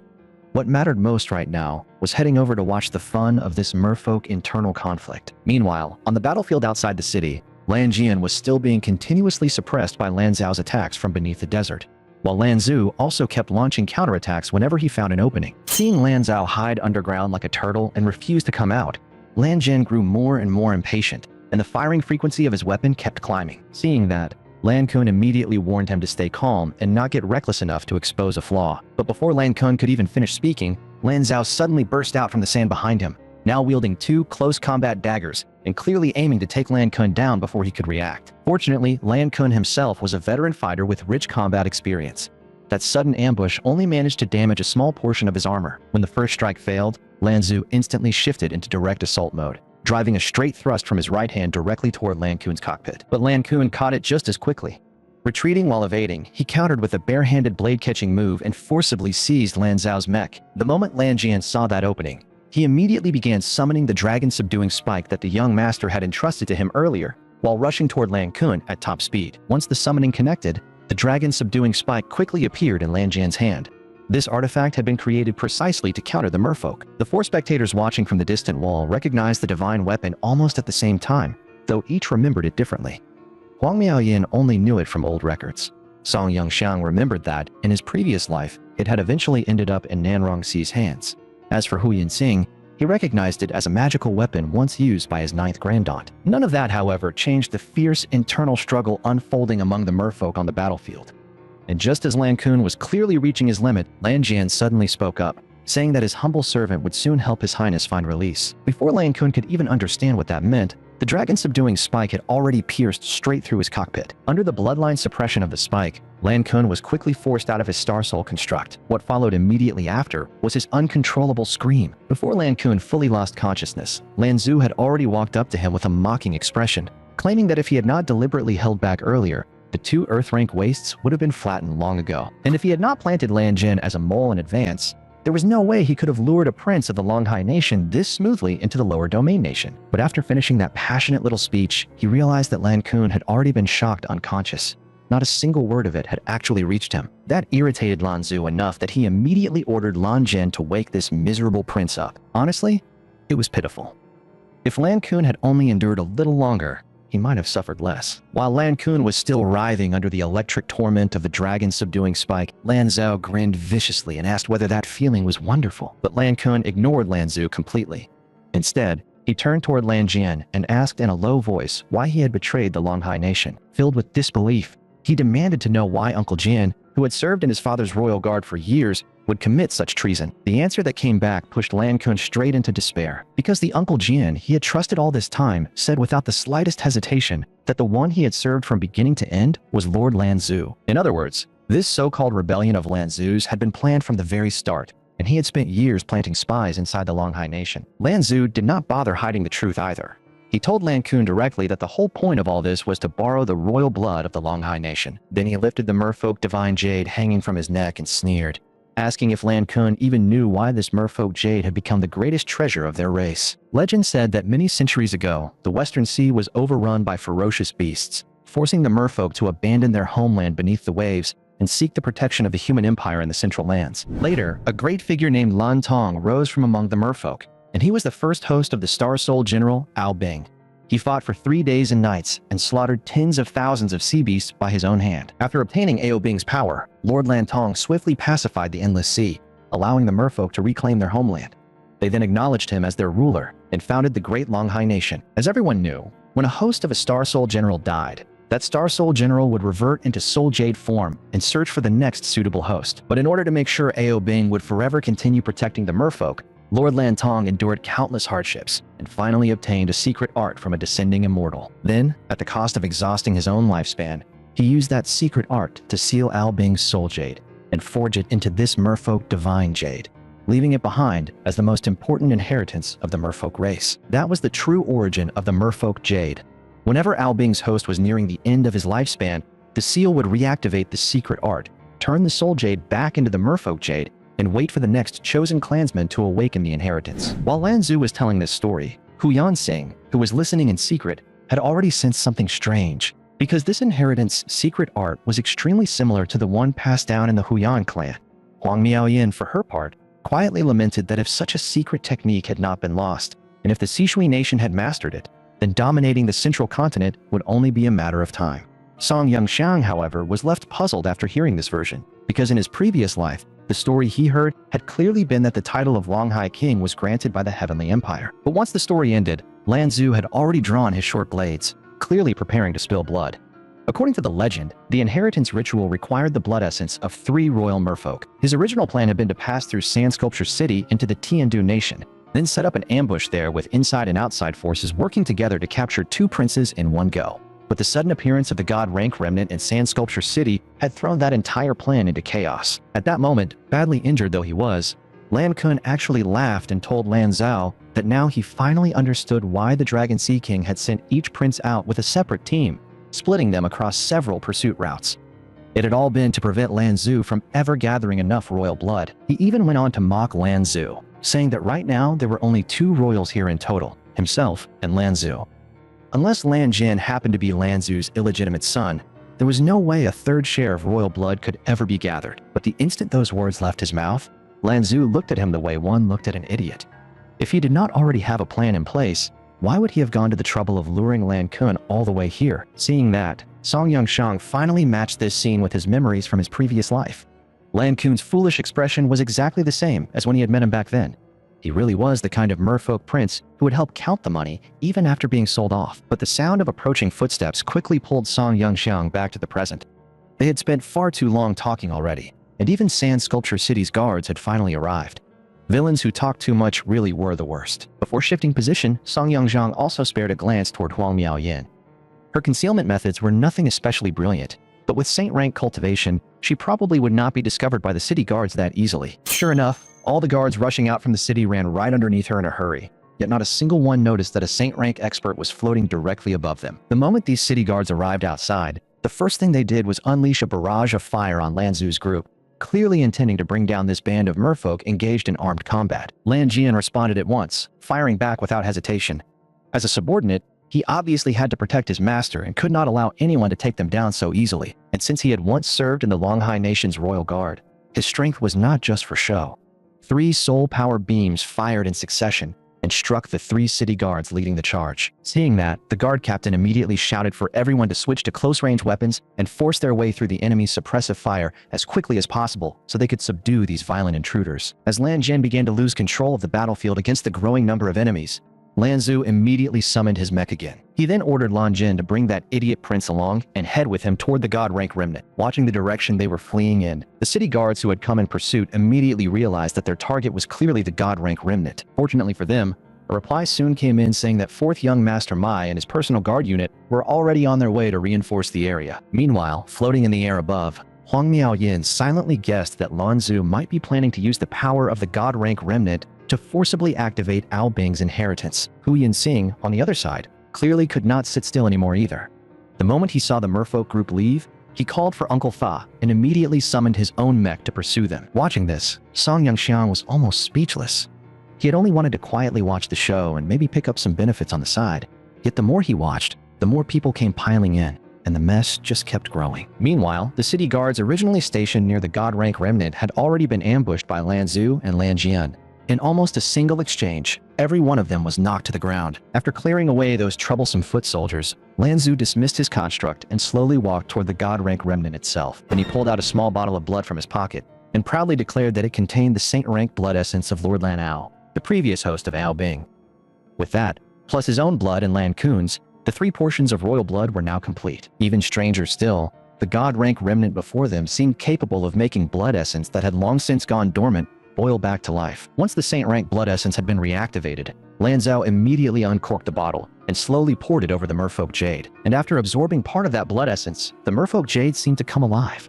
What mattered most right now was heading over to watch the fun of this merfolk internal conflict. Meanwhile, on the battlefield outside the city, Lan Jian was still being continuously suppressed by Lan Zhao's attacks from beneath the desert, while Lan Zhu also kept launching counterattacks whenever he found an opening. Seeing Lan Zhao hide underground like a turtle and refuse to come out, Lan Jian grew more and more impatient, and the firing frequency of his weapon kept climbing. Seeing that, Lan Kun immediately warned him to stay calm and not get reckless enough to expose a flaw. But before Lan Kun could even finish speaking, Lan Zhao suddenly burst out from the sand behind him, now wielding 2 close combat daggers and clearly aiming to take Lan Kun down before he could react. Fortunately, Lan Kun himself was a veteran fighter with rich combat experience. That sudden ambush only managed to damage a small portion of his armor. When the first strike failed, Lan Zhu instantly shifted into direct assault mode, driving a straight thrust from his right hand directly toward Lan Kun's cockpit. But Lan Kun caught it just as quickly. Retreating while evading, he countered with a bare-handed blade-catching move and forcibly seized Lan Zhao's mech. The moment Lan Jian saw that opening, he immediately began summoning the dragon-subduing spike that the young master had entrusted to him earlier, while rushing toward Lan Kun at top speed. Once the summoning connected, the dragon-subduing spike quickly appeared in Lan Jian's hand. This artifact had been created precisely to counter the merfolk. The 4 spectators watching from the distant wall recognized the divine weapon almost at the same time, though each remembered it differently. Huang Miaoyin only knew it from old records. Song Yongxiang remembered that, in his previous life, it had eventually ended up in Nanrong Xi's hands. As for Hu Yinsing, He recognized it as a magical weapon once used by his ninth grandaunt. None of that, however, changed the fierce internal struggle unfolding among the merfolk on the battlefield. And just as Lan Kun was clearly reaching his limit, Lan Jian suddenly spoke up, saying that his humble servant would soon help His Highness find release. Before Lan Kun could even understand what that meant, the dragon-subduing spike had already pierced straight through his cockpit. Under the bloodline suppression of the spike, Lan Kun was quickly forced out of his Star Soul construct. What followed immediately after was his uncontrollable scream. Before Lan Kun fully lost consciousness, Lan Zu had already walked up to him with a mocking expression, claiming that if he had not deliberately held back earlier, the two Earth-rank wastes would have been flattened long ago. And if he had not planted Lan Jin as a mole in advance, there was no way he could have lured a prince of the Longhai Nation this smoothly into the lower domain nation. But after finishing that passionate little speech, he realized that Lan Kun had already been shocked unconscious. Not a single word of it had actually reached him. That irritated Lan Zu enough that he immediately ordered Lan Jin to wake this miserable prince up. Honestly, it was pitiful. If Lan Kun had only endured a little longer, he might have suffered less. While Lan Kun was still writhing under the electric torment of the dragon-subduing spike, Lan Zhao grinned viciously and asked whether that feeling was wonderful. But Lan Kun ignored Lan Zu completely. Instead, he turned toward Lan Jian and asked in a low voice why he had betrayed the Longhai Nation. Filled with disbelief, he demanded to know why Uncle Jian, who had served in his father's royal guard for years, would commit such treason. The answer that came back pushed Lan Kun straight into despair, because the Uncle Jian he had trusted all this time said without the slightest hesitation that the one he had served from beginning to end was Lord Lan Zu. In other words, this so-called rebellion of Lan Zu's had been planned from the very start, and he had spent years planting spies inside the Longhai Nation. Lan Zu did not bother hiding the truth either. He told Lan Kun directly that the whole point of all this was to borrow the royal blood of the Longhai Nation. Then he lifted the merfolk divine jade hanging from his neck and sneered, asking if Lan Kun even knew why this merfolk jade had become the greatest treasure of their race. Legend said that many centuries ago, the Western Sea was overrun by ferocious beasts, forcing the merfolk to abandon their homeland beneath the waves and seek the protection of the human empire in the Central Lands. Later, a great figure named Lan Tong rose from among the merfolk, and he was the first host of the Star Soul General Ao Bing. He fought for 3 days and nights and slaughtered tens of thousands of sea beasts by his own hand. After obtaining Ao Bing's power, Lord Lan Tong swiftly pacified the Endless Sea, allowing the merfolk to reclaim their homeland. They then acknowledged him as their ruler and founded the Great Longhai Nation. As everyone knew, when a host of a Star Soul General died, that Star Soul General would revert into Soul Jade form and search for the next suitable host. But in order to make sure Ao Bing would forever continue protecting the merfolk, Lord Lan Tong endured countless hardships and finally obtained a secret art from a descending immortal. Then, at the cost of exhausting his own lifespan, he used that secret art to seal Ao Bing's Soul Jade and forge it into this merfolk divine jade, leaving it behind as the most important inheritance of the merfolk race. That was the true origin of the merfolk jade. Whenever Ao Bing's host was nearing the end of his lifespan, the seal would reactivate the secret art, turn the Soul Jade back into the merfolk jade, and wait for the next chosen clansman to awaken the inheritance. While Lan Zu was telling this story, Huyan Sing, who was listening in secret, had already sensed something strange, because this inheritance secret art was extremely similar to the one passed down in the Huyan clan. Huang Miaoyin, for her part, quietly lamented that if such a secret technique had not been lost, and if the Sishui nation had mastered it, then dominating the central continent would only be a matter of time. Song Yongxiang, however, was left puzzled after hearing this version, because in his previous life, the story he heard had clearly been that the title of Longhai King was granted by the Heavenly Empire. But once the story ended, Lan Zu had already drawn his short blades, clearly preparing to spill blood. According to the legend, the inheritance ritual required the blood essence of 3 royal merfolk. His original plan had been to pass through Sand Sculpture City into the Tiandu Nation, then set up an ambush there with inside and outside forces working together to capture 2 princes in one go. But the sudden appearance of the god rank remnant in Sand Sculpture City had thrown that entire plan into chaos. At that moment, badly injured though he was, Lan Kun actually laughed and told Lan Zhao that now he finally understood why the Dragon Sea King had sent each prince out with a separate team, splitting them across several pursuit routes. It had all been to prevent Lan Zu from ever gathering enough royal blood. He even went on to mock Lan Zu, saying that right now there were only 2 royals here in total, himself and Lan Zu. Unless Lan Jin happened to be Lan Zu's illegitimate son, there was no way a 3rd share of royal blood could ever be gathered. But the instant those words left his mouth, Lan Zu looked at him the way one looked at an idiot. If he did not already have a plan in place, why would he have gone to the trouble of luring Lan Kun all the way here? Seeing that, Song Yongxiang finally matched this scene with his memories from his previous life. Lan Kun's foolish expression was exactly the same as when he had met him back then. He really was the kind of merfolk prince who would help count the money even after being sold off. But the sound of approaching footsteps quickly pulled Song Yongxiang back to the present. They had spent far too long talking already, and even Sand Sculpture City's guards had finally arrived. Villains who talked too much really were the worst. Before shifting position, Song Yongxiang also spared a glance toward Huang Miaoyin. Her concealment methods were nothing especially brilliant, but with Saint rank cultivation, she probably would not be discovered by the city guards that easily. Sure enough, all the guards rushing out from the city ran right underneath her in a hurry, yet not a single one noticed that a Saint rank expert was floating directly above them. The moment these city guards arrived outside, the first thing they did was unleash a barrage of fire on Lan Zu's group, clearly intending to bring down this band of merfolk engaged in armed combat. Lan Jian responded at once, firing back without hesitation. As a subordinate, he obviously had to protect his master and could not allow anyone to take them down so easily, and since he had once served in the Longhai Nation's royal guard, his strength was not just for show. 3 soul power beams fired in succession and struck the 3 city guards leading the charge. Seeing that, the guard captain immediately shouted for everyone to switch to close-range weapons and force their way through the enemy's suppressive fire as quickly as possible so they could subdue these violent intruders. As Lan Jian began to lose control of the battlefield against the growing number of enemies, Lan Zu immediately summoned his mech again. He then ordered Lan Jin to bring that idiot prince along and head with him toward the god rank remnant. Watching the direction they were fleeing in, the city guards who had come in pursuit immediately realized that their target was clearly the god rank remnant. Fortunately for them, a reply soon came in saying that 4th young Master Mai and his personal guard unit were already on their way to reinforce the area. Meanwhile, floating in the air above, Huang Miaoyin silently guessed that Lan Zu might be planning to use the power of the god rank remnant to forcibly activate Ao Bing's inheritance. Hu Yinxing, on the other side, clearly could not sit still anymore either. The moment he saw the merfolk group leave, he called for Uncle Fa and immediately summoned his own mech to pursue them. Watching this, Song Yongxiang was almost speechless. He had only wanted to quietly watch the show and maybe pick up some benefits on the side. Yet the more he watched, the more people came piling in, and the mess just kept growing. Meanwhile, the city guards originally stationed near the god rank remnant had already been ambushed by Lan Zu and Lan Jian. In almost a single exchange, every one of them was knocked to the ground. After clearing away those troublesome foot soldiers, Lan Zu dismissed his construct and slowly walked toward the god rank remnant itself. Then he pulled out a small bottle of blood from his pocket and proudly declared that it contained the saint rank blood essence of Lord Lan Ao, the previous host of Ao Bing. With that, plus his own blood and Lan Kun's, the 3 portions of royal blood were now complete. Even stranger still, the god rank remnant before them seemed capable of making blood essence that had long since gone dormant boil back to life. Once the saint rank blood essence had been reactivated, Lan Zhao immediately uncorked the bottle and slowly poured it over the merfolk jade. And after absorbing part of that blood essence, the merfolk jade seemed to come alive.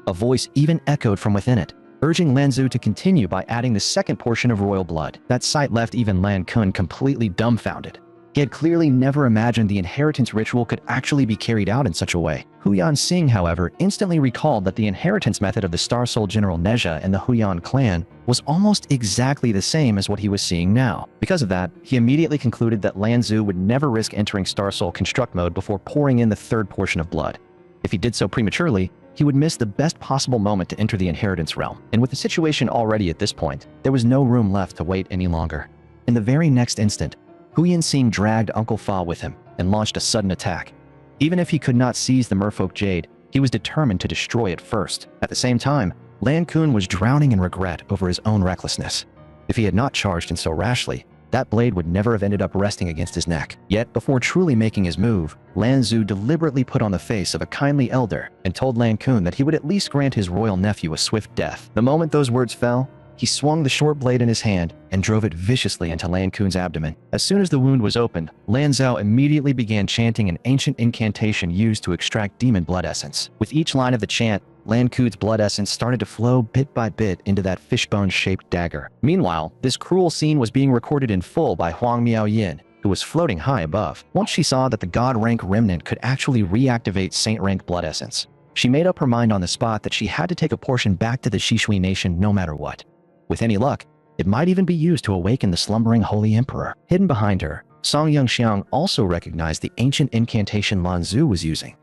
A voice even echoed from within it, urging Lan Zu to continue by adding the 2nd portion of royal blood. That sight left even Lan Kun completely dumbfounded. He had clearly never imagined the inheritance ritual could actually be carried out in such a way. Huyan Xing, however, instantly recalled that the inheritance method of the Star Soul General Neja and the Huyan clan was almost exactly the same as what he was seeing now. Because of that, he immediately concluded that Lan Zu would never risk entering Star Soul Construct mode before pouring in the 3rd portion of blood. If he did so prematurely, he would miss the best possible moment to enter the inheritance realm. And with the situation already at this point, there was no room left to wait any longer. In the very next instant, Hu Yinxing dragged Uncle Fa with him and launched a sudden attack. Even if he could not seize the merfolk jade, he was determined to destroy it first. At the same time, Lan Kun was drowning in regret over his own recklessness. If he had not charged in so rashly, that blade would never have ended up resting against his neck. Yet, before truly making his move, Lan Zu deliberately put on the face of a kindly elder and told Lan Kun that he would at least grant his royal nephew a swift death. The moment those words fell, he swung the short blade in his hand and drove it viciously into Lan Kun's abdomen. As soon as the wound was opened, Lan Zhao immediately began chanting an ancient incantation used to extract demon blood essence. With each line of the chant, Lan Kun's blood essence started to flow bit by bit into that fishbone-shaped dagger. Meanwhile, this cruel scene was being recorded in full by Huang Miaoyin, who was floating high above. Once she saw that the god rank remnant could actually reactivate saint rank blood essence, she made up her mind on the spot that she had to take a portion back to the Shishui nation no matter what. With any luck, it might even be used to awaken the slumbering Holy Emperor. Hidden behind her, Song Yongxiang also recognized the ancient incantation Lan Zu was using.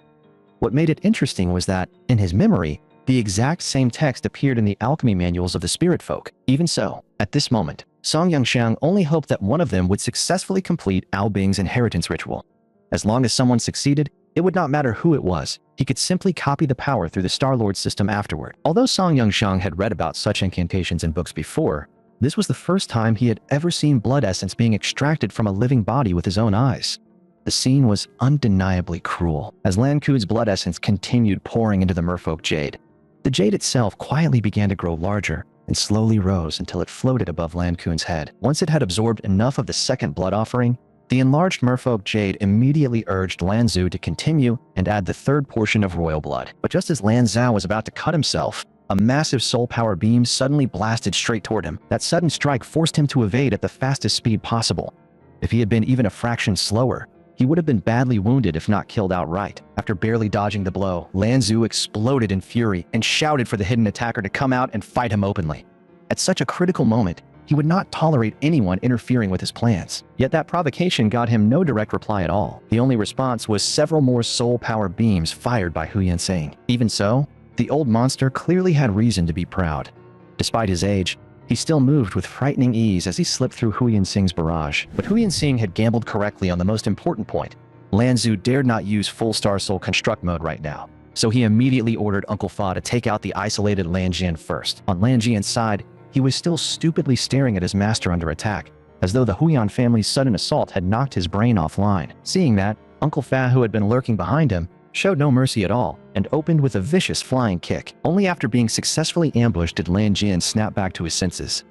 What made it interesting was that, in his memory, the exact same text appeared in the alchemy manuals of the spirit folk. Even so, at this moment, Song Yongxiang only hoped that one of them would successfully complete Ao Bing's inheritance ritual. As long as someone succeeded, it would not matter who it was. He could simply copy the power through the Star Lord system afterward. Although Song Yongxiang had read about such incantations in books before, This was the first time he had ever seen blood essence being extracted from a living body with his own eyes. The scene was undeniably cruel, as Lan Ku's blood essence continued pouring into the merfolk jade. The jade itself quietly began to grow larger and slowly rose until it floated above Lan Ku's head. Once it had absorbed enough of the second blood offering, the enlarged merfolk jade immediately urged Lan Zhu to continue and add the third portion of royal blood. But just as Lan Zhao was about to cut himself, a massive soul power beam suddenly blasted straight toward him. That sudden strike forced him to evade at the fastest speed possible. If he had been even a fraction slower, he would have been badly wounded if not killed outright. After barely dodging the blow, Lan Zhu exploded in fury and shouted for the hidden attacker to come out and fight him openly. At such a critical moment, he would not tolerate anyone interfering with his plans. Yet that provocation got him no direct reply at all. The only response was several more soul power beams fired by Hu Yansing. Even so, the old monster clearly had reason to be proud. Despite his age, he still moved with frightening ease as he slipped through Hu Yansing's barrage. But Hu Yansing had gambled correctly on the most important point. Lan Zhu dared not use full Star Soul Construct mode right now, so he immediately ordered Uncle Fa to take out the isolated Lan Jian first. On Lan Jian's side, he was still stupidly staring at his master under attack, as though the Huyan family's sudden assault had knocked his brain offline. Seeing that, Uncle Fa, who had been lurking behind him, showed no mercy at all and opened with a vicious flying kick. Only after being successfully ambushed did Lan Jian snap back to his senses.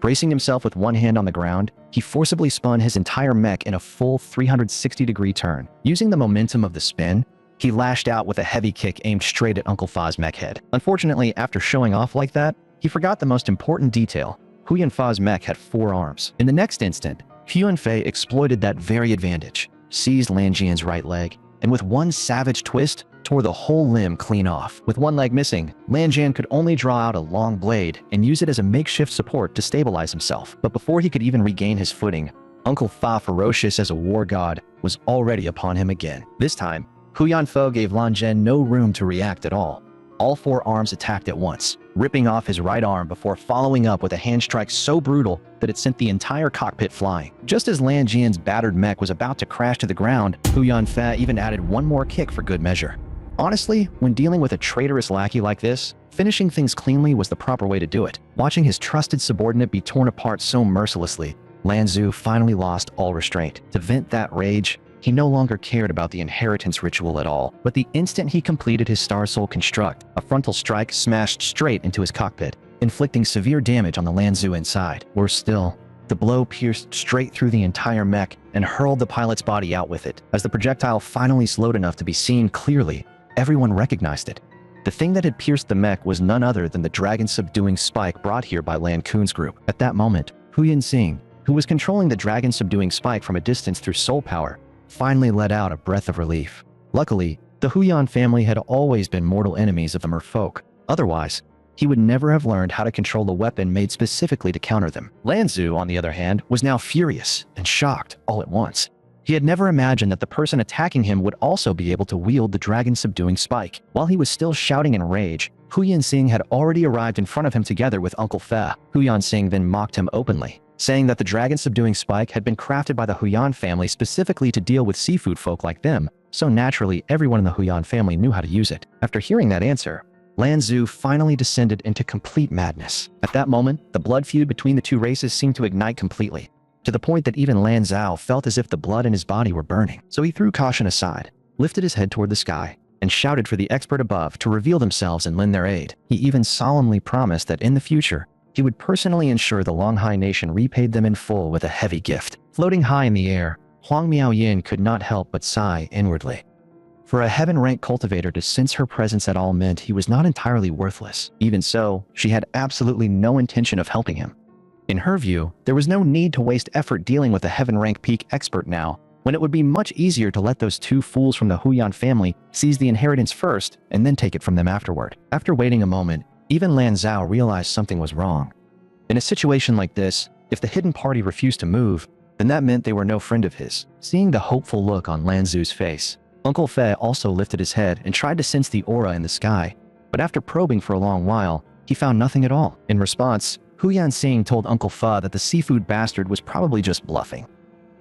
Bracing himself with one hand on the ground, he forcibly spun his entire mech in a full 360-degree turn. Using the momentum of the spin, he lashed out with a heavy kick aimed straight at Uncle Fa's mech head. Unfortunately, after showing off like that, he forgot the most important detail. Huyan Fa's mech had 4 arms. In the next instant, Huyan Fei exploited that very advantage, seized Lan Jian's right leg, and with one savage twist, tore the whole limb clean off. With one leg missing, Lan Jian could only draw out a long blade and use it as a makeshift support to stabilize himself. But before he could even regain his footing, Uncle Fa, ferocious as a war god, was already upon him again. This time, Huyan Fo gave Lan Jian no room to react at all. All 4 arms attacked at once, ripping off his right arm before following up with a hand strike so brutal that it sent the entire cockpit flying. Just as Lan Jian's battered mech was about to crash to the ground, Huyan Fa even added one more kick for good measure. Honestly, when dealing with a traitorous lackey like this, finishing things cleanly was the proper way to do it. Watching his trusted subordinate be torn apart so mercilessly, Lan Zhu finally lost all restraint. To vent that rage, he no longer cared about the inheritance ritual at all. But the instant he completed his Star Soul construct, a frontal strike smashed straight into his cockpit, inflicting severe damage on the Lan Zhu inside. Worse still, the blow pierced straight through the entire mech and hurled the pilot's body out with it. As the projectile finally slowed enough to be seen clearly, everyone recognized it. The thing that had pierced the mech was none other than the dragon-subduing spike brought here by Lan Kun's group. At that moment, Hu Yansing, who was controlling the dragon-subduing spike from a distance through soul power, finally let out a breath of relief. Luckily, the Huyan family had always been mortal enemies of the merfolk. Otherwise, he would never have learned how to control the weapon made specifically to counter them. Lan Zhu, on the other hand, was now furious and shocked all at once. He had never imagined that the person attacking him would also be able to wield the dragon-subduing spike. While he was still shouting in rage, Hu Yansing had already arrived in front of him together with Uncle Fa. Hu Yansing then mocked him openly, saying that the dragon-subduing spike had been crafted by the Huyan family specifically to deal with seafood folk like them, so naturally everyone in the Huyan family knew how to use it. After hearing that answer, Lan Zhu finally descended into complete madness. At that moment, the blood feud between the two races seemed to ignite completely, to the point that even Lan Zhao felt as if the blood in his body were burning. So he threw caution aside, lifted his head toward the sky, and shouted for the expert above to reveal themselves and lend their aid. He even solemnly promised that in the future, he would personally ensure the Longhai nation repaid them in full with a heavy gift. Floating high in the air, Huang Miaoyin could not help but sigh inwardly. For a heaven-rank cultivator to sense her presence at all meant he was not entirely worthless. Even so, she had absolutely no intention of helping him. In her view, there was no need to waste effort dealing with a heaven-rank peak expert now, when it would be much easier to let those two fools from the Huyan family seize the inheritance first and then take it from them afterward. After waiting a moment, even Lan Zhao realized something was wrong. In a situation like this, if the hidden party refused to move, then that meant they were no friend of his. Seeing the hopeful look on Lan Zhu's face, Uncle Fe also lifted his head and tried to sense the aura in the sky, but after probing for a long while, he found nothing at all. In response, Hu Yansing told Uncle Fa that the seafood bastard was probably just bluffing.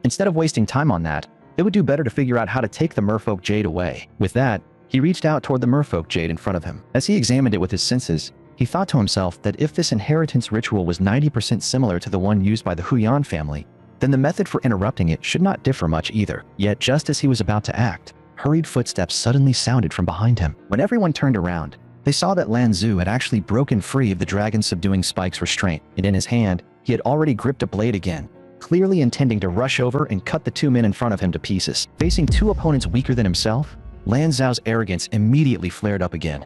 Instead of wasting time on that, it would do better to figure out how to take the merfolk jade away. With that, he reached out toward the merfolk jade in front of him. As he examined it with his senses, He thought to himself that if this inheritance ritual was 90% similar to the one used by the Huyan family, then the method for interrupting it should not differ much either. Yet just as he was about to act, hurried footsteps suddenly sounded from behind him. When everyone turned around, they saw that Lan Zu had actually broken free of the dragon subduing spike's restraint, and in his hand, he had already gripped a blade again, clearly intending to rush over and cut the two men in front of him to pieces. Facing two opponents weaker than himself, Lan Zhao's arrogance immediately flared up again.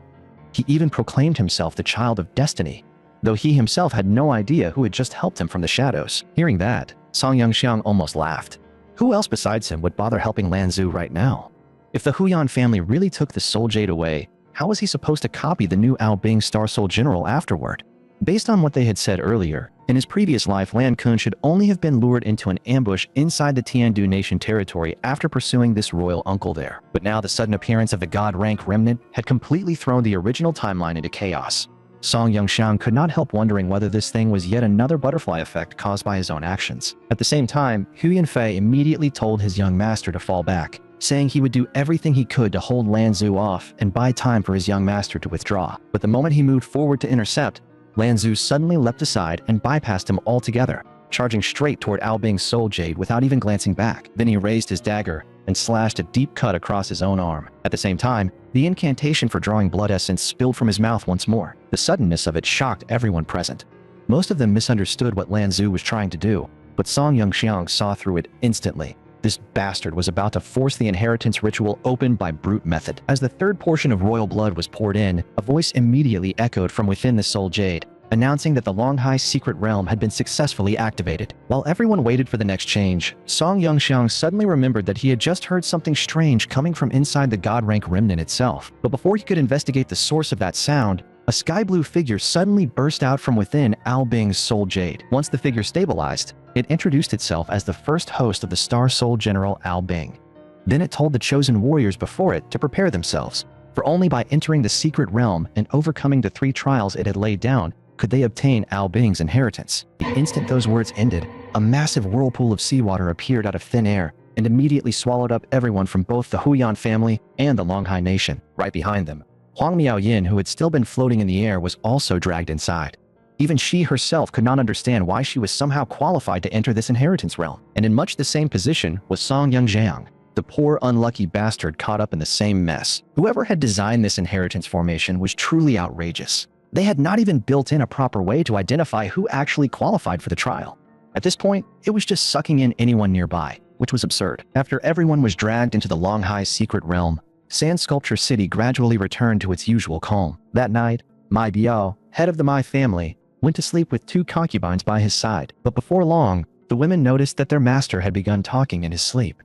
He even proclaimed himself the child of destiny, though he himself had no idea who had just helped him from the shadows. Hearing that, Song Yongxiang almost laughed. Who else besides him would bother helping Lan Zu right now? If the Huyan family really took the Soul Jade away, how was he supposed to copy the new Ao Bing Star Soul General afterward? Based on what they had said earlier, in his previous life, Lan Kun should only have been lured into an ambush inside the Tiandu Nation territory after pursuing this royal uncle there. But now the sudden appearance of the God rank remnant had completely thrown the original timeline into chaos. Song Yongxiang could not help wondering whether this thing was yet another butterfly effect caused by his own actions. At the same time, Hu Yanfei immediately told his young master to fall back, saying he would do everything he could to hold Lan Zu off and buy time for his young master to withdraw. But the moment he moved forward to intercept, Lan Zu suddenly leapt aside and bypassed him altogether, charging straight toward Ao Bing's Soul Jade without even glancing back. Then he raised his dagger and slashed a deep cut across his own arm. At the same time, the incantation for drawing blood essence spilled from his mouth once more. The suddenness of it shocked everyone present. Most of them misunderstood what Lan Zu was trying to do, but Song Yongxiang saw through it instantly. This bastard was about to force the inheritance ritual open by brute method. As the third portion of royal blood was poured in, a voice immediately echoed from within the Soul Jade, announcing that the Longhai secret realm had been successfully activated. While everyone waited for the next change, Song Yongxiang suddenly remembered that he had just heard something strange coming from inside the God rank remnant itself. But before he could investigate the source of that sound, a sky blue figure suddenly burst out from within Ao Bing's Soul Jade. Once the figure stabilized, it introduced itself as the first host of the Star Soul General Ao Bing. Then it told the chosen warriors before it to prepare themselves, for only by entering the secret realm and overcoming the 3 trials it had laid down could they obtain Ao Bing's inheritance. The instant those words ended, a massive whirlpool of seawater appeared out of thin air and immediately swallowed up everyone from both the Huyan family and the Longhai Nation. Right behind them, Huang Miaoyin, who had still been floating in the air, was also dragged inside. Even she herself could not understand why she was somehow qualified to enter this inheritance realm. And in much the same position was Song Yongxiang, the poor unlucky bastard caught up in the same mess. Whoever had designed this inheritance formation was truly outrageous. They had not even built in a proper way to identify who actually qualified for the trial. At this point, it was just sucking in anyone nearby, which was absurd. After everyone was dragged into the Longhai secret realm, Sand Sculpture City gradually returned to its usual calm. That night, Mai Biao, head of the Mai family, went to sleep with 2 concubines by his side. But before long, the women noticed that their master had begun talking in his sleep.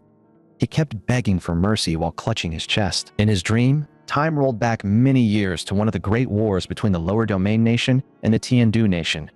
He kept begging for mercy while clutching his chest. In his dream, time rolled back many years to one of the great wars between the Lower Domain Nation and the Tiandu Nation.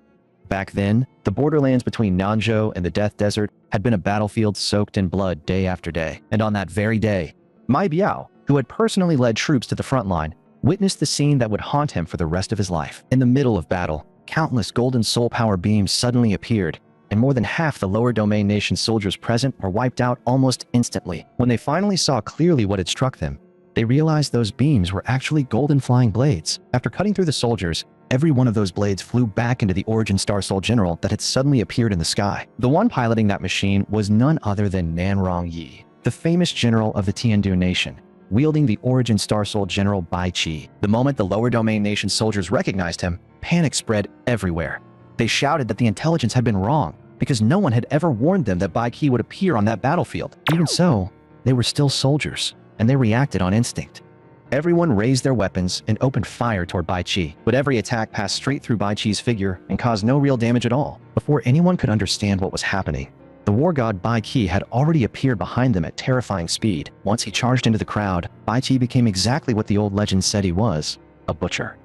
Back then, the borderlands between Nanzhou and the Death Desert had been a battlefield soaked in blood day after day. And on that very day, Mai Biao, who had personally led troops to the front line, witnessed the scene that would haunt him for the rest of his life. In the middle of battle, countless golden soul power beams suddenly appeared, and more than half the Lower Domain Nation soldiers present were wiped out almost instantly. When they finally saw clearly what had struck them, they realized those beams were actually golden flying blades. After cutting through the soldiers, every one of those blades flew back into the Origin Star Soul General that had suddenly appeared in the sky. The one piloting that machine was none other than Nanrong Yi, the famous general of the Tiandu Nation, wielding the Origin Star Soul General Bai Qi. The moment the Lower Domain Nation soldiers recognized him, panic spread everywhere. They shouted that the intelligence had been wrong, because no one had ever warned them that Bai Qi would appear on that battlefield. Even so, they were still soldiers, and they reacted on instinct. Everyone raised their weapons and opened fire toward Bai Qi, but every attack passed straight through Bai Qi's figure and caused no real damage at all. Before anyone could understand what was happening, the war god Bai Qi had already appeared behind them at terrifying speed. Once he charged into the crowd, Bai Qi became exactly what the old legend said he was, a butcher.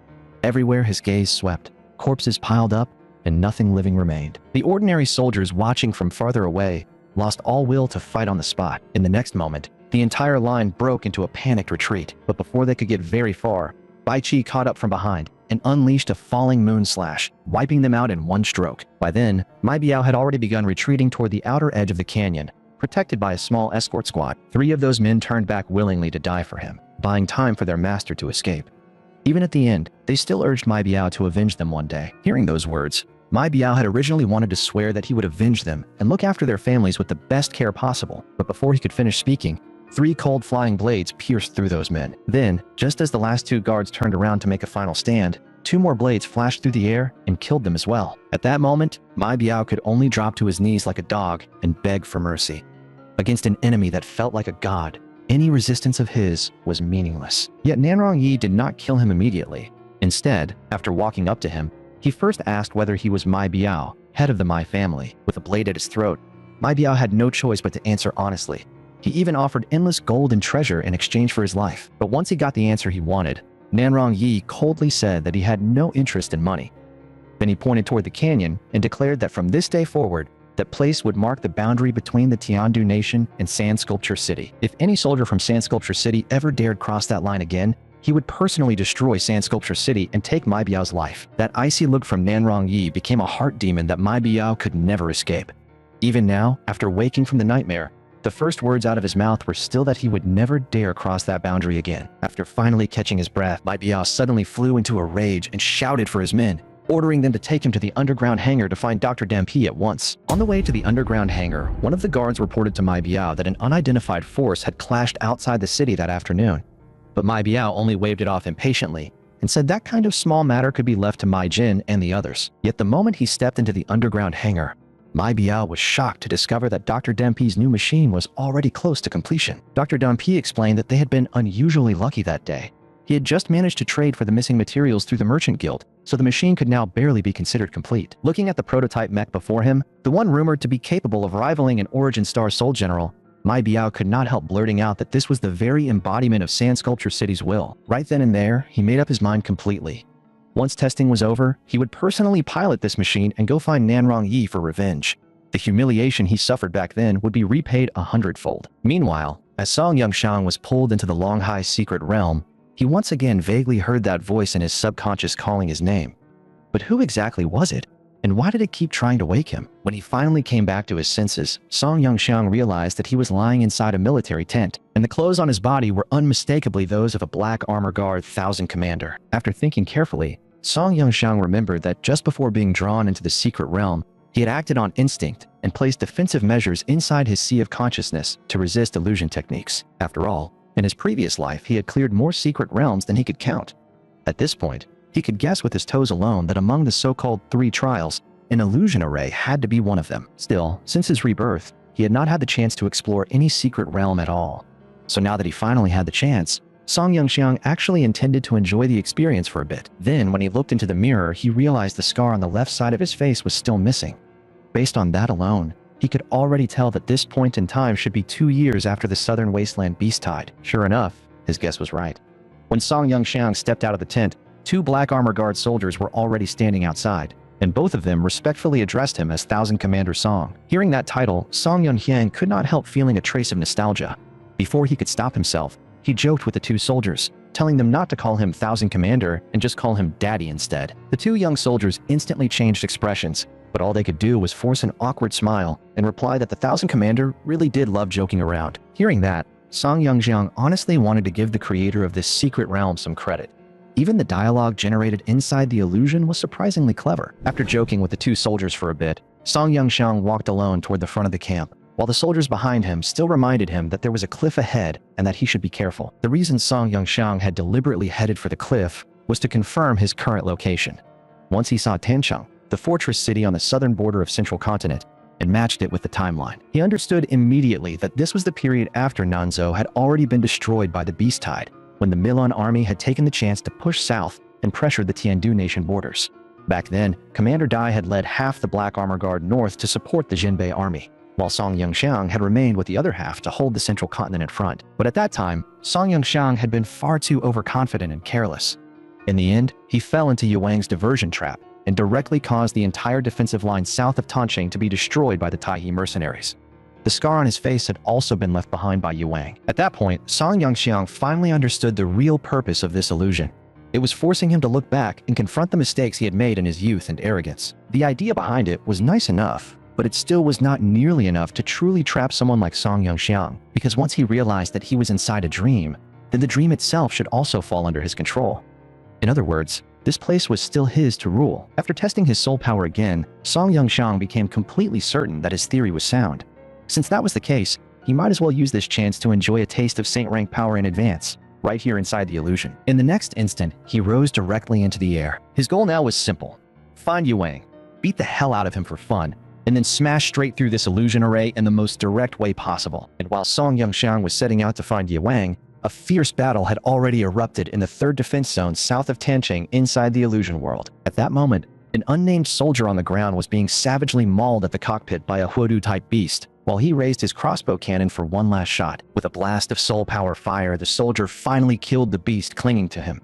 Everywhere his gaze swept, corpses piled up, and nothing living remained. The ordinary soldiers watching from farther away lost all will to fight on the spot. In the next moment, the entire line broke into a panicked retreat, but before they could get very far, Bai Qi caught up from behind and unleashed a falling moon slash, wiping them out in one stroke. By then, Mai Biao had already begun retreating toward the outer edge of the canyon, protected by a small escort squad. 3 of those men turned back willingly to die for him, buying time for their master to escape. Even at the end, they still urged Mai Biao to avenge them one day. Hearing those words, Mai Biao had originally wanted to swear that he would avenge them and look after their families with the best care possible, but before he could finish speaking, 3 cold flying blades pierced through those men. Then, just as the last 2 guards turned around to make a final stand, 2 more blades flashed through the air and killed them as well. At that moment, Mai Biao could only drop to his knees like a dog and beg for mercy. Against an enemy that felt like a god, any resistance of his was meaningless. Yet Nanrong Yi did not kill him immediately. Instead, after walking up to him, he first asked whether he was Mai Biao, head of the Mai family. With a blade at his throat, Mai Biao had no choice but to answer honestly. He even offered endless gold and treasure in exchange for his life. But once he got the answer he wanted, Nanrong Yi coldly said that he had no interest in money. Then he pointed toward the canyon and declared that from this day forward, that place would mark the boundary between the Tiandu Nation and Sand Sculpture City. If any soldier from Sand Sculpture City ever dared cross that line again, he would personally destroy Sand Sculpture City and take Mai Biao's life. That icy look from Nanrong Yi became a heart demon that Mai Biao could never escape. Even now, after waking from the nightmare, the first words out of his mouth were still that he would never dare cross that boundary again. After finally catching his breath, Mai Biao suddenly flew into a rage and shouted for his men, ordering them to take him to the underground hangar to find Dr. Dampi at once. On the way to the underground hangar, one of the guards reported to Mai Biao that an unidentified force had clashed outside the city that afternoon. But Mai Biao only waved it off impatiently and said that kind of small matter could be left to Mai Jin and the others. Yet the moment he stepped into the underground hangar, Mai Biao was shocked to discover that Dr. Dampi's new machine was already close to completion. Dr. Dampi explained that they had been unusually lucky that day. He had just managed to trade for the missing materials through the Merchant Guild, so the machine could now barely be considered complete. Looking at the prototype mech before him, the one rumored to be capable of rivaling an Origin Star Soul General, Mai Biao could not help blurting out that this was the very embodiment of Sand Sculpture City's will. Right then and there, he made up his mind completely. Once testing was over, he would personally pilot this machine and go find Nanrong Yi for revenge. The humiliation he suffered back then would be repaid 100-fold. Meanwhile, as Song Yongxiang was pulled into the Longhai secret realm, he once again vaguely heard that voice in his subconscious calling his name. But who exactly was it? And why did it keep trying to wake him? When he finally came back to his senses, Song Yongxiang realized that he was lying inside a military tent, and the clothes on his body were unmistakably those of a black armor guard 1000 commander. After thinking carefully, Song Yongxiang remembered that just before being drawn into the secret realm, he had acted on instinct and placed defensive measures inside his sea of consciousness to resist illusion techniques. After all, in his previous life, he had cleared more secret realms than he could count. At this point, he could guess with his toes alone that among the so-called 3 trials, an illusion array had to be one of them. Still, since his rebirth, he had not had the chance to explore any secret realm at all. So now that he finally had the chance, Song Yongxiang actually intended to enjoy the experience for a bit. Then, when he looked into the mirror, he realized the scar on the left side of his face was still missing. Based on that alone, he could already tell that this point in time should be 2 years after the Southern Wasteland Beast Tide. Sure enough, his guess was right. When Song Yongxiang stepped out of the tent, 2 Black Armor Guard soldiers were already standing outside, and both of them respectfully addressed him as 1000 Commander Song. Hearing that title, Song Yongxiang could not help feeling a trace of nostalgia. Before he could stop himself, he joked with the 2 soldiers, telling them not to call him 1000 Commander and just call him Daddy instead. The 2 young soldiers instantly changed expressions, but all they could do was force an awkward smile and reply that the 1000 Commander really did love joking around. Hearing that, Song Yongxiang honestly wanted to give the creator of this secret realm some credit. Even the dialogue generated inside the illusion was surprisingly clever. After joking with the 2 soldiers for a bit, Song Yongxiang walked alone toward the front of the camp, while the soldiers behind him still reminded him that there was a cliff ahead and that he should be careful. The reason Song Yongxiang had deliberately headed for the cliff was to confirm his current location. Once he saw Tancheng, the fortress city on the southern border of Central Continent, and matched it with the timeline, he understood immediately that this was the period after Nanzhou had already been destroyed by the Beast Tide, when the Milan army had taken the chance to push south and pressure the Tiandu Nation borders. Back then, Commander Dai had led half the Black Armor Guard north to support the Jinbei army, while Song Yongxiang had remained with the other half to hold the Central Continent front. But at that time, Song Yongxiang had been far too overconfident and careless. In the end, he fell into Yuang's diversion trap and directly caused the entire defensive line south of Tancheng to be destroyed by the Taihe mercenaries. The scar on his face had also been left behind by Yuang. At that point, Song Yongxiang finally understood the real purpose of this illusion. It was forcing him to look back and confront the mistakes he had made in his youth and arrogance. The idea behind it was nice enough, but it still was not nearly enough to truly trap someone like Song Yongxiang, because once he realized that he was inside a dream, then the dream itself should also fall under his control. In other words, this place was still his to rule. After testing his soul power again, Song Yongxiang became completely certain that his theory was sound. Since that was the case, he might as well use this chance to enjoy a taste of Saint rank power in advance, right here inside the illusion. In the next instant, he rose directly into the air. His goal now was simple: find Yuang, beat the hell out of him for fun, and then smash straight through this illusion array in the most direct way possible. And while Song Yongxiang was setting out to find Yuang, a fierce battle had already erupted in the 3rd defense zone south of Tancheng inside the illusion world. At that moment, an unnamed soldier on the ground was being savagely mauled at the cockpit by a Huodu-type beast, while he raised his crossbow cannon for one last shot. With a blast of soul power fire, the soldier finally killed the beast clinging to him.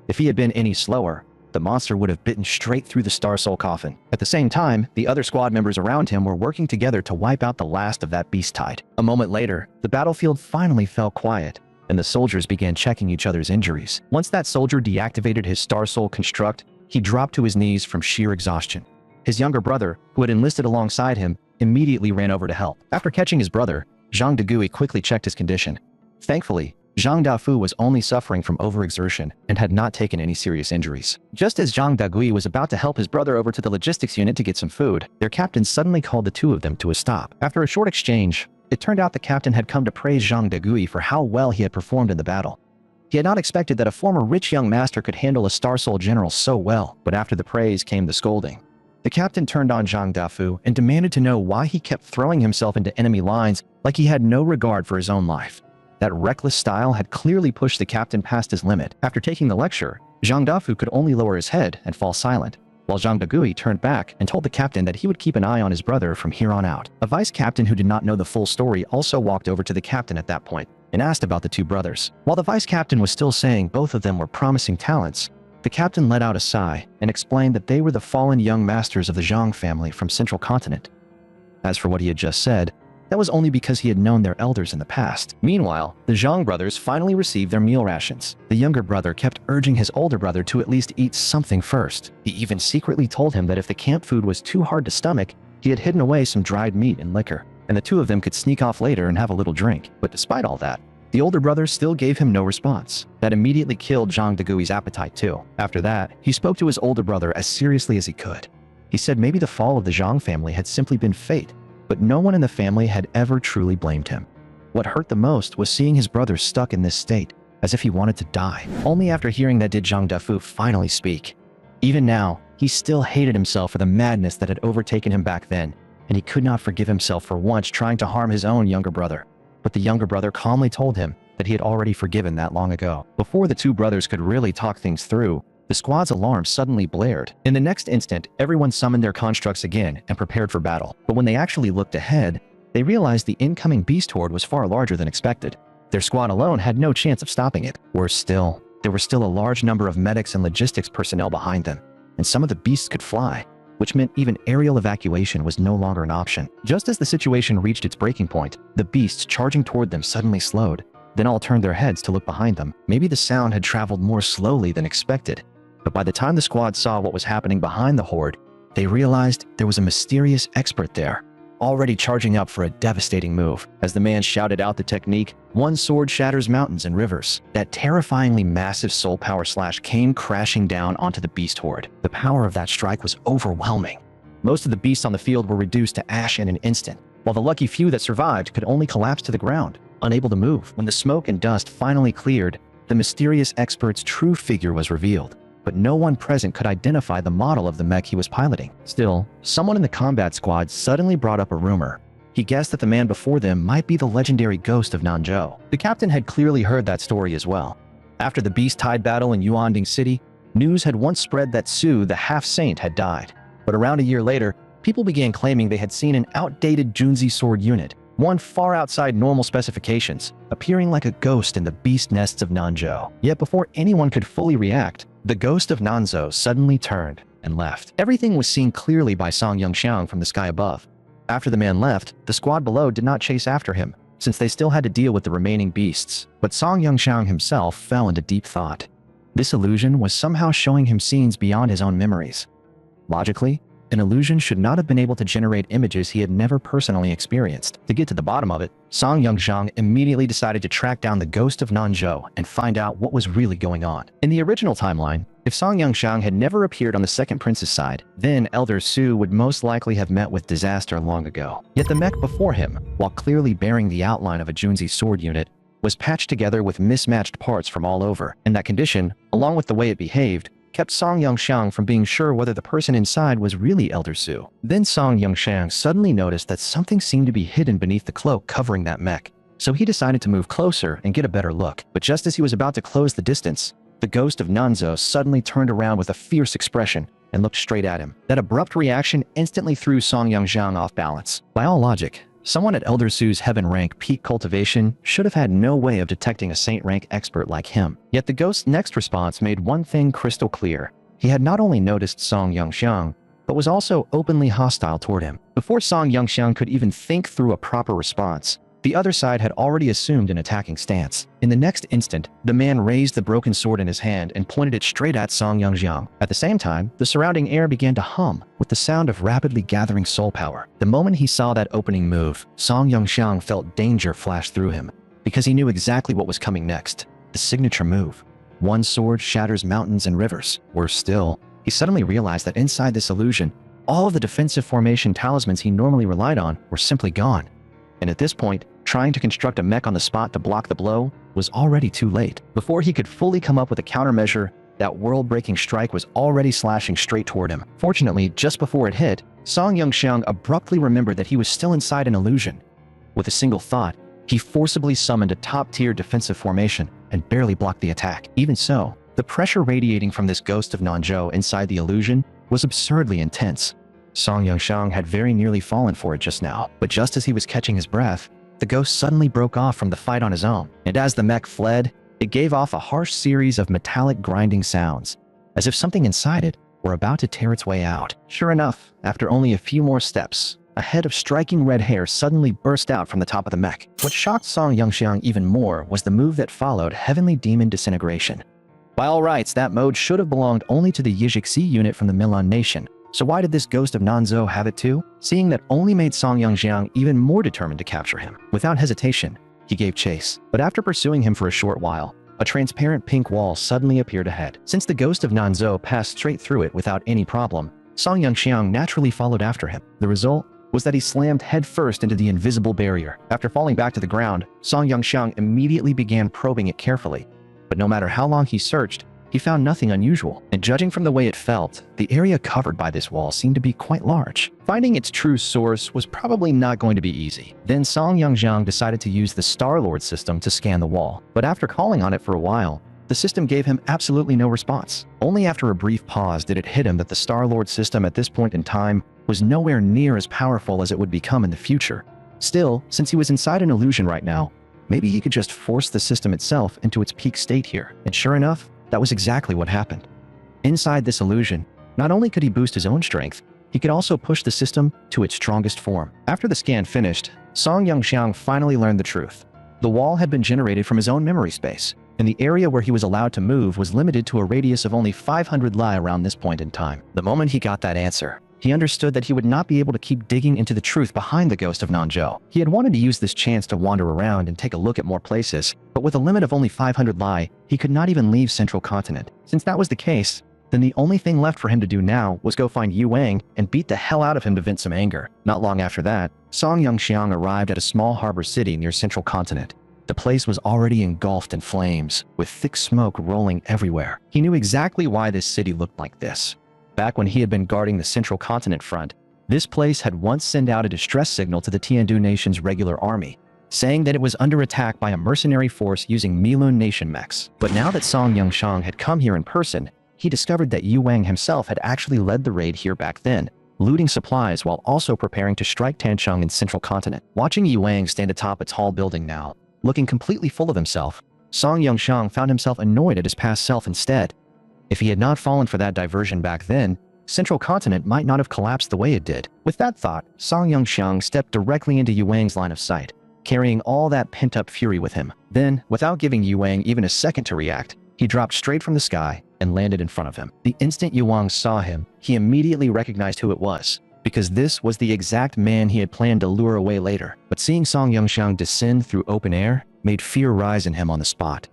If he had been any slower, the monster would have bitten straight through the Star Soul coffin. At the same time, the other squad members around him were working together to wipe out the last of that beast tide. A moment later, the battlefield finally fell quiet, and the soldiers began checking each other's injuries. Once that soldier deactivated his Star Soul construct, he dropped to his knees from sheer exhaustion. His younger brother, who had enlisted alongside him, immediately ran over to help. After catching his brother, Zhang Degui quickly checked his condition. Thankfully, Zhang Dafu was only suffering from overexertion and had not taken any serious injuries. Just as Zhang Degui was about to help his brother over to the logistics unit to get some food, their captain suddenly called the two of them to a stop. After a short exchange, it turned out the captain had come to praise Zhang Degui for how well he had performed in the battle. He had not expected that a former rich young master could handle a Star Soul general so well, but after the praise came the scolding. The captain turned on Zhang Dafu and demanded to know why he kept throwing himself into enemy lines like he had no regard for his own life. That reckless style had clearly pushed the captain past his limit. After taking the lecture, Zhang Dafu could only lower his head and fall silent, while Zhang Degui turned back and told the captain that he would keep an eye on his brother from here on out. A vice captain who did not know the full story also walked over to the captain at that point and asked about the two brothers. While the vice captain was still saying both of them were promising talents, the captain let out a sigh and explained that they were the fallen young masters of the Zhang family from Central Continent. As for what he had just said, that was only because he had known their elders in the past. Meanwhile, the Zhang brothers finally received their meal rations. The younger brother kept urging his older brother to at least eat something first. He even secretly told him that if the camp food was too hard to stomach, he had hidden away some dried meat and liquor, and the two of them could sneak off later and have a little drink. But despite all that, the older brother still gave him no response. That immediately killed Zhang Degui's appetite too. After that, he spoke to his older brother as seriously as he could. He said maybe the fall of the Zhang family had simply been fate, but no one in the family had ever truly blamed him. What hurt the most was seeing his brother stuck in this state, as if he wanted to die. Only after hearing that did Zhang Dafu finally speak. Even now, he still hated himself for the madness that had overtaken him back then, and he could not forgive himself for once trying to harm his own younger brother. But the younger brother calmly told him that he had already forgiven that long ago. Before the two brothers could really talk things through, the squad's alarm suddenly blared. In the next instant, everyone summoned their constructs again and prepared for battle. But when they actually looked ahead, they realized the incoming beast horde was far larger than expected. Their squad alone had no chance of stopping it. Worse still, there were still a large number of medics and logistics personnel behind them, and some of the beasts could fly, which meant even aerial evacuation was no longer an option. Just as the situation reached its breaking point, the beasts charging toward them suddenly slowed. Then all turned their heads to look behind them. Maybe the sound had traveled more slowly than expected, but by the time the squad saw what was happening behind the horde, they realized there was a mysterious expert there, already charging up for a devastating move. As the man shouted out the technique, one sword shatters mountains and rivers. That terrifyingly massive soul power slash came crashing down onto the beast horde. The power of that strike was overwhelming. Most of the beasts on the field were reduced to ash in an instant, while the lucky few that survived could only collapse to the ground, unable to move. When the smoke and dust finally cleared, the mysterious expert's true figure was revealed, but no one present could identify the model of the mech he was piloting. Still, someone in the combat squad suddenly brought up a rumor. He guessed that the man before them might be the legendary ghost of Nanzhou. The captain had clearly heard that story as well. After the beast tide battle in Yuanding City, news had once spread that Su, the half-saint, had died. But around a year later, people began claiming they had seen an outdated Junzi sword unit, one far outside normal specifications, appearing like a ghost in the beast nests of Nanzhou. Yet before anyone could fully react, the ghost of Nanzhou suddenly turned and left. Everything was seen clearly by Song Yongxiang from the sky above. After the man left, the squad below did not chase after him, since they still had to deal with the remaining beasts. But Song Yongxiang himself fell into deep thought. This illusion was somehow showing him scenes beyond his own memories. Logically, An illusion should not have been able to generate images he had never personally experienced. To get to the bottom of it, Song Yongxiang immediately decided to track down the ghost of Nanzhou and find out what was really going on. In the original timeline, if Song Yongxiang had never appeared on the second prince's side, then Elder Su would most likely have met with disaster long ago. Yet the mech before him, while clearly bearing the outline of a Junzi sword unit, was patched together with mismatched parts from all over, and that condition, along with the way it behaved, kept Song Yongxiang from being sure whether the person inside was really Elder Su. Then Song Yongxiang suddenly noticed that something seemed to be hidden beneath the cloak covering that mech, so he decided to move closer and get a better look. But just as he was about to close the distance, the ghost of Nanzhou suddenly turned around with a fierce expression and looked straight at him. That abrupt reaction instantly threw Song Yongxiang off balance. By all logic, someone at Elder Su's heaven rank peak cultivation should have had no way of detecting a saint rank expert like him. Yet the ghost's next response made one thing crystal clear. He had not only noticed Song Yongxiang, but was also openly hostile toward him. Before Song Yongxiang could even think through a proper response, the other side had already assumed an attacking stance. In the next instant, the man raised the broken sword in his hand and pointed it straight at Song Yongxiang. At the same time, the surrounding air began to hum with the sound of rapidly gathering soul power. The moment he saw that opening move, Song Yongxiang felt danger flash through him, because he knew exactly what was coming next. The signature move. One sword shatters mountains and rivers. Worse still, he suddenly realized that inside this illusion, all of the defensive formation talismans he normally relied on were simply gone. And at this point, trying to construct a mech on the spot to block the blow was already too late. Before he could fully come up with a countermeasure, that world-breaking strike was already slashing straight toward him. Fortunately, just before it hit, Song Yongxiang abruptly remembered that he was still inside an illusion. With a single thought, he forcibly summoned a top-tier defensive formation and barely blocked the attack. Even so, the pressure radiating from this ghost of Nanzhou inside the illusion was absurdly intense. Song Yongxiang had very nearly fallen for it just now, but just as he was catching his breath, the ghost suddenly broke off from the fight on his own, and as the mech fled, it gave off a harsh series of metallic grinding sounds, as if something inside it were about to tear its way out. Sure enough, after only a few more steps, a head of striking red hair suddenly burst out from the top of the mech. What shocked Song Yongxiang even more was the move that followed Heavenly Demon Disintegration. By all rights, that mode should have belonged only to the Yizhixi unit from the Milan Nation. So why did this ghost of Nanzhou have it too? Seeing that only made Song Yongxiang even more determined to capture him. Without hesitation, he gave chase. But after pursuing him for a short while, a transparent pink wall suddenly appeared ahead. Since the ghost of Nanzhou passed straight through it without any problem, Song Yongxiang naturally followed after him. The result was that he slammed headfirst into the invisible barrier. After falling back to the ground, Song Yongxiang immediately began probing it carefully. But no matter how long he searched, he found nothing unusual, and judging from the way it felt, the area covered by this wall seemed to be quite large. Finding its true source was probably not going to be easy. Then Song Yongxiang decided to use the Star-Lord system to scan the wall, but after calling on it for a while, the system gave him absolutely no response. Only after a brief pause did it hit him that the Star-Lord system at this point in time was nowhere near as powerful as it would become in the future. Still, since he was inside an illusion right now, maybe he could just force the system itself into its peak state here. And sure enough, that was exactly what happened. Inside this illusion, not only could he boost his own strength, he could also push the system to its strongest form. After the scan finished, Song Yongxiang finally learned the truth. The wall had been generated from his own memory space, and the area where he was allowed to move was limited to a radius of only 500 li around this point in time. The moment he got that answer, he understood that he would not be able to keep digging into the truth behind the ghost of Nanzhou. He had wanted to use this chance to wander around and take a look at more places, but with a limit of only 500 li, he could not even leave Central Continent. Since that was the case, then the only thing left for him to do now was go find Yu Wang and beat the hell out of him to vent some anger. Not long after that, Song Yongxiang arrived at a small harbor city near Central Continent. The place was already engulfed in flames, with thick smoke rolling everywhere. He knew exactly why this city looked like this. Back when he had been guarding the Central Continent front, this place had once sent out a distress signal to the Tiandu Nation's regular army, saying that it was under attack by a mercenary force using Milun Nation mechs. But now that Song Yongxiang had come here in person, he discovered that Yu Wang himself had actually led the raid here back then, looting supplies while also preparing to strike Tancheng in Central Continent. Watching Yu Wang stand atop a tall building now, looking completely full of himself, Song Yongxiang found himself annoyed at his past self instead. If he had not fallen for that diversion back then, Central Continent might not have collapsed the way it did. With that thought, Song Yongxiang stepped directly into Yu Wang's line of sight, carrying all that pent-up fury with him. Then, without giving Yu Wang even a second to react, he dropped straight from the sky, and landed in front of him. The instant Yuang saw him, he immediately recognized who it was, because this was the exact man he had planned to lure away later. But seeing Song Yongxiang descend through open air made fear rise in him on the spot.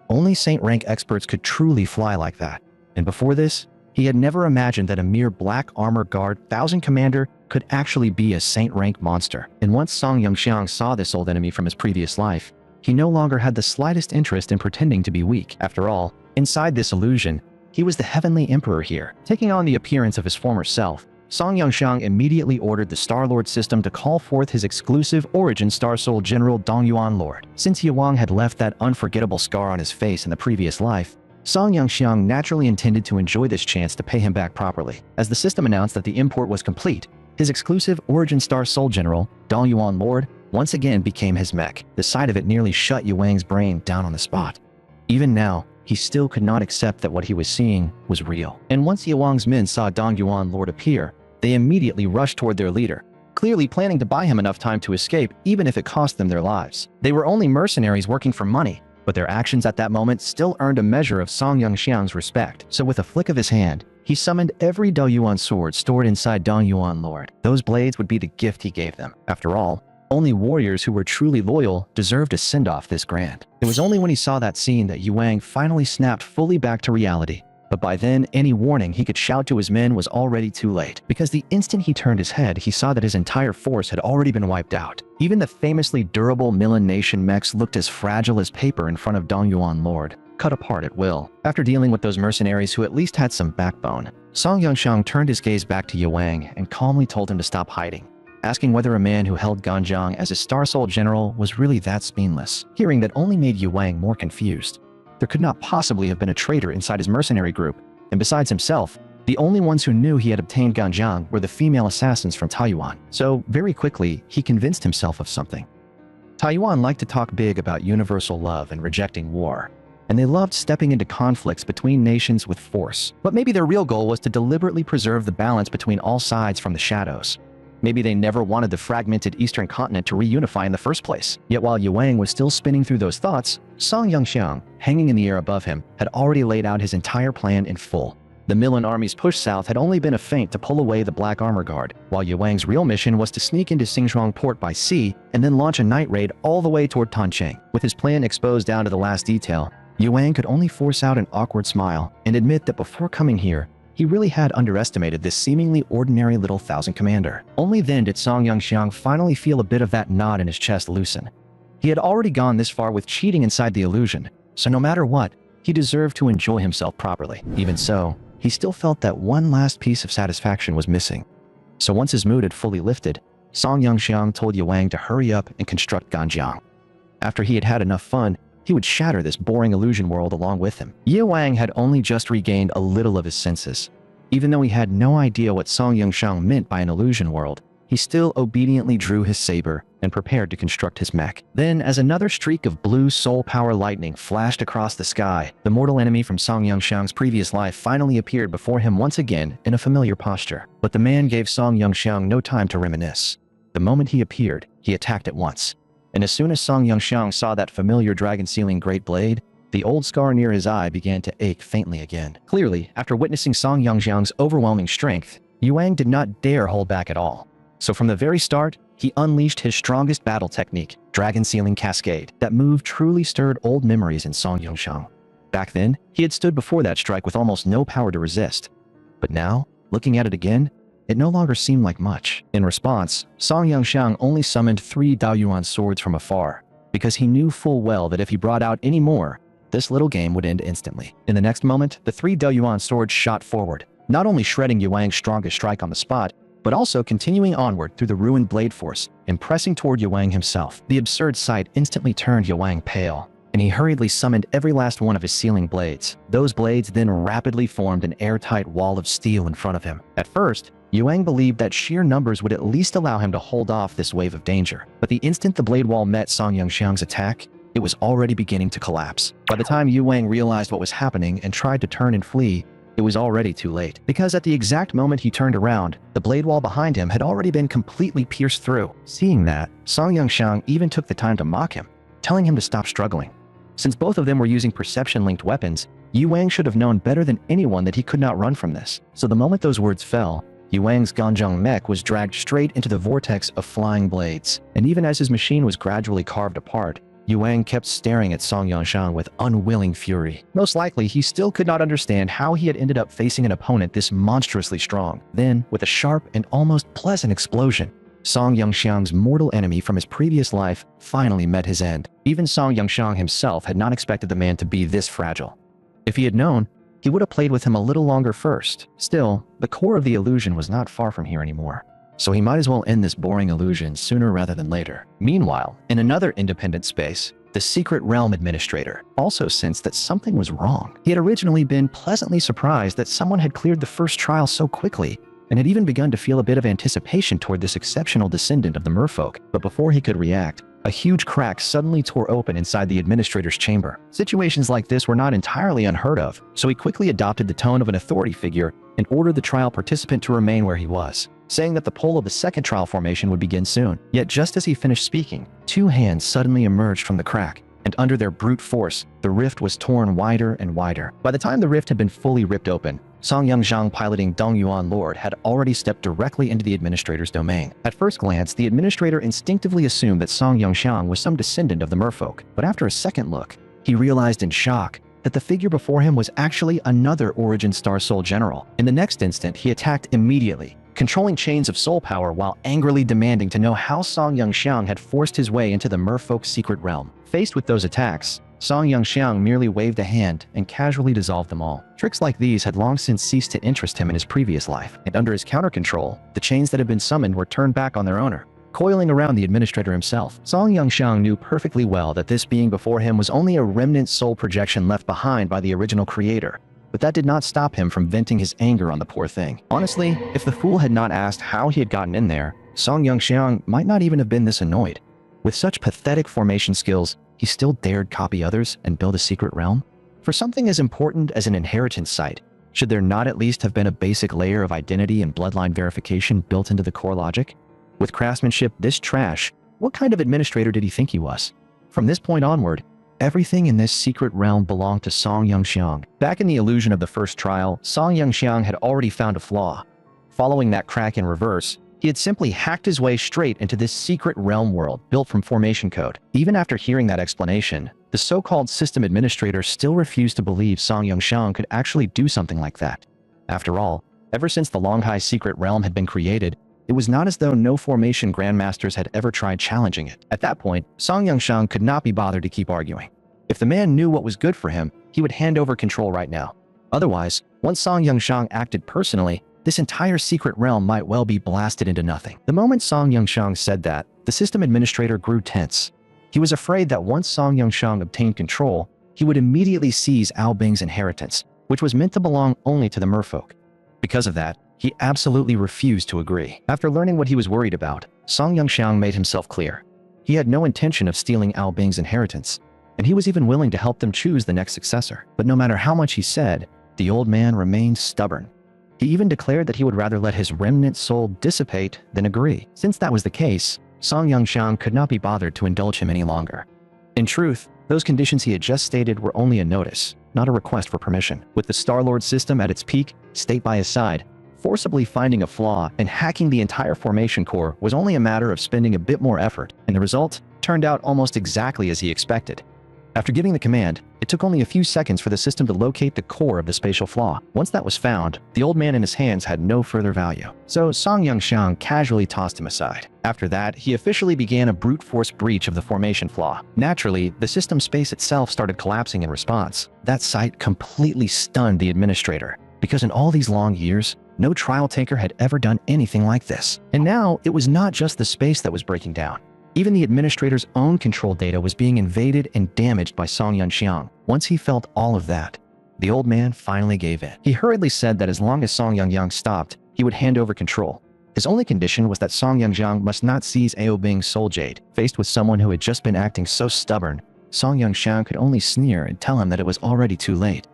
Only Saint rank experts could truly fly like that, and before this, he had never imagined that a mere black armor guard 1000 commander could actually be a Saint rank monster. And once Song Yongxiang saw this old enemy from his previous life, he no longer had the slightest interest in pretending to be weak. After all, inside this illusion, he was the heavenly emperor here. Taking on the appearance of his former self, Song Yongxiang immediately ordered the Star-Lord system to call forth his exclusive origin Star Soul General Dongyuan Lord. Since Yuang had left that unforgettable scar on his face in the previous life, Song Yongxiang naturally intended to enjoy this chance to pay him back properly. As the system announced that the import was complete, his exclusive origin Star Soul General, Dongyuan Lord, once again became his mech. The sight of it nearly shut Yuang's brain down on the spot. Even now, he still could not accept that what he was seeing was real. And once Yuang's men saw Dongyuan Lord appear, they immediately rushed toward their leader, clearly planning to buy him enough time to escape even if it cost them their lives. They were only mercenaries working for money, but their actions at that moment still earned a measure of Song Yongxiang's respect. So with a flick of his hand, he summoned every Doyuan sword stored inside Dongyuan Lord. Those blades would be the gift he gave them. After all, only warriors who were truly loyal deserved a send-off this grand. It was only when he saw that scene that Yuang finally snapped fully back to reality. But by then, any warning he could shout to his men was already too late, because the instant he turned his head, he saw that his entire force had already been wiped out. Even the famously durable Milan Nation mechs looked as fragile as paper in front of Dongyuan Lord, cut apart at will. After dealing with those mercenaries who at least had some backbone, Song Yongxiang turned his gaze back to Yuang and calmly told him to stop hiding, asking whether a man who held Ganjiang as his Star Soul General was really that spineless. Hearing that only made Yuang more confused. There could not possibly have been a traitor inside his mercenary group, and besides himself, the only ones who knew he had obtained Ganjiang were the female assassins from Taiyuan. So very quickly, he convinced himself of something. Taiyuan liked to talk big about universal love and rejecting war, and they loved stepping into conflicts between nations with force. But maybe their real goal was to deliberately preserve the balance between all sides from the shadows. Maybe they never wanted the fragmented eastern continent to reunify in the first place. Yet while Yuang was still spinning through those thoughts, Song Yongxiang, hanging in the air above him, had already laid out his entire plan in full. The Milan army's push south had only been a feint to pull away the Black Armor Guard, while Yuang's real mission was to sneak into Xinzhuang port by sea and then launch a night raid all the way toward Tancheng. With his plan exposed down to the last detail, Yuang could only force out an awkward smile and admit that before coming here, he really had underestimated this seemingly ordinary little 1000 commander. Only then did Song Yongxiang finally feel a bit of that knot in his chest loosen. He had already gone this far with cheating inside the illusion, so no matter what, he deserved to enjoy himself properly. Even so, he still felt that one last piece of satisfaction was missing. So once his mood had fully lifted, Song Yongxiang told Yuang to hurry up and construct Ganjiang. After he had had enough fun, he would shatter this boring illusion world along with him. Yuang had only just regained a little of his senses. Even though he had no idea what Song Yongxiang meant by an illusion world, he still obediently drew his saber and prepared to construct his mech. Then, as another streak of blue soul power lightning flashed across the sky, the mortal enemy from Song Yongxiang's previous life finally appeared before him once again in a familiar posture. But the man gave Song Yongxiang no time to reminisce. The moment he appeared, he attacked at once. And as soon as Song Yongxiang saw that familiar dragon-sealing great blade, the old scar near his eye began to ache faintly again. Clearly, after witnessing Song Yongxiang's overwhelming strength, Yuang did not dare hold back at all. So from the very start, he unleashed his strongest battle technique, Dragon-Sealing Cascade, that move truly stirred old memories in Song Yongxiang. Back then, he had stood before that strike with almost no power to resist. But now, looking at it again, it no longer seemed like much. In response, Song Yongxiang only summoned 3 Daoyuan swords from afar, because he knew full well that if he brought out any more, this little game would end instantly. In the next moment, the 3 Daoyuan swords shot forward, not only shredding Yuang's strongest strike on the spot, but also continuing onward through the ruined blade force and pressing toward Yuang himself. The absurd sight instantly turned Yuang pale, and he hurriedly summoned every last one of his sealing blades. Those blades then rapidly formed an airtight wall of steel in front of him. At first, Yuang believed that sheer numbers would at least allow him to hold off this wave of danger. But the instant the blade wall met Song Yongxiang's attack, it was already beginning to collapse. By the time Yuang realized what was happening and tried to turn and flee, it was already too late. Because at the exact moment he turned around, the blade wall behind him had already been completely pierced through. Seeing that, Song Yongxiang even took the time to mock him, telling him to stop struggling. Since both of them were using perception-linked weapons, Yu Wang should have known better than anyone that he could not run from this. So the moment those words fell, Yu Wang's Ganzhong mech was dragged straight into the vortex of flying blades. And even as his machine was gradually carved apart, Yu Wang kept staring at Song Yangxiang with unwilling fury. Most likely, he still could not understand how he had ended up facing an opponent this monstrously strong. Then, with a sharp and almost pleasant explosion, Song Yangxiang's mortal enemy from his previous life finally met his end. Even Song Yangxiang himself had not expected the man to be this fragile. If he had known, he would have played with him a little longer first. Still, the core of the illusion was not far from here anymore. So he might as well end this boring illusion sooner rather than later. Meanwhile, in another independent space, the Secret Realm Administrator also sensed that something was wrong. He had originally been pleasantly surprised that someone had cleared the first trial so quickly, and had even begun to feel a bit of anticipation toward this exceptional descendant of the merfolk. But before he could react, a huge crack suddenly tore open inside the administrator's chamber. Situations like this were not entirely unheard of, so he quickly adopted the tone of an authority figure and ordered the trial participant to remain where he was, saying that the poll of the second trial formation would begin soon. Yet just as he finished speaking, two hands suddenly emerged from the crack, and under their brute force, the rift was torn wider and wider. By the time the rift had been fully ripped open, Song Yangxiang piloting Dong Yuan Lord had already stepped directly into the administrator's domain. At first glance, the administrator instinctively assumed that Song Yangxiang was some descendant of the merfolk, but after a second look, he realized in shock that the figure before him was actually another Origin Star Soul General. In the next instant, he attacked immediately, controlling chains of soul power while angrily demanding to know how Song Yangxiang had forced his way into the merfolk's secret realm. Faced with those attacks, Song Yangxiang merely waved a hand and casually dissolved them all. Tricks like these had long since ceased to interest him in his previous life, and under his counter control, the chains that had been summoned were turned back on their owner, coiling around the administrator himself. Song Yangxiang knew perfectly well that this being before him was only a remnant soul projection left behind by the original creator, but that did not stop him from venting his anger on the poor thing. Honestly, if the fool had not asked how he had gotten in there, Song Yangxiang might not even have been this annoyed. With such pathetic formation skills, he still dared copy others and build a secret realm? For something as important as an inheritance site, should there not at least have been a basic layer of identity and bloodline verification built into the core logic? With craftsmanship this trash, what kind of administrator did he think he was? From this point onward, everything in this secret realm belonged to Song Yangxiang. Back in the illusion of the first trial, Song Yangxiang had already found a flaw. Following that crack in reverse, he had simply hacked his way straight into this secret realm world built from formation code. Even after hearing that explanation, the so-called system administrator still refused to believe Song Yangxiang could actually do something like that. After all, ever since the Longhai secret realm had been created, it was not as though no formation grandmasters had ever tried challenging it. At that point, Song Yangxiang could not be bothered to keep arguing. If the man knew what was good for him, he would hand over control right now. Otherwise, once Song Yangxiang acted personally, this entire secret realm might well be blasted into nothing. The moment Song Yangxiang said that, the system administrator grew tense. He was afraid that once Song Yangxiang obtained control, he would immediately seize Ao Bing's inheritance, which was meant to belong only to the merfolk. Because of that, he absolutely refused to agree. After learning what he was worried about, Song Yangxiang made himself clear. He had no intention of stealing Ao Bing's inheritance, and he was even willing to help them choose the next successor. But no matter how much he said, the old man remained stubborn. He even declared that he would rather let his remnant soul dissipate than agree. Since that was the case, Song Yangxiang could not be bothered to indulge him any longer. In truth, those conditions he had just stated were only a notice, not a request for permission. With the Star-Lord system at its peak, state by his side, forcibly finding a flaw and hacking the entire formation core was only a matter of spending a bit more effort, and the result turned out almost exactly as he expected. After giving the command, it took only a few seconds for the system to locate the core of the spatial flaw. Once that was found, the old man in his hands had no further value. So Song Yangxiang casually tossed him aside. After that, he officially began a brute force breach of the formation flaw. Naturally, the system space itself started collapsing in response. That sight completely stunned the administrator, because in all these long years, no trial taker had ever done anything like this. And now, it was not just the space that was breaking down. Even the administrator's own control data was being invaded and damaged by Song Yangxiang. Once he felt all of that, the old man finally gave in. He hurriedly said that as long as Song Yangxiang stopped, he would hand over control. His only condition was that Song Yangxiang must not seize Ao Bing's soul jade. Faced with someone who had just been acting so stubborn, Song Yangxiang could only sneer and tell him that it was already too late.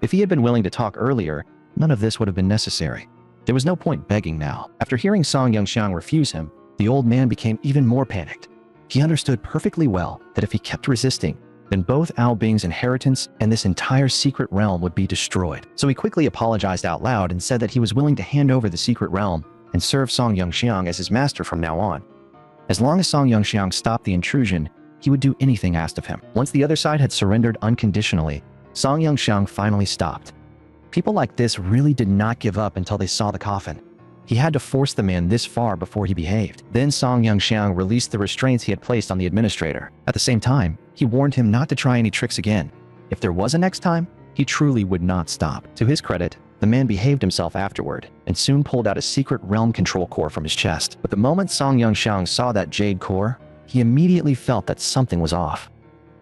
If he had been willing to talk earlier, none of this would have been necessary. There was no point begging now. After hearing Song Yangxiang refuse him, the old man became even more panicked. He understood perfectly well that if he kept resisting, then both Ao Bing's inheritance and this entire secret realm would be destroyed. So he quickly apologized out loud and said that he was willing to hand over the secret realm and serve Song Yongxiang as his master from now on. As long as Song Yongxiang stopped the intrusion, he would do anything asked of him. Once the other side had surrendered unconditionally, Song Yongxiang finally stopped. People like this really did not give up until they saw the coffin. He had to force the man this far before he behaved. Then Song Yongxiang released the restraints he had placed on the administrator. At the same time, he warned him not to try any tricks again. If there was a next time, he truly would not stop. To his credit, the man behaved himself afterward and soon pulled out a secret realm control core from his chest. But the moment Song Yongxiang saw that jade core, he immediately felt that something was off.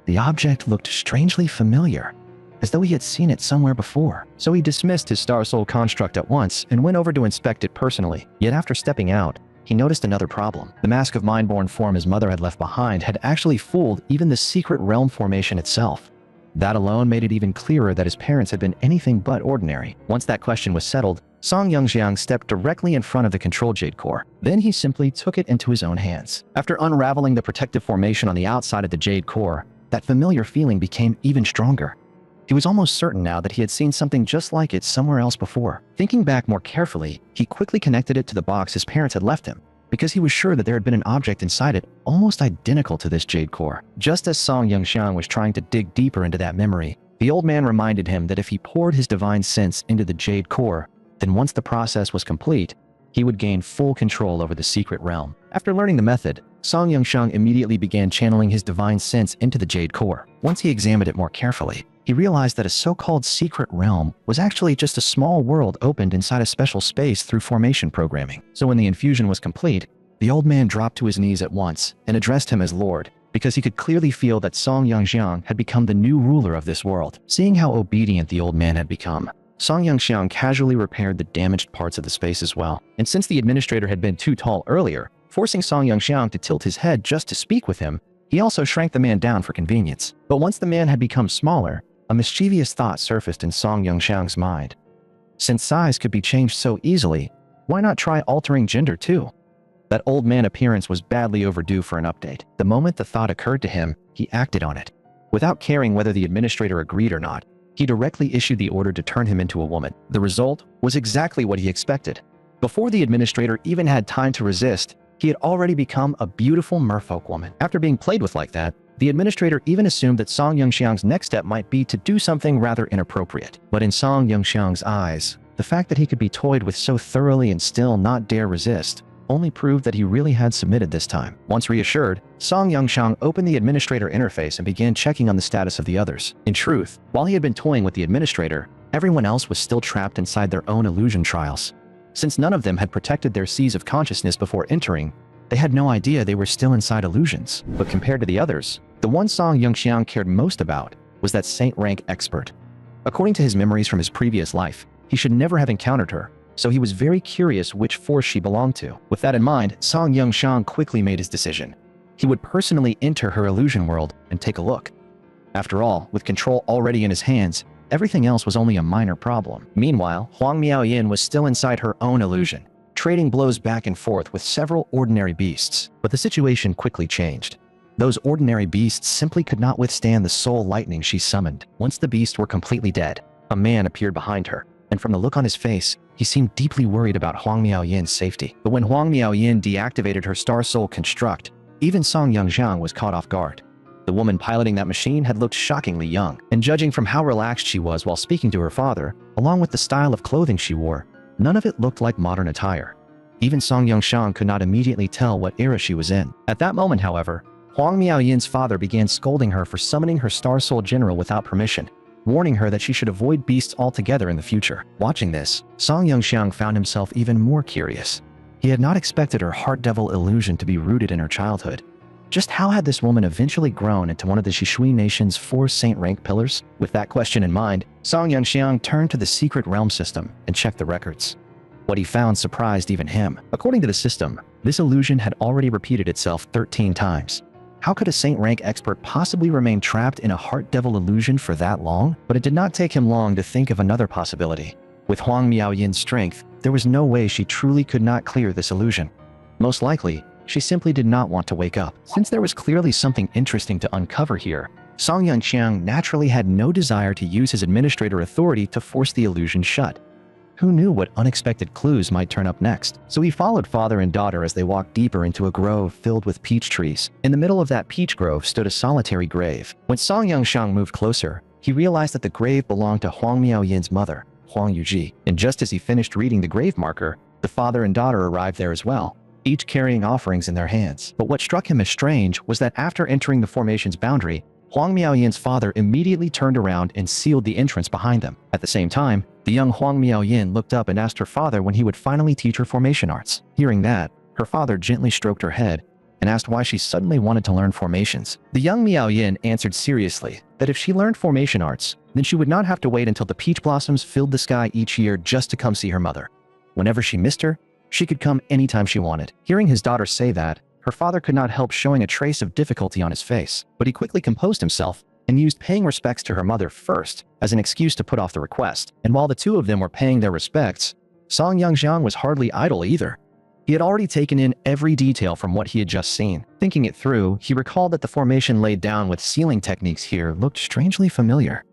The object looked strangely familiar, as though he had seen it somewhere before. So he dismissed his Star Soul construct at once and went over to inspect it personally. Yet after stepping out, he noticed another problem. The mask of mind-born form his mother had left behind had actually fooled even the secret realm formation itself. That alone made it even clearer that his parents had been anything but ordinary. Once that question was settled, Song Yongxiang stepped directly in front of the control jade core. Then he simply took it into his own hands. After unraveling the protective formation on the outside of the jade core, that familiar feeling became even stronger. He was almost certain now that he had seen something just like it somewhere else before. Thinking back more carefully, he quickly connected it to the box his parents had left him, because he was sure that there had been an object inside it almost identical to this jade core. Just as Song Yongxiang was trying to dig deeper into that memory, the old man reminded him that if he poured his divine sense into the jade core, then once the process was complete, he would gain full control over the secret realm. After learning the method, Song Yongxiang immediately began channeling his divine sense into the jade core. Once he examined it more carefully, he realized that a so-called secret realm was actually just a small world opened inside a special space through formation programming. So when the infusion was complete, the old man dropped to his knees at once and addressed him as Lord, because he could clearly feel that Song Yongxiang had become the new ruler of this world. Seeing how obedient the old man had become, Song Yongxiang casually repaired the damaged parts of the space as well. And since the administrator had been too tall earlier, forcing Song Yongxiang to tilt his head just to speak with him, he also shrank the man down for convenience. But once the man had become smaller, a mischievous thought surfaced in Song Yongxiang's mind. Since size could be changed so easily, why not try altering gender too? That old man appearance was badly overdue for an update. The moment the thought occurred to him, he acted on it. Without caring whether the administrator agreed or not, he directly issued the order to turn him into a woman. The result was exactly what he expected. Before the administrator even had time to resist, he had already become a beautiful merfolk woman. After being played with like that, the administrator even assumed that Song Yongxiang's next step might be to do something rather inappropriate. But in Song Yongxiang's eyes, the fact that he could be toyed with so thoroughly and still not dare resist only proved that he really had submitted this time. Once reassured, Song Yongxiang opened the administrator interface and began checking on the status of the others. In truth, while he had been toying with the administrator, everyone else was still trapped inside their own illusion trials. Since none of them had protected their seas of consciousness before entering, they had no idea they were still inside illusions. But compared to the others, the one Song Yongxiang cared most about was that Saint rank expert. According to his memories from his previous life, he should never have encountered her, so he was very curious which force she belonged to. With that in mind, Song Yongxiang quickly made his decision. He would personally enter her illusion world and take a look. After all, with control already in his hands, everything else was only a minor problem. Meanwhile, Huang Miaoyin was still inside her own illusion, trading blows back and forth with several ordinary beasts. But the situation quickly changed. Those ordinary beasts simply could not withstand the soul lightning she summoned. Once the beasts were completely dead, a man appeared behind her, and from the look on his face, he seemed deeply worried about Huang Miaoyin's safety. But when Huang Miaoyin deactivated her Star Soul construct, even Song Yongxiang was caught off guard. The woman piloting that machine had looked shockingly young, and judging from how relaxed she was while speaking to her father, along with the style of clothing she wore, none of it looked like modern attire. Even Song Yongxiang could not immediately tell what era she was in. At that moment, however, Huang Miaoyin's father began scolding her for summoning her Star Soul General without permission, warning her that she should avoid beasts altogether in the future. Watching this, Song Yongxiang found himself even more curious. He had not expected her heart devil illusion to be rooted in her childhood. Just how had this woman eventually grown into one of the Shishui Nation's 4 saint rank pillars? With that question in mind, Song Yongxiang turned to the secret realm system and checked the records. What he found surprised even him. According to the system, this illusion had already repeated itself 13 times. How could a saint rank expert possibly remain trapped in a heart devil illusion for that long? But it did not take him long to think of another possibility. With Huang Miaoyin's strength, there was no way she truly could not clear this illusion. Most likely, she simply did not want to wake up. Since there was clearly something interesting to uncover here, Song Yunxiang naturally had no desire to use his administrator authority to force the illusion shut. Who knew what unexpected clues might turn up next? So he followed father and daughter as they walked deeper into a grove filled with peach trees. In the middle of that peach grove stood a solitary grave. When Song Yunxiang moved closer, he realized that the grave belonged to Huang Miaoyin's mother, Huang Yuji. And just as he finished reading the grave marker, the father and daughter arrived there as well, each carrying offerings in their hands. But what struck him as strange was that after entering the formation's boundary, Huang Miaoyin's father immediately turned around and sealed the entrance behind them. At the same time, the young Huang Miaoyin looked up and asked her father when he would finally teach her formation arts. Hearing that, her father gently stroked her head and asked why she suddenly wanted to learn formations. The young Miaoyin answered seriously that if she learned formation arts, then she would not have to wait until the peach blossoms filled the sky each year just to come see her mother. Whenever she missed her, she could come anytime she wanted. Hearing his daughter say that, her father could not help showing a trace of difficulty on his face, but he quickly composed himself and used paying respects to her mother first as an excuse to put off the request. And while the two of them were paying their respects, Song Yunxiang was hardly idle either. He had already taken in every detail from what he had just seen. Thinking it through, he recalled that the formation laid down with sealing techniques here looked strangely familiar.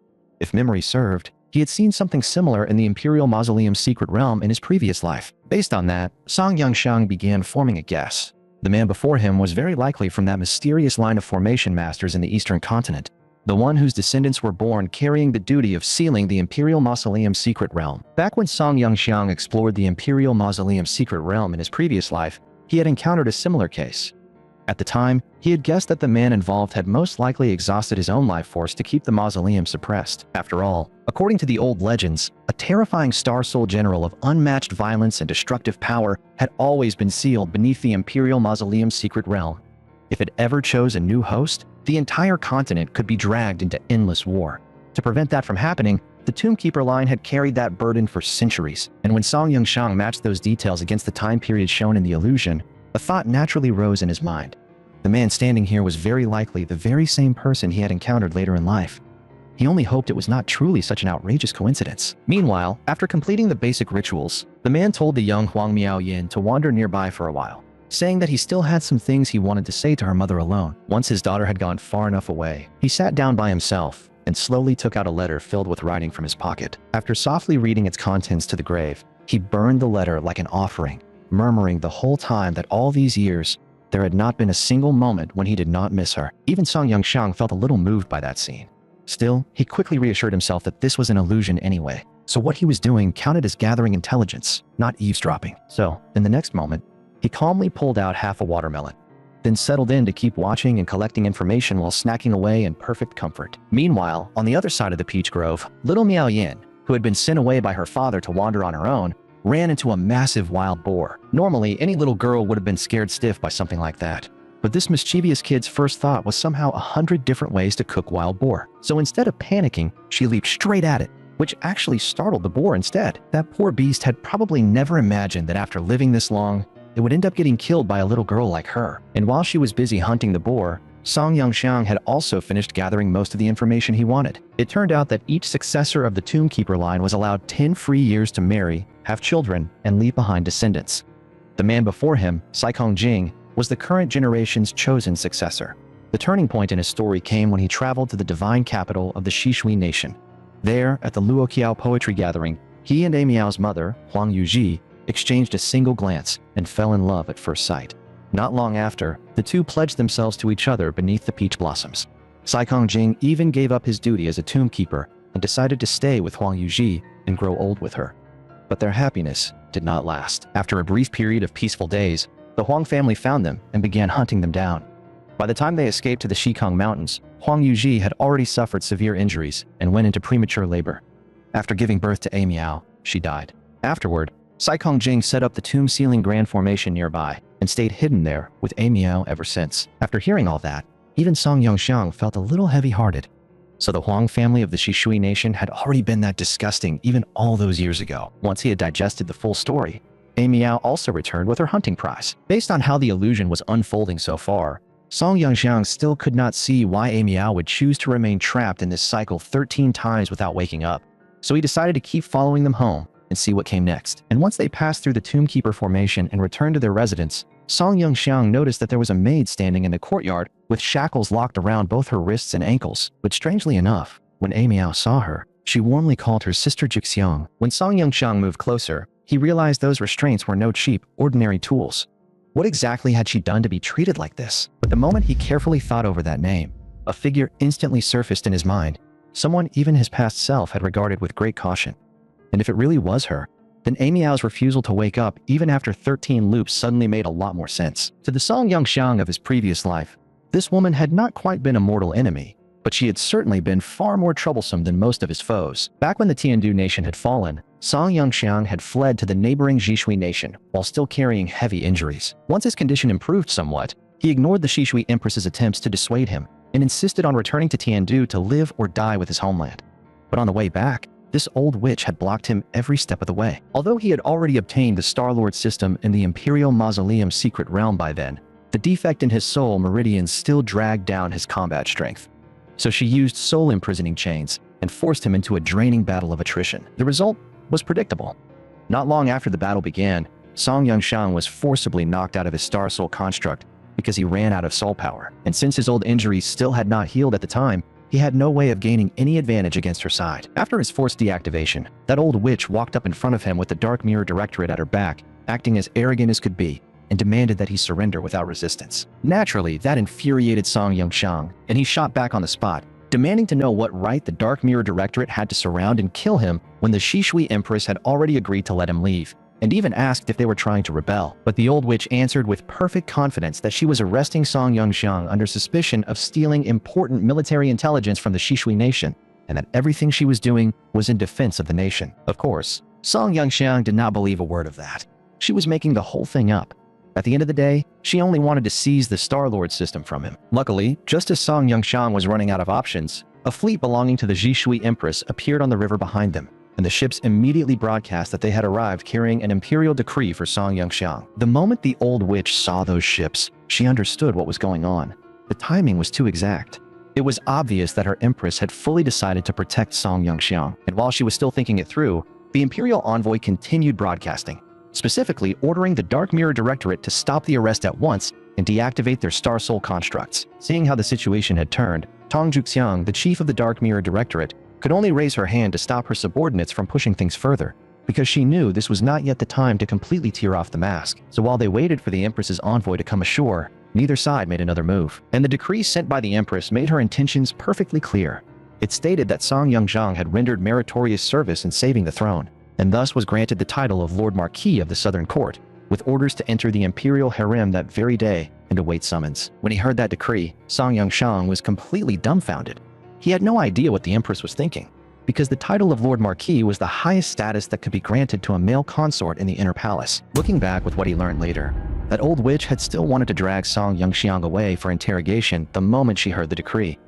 If memory served, he had seen something similar in the Imperial Mausoleum's secret realm in his previous life. Based on that, Song Yunxiang began forming a guess. The man before him was very likely from that mysterious line of formation masters in the Eastern continent, the one whose descendants were born carrying the duty of sealing the Imperial Mausoleum's secret realm. Back when Song Yunxiang explored the Imperial Mausoleum's secret realm in his previous life, he had encountered a similar case. At the time, he had guessed that the man involved had most likely exhausted his own life force to keep the mausoleum suppressed. After all, according to the old legends, a terrifying Star Soul general of unmatched violence and destructive power had always been sealed beneath the Imperial Mausoleum's secret realm. If it ever chose a new host, the entire continent could be dragged into endless war. To prevent that from happening, the Tombkeeper line had carried that burden for centuries, and when Song Yunxiang matched those details against the time period shown in the illusion, a thought naturally rose in his mind. The man standing here was very likely the very same person he had encountered later in life. He only hoped it was not truly such an outrageous coincidence. Meanwhile, after completing the basic rituals, the man told the young Huang Miaoyin to wander nearby for a while, saying that he still had some things he wanted to say to her mother alone. Once his daughter had gone far enough away, he sat down by himself and slowly took out a letter filled with writing from his pocket. After softly reading its contents to the grave, he burned the letter like an offering, murmuring the whole time that all these years, there had not been a single moment when he did not miss her. Even Song Yunxiang felt a little moved by that scene. Still, he quickly reassured himself that this was an illusion anyway, so what he was doing counted as gathering intelligence, not eavesdropping. So, in the next moment, he calmly pulled out half a watermelon, then settled in to keep watching and collecting information while snacking away in perfect comfort. Meanwhile, on the other side of the peach grove, little Miaoyin, who had been sent away by her father to wander on her own, ran into a massive wild boar. Normally, any little girl would have been scared stiff by something like that. But this mischievous kid's first thought was somehow 100 different ways to cook wild boar. So instead of panicking, she leaped straight at it, which actually startled the boar instead. That poor beast had probably never imagined that after living this long, it would end up getting killed by a little girl like her. And while she was busy hunting the boar, Song Yunxiang had also finished gathering most of the information he wanted. It turned out that each successor of the Tombkeeper line was allowed 10 free years to marry, have children, and leave behind descendants. The man before him, Saikong Jing, was the current generation's chosen successor. The turning point in his story came when he traveled to the divine capital of the Shishui nation. There, at the Luoqiao poetry gathering, he and Amiao's mother, Huang Yuji, exchanged a single glance and fell in love at first sight. Not long after, the two pledged themselves to each other beneath the peach blossoms. Saikong Jing even gave up his duty as a tombkeeper and decided to stay with Huang Yuji and grow old with her. But their happiness did not last. After a brief period of peaceful days, the Huang family found them and began hunting them down. By the time they escaped to the Shikong Mountains, Huang Yuji had already suffered severe injuries and went into premature labor. After giving birth to Amiao, she died. Afterward, Saikong Jing set up the tomb sealing grand formation nearby and stayed hidden there with Amiao ever since. After hearing all that, even Song Yunxiang felt a little heavy-hearted. So the Huang family of the Shishui nation had already been that disgusting even all those years ago. Once he had digested the full story, Amiao also returned with her hunting prize. Based on how the illusion was unfolding so far, Song Yunxiang still could not see why Amiao would choose to remain trapped in this cycle 13 times without waking up. So he decided to keep following them home and see what came next. And once they passed through the Tombkeeper formation and returned to their residence, Song Yongxiang noticed that there was a maid standing in the courtyard with shackles locked around both her wrists and ankles. But strangely enough, when Amiao saw her, she warmly called her sister Jixiang. When Song Yongxiang moved closer, he realized those restraints were no cheap, ordinary tools. What exactly had she done to be treated like this? But the moment he carefully thought over that name, a figure instantly surfaced in his mind, someone even his past self had regarded with great caution. And if it really was her, then Amiao's refusal to wake up even after 13 loops suddenly made a lot more sense. To the Song Yongxiang of his previous life, this woman had not quite been a mortal enemy, but she had certainly been far more troublesome than most of his foes. Back when the Tiandu nation had fallen, Song Yongxiang had fled to the neighboring Jishui nation while still carrying heavy injuries. Once his condition improved somewhat, he ignored the Jishui Empress's attempts to dissuade him and insisted on returning to Tiandu to live or die with his homeland. But on the way back, this old witch had blocked him every step of the way. Although he had already obtained the Star-Lord system in the Imperial Mausoleum secret realm by then, the defect in his soul meridians still dragged down his combat strength. So she used soul imprisoning chains and forced him into a draining battle of attrition. The result was predictable. Not long after the battle began, Song Yongxiang was forcibly knocked out of his Star Soul construct because he ran out of soul power. And since his old injuries still had not healed at the time, he had no way of gaining any advantage against her side. After his forced deactivation, that old witch walked up in front of him with the Dark Mirror Directorate at her back, acting as arrogant as could be, and demanded that he surrender without resistance. Naturally, that infuriated Song Yongxiang, and he shot back on the spot, demanding to know what right the Dark Mirror Directorate had to surround and kill him when the Shishui Empress had already agreed to let him leave, and even asked if they were trying to rebel. But the old witch answered with perfect confidence that she was arresting Song Yongxiang under suspicion of stealing important military intelligence from the Shishui nation, and that everything she was doing was in defense of the nation. Of course, Song Yongxiang did not believe a word of that. She was making the whole thing up. At the end of the day, she only wanted to seize the Star-Lord system from him. Luckily, just as Song Yongxiang was running out of options, a fleet belonging to the Jishui Empress appeared on the river behind them, and the ships immediately broadcast that they had arrived carrying an imperial decree for Song Yongxiang. The moment the old witch saw those ships, she understood what was going on. The timing was too exact. It was obvious that her empress had fully decided to protect Song Yongxiang, and while she was still thinking it through, the imperial envoy continued broadcasting, specifically ordering the Dark Mirror Directorate to stop the arrest at once and deactivate their Star Soul constructs. Seeing how the situation had turned, Tong Juxiang, the chief of the Dark Mirror Directorate, could only raise her hand to stop her subordinates from pushing things further, because she knew this was not yet the time to completely tear off the mask. So while they waited for the Empress's envoy to come ashore, neither side made another move. And the decree sent by the Empress made her intentions perfectly clear. It stated that Song Yongxiang had rendered meritorious service in saving the throne, and thus was granted the title of Lord Marquis of the Southern Court, with orders to enter the imperial harem that very day and await summons. When he heard that decree, Song Yongxiang was completely dumbfounded. He had no idea what the Empress was thinking, because the title of Lord Marquis was the highest status that could be granted to a male consort in the inner palace. Looking back with what he learned later, that old witch had still wanted to drag Song Yongxiang away for interrogation the moment she heard the decree.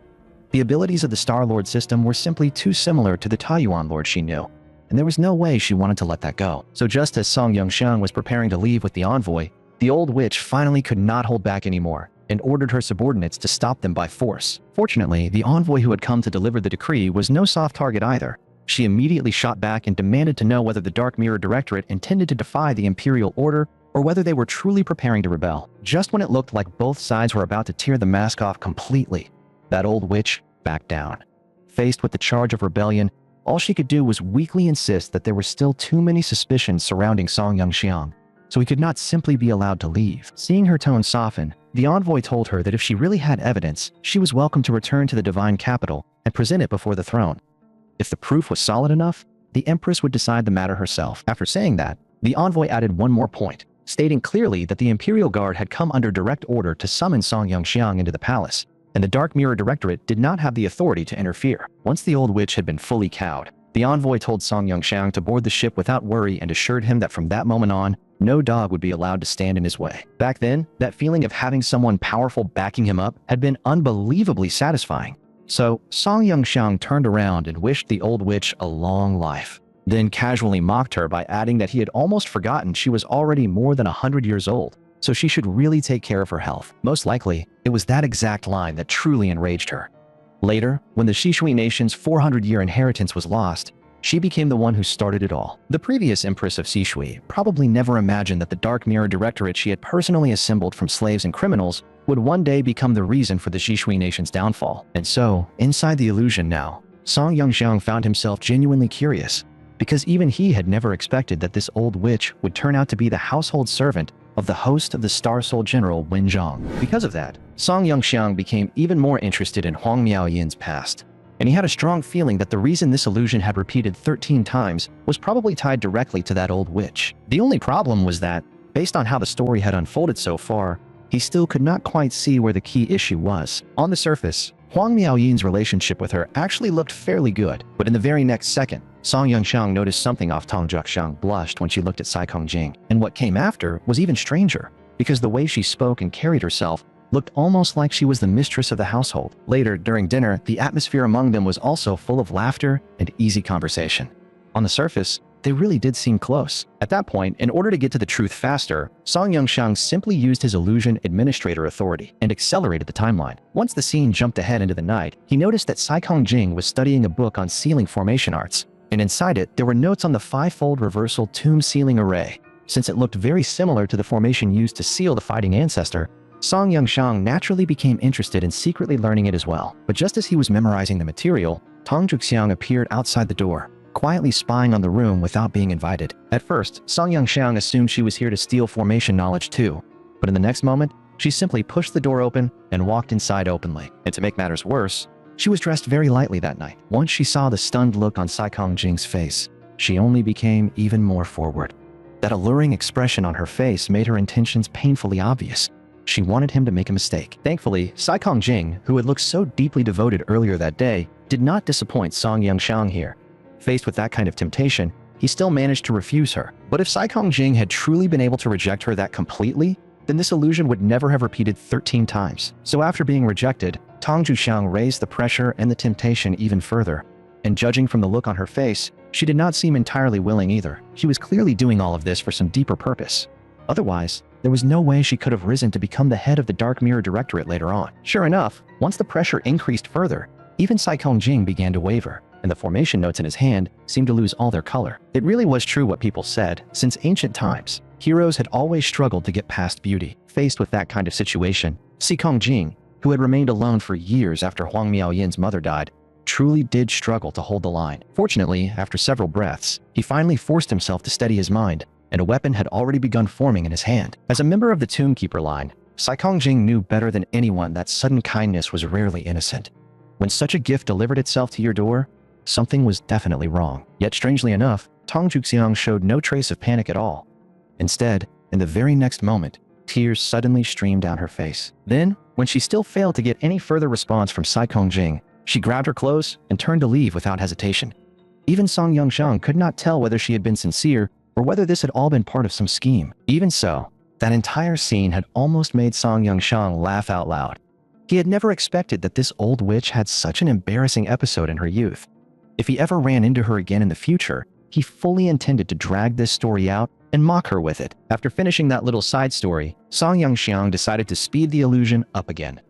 The abilities of the Star-Lord system were simply too similar to the Taiyuan Lord she knew, and there was no way she wanted to let that go. So just as Song Yongxiang was preparing to leave with the envoy, the old witch finally could not hold back anymore and ordered her subordinates to stop them by force. Fortunately, the envoy who had come to deliver the decree was no soft target either. She immediately shot back and demanded to know whether the Dark Mirror Directorate intended to defy the imperial order or whether they were truly preparing to rebel. Just when it looked like both sides were about to tear the mask off completely, that old witch backed down. Faced with the charge of rebellion, all she could do was weakly insist that there were still too many suspicions surrounding Song Yongxiang, so he could not simply be allowed to leave. Seeing her tone soften, the envoy told her that if she really had evidence, she was welcome to return to the divine capital and present it before the throne. If the proof was solid enough, the Empress would decide the matter herself. After saying that, the envoy added one more point, stating clearly that the Imperial Guard had come under direct order to summon Song Yongxiang into the palace, and the Dark Mirror Directorate did not have the authority to interfere. Once the old witch had been fully cowed, the envoy told Song Yongxiang to board the ship without worry and assured him that from that moment on, no dog would be allowed to stand in his way. Back then, that feeling of having someone powerful backing him up had been unbelievably satisfying. So, Song Yongxiang turned around and wished the old witch a long life, then casually mocked her by adding that he had almost forgotten she was already more than 100 years old, so she should really take care of her health. Most likely, it was that exact line that truly enraged her. Later, when the Shishui nation's 400-year inheritance was lost, She became the one who started it all. The previous Empress of Sishui probably never imagined that the Dark Mirror Directorate she had personally assembled from slaves and criminals would one day become the reason for the Sishui nation's downfall. And so, inside the illusion now, Song Yongxiang found himself genuinely curious, because even he had never expected that this old witch would turn out to be the household servant of the host of the Star Soul General Wen Zhang. Because of that, Song Yongxiang became even more interested in Huang Miaoyin's past. And he had a strong feeling that the reason this illusion had repeated 13 times was probably tied directly to that old witch. The only problem was that, based on how the story had unfolded so far, he still could not quite see where the key issue was. On the surface, Huang Miaoyin's relationship with her actually looked fairly good, but in the very next second, Song Yongxiang noticed something off. Tong Zhuxiang blushed when she looked at Sai Kongjing, and what came after was even stranger, because the way she spoke and carried herself looked almost like she was the mistress of the household. Later, during dinner, the atmosphere among them was also full of laughter and easy conversation. On the surface, they really did seem close. At that point, in order to get to the truth faster, Song Yongxiang simply used his illusion administrator authority and accelerated the timeline. Once the scene jumped ahead into the night, he noticed that Sai Kongjing was studying a book on sealing formation arts, and inside it, there were notes on the five-fold reversal tomb sealing array. Since it looked very similar to the formation used to seal the fighting ancestor, Song Yongxiang naturally became interested in secretly learning it as well. But just as he was memorizing the material, Tong Zhuxiang appeared outside the door, quietly spying on the room without being invited. At first, Song Yongxiang assumed she was here to steal formation knowledge too, but in the next moment, she simply pushed the door open and walked inside openly. And to make matters worse, she was dressed very lightly that night. Once she saw the stunned look on Sai Kongjing's face, she only became even more forward. That alluring expression on her face made her intentions painfully obvious. She wanted him to make a mistake. Thankfully, Sai Kongjing, who had looked so deeply devoted earlier that day, did not disappoint Song Yongxiang here. Faced with that kind of temptation, he still managed to refuse her. But if Sai Kongjing had truly been able to reject her that completely, then this illusion would never have repeated 13 times. So after being rejected, Tong Zhuxiang raised the pressure and the temptation even further. And judging from the look on her face, she did not seem entirely willing either. She was clearly doing all of this for some deeper purpose. Otherwise, there was no way she could have risen to become the head of the Dark Mirror Directorate later on. Sure enough, once the pressure increased further, even Sai Kongjing began to waver, and the formation notes in his hand seemed to lose all their color. It really was true what people said. Since ancient times, heroes had always struggled to get past beauty. Faced with that kind of situation, Sai Kongjing, who had remained alone for years after Huang Miaoyin's mother died, truly did struggle to hold the line. Fortunately, after several breaths, he finally forced himself to steady his mind, and a weapon had already begun forming in his hand. As a member of the Tombkeeper line, Sai Kongjing knew better than anyone that sudden kindness was rarely innocent. When such a gift delivered itself to your door, something was definitely wrong. Yet strangely enough, Tong Zhuxiang showed no trace of panic at all. Instead, in the very next moment, tears suddenly streamed down her face. Then, when she still failed to get any further response from Sai Kongjing, she grabbed her clothes and turned to leave without hesitation. Even Song Yongxiang could not tell whether she had been sincere or whether this had all been part of some scheme. Even so, that entire scene had almost made Song Yongxiang laugh out loud. He had never expected that this old witch had such an embarrassing episode in her youth. If he ever ran into her again in the future, he fully intended to drag this story out and mock her with it. After finishing that little side story, Song Yongxiang decided to speed the illusion up again.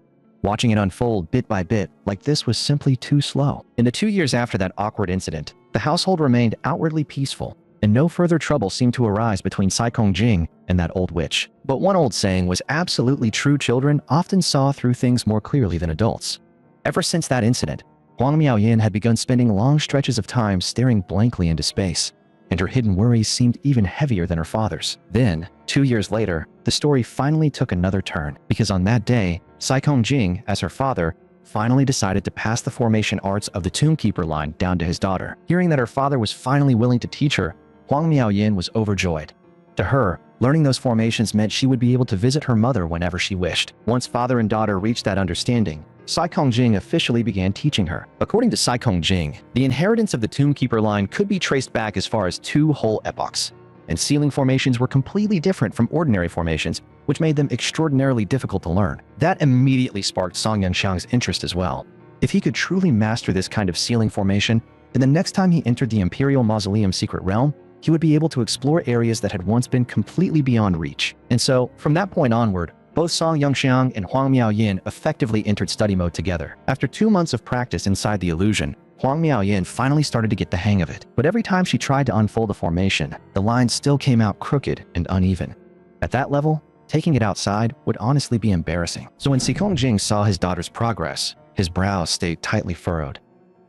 Watching it unfold bit by bit like this was simply too slow. In the 2 years after that awkward incident, the household remained outwardly peaceful, and no further trouble seemed to arise between Sai Kongjing and that old witch. But one old saying was absolutely true: children often saw through things more clearly than adults. Ever since that incident, Huang Miaoyin had begun spending long stretches of time staring blankly into space, and her hidden worries seemed even heavier than her father's. Then, 2 years later, the story finally took another turn, because on that day, Sai Kongjing, as her father, finally decided to pass the formation arts of the Tombkeeper line down to his daughter. Hearing that her father was finally willing to teach her, Huang Miaoyin was overjoyed. To her, learning those formations meant she would be able to visit her mother whenever she wished. Once father and daughter reached that understanding, Sai Kongjing officially began teaching her. According to Sai Kongjing, the inheritance of the Tombkeeper line could be traced back as far as 2 whole epochs, and sealing formations were completely different from ordinary formations, which made them extraordinarily difficult to learn. That immediately sparked Song Yongxiang's interest as well. If he could truly master this kind of sealing formation, then the next time he entered the Imperial Mausoleum secret realm, he would be able to explore areas that had once been completely beyond reach. And so, from that point onward, both Song Yongxiang and Huang Miaoyin effectively entered study mode together. After 2 months of practice inside the illusion, Huang Miaoyin finally started to get the hang of it. But every time she tried to unfold the formation, the lines still came out crooked and uneven. At that level, taking it outside would honestly be embarrassing. So when Sikong Jing saw his daughter's progress, his brows stayed tightly furrowed.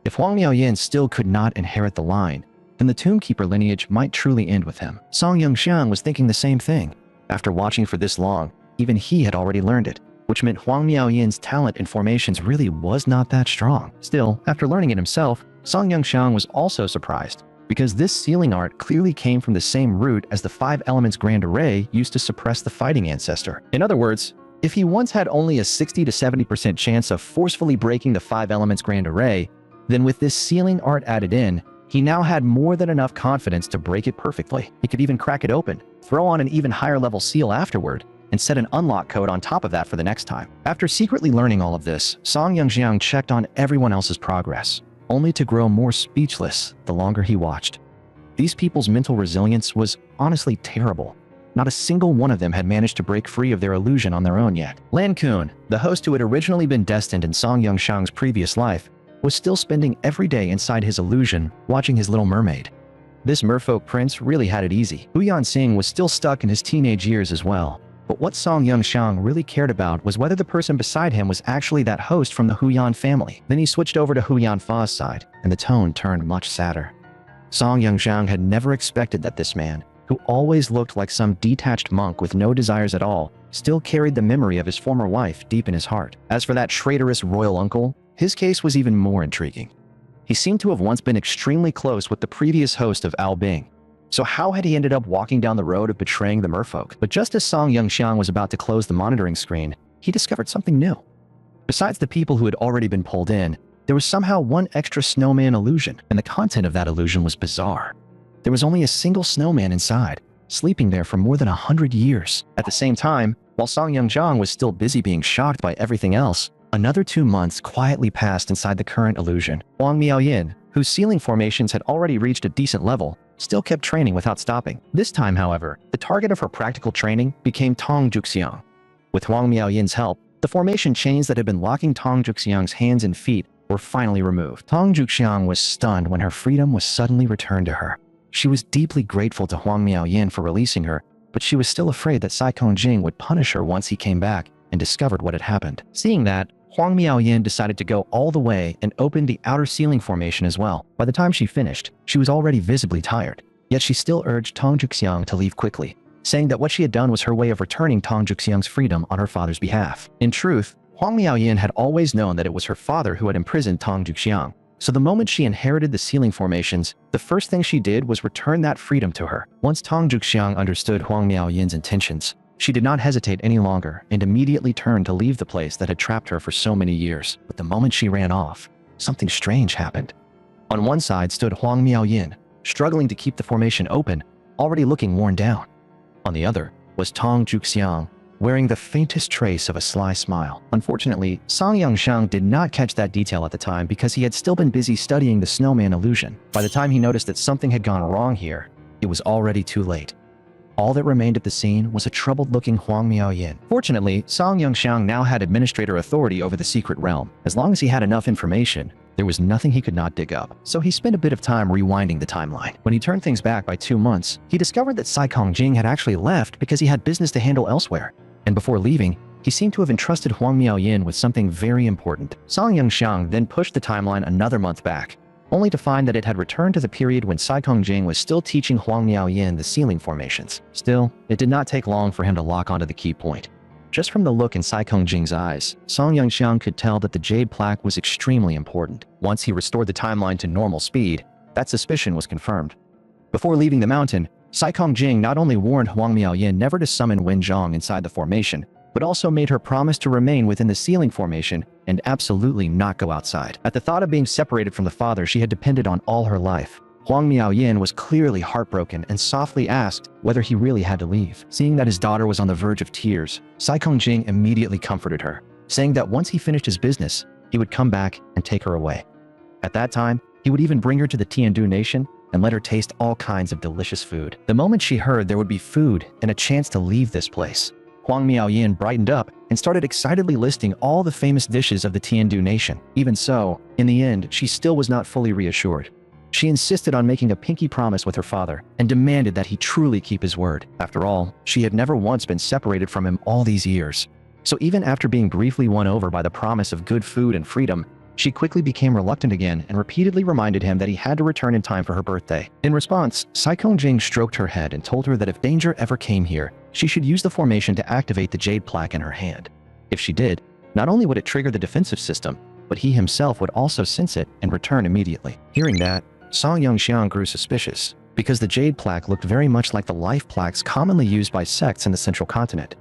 If Huang Miaoyin still could not inherit the line, then the Tombkeeper lineage might truly end with him. Song Yongxiang was thinking the same thing. After watching for this long, even he had already learned it, which meant Huang Miaoyin's talent in formations really was not that strong. Still, after learning it himself, Song Yongxiang was also surprised, because this sealing art clearly came from the same root as the 5 elements grand array used to suppress the fighting ancestor. In other words, if he once had only a 60 to 70% chance of forcefully breaking the 5 elements grand array, then with this sealing art added in, he now had more than enough confidence to break it perfectly. He could even crack it open, throw on an even higher level seal afterward, and set an unlock code on top of that for the next time. After secretly learning all of this, Song Yongxiang checked on everyone else's progress, only to grow more speechless the longer he watched. These people's mental resilience was honestly terrible. Not a single one of them had managed to break free of their illusion on their own yet. Lan Kun, the host who had originally been destined in Song Yongxiang's previous life, was still spending every day inside his illusion, watching his Little Mermaid. This merfolk prince really had it easy. Huyan Xing was still stuck in his teenage years as well. But what Song Yongxiang really cared about was whether the person beside him was actually that host from the Huyan family. Then he switched over to Huyan Fa's side, and the tone turned much sadder. Song Yongxiang had never expected that this man, who always looked like some detached monk with no desires at all, still carried the memory of his former wife deep in his heart. As for that traitorous royal uncle, his case was even more intriguing. He seemed to have once been extremely close with the previous host of Ao Bing. So how had he ended up walking down the road of betraying the merfolk? But just as Song Yongxiang was about to close the monitoring screen, he discovered something new. Besides the people who had already been pulled in, there was somehow one extra snowman illusion, and the content of that illusion was bizarre. There was only a single snowman inside, sleeping there for more than 100 years. At the same time, while Song Yongxiang was still busy being shocked by everything else, another 2 months quietly passed inside the current illusion. Huang Miaoyin, whose sealing formations had already reached a decent level, still kept training without stopping. This time, however, the target of her practical training became Tong Juxiang. With Huang Miaoyin's help, the formation chains that had been locking Tong Juxiang's hands and feet were finally removed. Tong Juxiang was stunned when her freedom was suddenly returned to her. She was deeply grateful to Huang Miaoyin for releasing her, but she was still afraid that Sikong Jing would punish her once he came back and discovered what had happened. Seeing that, Huang Miaoyin decided to go all the way and opened the outer sealing formation as well. By the time she finished, she was already visibly tired. Yet she still urged Tong Juxiang to leave quickly, saying that what she had done was her way of returning Tong Juxiang's freedom on her father's behalf. In truth, Huang Miaoyin had always known that it was her father who had imprisoned Tong Juxiang. So the moment she inherited the sealing formations, the first thing she did was return that freedom to her. Once Tong Juxiang understood Huang Miaoyin's intentions, she did not hesitate any longer and immediately turned to leave the place that had trapped her for so many years. But the moment she ran off, something strange happened. On one side stood Huang Miaoyin, struggling to keep the formation open, already looking worn down. On the other was Tong Juxiang, wearing the faintest trace of a sly smile. Unfortunately, Song Yongxiang did not catch that detail at the time because he had still been busy studying the snowman illusion. By the time he noticed that something had gone wrong here, it was already too late. All that remained at the scene was a troubled-looking Huang Miaoyin. Fortunately, Song Yongxiang now had administrator authority over the secret realm. As long as he had enough information, there was nothing he could not dig up. So he spent a bit of time rewinding the timeline. When he turned things back by 2 months, he discovered that Sikong Jing had actually left because he had business to handle elsewhere. And before leaving, he seemed to have entrusted Huang Miaoyin with something very important. Song Yongxiang then pushed the timeline another month back, only to find that it had returned to the period when Sikong Jing was still teaching Huang Miaoyin the sealing formations. Still, it did not take long for him to lock onto the key point. Just from the look in Sikong Jing's eyes, Song Yongxiang could tell that the jade plaque was extremely important. Once he restored the timeline to normal speed, that suspicion was confirmed. Before leaving the mountain, Sikong Jing not only warned Huang Miaoyin never to summon Wen Zhong inside the formation, but also made her promise to remain within the sealing formation and absolutely not go outside. At the thought of being separated from the father she had depended on all her life, Huang Miaoyin was clearly heartbroken and softly asked whether he really had to leave. Seeing that his daughter was on the verge of tears, Sikong Jing immediately comforted her, saying that once he finished his business, he would come back and take her away. At that time, he would even bring her to the Tiandu Nation and let her taste all kinds of delicious food. The moment she heard there would be food and a chance to leave this place, Huang Miaoyin brightened up and started excitedly listing all the famous dishes of the Tiandu nation. Even so, in the end, she still was not fully reassured. She insisted on making a pinky promise with her father and demanded that he truly keep his word. After all, she had never once been separated from him all these years. So even after being briefly won over by the promise of good food and freedom, she quickly became reluctant again and repeatedly reminded him that he had to return in time for her birthday. In response, Saikong stroked her head and told her that if danger ever came here, she should use the formation to activate the jade plaque in her hand. If she did, not only would it trigger the defensive system, but he himself would also sense it and return immediately. Hearing that, Song Yongxiang grew suspicious, because the jade plaque looked very much like the life plaques commonly used by sects in the central continent.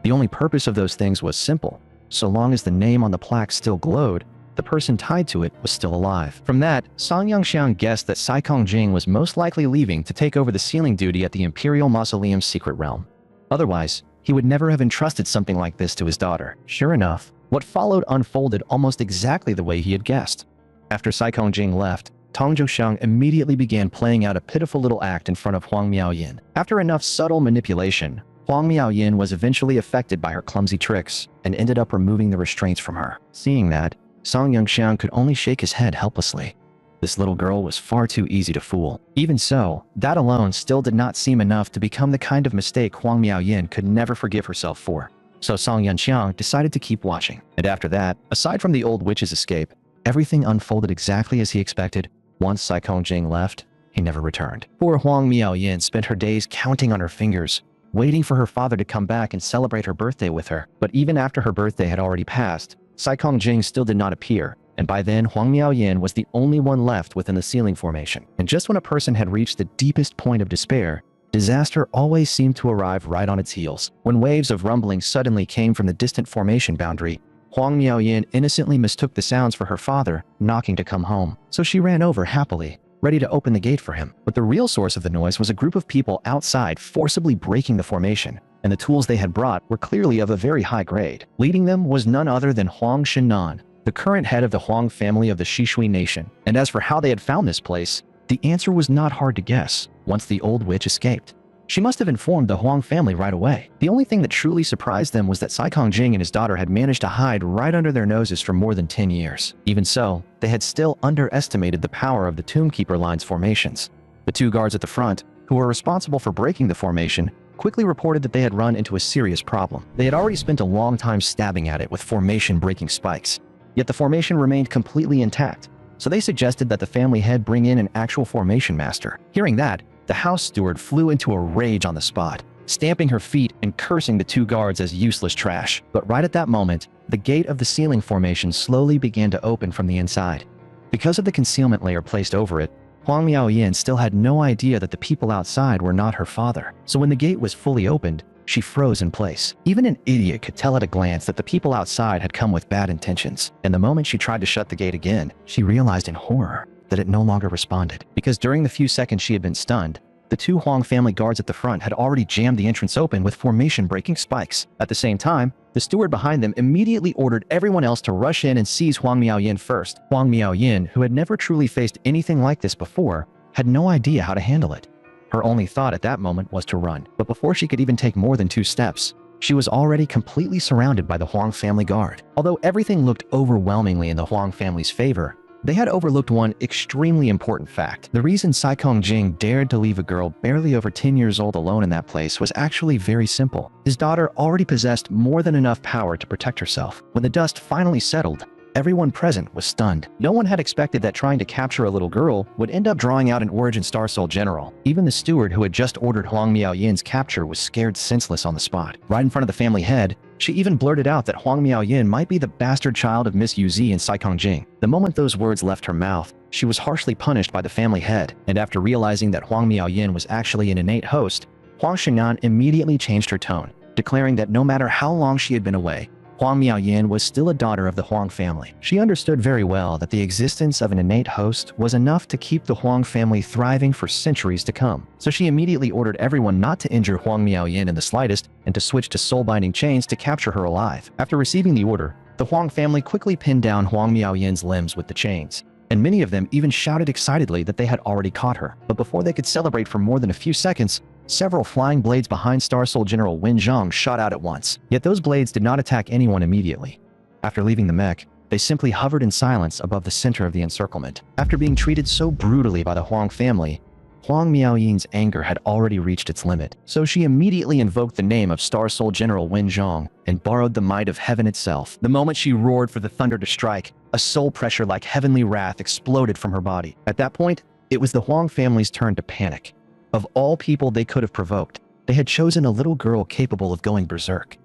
The only purpose of those things was simple. So long as the name on the plaque still glowed, the person tied to it was still alive. From that, Song Yongxiang guessed that Saikong was most likely leaving to take over the sealing duty at the Imperial Mausoleum's secret realm. Otherwise, he would never have entrusted something like this to his daughter. Sure enough, what followed unfolded almost exactly the way he had guessed. After Saikong left, Tong Zhoushan immediately began playing out a pitiful little act in front of Huang Miaoyin. After enough subtle manipulation, Huang Miaoyin was eventually affected by her clumsy tricks and ended up removing the restraints from her. Seeing that, Song Yongxiang could only shake his head helplessly. This little girl was far too easy to fool. Even so, that alone still did not seem enough to become the kind of mistake Huang Miaoyin could never forgive herself for. So Song Yongxiang decided to keep watching. And after that, aside from the old witch's escape, everything unfolded exactly as he expected. Once Saikong left, he never returned. Poor Huang Miaoyin spent her days counting on her fingers, waiting for her father to come back and celebrate her birthday with her. But even after her birthday had already passed, Saikong still did not appear, and by then Huang Miaoyin was the only one left within the sealing formation. And just when a person had reached the deepest point of despair, disaster always seemed to arrive right on its heels. When waves of rumbling suddenly came from the distant formation boundary, Huang Miaoyin innocently mistook the sounds for her father knocking to come home. So she ran over happily, ready to open the gate for him. But the real source of the noise was a group of people outside forcibly breaking the formation, and the tools they had brought were clearly of a very high grade. Leading them was none other than Huang Shinan, the current head of the Huang family of the Shishui nation. And as for how they had found this place, the answer was not hard to guess once the old witch escaped. She must have informed the Huang family right away. The only thing that truly surprised them was that Saikong and his daughter had managed to hide right under their noses for more than 10 years. Even so, they had still underestimated the power of the Tombkeeper line's formations. The two guards at the front, who were responsible for breaking the formation, quickly reported that they had run into a serious problem. They had already spent a long time stabbing at it with formation-breaking spikes, yet the formation remained completely intact, so they suggested that the family head bring in an actual formation master. Hearing that, the house steward flew into a rage on the spot, stamping her feet and cursing the two guards as useless trash. But right at that moment, the gate of the sealing formation slowly began to open from the inside. Because of the concealment layer placed over it, Huang Miaoyin still had no idea that the people outside were not her father. So when the gate was fully opened, she froze in place. Even an idiot could tell at a glance that the people outside had come with bad intentions. And the moment she tried to shut the gate again, she realized in horror that it no longer responded. Because during the few seconds she had been stunned, the two Huang family guards at the front had already jammed the entrance open with formation-breaking spikes. At the same time, the steward behind them immediately ordered everyone else to rush in and seize Huang Miaoyin first. Huang Miaoyin, who had never truly faced anything like this before, had no idea how to handle it. Her only thought at that moment was to run. But before she could even take more than 2 steps, she was already completely surrounded by the Huang family guard. Although everything looked overwhelmingly in the Huang family's favor, they had overlooked one extremely important fact. The reason Saikong dared to leave a girl barely over 10 years old alone in that place was actually very simple. His daughter already possessed more than enough power to protect herself. When the dust finally settled, everyone present was stunned. No one had expected that trying to capture a little girl would end up drawing out an Origin Star Soul general. Even the steward who had just ordered Huang Miaoyin's capture was scared senseless on the spot. Right in front of the family head, she even blurted out that Huang Miaoyin might be the bastard child of Miss Yuzi and Saikong. The moment those words left her mouth, she was harshly punished by the family head, and after realizing that Huang Miaoyin was actually an innate host, Huang Shinan immediately changed her tone, declaring that no matter how long she had been away, Huang Miaoyin was still a daughter of the Huang family. She understood very well that the existence of an innate host was enough to keep the Huang family thriving for centuries to come. So she immediately ordered everyone not to injure Huang Miaoyin in the slightest and to switch to soul-binding chains to capture her alive. After receiving the order, the Huang family quickly pinned down Huang Miaoyin's limbs with the chains, and many of them even shouted excitedly that they had already caught her. But before they could celebrate for more than a few seconds, Several flying blades behind Star Soul General Wen Zhang shot out at once, yet those blades did not attack anyone immediately. After leaving the mech, they simply hovered in silence above the center of the encirclement. After being treated so brutally by the Huang family, Huang Miaoyin's anger had already reached its limit, so she immediately invoked the name of Star Soul General Wen Zhang and borrowed the might of heaven itself. The moment she roared for the thunder to strike, a soul pressure like heavenly wrath exploded from her body. At that point, it was the Huang family's turn to panic. Of all people they could have provoked, they had chosen a little girl capable of going berserk.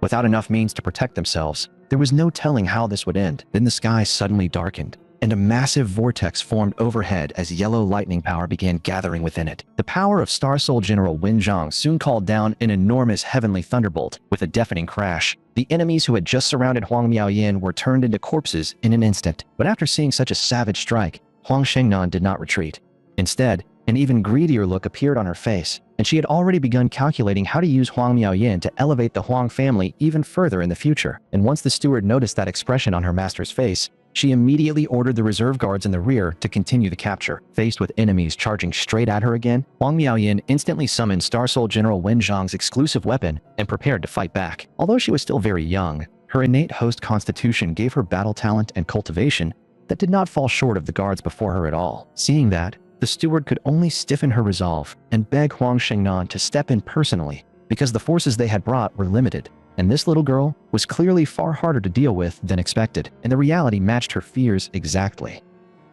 Without enough means to protect themselves, there was no telling how this would end. Then the sky suddenly darkened, and a massive vortex formed overhead as yellow lightning power began gathering within it. The power of Star Soul General Wen Zhang soon called down an enormous heavenly thunderbolt. With a deafening crash, the enemies who had just surrounded Huang Miaoyin were turned into corpses in an instant. But after seeing such a savage strike, Huang Shengnan did not retreat. Instead, an even greedier look appeared on her face, and she had already begun calculating how to use Huang Miaoyin to elevate the Huang family even further in the future. And once the steward noticed that expression on her master's face, she immediately ordered the reserve guards in the rear to continue the capture. Faced with enemies charging straight at her again, Huang Miaoyin instantly summoned Star Soul General Wen Zhang's exclusive weapon and prepared to fight back. Although she was still very young, her innate host constitution gave her battle talent and cultivation that did not fall short of the guards before her at all. Seeing that, the steward could only stiffen her resolve and beg Huang Shengnan to step in personally because the forces they had brought were limited. And this little girl was clearly far harder to deal with than expected, and the reality matched her fears exactly.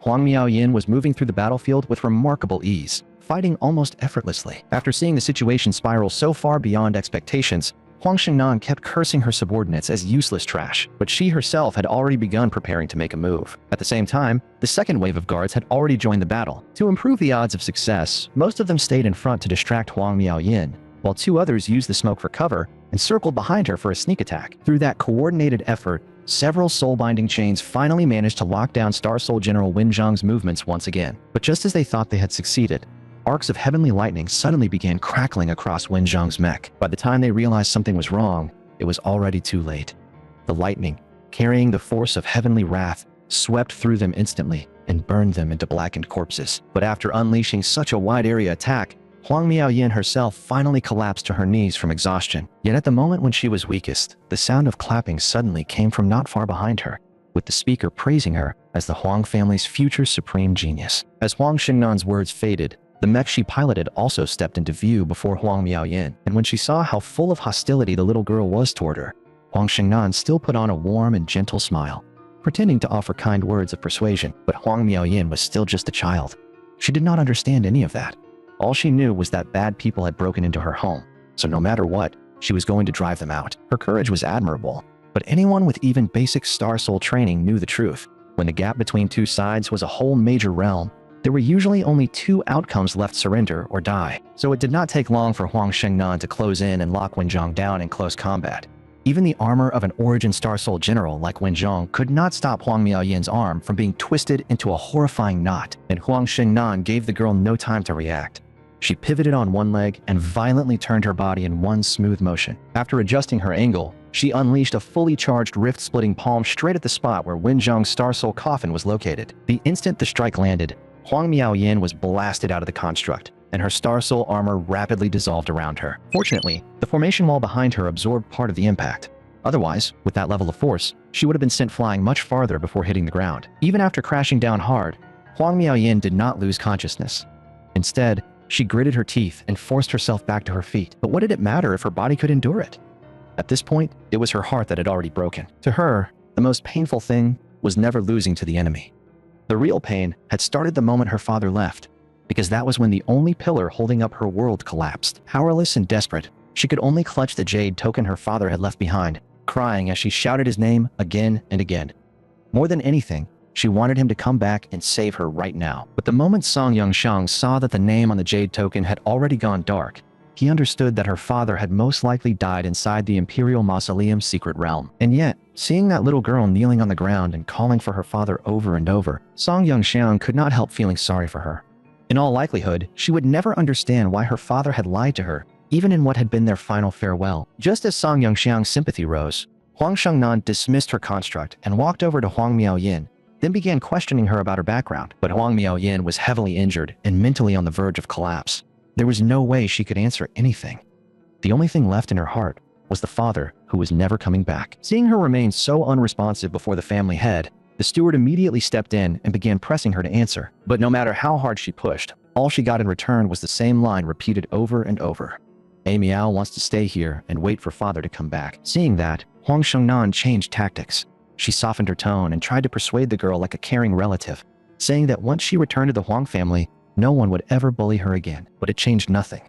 Huang Miaoyin was moving through the battlefield with remarkable ease, fighting almost effortlessly. After seeing the situation spiral so far beyond expectations, Huang Shengnan kept cursing her subordinates as useless trash, but she herself had already begun preparing to make a move. At the same time, the second wave of guards had already joined the battle. To improve the odds of success, most of them stayed in front to distract Huang Miaoyin, while two others used the smoke for cover and circled behind her for a sneak attack. Through that coordinated effort, several soul-binding chains finally managed to lock down Star Soul General Wen Zhang's movements once again. But just as they thought they had succeeded, arcs of heavenly lightning suddenly began crackling across Wen Zhang's mech. By the time they realized something was wrong, it was already too late. The lightning, carrying the force of heavenly wrath, swept through them instantly and burned them into blackened corpses. But after unleashing such a wide-area attack, Huang Miaoyin herself finally collapsed to her knees from exhaustion. Yet at the moment when she was weakest, the sound of clapping suddenly came from not far behind her, with the speaker praising her as the Huang family's future supreme genius. As Huang Shengnan's words faded, the mech she piloted also stepped into view before Huang Miaoyin, and when she saw how full of hostility the little girl was toward her, Huang Shengnan still put on a warm and gentle smile, pretending to offer kind words of persuasion. But Huang Miaoyin was still just a child. She did not understand any of that. All she knew was that bad people had broken into her home, so no matter what, she was going to drive them out. Her courage was admirable, but anyone with even basic Star Soul training knew the truth. When the gap between two sides was a whole major realm, there were usually only two outcomes left: surrender or die. So it did not take long for Huang Shengnan to close in and lock Wen Zhang down in close combat. Even the armor of an origin Star Soul general like Wen Zhang could not stop Huang Miaoyin's arm from being twisted into a horrifying knot, and Huang Shengnan gave the girl no time to react. She pivoted on one leg and violently turned her body in one smooth motion. After adjusting her angle, she unleashed a fully charged rift-splitting palm straight at the spot where Wen Zhang's Star Soul coffin was located. The instant the strike landed, Huang Miaoyin was blasted out of the construct, and her Star Soul armor rapidly dissolved around her. Fortunately, the formation wall behind her absorbed part of the impact. Otherwise, with that level of force, she would have been sent flying much farther before hitting the ground. Even after crashing down hard, Huang Miaoyin did not lose consciousness. Instead, she gritted her teeth and forced herself back to her feet. But what did it matter if her body could endure it? At this point, it was her heart that had already broken. To her, the most painful thing was never losing to the enemy. The real pain had started the moment her father left, because that was when the only pillar holding up her world collapsed. Powerless and desperate, she could only clutch the jade token her father had left behind, crying as she shouted his name again and again. More than anything, she wanted him to come back and save her right now. But the moment Song Yongxiang saw that the name on the jade token had already gone dark, he understood that her father had most likely died inside the Imperial Mausoleum's secret realm. And yet, seeing that little girl kneeling on the ground and calling for her father over and over, Song Yongxiang could not help feeling sorry for her. In all likelihood, she would never understand why her father had lied to her, even in what had been their final farewell. Just as Song Yongxiang's sympathy rose, Huang Shengnan dismissed her construct and walked over to Huang Miaoyin, then began questioning her about her background. But Huang Miaoyin was heavily injured and mentally on the verge of collapse. There was no way she could answer anything. The only thing left in her heart was the father who was never coming back. Seeing her remain so unresponsive before the family head, the steward immediately stepped in and began pressing her to answer. But no matter how hard she pushed, all she got in return was the same line repeated over and over. Meow wants to stay here and wait for father to come back. Seeing that, Huang Shengnan changed tactics. She softened her tone and tried to persuade the girl like a caring relative, saying that once she returned to the Huang family, no one would ever bully her again. But it changed nothing.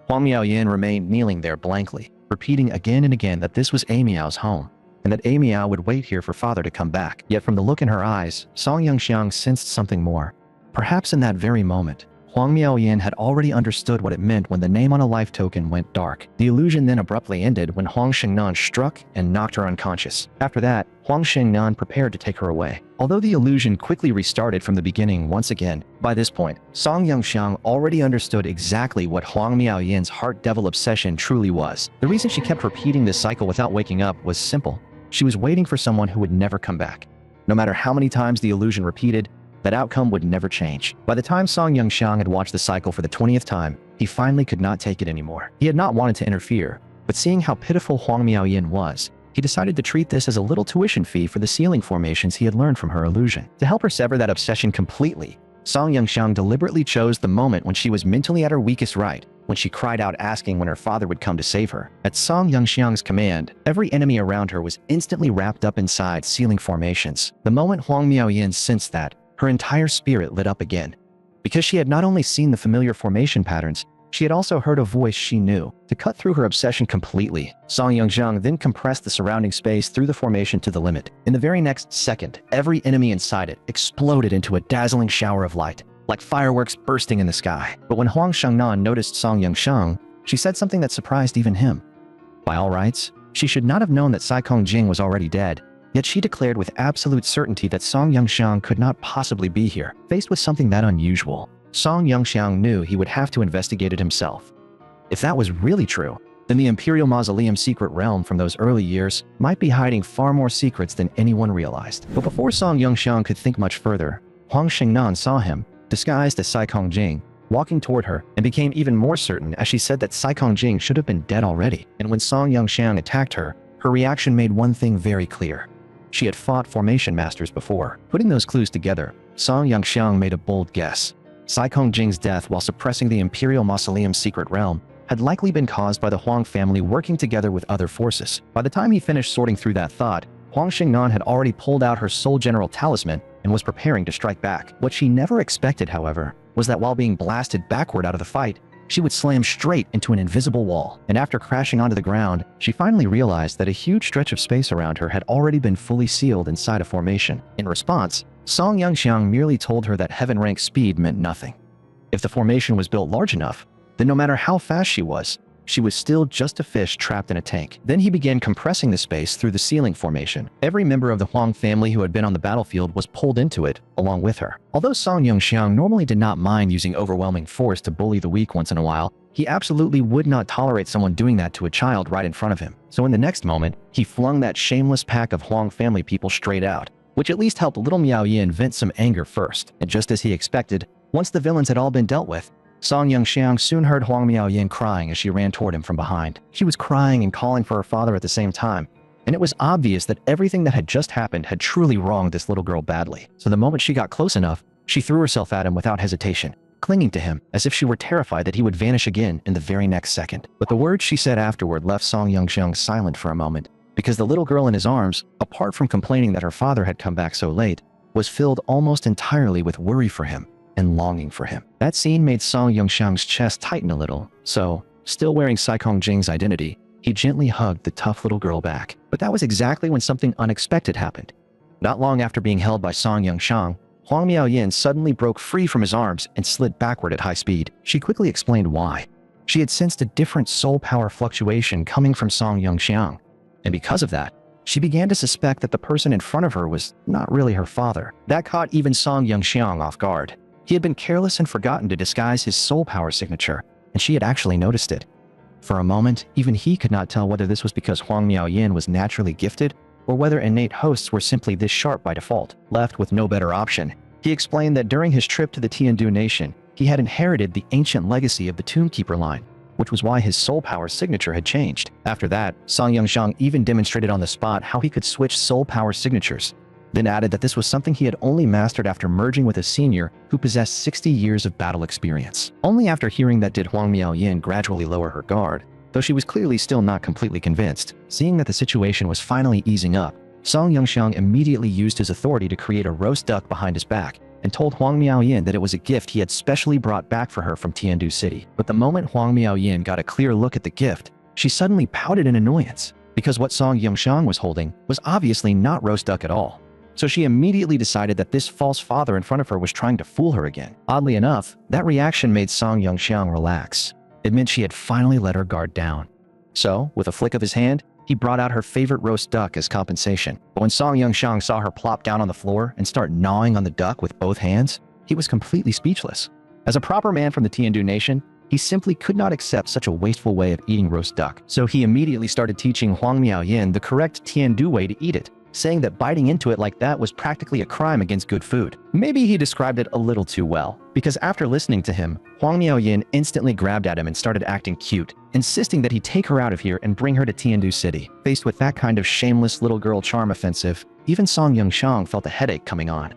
Huang Miaoyan remained kneeling there blankly, repeating again and again that this was Meow's home, and that Meow would wait here for father to come back. Yet from the look in her eyes, Song Yongxiang sensed something more. Perhaps in that very moment, Huang Miaoyan had already understood what it meant when the name on a life token went dark. The illusion then abruptly ended when Huang Shengnan struck and knocked her unconscious. After that, Huang Shengnan prepared to take her away. Although the illusion quickly restarted from the beginning once again, by this point, Song Yongxiang already understood exactly what Huang Miaoyan's heart devil obsession truly was. The reason she kept repeating this cycle without waking up was simple. She was waiting for someone who would never come back. No matter how many times the illusion repeated, that outcome would never change. By the time Song Yongxiang had watched the cycle for the 20th time, he finally could not take it anymore. He had not wanted to interfere, but seeing how pitiful Huang Miaoyan was, he decided to treat this as a little tuition fee for the ceiling formations he had learned from her illusion. To help her sever that obsession completely, Song Yongxiang deliberately chose the moment when she was mentally at her weakest right, when she cried out asking when her father would come to save her. At Song Yongxiang's command, every enemy around her was instantly wrapped up inside ceiling formations. The moment Huang Miaoyan sensed that, her entire spirit lit up again. Because she had not only seen the familiar formation patterns, she had also heard a voice she knew. To cut through her obsession completely, Song Yongxiang then compressed the surrounding space through the formation to the limit. In the very next second, every enemy inside it exploded into a dazzling shower of light, like fireworks bursting in the sky. But when Huang Shengnan noticed Song Yongxiang, she said something that surprised even him. By all rights, she should not have known that Saikong Jing was already dead. Yet she declared with absolute certainty that Song Yongxiang could not possibly be here. Faced with something that unusual, Song Yongxiang knew he would have to investigate it himself. If that was really true, then the Imperial Mausoleum secret realm from those early years might be hiding far more secrets than anyone realized. But before Song Yongxiang could think much further, Huang Shengnan saw him, disguised as Saikong Jing, walking toward her, and became even more certain as she said that Saikong Jing should have been dead already. And when Song Yongxiang attacked her, her reaction made one thing very clear. She had fought formation masters before. Putting those clues together, Song Yongxiang made a bold guess. Saikong Jing's death while suppressing the Imperial Mausoleum secret realm had likely been caused by the Huang family working together with other forces. By the time he finished sorting through that thought, Huang Shengnan had already pulled out her Soul General talisman and was preparing to strike back. What she never expected, however, was that while being blasted backward out of the fight, she would slam straight into an invisible wall. And after crashing onto the ground, she finally realized that a huge stretch of space around her had already been fully sealed inside a formation. In response, Song Yongxiang merely told her that heaven rank speed meant nothing. If the formation was built large enough, then no matter how fast she was still just a fish trapped in a tank. Then he began compressing the space through the ceiling formation. Every member of the Huang family who had been on the battlefield was pulled into it, along with her. Although Song Yongxiang normally did not mind using overwhelming force to bully the weak once in a while, he absolutely would not tolerate someone doing that to a child right in front of him. So in the next moment, he flung that shameless pack of Huang family people straight out, which at least helped little Miao Yin vent some anger first. And just as he expected, once the villains had all been dealt with, Song Yongxiang soon heard Huang Miaoyan crying as she ran toward him from behind. She was crying and calling for her father at the same time, and it was obvious that everything that had just happened had truly wronged this little girl badly. So the moment she got close enough, she threw herself at him without hesitation, clinging to him as if she were terrified that he would vanish again in the very next second. But the words she said afterward left Song Yongxiang silent for a moment, because the little girl in his arms, apart from complaining that her father had come back so late, was filled almost entirely with worry for him and longing for him. That scene made Song Yongxiang's chest tighten a little, so, still wearing Saikong Jing's identity, he gently hugged the tough little girl back. But that was exactly when something unexpected happened. Not long after being held by Song Yongxiang, Huang Miaoyan suddenly broke free from his arms and slid backward at high speed. She quickly explained why. She had sensed a different soul power fluctuation coming from Song Yongxiang, and because of that, she began to suspect that the person in front of her was not really her father. That caught even Song Yongxiang off guard. He had been careless and forgotten to disguise his soul power signature, and she had actually noticed it. For a moment, even he could not tell whether this was because Huang Miaoyan was naturally gifted, or whether innate hosts were simply this sharp by default. Left with no better option, he explained that during his trip to the Tiandu Nation, he had inherited the ancient legacy of the Toonkeeper line, which was why his soul power signature had changed. After that, Song Yongxiang even demonstrated on the spot how he could switch soul power signatures, then added that this was something he had only mastered after merging with a senior who possessed 60 years of battle experience. Only after hearing that did Huang Miaoyin gradually lower her guard, though she was clearly still not completely convinced. Seeing that the situation was finally easing up, Song Yongxiang immediately used his authority to create a roast duck behind his back and told Huang Miaoyin that it was a gift he had specially brought back for her from Tiandu City. But the moment Huang Miaoyin got a clear look at the gift, she suddenly pouted in annoyance, because what Song Yongxiang was holding was obviously not roast duck at all. So she immediately decided that this false father in front of her was trying to fool her again. Oddly enough, that reaction made Song Yongxiang relax. It meant she had finally let her guard down. So, with a flick of his hand, he brought out her favorite roast duck as compensation. But when Song Yongxiang saw her plop down on the floor and start gnawing on the duck with both hands, he was completely speechless. As a proper man from the Tiandu nation, he simply could not accept such a wasteful way of eating roast duck. So he immediately started teaching Huang Miaoyin the correct Tiandu way to eat it, saying that biting into it like that was practically a crime against good food. Maybe he described it a little too well, because after listening to him, Huang Miaoyin instantly grabbed at him and started acting cute, insisting that he take her out of here and bring her to Tiandu City. Faced with that kind of shameless little girl charm offensive, even Song Yongxiang felt a headache coming on.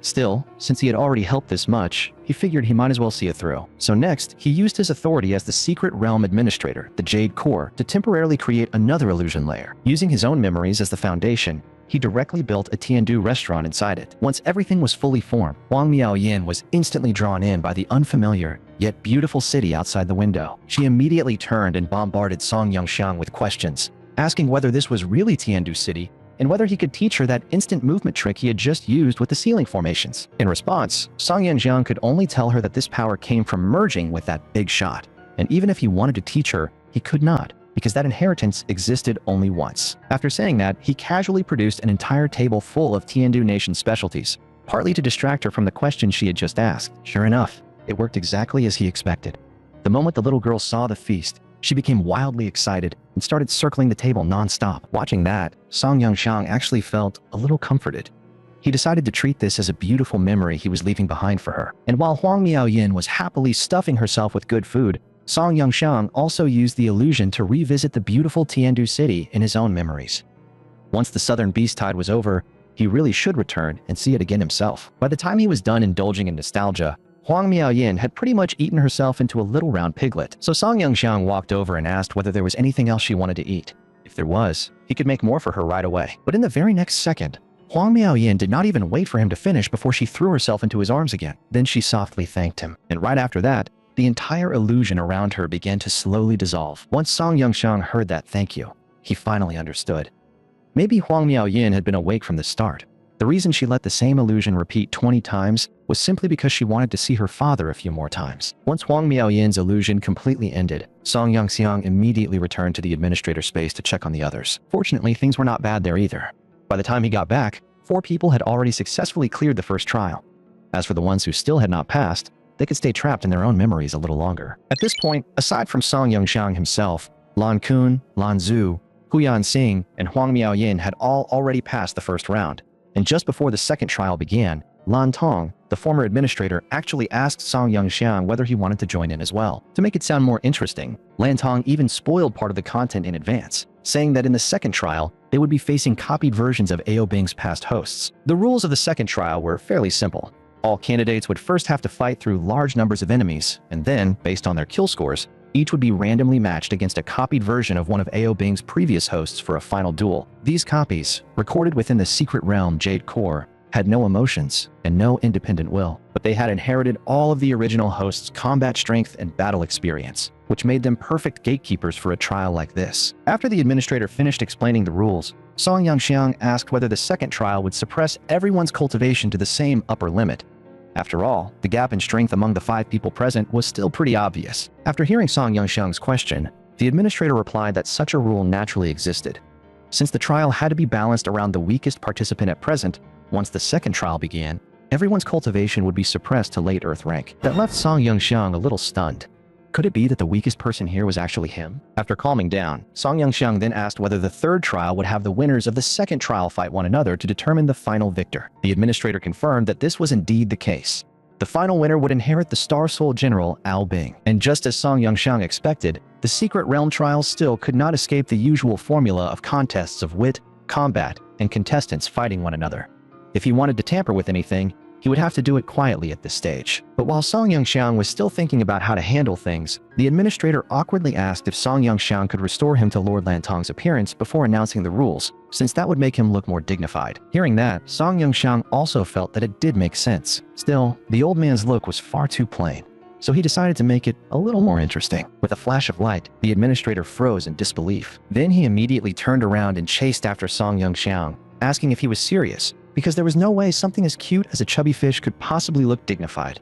Still, since he had already helped this much, he figured he might as well see it through. So next, he used his authority as the secret realm administrator, the Jade Core, to temporarily create another illusion layer. Using his own memories as the foundation, he directly built a Tiandu restaurant inside it. Once everything was fully formed, Huang Miaoyin was instantly drawn in by the unfamiliar, yet beautiful city outside the window. She immediately turned and bombarded Song Yongxiang with questions, asking whether this was really Tiandu City and whether he could teach her that instant movement trick he had just used with the ceiling formations. In response, Song Yongxiang could only tell her that this power came from merging with that big shot, and even if he wanted to teach her, he could not, because that inheritance existed only once. After saying that, he casually produced an entire table full of Tiandu Nation specialties, partly to distract her from the question she had just asked. Sure enough, it worked exactly as he expected. The moment the little girl saw the feast, she became wildly excited and started circling the table non-stop. Watching that, Song Yongxiang actually felt a little comforted. He decided to treat this as a beautiful memory he was leaving behind for her. And while Huang Miaoyin was happily stuffing herself with good food, Song Yongxiang also used the illusion to revisit the beautiful Tiandu City in his own memories. Once the Southern Beast Tide was over, he really should return and see it again himself. By the time he was done indulging in nostalgia, Huang Miaoyin had pretty much eaten herself into a little round piglet. So Song Yongxiang walked over and asked whether there was anything else she wanted to eat. If there was, he could make more for her right away. But in the very next second, Huang Miaoyin did not even wait for him to finish before she threw herself into his arms again. Then she softly thanked him. And right after that, the entire illusion around her began to slowly dissolve. Once Song Yongxiang heard that thank you, he finally understood. Maybe Huang Miaoyin had been awake from the start. The reason she let the same illusion repeat 20 times was simply because she wanted to see her father a few more times. Once Huang Miaoyin's illusion completely ended, Song Yongxiang immediately returned to the administrator space to check on the others. Fortunately, things were not bad there either. By the time he got back, 4 people had already successfully cleared the first trial. As for the ones who still had not passed, they could stay trapped in their own memories a little longer. At this point, aside from Song Yongxiang himself, Lan Kun, Lan Zhu, Huyan Xing, and Huang Miaoyin had all already passed the first round. And just before the second trial began, Lan Tong, the former administrator, actually asked Song Yongxiang whether he wanted to join in as well. To make it sound more interesting, Lan Tong even spoiled part of the content in advance, saying that in the second trial, they would be facing copied versions of Ao Bing's past hosts. The rules of the second trial were fairly simple. All candidates would first have to fight through large numbers of enemies, and then, based on their kill scores, each would be randomly matched against a copied version of one of Ao Bing's previous hosts for a final duel. These copies, recorded within the secret realm Jade Core, had no emotions and no independent will, but they had inherited all of the original host's combat strength and battle experience, which made them perfect gatekeepers for a trial like this. After the administrator finished explaining the rules, Song Yongxiang asked whether the second trial would suppress everyone's cultivation to the same upper limit. After all, the gap in strength among the 5 people present was still pretty obvious. After hearing Song Yongxiang's question, the administrator replied that such a rule naturally existed. Since the trial had to be balanced around the weakest participant at present, once the second trial began, everyone's cultivation would be suppressed to late Earth rank. That left Song Yongxiang a little stunned. Could it be that the weakest person here was actually him? After calming down, Song Yongxiang then asked whether the third trial would have the winners of the second trial fight one another to determine the final victor. The administrator confirmed that this was indeed the case. The final winner would inherit the Star Soul General Al Bing. And just as Song Yongxiang expected, the Secret Realm trials still could not escape the usual formula of contests of wit, combat, and contestants fighting one another. If he wanted to tamper with anything, he would have to do it quietly at this stage. But while Song Yongxiang was still thinking about how to handle things, the administrator awkwardly asked if Song Yongxiang could restore him to Lord Lantong's appearance before announcing the rules, since that would make him look more dignified. Hearing that, Song Yongxiang also felt that it did make sense. Still, the old man's look was far too plain, so he decided to make it a little more interesting. With a flash of light, the administrator froze in disbelief. Then he immediately turned around and chased after Song Yongxiang, asking if he was serious, because there was no way something as cute as a chubby fish could possibly look dignified.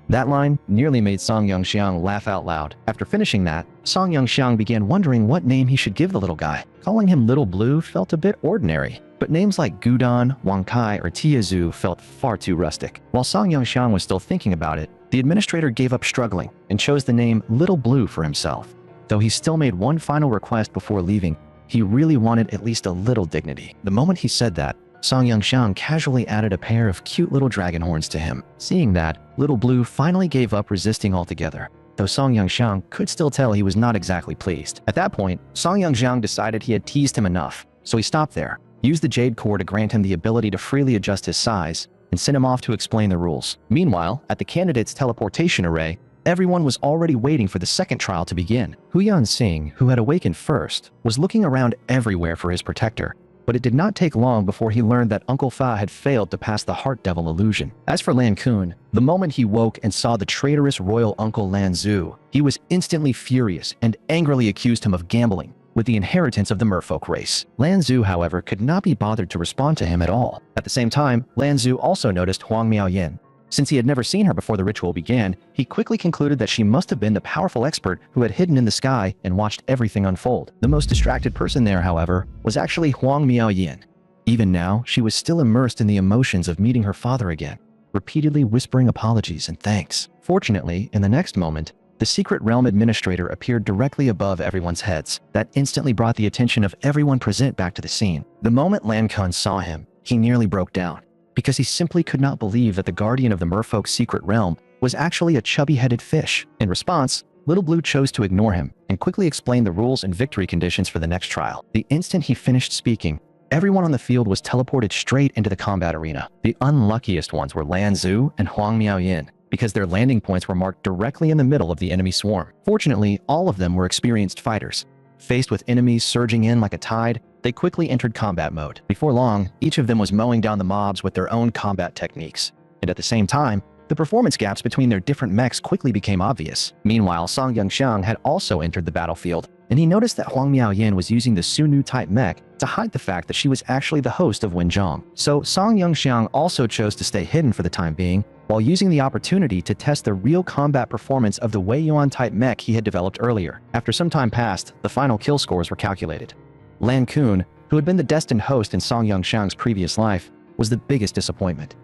That line nearly made Song Yongxiang laugh out loud. After finishing that, Song Yongxiang began wondering what name he should give the little guy. Calling him Little Blue felt a bit ordinary, but names like Gudon, Wang Kai, or Tiazu felt far too rustic. While Song Yongxiang was still thinking about it, the administrator gave up struggling and chose the name Little Blue for himself. Though he still made one final request before leaving, he really wanted at least a little dignity. The moment he said that, Song Yongxiang casually added a pair of cute little dragon horns to him. Seeing that, Little Blue finally gave up resisting altogether, though Song Yongxiang could still tell he was not exactly pleased. At that point, Song Yongxiang decided he had teased him enough, so he stopped there, used the Jade Core to grant him the ability to freely adjust his size, and sent him off to explain the rules. Meanwhile, at the candidate's teleportation array, everyone was already waiting for the second trial to begin. Huyan Sing, who had awakened first, was looking around everywhere for his protector, but it did not take long before he learned that Uncle Fa had failed to pass the Heart Devil illusion. As for Lan Kun, the moment he woke and saw the traitorous royal uncle Lan Zhu, he was instantly furious and angrily accused him of gambling with the inheritance of the merfolk race. Lan Zhu, however, could not be bothered to respond to him at all. At the same time, Lan Zhu also noticed Huang Miaoyin. Since he had never seen her before the ritual began, he quickly concluded that she must have been the powerful expert who had hidden in the sky and watched everything unfold. The most distracted person there, however, was actually Huang Miaoyin. Even now, she was still immersed in the emotions of meeting her father again, repeatedly whispering apologies and thanks. Fortunately, in the next moment, the Secret Realm Administrator appeared directly above everyone's heads. That instantly brought the attention of everyone present back to the scene. The moment Lan Kun saw him, he nearly broke down, because he simply could not believe that the guardian of the merfolk's secret realm was actually a chubby-headed fish. In response, Little Blue chose to ignore him and quickly explained the rules and victory conditions for the next trial. The instant he finished speaking, everyone on the field was teleported straight into the combat arena. The unluckiest ones were Lan Zhu and Huang Miaoyin, because their landing points were marked directly in the middle of the enemy swarm. Fortunately, all of them were experienced fighters. Faced with enemies surging in like a tide, they quickly entered combat mode. Before long, each of them was mowing down the mobs with their own combat techniques. And at the same time, the performance gaps between their different mechs quickly became obvious. Meanwhile, Song Yongxiang had also entered the battlefield, and he noticed that Huang Miaoyin was using the Sunu-type mech to hide the fact that she was actually the host of Wenjiang. So Song Yongxiang also chose to stay hidden for the time being, while using the opportunity to test the real combat performance of the Wei Yuan-type mech he had developed earlier. After some time passed, the final kill scores were calculated. Lan Kun, who had been the destined host in Song Yongxiang's previous life, was the biggest disappointment.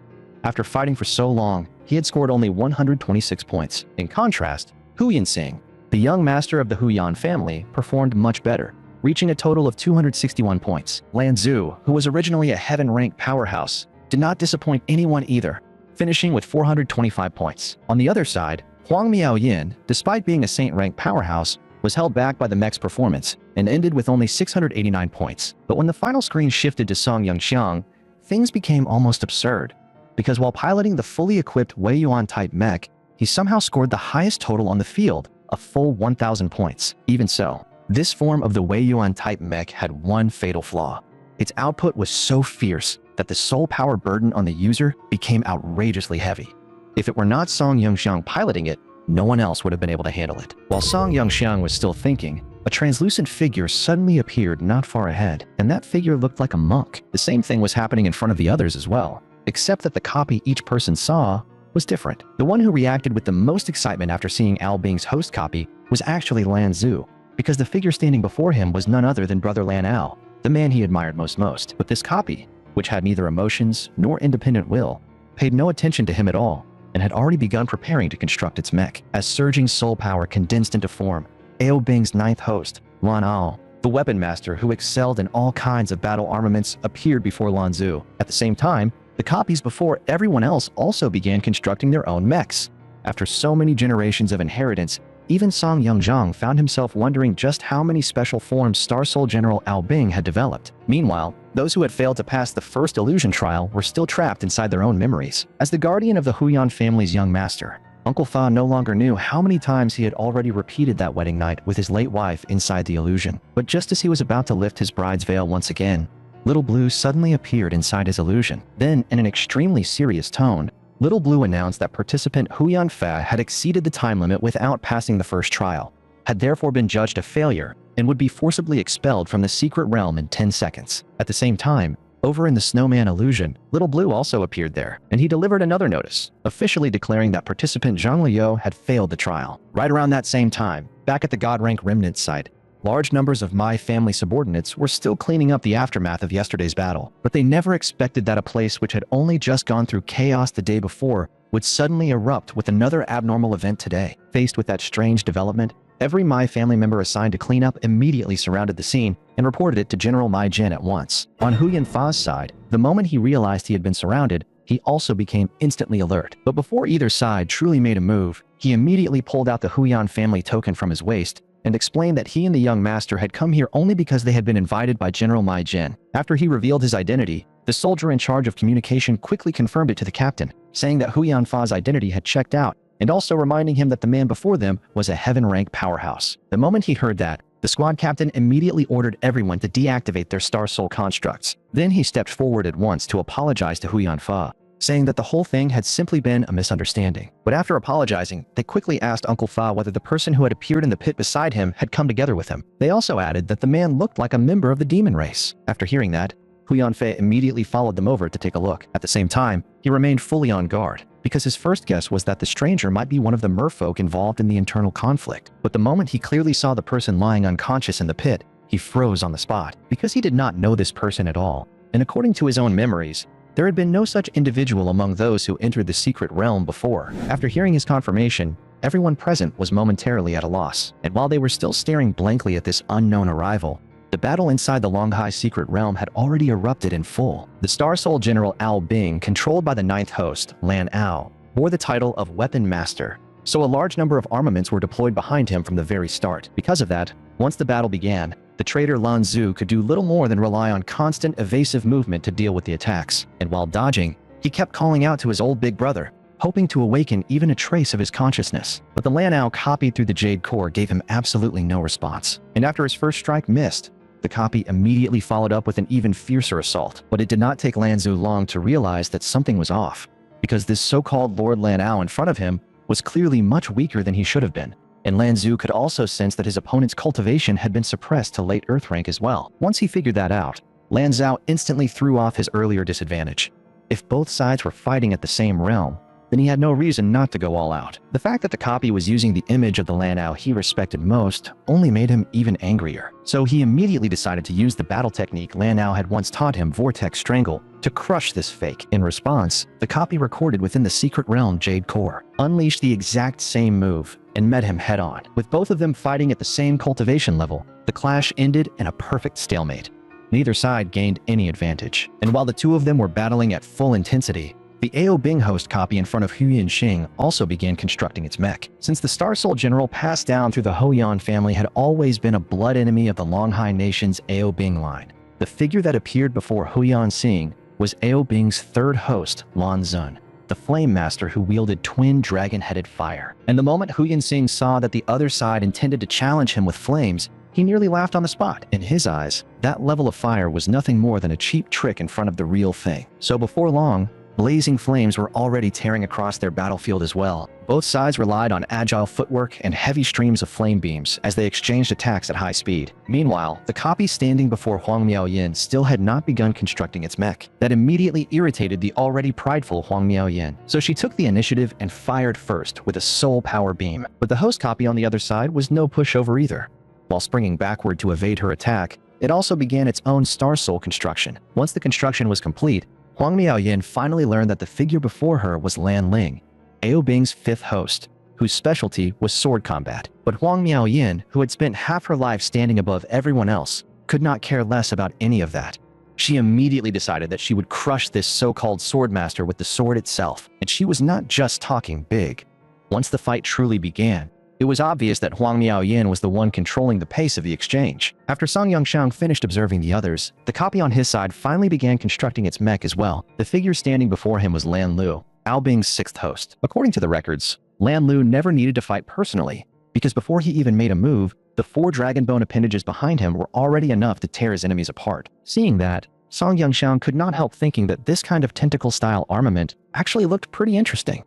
After fighting for so long, he had scored only 126 points. In contrast, Huyan Sing, the young master of the Huyan family, performed much better, reaching a total of 261 points. Lan Zhu, who was originally a heaven-ranked powerhouse, did not disappoint anyone either, finishing with 425 points. On the other side, Huang Miaoyin, despite being a saint-ranked powerhouse, was held back by the mech's performance and ended with only 689 points. But when the final screen shifted to Song Yongxiang, things became almost absurd, because while piloting the fully equipped Wei Yuan-type mech, he somehow scored the highest total on the field, a full 1,000 points. Even so, this form of the Wei Yuan-type mech had one fatal flaw. Its output was so fierce that the soul power burden on the user became outrageously heavy. If it were not Song Yongxiang piloting it, no one else would have been able to handle it. While Song Yongxiang was still thinking, a translucent figure suddenly appeared not far ahead, and that figure looked like a monk. The same thing was happening in front of the others as well, except that the copy each person saw was different. The one who reacted with the most excitement after seeing Al Bing's host copy was actually Lan Zhu, because the figure standing before him was none other than Brother Lan Al, the man he admired most. But this copy, which had neither emotions nor independent will, paid no attention to him at all, and had already begun preparing to construct its mech. As surging soul power condensed into form, Ao Bing's ninth host, Lan Ao, the weapon master who excelled in all kinds of battle armaments, appeared before Lan Zhu. At the same time, The copies before everyone else also began constructing their own mechs. After so many generations of inheritance, even Song Yongzhang found himself wondering just how many special forms Star Soul General Ao Bing had developed. Meanwhile, those who had failed to pass the first illusion trial were still trapped inside their own memories. As the guardian of the Huyan family's young master, Uncle Fa no longer knew how many times he had already repeated that wedding night with his late wife inside the illusion. But just as he was about to lift his bride's veil once again, Little Blue suddenly appeared inside his illusion. Then, in an extremely serious tone, Little Blue announced that participant Huyan Fa had exceeded the time limit without passing the first trial, had therefore been judged a failure, and would be forcibly expelled from the secret realm in 10 seconds. At the same time, over in the snowman illusion, Little Blue also appeared there, and he delivered another notice, officially declaring that participant Zhang Liu had failed the trial. Right around that same time, back at the God Rank Remnant site, large numbers of my family subordinates were still cleaning up the aftermath of yesterday's battle, but they never expected that a place which had only just gone through chaos the day before would suddenly erupt with another abnormal event today. Faced with that strange development, every My family member assigned to clean up immediately surrounded the scene and reported it to General Mai Jin at once. On Huyan Fa's side, the moment he realized he had been surrounded, he also became instantly alert. But before either side truly made a move, he immediately pulled out the Huyan family token from his waist and explained that he and the young master had come here only because they had been invited by General Mai Jin. After he revealed his identity, the soldier in charge of communication quickly confirmed it to the captain, saying that Huyan Fa's identity had checked out, and also reminding him that the man before them was a heaven-rank powerhouse. The moment he heard that, the squad captain immediately ordered everyone to deactivate their Star Soul constructs. Then he stepped forward at once to apologize to Huyan Fa, saying that the whole thing had simply been a misunderstanding. But after apologizing, they quickly asked Uncle Fa whether the person who had appeared in the pit beside him had come together with him. They also added that the man looked like a member of the demon race. After hearing that, Huyan Fa immediately followed them over to take a look. At the same time, he remained fully on guard, because his first guess was that the stranger might be one of the merfolk involved in the internal conflict. But the moment he clearly saw the person lying unconscious in the pit, he froze on the spot, because he did not know this person at all. And according to his own memories, there had been no such individual among those who entered the secret realm before. After hearing his confirmation, everyone present was momentarily at a loss. And while they were still staring blankly at this unknown arrival, the battle inside the Longhai secret realm had already erupted in full. The Star Soul General Ao Bing, controlled by the ninth host, Lan Ao, bore the title of Weapon Master, so a large number of armaments were deployed behind him from the very start. Because of that, once the battle began, the traitor Lan Zhu could do little more than rely on constant evasive movement to deal with the attacks. And while dodging, he kept calling out to his old big brother, hoping to awaken even a trace of his consciousness. But the Lan Ao copied through the Jade Core gave him absolutely no response. And after his first strike missed, the copy immediately followed up with an even fiercer assault. But it did not take Lan Zhu long to realize that something was off, because this so-called Lord Lan Ao in front of him was clearly much weaker than he should have been. And Lan Zhu could also sense that his opponent's cultivation had been suppressed to late Earth rank as well. Once he figured that out, Lan Zhao instantly threw off his earlier disadvantage. If both sides were fighting at the same realm, then he had no reason not to go all out. The fact that the copy was using the image of the Lan Ao he respected most only made him even angrier. So he immediately decided to use the battle technique Lan Ao had once taught him, Vortex Strangle, to crush this fake. In response, the copy recorded within the secret realm Jade Core unleashed the exact same move and met him head-on. With both of them fighting at the same cultivation level, the clash ended in a perfect stalemate. Neither side gained any advantage. And while the two of them were battling at full intensity, the Ao Bing host copy in front of Huyan Xing also began constructing its mech. Since the Star Soul General passed down through the Hoyan family had always been a blood enemy of the Longhai Nation's Ao Bing line, the figure that appeared before Huyan Xing was Ao Bing's third host, Lan Zun, the Flame Master who wielded twin dragon-headed fire. And the moment Huyan Xing saw that the other side intended to challenge him with flames, he nearly laughed on the spot. In his eyes, that level of fire was nothing more than a cheap trick in front of the real thing. So before long, blazing flames were already tearing across their battlefield as well. Both sides relied on agile footwork and heavy streams of flame beams as they exchanged attacks at high speed. Meanwhile, the copy standing before Huang Miaoyin still had not begun constructing its mech. That immediately irritated the already prideful Huang Miaoyin, so she took the initiative and fired first with a soul power beam. But the host copy on the other side was no pushover either. While springing backward to evade her attack, it also began its own Star Soul construction. Once the construction was complete, Huang Miaoyin finally learned that the figure before her was Lan Ling, Ao Bing's fifth host, whose specialty was sword combat. But Huang Miaoyin, who had spent half her life standing above everyone else, could not care less about any of that. She immediately decided that she would crush this so-called swordmaster with the sword itself, and she was not just talking big. Once the fight truly began, it was obvious that Huang Miaoyin was the one controlling the pace of the exchange. After Song Yongxiang finished observing the others, the copy on his side finally began constructing its mech as well. The figure standing before him was Lan Lu, Ao Bing's sixth host. According to the records, Lan Lu never needed to fight personally, because before he even made a move, the 4 dragon bone appendages behind him were already enough to tear his enemies apart. Seeing that, Song Yongxiang could not help thinking that this kind of tentacle-style armament actually looked pretty interesting.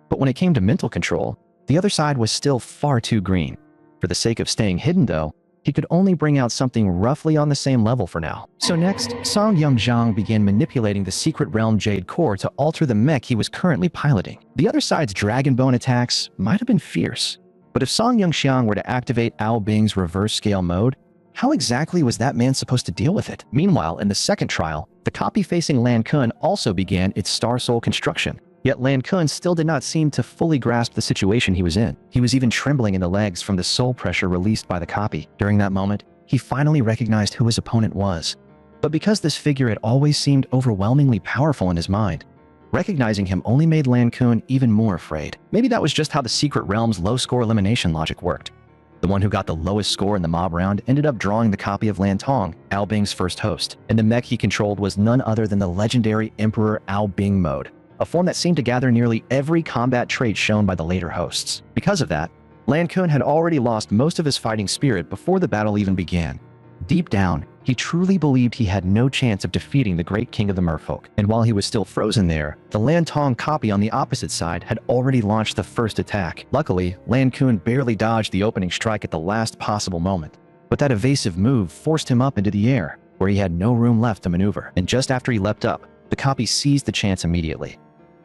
But when it came to mental control, the other side was still far too green. For the sake of staying hidden though, he could only bring out something roughly on the same level for now. So next, Song Yongxiang began manipulating the secret realm Jade Core to alter the mech he was currently piloting. The other side's dragon bone attacks might have been fierce, but if Song Yongxiang were to activate Ao Bing's reverse scale mode, how exactly was that man supposed to deal with it? Meanwhile, in the second trial, the copy facing Lan Kun also began its Star Soul construction. Yet Lan Kun still did not seem to fully grasp the situation he was in. He was even trembling in the legs from the soul pressure released by the copy. During that moment, he finally recognized who his opponent was. But because this figure had always seemed overwhelmingly powerful in his mind, recognizing him only made Lan Kun even more afraid. Maybe that was just how the secret realm's low-score elimination logic worked. The one who got the lowest score in the mob round ended up drawing the copy of Lan Tong, Ao Bing's first host, and the mech he controlled was none other than the legendary Emperor Ao Bing mode, a form that seemed to gather nearly every combat trait shown by the later hosts. Because of that, Lan Kun had already lost most of his fighting spirit before the battle even began. Deep down, he truly believed he had no chance of defeating the great king of the merfolk. And while he was still frozen there, the Lan Tong copy on the opposite side had already launched the first attack. Luckily, Lan Kun barely dodged the opening strike at the last possible moment. But that evasive move forced him up into the air, where he had no room left to maneuver. And just after he leapt up, the copy seized the chance immediately.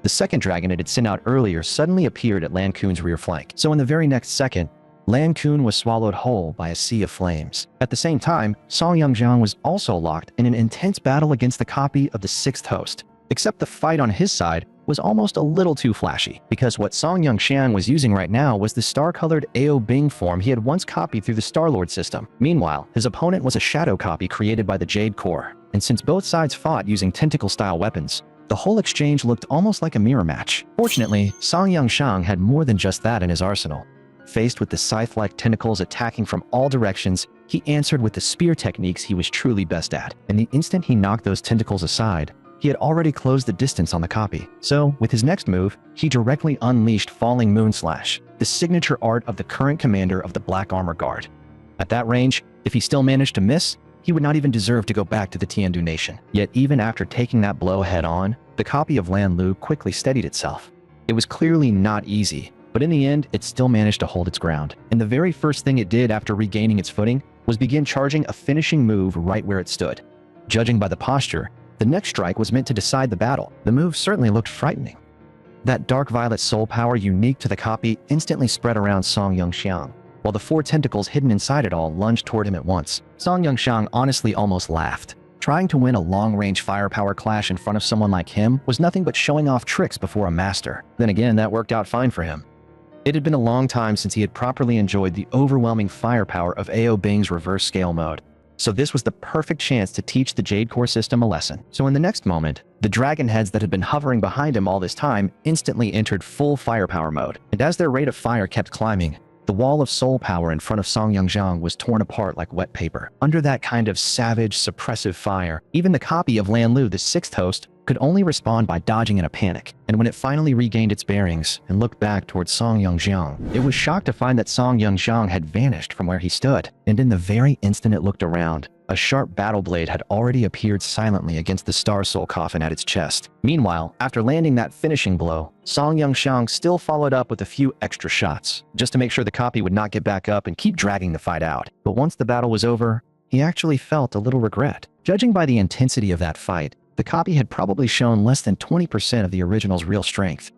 The second dragon it had sent out earlier suddenly appeared at Lan Kun's rear flank. So in the very next second, Lan Kun was swallowed whole by a sea of flames. At the same time, Song Yongxiang was also locked in an intense battle against the copy of the sixth host. Except the fight on his side was almost a little too flashy, because what Song Yongxiang was using right now was the star-colored Ao Bing form he had once copied through the Star-Lord system. Meanwhile, his opponent was a shadow copy created by the Jade Core, and since both sides fought using tentacle-style weapons, the whole exchange looked almost like a mirror match. Fortunately, Song Yongxiang had more than just that in his arsenal. Faced with the scythe-like tentacles attacking from all directions, he answered with the spear techniques he was truly best at. And the instant he knocked those tentacles aside, he had already closed the distance on the copy. So, with his next move, he directly unleashed Falling Moon Slash, the signature art of the current commander of the Black Armor Guard. At that range, if he still managed to miss, he would not even deserve to go back to the Tiandu Nation. Yet even after taking that blow head-on, the copy of Lan Lu quickly steadied itself. It was clearly not easy, but in the end, it still managed to hold its ground. And the very first thing it did after regaining its footing was begin charging a finishing move right where it stood. Judging by the posture, the next strike was meant to decide the battle. The move certainly looked frightening. That dark violet soul power unique to the copy instantly spread around Song Yongxiang, while the 4 tentacles hidden inside it all lunged toward him at once. Song Yongxiang honestly almost laughed. Trying to win a long-range firepower clash in front of someone like him was nothing but showing off tricks before a master. Then again, that worked out fine for him. It had been a long time since he had properly enjoyed the overwhelming firepower of Ao Bing's reverse scale mode. So this was the perfect chance to teach the Jade Core system a lesson. So in the next moment, the dragon heads that had been hovering behind him all this time instantly entered full firepower mode. And as their rate of fire kept climbing, the wall of soul power in front of Song Yongxiang was torn apart like wet paper. Under that kind of savage, suppressive fire, even the copy of Lan Lu, the sixth host, could only respond by dodging in a panic. And when it finally regained its bearings and looked back towards Song Yongxiang, it was shocked to find that Song Yongxiang had vanished from where he stood. And in the very instant it looked around, a sharp battle blade had already appeared silently against the Star Soul coffin at its chest. Meanwhile, after landing that finishing blow, Song Yongxiang still followed up with a few extra shots, just to make sure the copy would not get back up and keep dragging the fight out. But once the battle was over, he actually felt a little regret. Judging by the intensity of that fight, the copy had probably shown less than 20% of the original's real strength.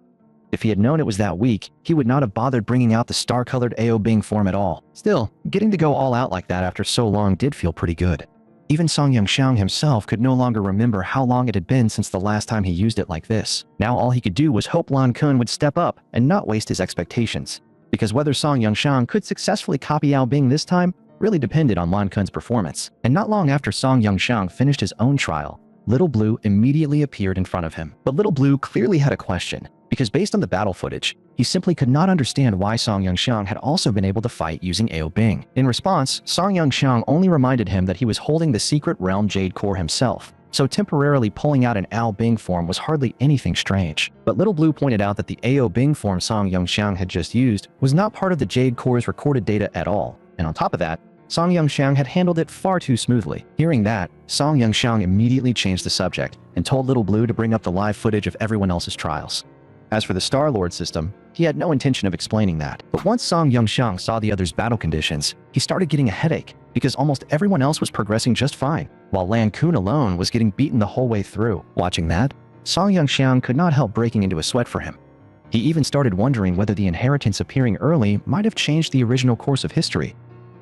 If he had known it was that weak, he would not have bothered bringing out the star-colored Ao Bing form at all. Still, getting to go all out like that after so long did feel pretty good. Even Song Yongxiang himself could no longer remember how long it had been since the last time he used it like this. Now all he could do was hope Lan Kun would step up and not waste his expectations. Because whether Song Yongxiang could successfully copy Ao Bing this time really depended on Lan Kun's performance. And not long after Song Yongxiang finished his own trial, Little Blue immediately appeared in front of him. But Little Blue clearly had a question, because based on the battle footage, he simply could not understand why Song Yongxiang had also been able to fight using AO Bing. In response, Song Yongxiang only reminded him that he was holding the secret realm Jade Core himself, so temporarily pulling out an Ao Bing form was hardly anything strange. But Little Blue pointed out that the AO Bing form Song Yongxiang had just used was not part of the Jade Core's recorded data at all, and on top of that, Song Yongxiang had handled it far too smoothly. Hearing that, Song Yongxiang immediately changed the subject and told Little Blue to bring up the live footage of everyone else's trials. As for the Star-Lord system, he had no intention of explaining that. But once Song Yongxiang saw the others' battle conditions, he started getting a headache because almost everyone else was progressing just fine, while Lan Kun alone was getting beaten the whole way through. Watching that, Song Yongxiang could not help breaking into a sweat for him. He even started wondering whether the inheritance appearing early might have changed the original course of history.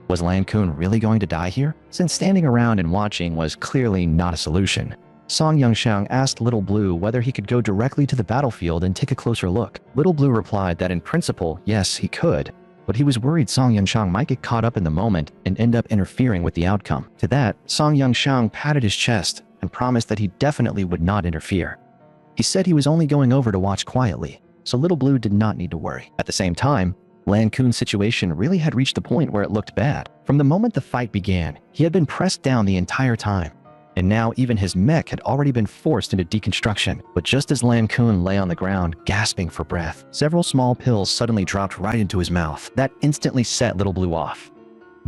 Was Lan Kun really going to die here? Since standing around and watching was clearly not a solution, Song Yongxiang asked Little Blue whether he could go directly to the battlefield and take a closer look. Little Blue replied that in principle, yes, he could, but he was worried Song Yongxiang might get caught up in the moment and end up interfering with the outcome. To that, Song Yongxiang patted his chest and promised that he definitely would not interfere. He said he was only going over to watch quietly, so Little Blue did not need to worry. At the same time, Lan Kun's situation really had reached the point where it looked bad. From the moment the fight began, he had been pressed down the entire time. And now even his mech had already been forced into deconstruction. But just as Lan Kun lay on the ground, gasping for breath, several small pills suddenly dropped right into his mouth. That instantly set Little Blue off.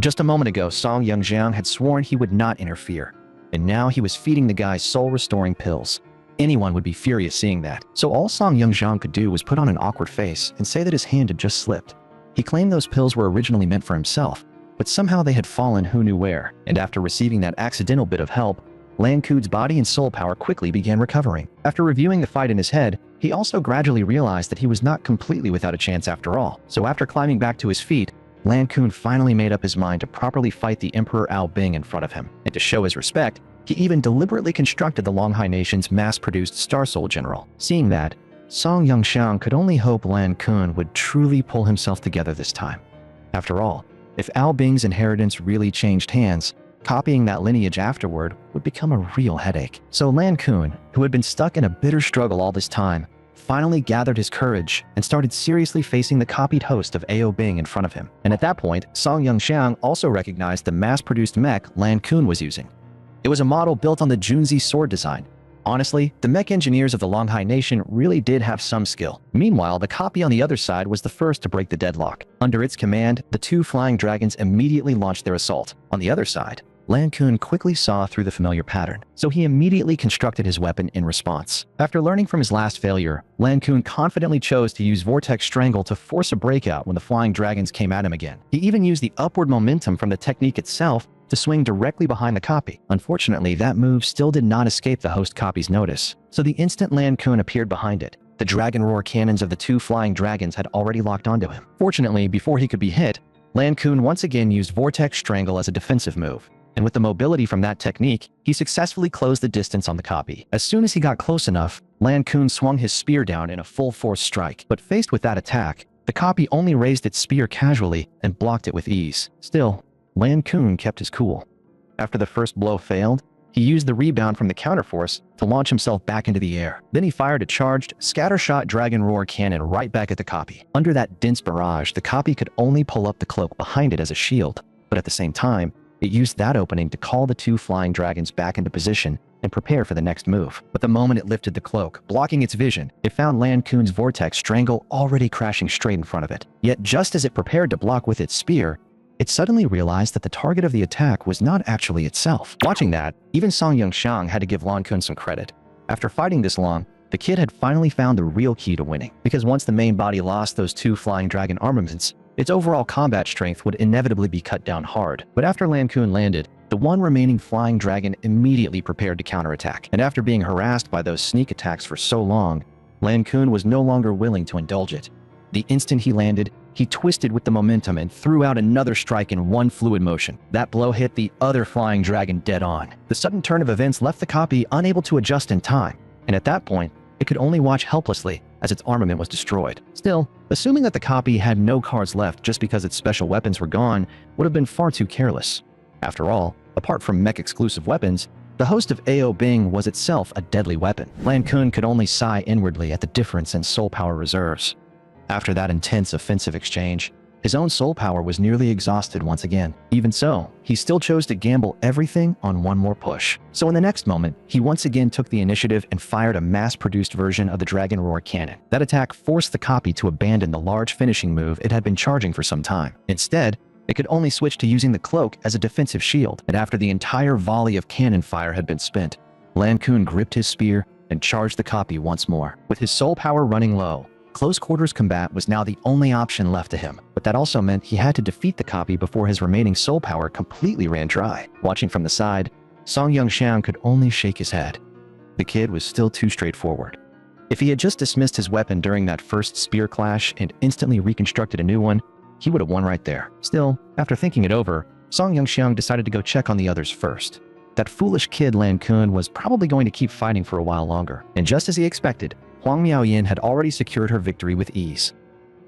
Just a moment ago, Song Yongxiang had sworn he would not interfere. And now he was feeding the guy soul-restoring pills. Anyone would be furious seeing that. So all Song Yongxiang could do was put on an awkward face and say that his hand had just slipped. He claimed those pills were originally meant for himself, but somehow they had fallen who knew where. And after receiving that accidental bit of help, Lan Kun's body and soul power quickly began recovering. After reviewing the fight in his head, he also gradually realized that he was not completely without a chance after all. So after climbing back to his feet, Lan Kun finally made up his mind to properly fight the Emperor Ao Bing in front of him. And to show his respect, he even deliberately constructed the Longhai Nation's mass-produced Star Soul General. Seeing that, Song Yongxiang could only hope Lan Kun would truly pull himself together this time. After all, if Ao Bing's inheritance really changed hands, copying that lineage afterward would become a real headache. So Lan Kun, who had been stuck in a bitter struggle all this time, finally gathered his courage and started seriously facing the copied host of Ao Bing in front of him. And at that point, Song Yongxiang also recognized the mass-produced mech Lan Kun was using. It was a model built on the Junzi sword design. Honestly, the mech engineers of the Longhai Nation really did have some skill. Meanwhile, the copy on the other side was the first to break the deadlock. Under its command, the two flying dragons immediately launched their assault. On the other side, Lan Kun quickly saw through the familiar pattern, so he immediately constructed his weapon in response. After learning from his last failure, Lan Kun confidently chose to use Vortex Strangle to force a breakout when the flying dragons came at him again. He even used the upward momentum from the technique itself to swing directly behind the copy. Unfortunately, that move still did not escape the host copy's notice, so the instant Lan Kun appeared behind it, the dragon roar cannons of the two flying dragons had already locked onto him. Fortunately, before he could be hit, Lan Kun once again used Vortex Strangle as a defensive move. And with the mobility from that technique, he successfully closed the distance on the copy. As soon as he got close enough, Lan Kun swung his spear down in a full-force strike. But faced with that attack, the copy only raised its spear casually and blocked it with ease. Still, Lan Kun kept his cool. After the first blow failed, he used the rebound from the counterforce to launch himself back into the air. Then he fired a charged, scattershot dragon roar cannon right back at the copy. Under that dense barrage, the copy could only pull up the cloak behind it as a shield, but at the same time, it used that opening to call the two flying dragons back into position and prepare for the next move. But the moment it lifted the cloak, blocking its vision, it found Lan Kun's Vortex Strangle already crashing straight in front of it. Yet just as it prepared to block with its spear, it suddenly realized that the target of the attack was not actually itself. Watching that, even Song Yongxiang had to give Lan Kun some credit. After fighting this long, the kid had finally found the real key to winning. Because once the main body lost those two flying dragon armaments, its overall combat strength would inevitably be cut down hard. But after Lan Kun landed, the one remaining flying dragon immediately prepared to counterattack. And after being harassed by those sneak attacks for so long, Lan Kun was no longer willing to indulge it. The instant he landed, he twisted with the momentum and threw out another strike in one fluid motion. That blow hit the other flying dragon dead on. The sudden turn of events left the copy unable to adjust in time, and at that point, it could only watch helplessly as its armament was destroyed. Still, assuming that the copy had no cards left just because its special weapons were gone would have been far too careless. After all, apart from mech-exclusive weapons, the host of AO Bing was itself a deadly weapon. Lan Kun could only sigh inwardly at the difference in soul power reserves. After that intense offensive exchange, his own soul power was nearly exhausted once again. Even so, he still chose to gamble everything on one more push. So in the next moment, he once again took the initiative and fired a mass-produced version of the Dragon Roar cannon. That attack forced the copy to abandon the large finishing move it had been charging for some time. Instead, it could only switch to using the cloak as a defensive shield, and after the entire volley of cannon fire had been spent, Lan Kun gripped his spear and charged the copy once more. With his soul power running low, close quarters combat was now the only option left to him, but that also meant he had to defeat the copy before his remaining soul power completely ran dry. Watching from the side, Song Yongxiang could only shake his head. The kid was still too straightforward. If he had just dismissed his weapon during that first spear clash and instantly reconstructed a new one, he would have won right there. Still, after thinking it over, Song Yongxiang decided to go check on the others first. That foolish kid Lan Kun was probably going to keep fighting for a while longer, and just as he expected, Huang Miaoyin had already secured her victory with ease.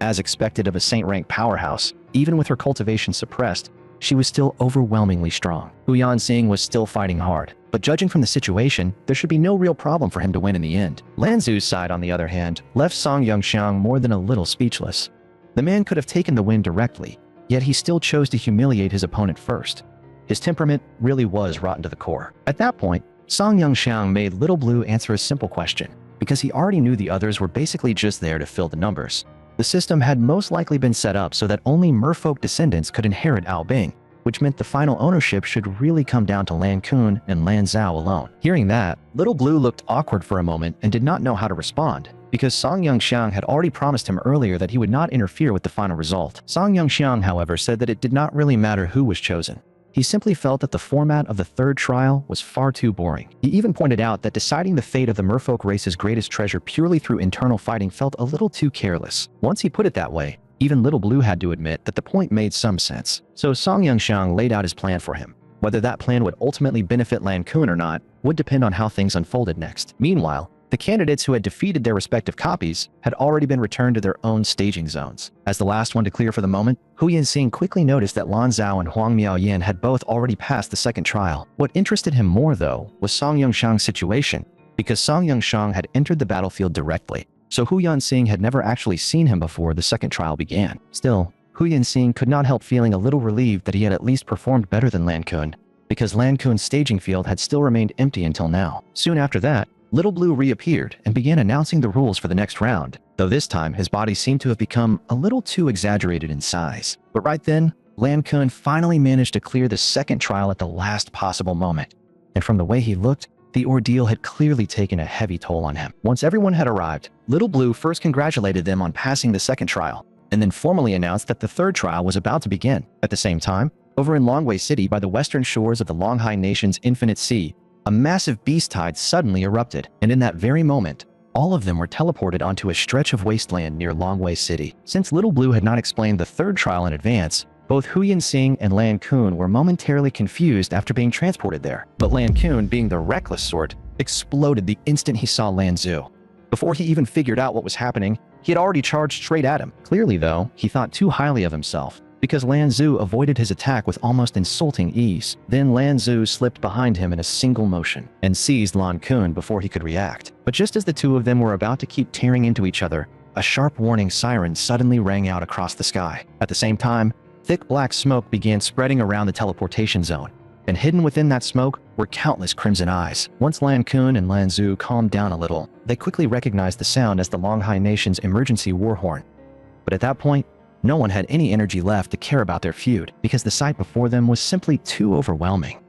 As expected of a saint-rank powerhouse, even with her cultivation suppressed, she was still overwhelmingly strong. Hu Yanxing was still fighting hard, but judging from the situation, there should be no real problem for him to win in the end. Lan Zu's side, on the other hand, left Song Yongxiang more than a little speechless. The man could have taken the win directly, yet he still chose to humiliate his opponent first. His temperament really was rotten to the core. At that point, Song Yongxiang made Little Blue answer a simple question, because he already knew the others were basically just there to fill the numbers. The system had most likely been set up so that only merfolk descendants could inherit Ao Bing, which meant the final ownership should really come down to Lan Kun and Lan Zhao alone. Hearing that, Little Blue looked awkward for a moment and did not know how to respond, because Song Yongxiang had already promised him earlier that he would not interfere with the final result. Song Yongxiang, however, said that it did not really matter who was chosen. He simply felt that the format of the third trial was far too boring. He even pointed out that deciding the fate of the merfolk race's greatest treasure purely through internal fighting felt a little too careless. Once he put it that way, even Little Blue had to admit that the point made some sense. So Song Yongxiang laid out his plan for him. Whether that plan would ultimately benefit Lan Kun or not would depend on how things unfolded next. Meanwhile, the candidates who had defeated their respective copies had already been returned to their own staging zones. As the last one to clear for the moment, Hu Yanxing quickly noticed that Lan Zhao and Huang Miaoyin had both already passed the second trial. What interested him more, though, was Song Yongxiang's situation, because Song Yongxiang had entered the battlefield directly, so Hu Yanxing had never actually seen him before the second trial began. Still, Hu Yanxing could not help feeling a little relieved that he had at least performed better than Lan Kun, because Lan Kun's staging field had still remained empty until now. Soon after that, Little Blue reappeared and began announcing the rules for the next round, though this time his body seemed to have become a little too exaggerated in size. But right then, Lan Kun finally managed to clear the second trial at the last possible moment, and from the way he looked, the ordeal had clearly taken a heavy toll on him. Once everyone had arrived, Little Blue first congratulated them on passing the second trial, and then formally announced that the third trial was about to begin. At the same time, over in Longwei City by the western shores of the Longhai Nation's Infinite Sea, a massive beast tide suddenly erupted, and in that very moment, all of them were teleported onto a stretch of wasteland near Longwei City. Since Little Blue had not explained the third trial in advance, both Hu Yanxing and Lan Kun were momentarily confused after being transported there. But Lan Kun, being the reckless sort, exploded the instant he saw Lan Zhu. Before he even figured out what was happening, he had already charged straight at him. Clearly, though, he thought too highly of himself, because Lan Zhu avoided his attack with almost insulting ease. Then Lan Zhu slipped behind him in a single motion and seized Lan Kun before he could react. But just as the two of them were about to keep tearing into each other, a sharp warning siren suddenly rang out across the sky. At the same time, thick black smoke began spreading around the teleportation zone, and hidden within that smoke were countless crimson eyes. Once Lan Kun and Lan Zhu calmed down a little, they quickly recognized the sound as the Longhai Nation's emergency war horn. But at that point, no one had any energy left to care about their feud, because the sight before them was simply too overwhelming.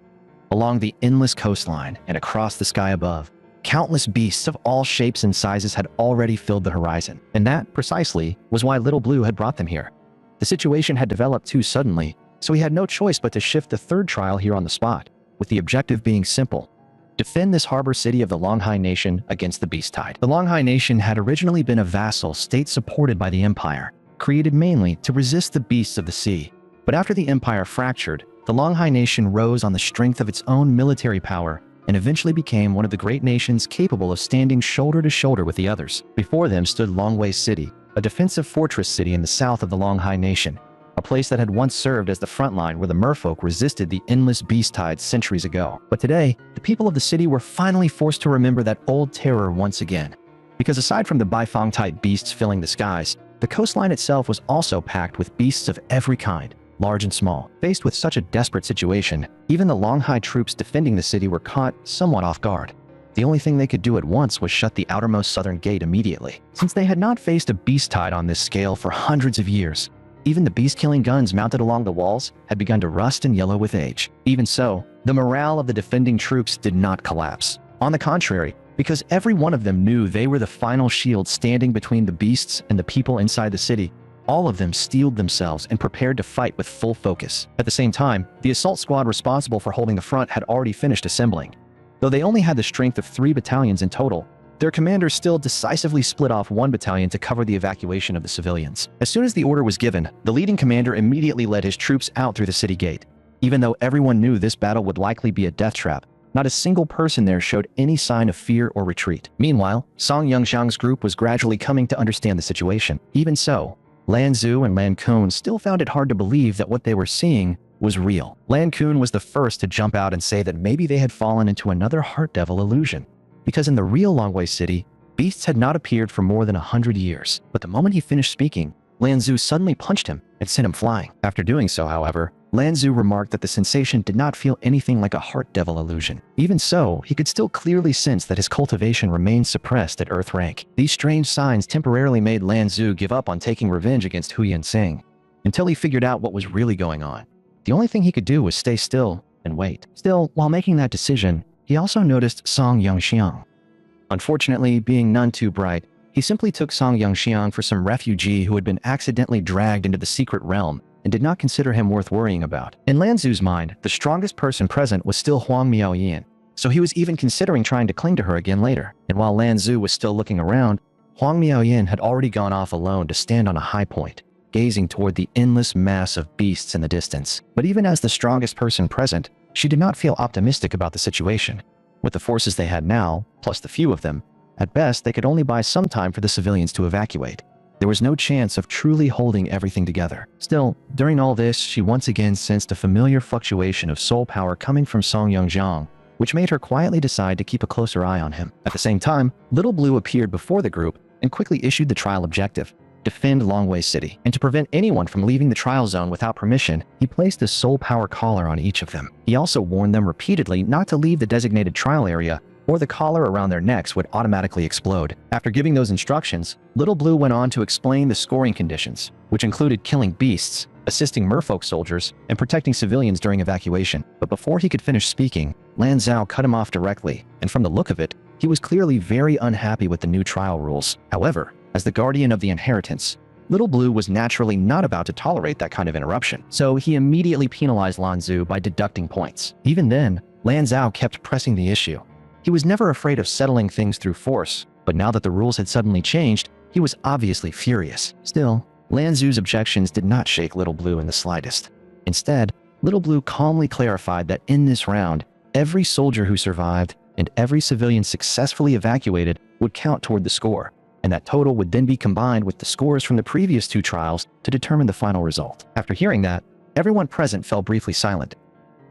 Along the endless coastline and across the sky above, countless beasts of all shapes and sizes had already filled the horizon, and that, precisely, was why Little Blue had brought them here. The situation had developed too suddenly, so he had no choice but to shift the third trial here on the spot, with the objective being simple: defend this harbor city of the Longhai Nation against the beast tide. The Longhai Nation had originally been a vassal state supported by the Empire, created mainly to resist the beasts of the sea. But after the Empire fractured, the Longhai Nation rose on the strength of its own military power and eventually became one of the great nations capable of standing shoulder to shoulder with the others. Before them stood Longwei City, a defensive fortress city in the south of the Longhai Nation, a place that had once served as the front line where the merfolk resisted the endless beast tides centuries ago. But today, the people of the city were finally forced to remember that old terror once again. Because aside from the Baifang-type beasts filling the skies, the coastline itself was also packed with beasts of every kind, large and small. Faced with such a desperate situation, even the Longhai troops defending the city were caught somewhat off guard. The only thing they could do at once was shut the outermost southern gate immediately. Since they had not faced a beast tide on this scale for hundreds of years, even the beast-killing guns mounted along the walls had begun to rust and yellow with age. Even so, the morale of the defending troops did not collapse. On the contrary, because every one of them knew they were the final shield standing between the beasts and the people inside the city, all of them steeled themselves and prepared to fight with full focus. At the same time, the assault squad responsible for holding the front had already finished assembling. Though they only had the strength of 3 battalions in total, their commanders still decisively split off 1 battalion to cover the evacuation of the civilians. As soon as the order was given, the leading commander immediately led his troops out through the city gate. Even though everyone knew this battle would likely be a death trap, not a single person there showed any sign of fear or retreat. Meanwhile, Song Yongxiang's group was gradually coming to understand the situation. Even so, Lan Zhu and Lan Kun still found it hard to believe that what they were seeing was real. Lan Kun was the first to jump out and say that maybe they had fallen into another Heart Devil illusion. Because in the real Longwei City, beasts had not appeared for more than 100 years. But the moment he finished speaking, Lan Zhu suddenly punched him and sent him flying. After doing so, however, Lan Zhu remarked that the sensation did not feel anything like a Heart Devil illusion. Even so, he could still clearly sense that his cultivation remained suppressed at Earth rank. These strange signs temporarily made Lan Zhu give up on taking revenge against Hu Yansing, until he figured out what was really going on. The only thing he could do was stay still and wait. Still, while making that decision, he also noticed Song Yongxiang. Unfortunately, being none too bright, he simply took Song Yongxiang for some refugee who had been accidentally dragged into the secret realm and did not consider him worth worrying about. In Lan Zhu's mind, the strongest person present was still Huang Miaoyan, so he was even considering trying to cling to her again later. And while Lan Zhu was still looking around, Huang Miaoyan had already gone off alone to stand on a high point, gazing toward the endless mass of beasts in the distance. But even as the strongest person present, she did not feel optimistic about the situation. With the forces they had now, plus the few of them, at best they could only buy some time for the civilians to evacuate. There was no chance of truly holding everything together. Still, during all this, she once again sensed a familiar fluctuation of soul power coming from Song Yongxiang, which made her quietly decide to keep a closer eye on him. At the same time, Little Blue appeared before the group and quickly issued the trial objective: defend Longwei City. And to prevent anyone from leaving the trial zone without permission, he placed a soul power collar on each of them. He also warned them repeatedly not to leave the designated trial area, or the collar around their necks would automatically explode. After giving those instructions, Little Blue went on to explain the scoring conditions, which included killing beasts, assisting merfolk soldiers, and protecting civilians during evacuation. But before he could finish speaking, Lan Zhao cut him off directly, and from the look of it, he was clearly very unhappy with the new trial rules. However, as the guardian of the inheritance, Little Blue was naturally not about to tolerate that kind of interruption, so he immediately penalized Lan Zhu by deducting points. Even then, Lan Zhao kept pressing the issue. He was never afraid of settling things through force, but now that the rules had suddenly changed, he was obviously furious. Still, Lan Zhu's objections did not shake Little Blue in the slightest. Instead, Little Blue calmly clarified that in this round, every soldier who survived and every civilian successfully evacuated would count toward the score, and that total would then be combined with the scores from the previous 2 trials to determine the final result. After hearing that, everyone present fell briefly silent.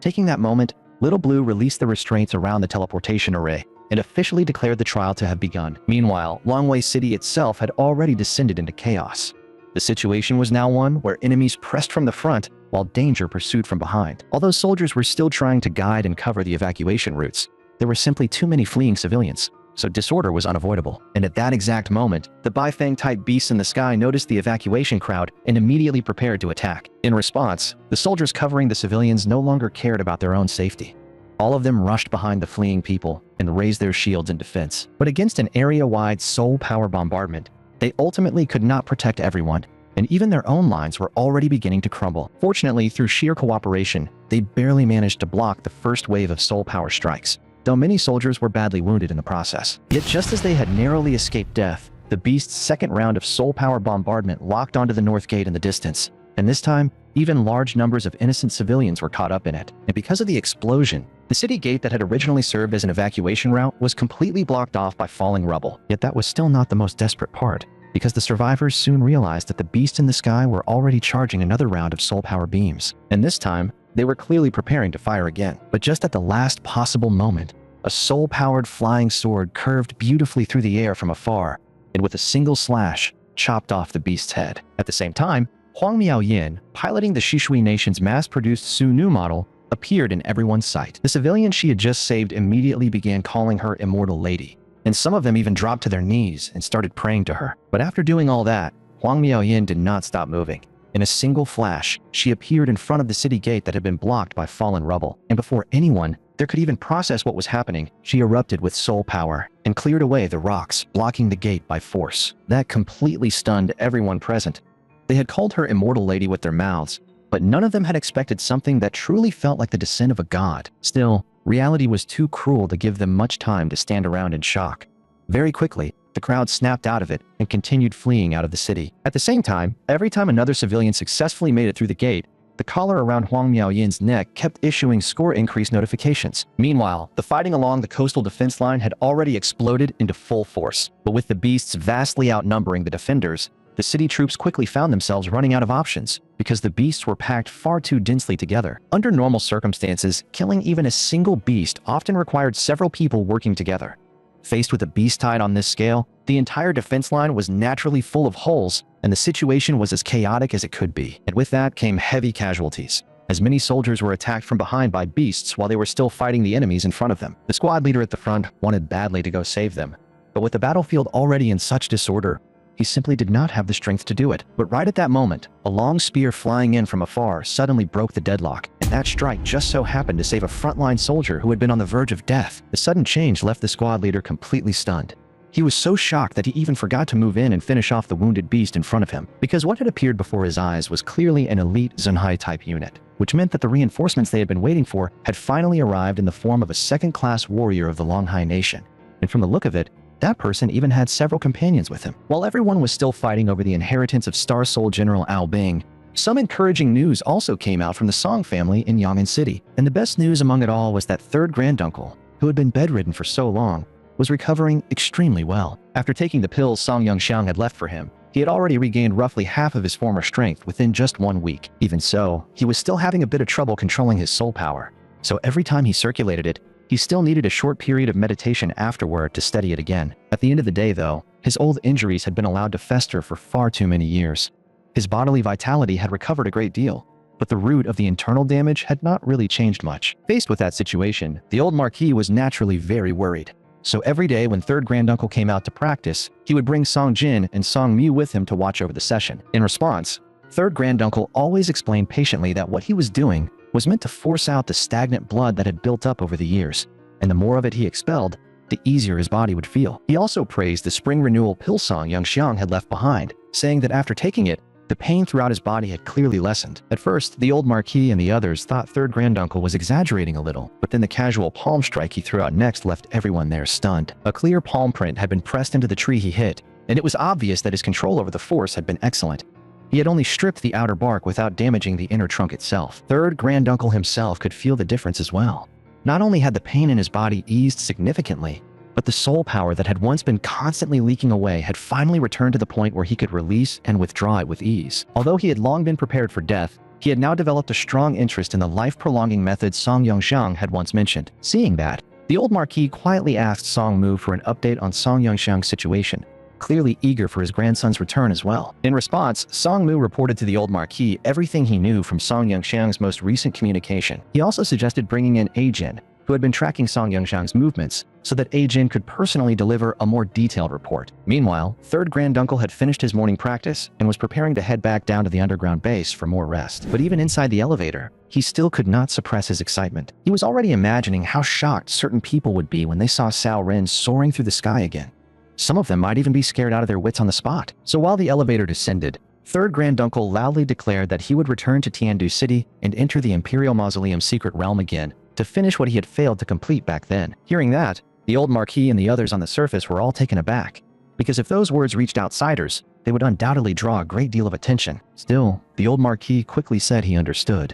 Taking that moment, Little Blue released the restraints around the teleportation array and officially declared the trial to have begun. Meanwhile, Longwei City itself had already descended into chaos. The situation was now one where enemies pressed from the front while danger pursued from behind. Although soldiers were still trying to guide and cover the evacuation routes, there were simply too many fleeing civilians, so disorder was unavoidable. And at that exact moment, the Baifang-type beasts in the sky noticed the evacuation crowd and immediately prepared to attack. In response, the soldiers covering the civilians no longer cared about their own safety. All of them rushed behind the fleeing people and raised their shields in defense. But against an area-wide soul power bombardment, they ultimately could not protect everyone, and even their own lines were already beginning to crumble. Fortunately, through sheer cooperation, they barely managed to block the first wave of soul power strikes, though many soldiers were badly wounded in the process. Yet just as they had narrowly escaped death, the beast's second round of soul power bombardment locked onto the north gate in the distance, and this time, Even large numbers of innocent civilians were caught up in it. And because of the explosion, the city gate that had originally served as an evacuation route was completely blocked off by falling rubble. Yet that was still not the most desperate part, because the survivors soon realized that the beasts in the sky were already charging another round of soul power beams. And this time, they were clearly preparing to fire again. But just at the last possible moment, a soul-powered flying sword curved beautifully through the air from afar, and with a single slash, chopped off the beast's head. At the same time, Huang Miaoyin, piloting the Shishui Nation's mass-produced Su-Nu model, appeared in everyone's sight. The civilians she had just saved immediately began calling her Immortal Lady, and some of them even dropped to their knees and started praying to her. But after doing all that, Huang Miaoyin did not stop moving. In a single flash, she appeared in front of the city gate that had been blocked by fallen rubble. And before anyone there could even process what was happening, she erupted with soul power and cleared away the rocks, blocking the gate by force. That completely stunned everyone present. They had called her Immortal Lady with their mouths, but none of them had expected something that truly felt like the descent of a god. Still, reality was too cruel to give them much time to stand around in shock. Very quickly, the crowd snapped out of it and continued fleeing out of the city. At the same time, every time another civilian successfully made it through the gate, the collar around Huang Miaoyin's neck kept issuing score increase notifications. Meanwhile, the fighting along the coastal defense line had already exploded into full force. But with the beasts vastly outnumbering the defenders, the city troops quickly found themselves running out of options because the beasts were packed far too densely together. Under normal circumstances, killing even a single beast often required several people working together. Faced with a beast tide on this scale, the entire defense line was naturally full of holes, and the situation was as chaotic as it could be. And with that came heavy casualties, as many soldiers were attacked from behind by beasts while they were still fighting the enemies in front of them. The squad leader at the front wanted badly to go save them, but with the battlefield already in such disorder, he simply did not have the strength to do it. But right at that moment, a long spear flying in from afar suddenly broke the deadlock, and that strike just so happened to save a frontline soldier who had been on the verge of death. The sudden change left the squad leader completely stunned. He was so shocked that he even forgot to move in and finish off the wounded beast in front of him, because what had appeared before his eyes was clearly an elite Zunhai-type unit, which meant that the reinforcements they had been waiting for had finally arrived in the form of a second-class warrior of the Longhai Nation. And from the look of it, that person even had several companions with him. While everyone was still fighting over the inheritance of Star Soul General Ao Bing, some encouraging news also came out from the Song family in Yang'an City. And the best news among it all was that third granduncle, who had been bedridden for so long, was recovering extremely well. After taking the pills Song Yongxiang had left for him, he had already regained roughly half of his former strength within just 1 week. Even so, he was still having a bit of trouble controlling his soul power. So every time he circulated it, he still needed a short period of meditation afterward to steady it again. At the end of the day, though, his old injuries had been allowed to fester for far too many years. His bodily vitality had recovered a great deal, but the root of the internal damage had not really changed much. Faced with that situation, the old Marquis was naturally very worried. So every day when third granduncle came out to practice, he would bring Song Jin and Song Mu with him to watch over the session. In response, third granduncle always explained patiently that what he was doing was meant to force out the stagnant blood that had built up over the years, and the more of it he expelled, the easier his body would feel. He also praised the spring renewal pill Song Yongxiang had left behind, saying that after taking it, the pain throughout his body had clearly lessened. At first, the old Marquis and the others thought third granduncle was exaggerating a little, but then the casual palm strike he threw out next left everyone there stunned. A clear palm print had been pressed into the tree he hit, and it was obvious that his control over the force had been excellent. He had only stripped the outer bark without damaging the inner trunk itself. Third granduncle himself could feel the difference as well. Not only had the pain in his body eased significantly, but the soul power that had once been constantly leaking away had finally returned to the point where he could release and withdraw it with ease. Although he had long been prepared for death, he had now developed a strong interest in the life-prolonging method Song Yongxiang had once mentioned. Seeing that, the old Marquis quietly asked Song Mu for an update on Song Yongxiang's situation, clearly eager for his grandson's return as well. In response, Song Mu reported to the old Marquis everything he knew from Song Yongxiang's most recent communication. He also suggested bringing in Ajin, who had been tracking Song Yongxiang's movements, so that Ajin could personally deliver a more detailed report. Meanwhile, third granduncle had finished his morning practice and was preparing to head back down to the underground base for more rest. But even inside the elevator, he still could not suppress his excitement. He was already imagining how shocked certain people would be when they saw Cao Ren soaring through the sky again. Some of them might even be scared out of their wits on the spot. So while the elevator descended, third granduncle loudly declared that he would return to Tiandu City and enter the Imperial Mausoleum secret realm again to finish what he had failed to complete back then. Hearing that, the old Marquis and the others on the surface were all taken aback, because if those words reached outsiders, they would undoubtedly draw a great deal of attention. Still, the old Marquis quickly said he understood.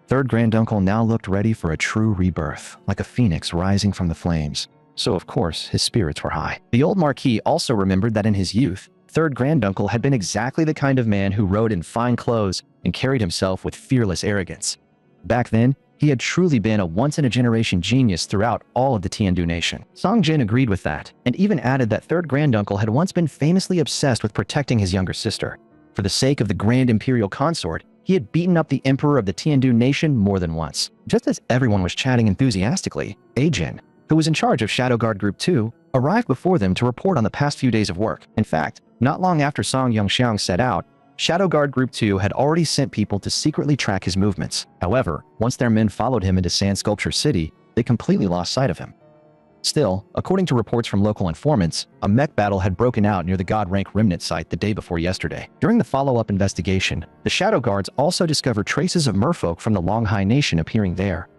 Third Granduncle now looked ready for a true rebirth, like a phoenix rising from the flames. So of course, his spirits were high. The old Marquis also remembered that in his youth, Third Granduncle had been exactly the kind of man who rode in fine clothes and carried himself with fearless arrogance. Back then, he had truly been a once-in-a-generation genius throughout all of the Tiandu nation. Song Jin agreed with that, and even added that Third Granduncle had once been famously obsessed with protecting his younger sister. For the sake of the Grand Imperial Consort, he had beaten up the Emperor of the Tiandu nation more than once. Just as everyone was chatting enthusiastically, Ajin, who was in charge of Shadow Guard Group 2, arrived before them to report on the past few days of work. In fact, not long after Song Yongxiang set out, Shadow Guard Group 2 had already sent people to secretly track his movements. However, once their men followed him into Sand Sculpture City, they completely lost sight of him. Still, according to reports from local informants, a mech battle had broken out near the God Rank Remnant site the day before yesterday. During the follow-up investigation, the Shadow Guards also discovered traces of merfolk from the Longhai Nation appearing there.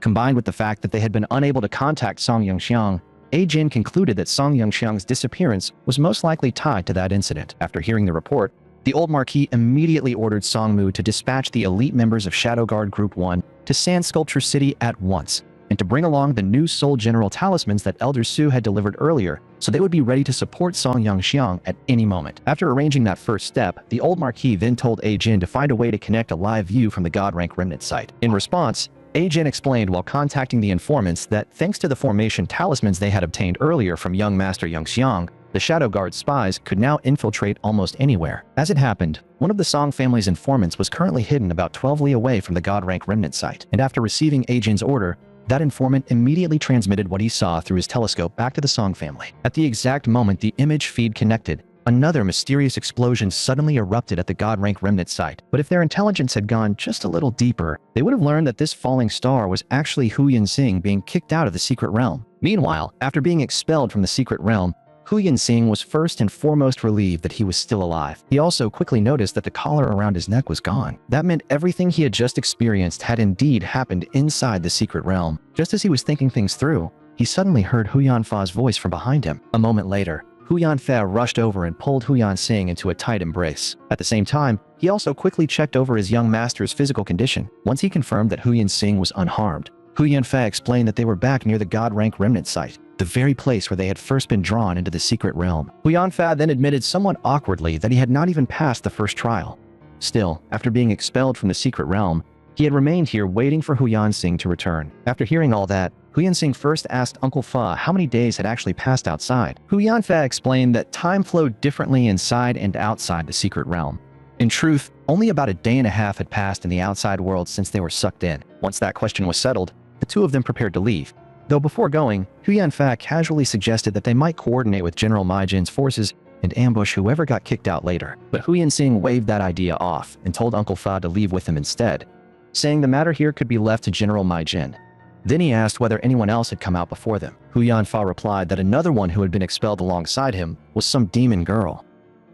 Combined with the fact that they had been unable to contact Song Yongxiang, Ajin concluded that Song Yongxiang's disappearance was most likely tied to that incident. After hearing the report, the old Marquis immediately ordered Song Mu to dispatch the elite members of Shadow Guard Group 1 to Sand Sculpture City at once, and to bring along the new Soul General talismans that Elder Su had delivered earlier, so they would be ready to support Song Yongxiang at any moment. After arranging that first step, the old Marquis then told Ajin to find a way to connect a live view from the God Rank Remnant site. In response, Ajin explained while contacting the informants that thanks to the formation talismans they had obtained earlier from young Master Yongxiang, the Shadow Guard spies could now infiltrate almost anywhere. As it happened, one of the Song family's informants was currently hidden about 12 li away from the God Rank Remnant site, and after receiving Ajin's order, that informant immediately transmitted what he saw through his telescope back to the Song family. At the exact moment the image feed connected, another mysterious explosion suddenly erupted at the God Rank Remnant site. But if their intelligence had gone just a little deeper, they would have learned that this falling star was actually Hu Yinxing being kicked out of the secret realm. Meanwhile, after being expelled from the secret realm, Hu Yinxing was first and foremost relieved that he was still alive. He also quickly noticed that the collar around his neck was gone. That meant everything he had just experienced had indeed happened inside the secret realm. Just as he was thinking things through, he suddenly heard Hu Yanfa's voice from behind him. A moment later, Hu Yanfa rushed over and pulled Hu Yinxing into a tight embrace. At the same time, he also quickly checked over his young master's physical condition. Once he confirmed that Hu Yinxing was unharmed, Hu Yanfa explained that they were back near the God Rank Remnant site, the very place where they had first been drawn into the secret realm. Hu Yanfa then admitted somewhat awkwardly that he had not even passed the first trial. Still, after being expelled from the secret realm, he had remained here waiting for Hu Yinxing to return. After hearing all that, Hu Yinxing first asked Uncle Fa how many days had actually passed outside. Hu Yanfa explained that time flowed differently inside and outside the secret realm. In truth, only about a day and a half had passed in the outside world since they were sucked in. Once that question was settled, the two of them prepared to leave. Though before going, Hu Yanfa casually suggested that they might coordinate with General Mai Jin's forces and ambush whoever got kicked out later. But Hu Yinxing waved that idea off and told Uncle Fa to leave with him instead, saying the matter here could be left to General Mai Jin. Then he asked whether anyone else had come out before them. Hu Yanfa replied that another one who had been expelled alongside him was some demon girl.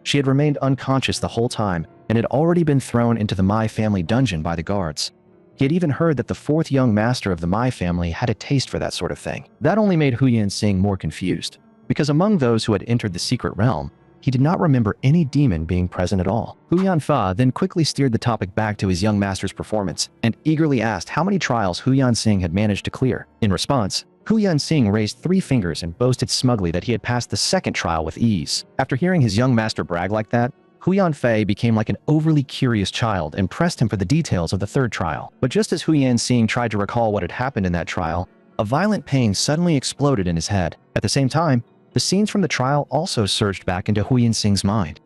She had remained unconscious the whole time and had already been thrown into the Mai family dungeon by the guards. He had even heard that the fourth young master of the Mai family had a taste for that sort of thing. That only made Hu Yinxing more confused, because among those who had entered the secret realm, he did not remember any demon being present at all. Hu Yanfa then quickly steered the topic back to his young master's performance and eagerly asked how many trials Hu Yinxing had managed to clear. In response, Hu Yinxing raised 3 fingers and boasted smugly that he had passed the second trial with ease. After hearing his young master brag like that, Hu Yanfei became like an overly curious child and pressed him for the details of the third trial. But just as Hu Yinxing tried to recall what had happened in that trial, a violent pain suddenly exploded in his head. At the same time, the scenes from the trial also surged back into Hu Yinxing's mind.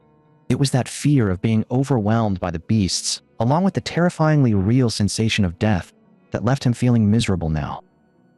It was that fear of being overwhelmed by the beasts, along with the terrifyingly real sensation of death, that left him feeling miserable now.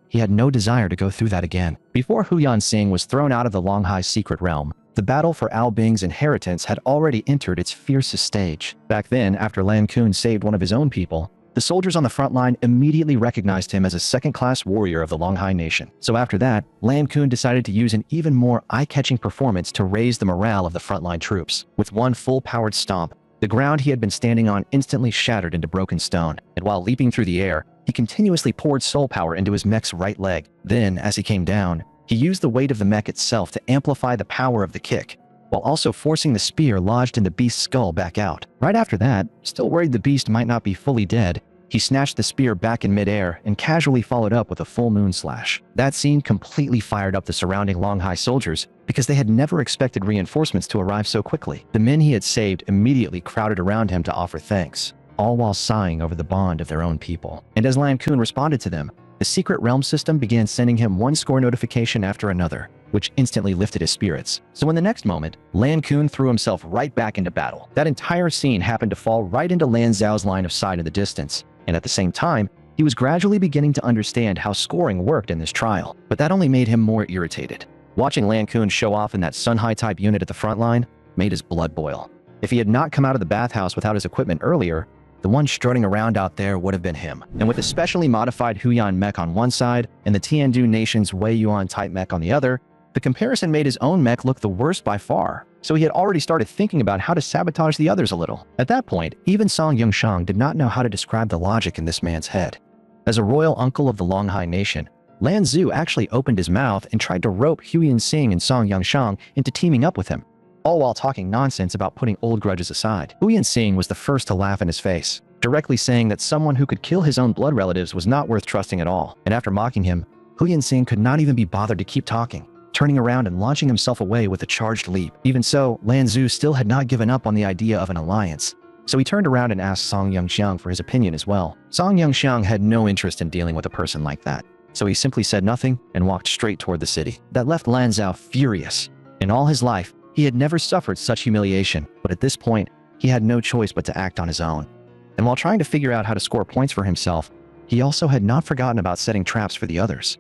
He had no desire to go through that again. Before Hu Yinxing was thrown out of the Longhai secret realm, the battle for Ao Bing's inheritance had already entered its fiercest stage. Back then, after Lan Kun saved one of his own people, the soldiers on the front line immediately recognized him as a second-class warrior of the Longhai Nation. So after that, Lan Kun decided to use an even more eye-catching performance to raise the morale of the frontline troops. With one full-powered stomp, the ground he had been standing on instantly shattered into broken stone, and while leaping through the air, he continuously poured soul power into his mech's right leg. Then, as he came down, he used the weight of the mech itself to amplify the power of the kick. while also forcing the spear lodged in the beast's skull back out. Right after that, still worried the beast might not be fully dead, he snatched the spear back in midair and casually followed up with a full moon slash. That scene completely fired up the surrounding Longhai soldiers because they had never expected reinforcements to arrive so quickly. The men he had saved immediately crowded around him to offer thanks, all while sighing over the bond of their own people. And as Lan Kun responded to them, the secret realm system began sending him one score notification after another, which instantly lifted his spirits. So in the next moment, Lan Kun threw himself right back into battle. That entire scene happened to fall right into Lan Zhao's line of sight in the distance, and at the same time, he was gradually beginning to understand how scoring worked in this trial. But that only made him more irritated. Watching Lan Kun show off in that Sunhai type unit at the front line made his blood boil. If he had not come out of the bathhouse without his equipment earlier, the one strutting around out there would have been him. And with a specially modified Huyan mech on one side and the Tiandu Nation's Wei Yuan type mech on the other, the comparison made his own mech look the worst by far, so he had already started thinking about how to sabotage the others a little. At that point, even Song Yongshang did not know how to describe the logic in this man's head. As a royal uncle of the Longhai Nation, Lan Zhu actually opened his mouth and tried to rope Huyan Xing and Song Yongshang into teaming up with him, all while talking nonsense about putting old grudges aside. Huyan Xing was the first to laugh in his face, directly saying that someone who could kill his own blood relatives was not worth trusting at all. And after mocking him, Huyan Xing could not even be bothered to keep talking, turning around and launching himself away with a charged leap. Even so, Lan Zhu still had not given up on the idea of an alliance, so he turned around and asked Song Yongxiang for his opinion as well. Song Yongxiang had no interest in dealing with a person like that, so he simply said nothing and walked straight toward the city. That left Lan Zhao furious. In all his life, he had never suffered such humiliation, but at this point, he had no choice but to act on his own. And while trying to figure out how to score points for himself, he also had not forgotten about setting traps for the others.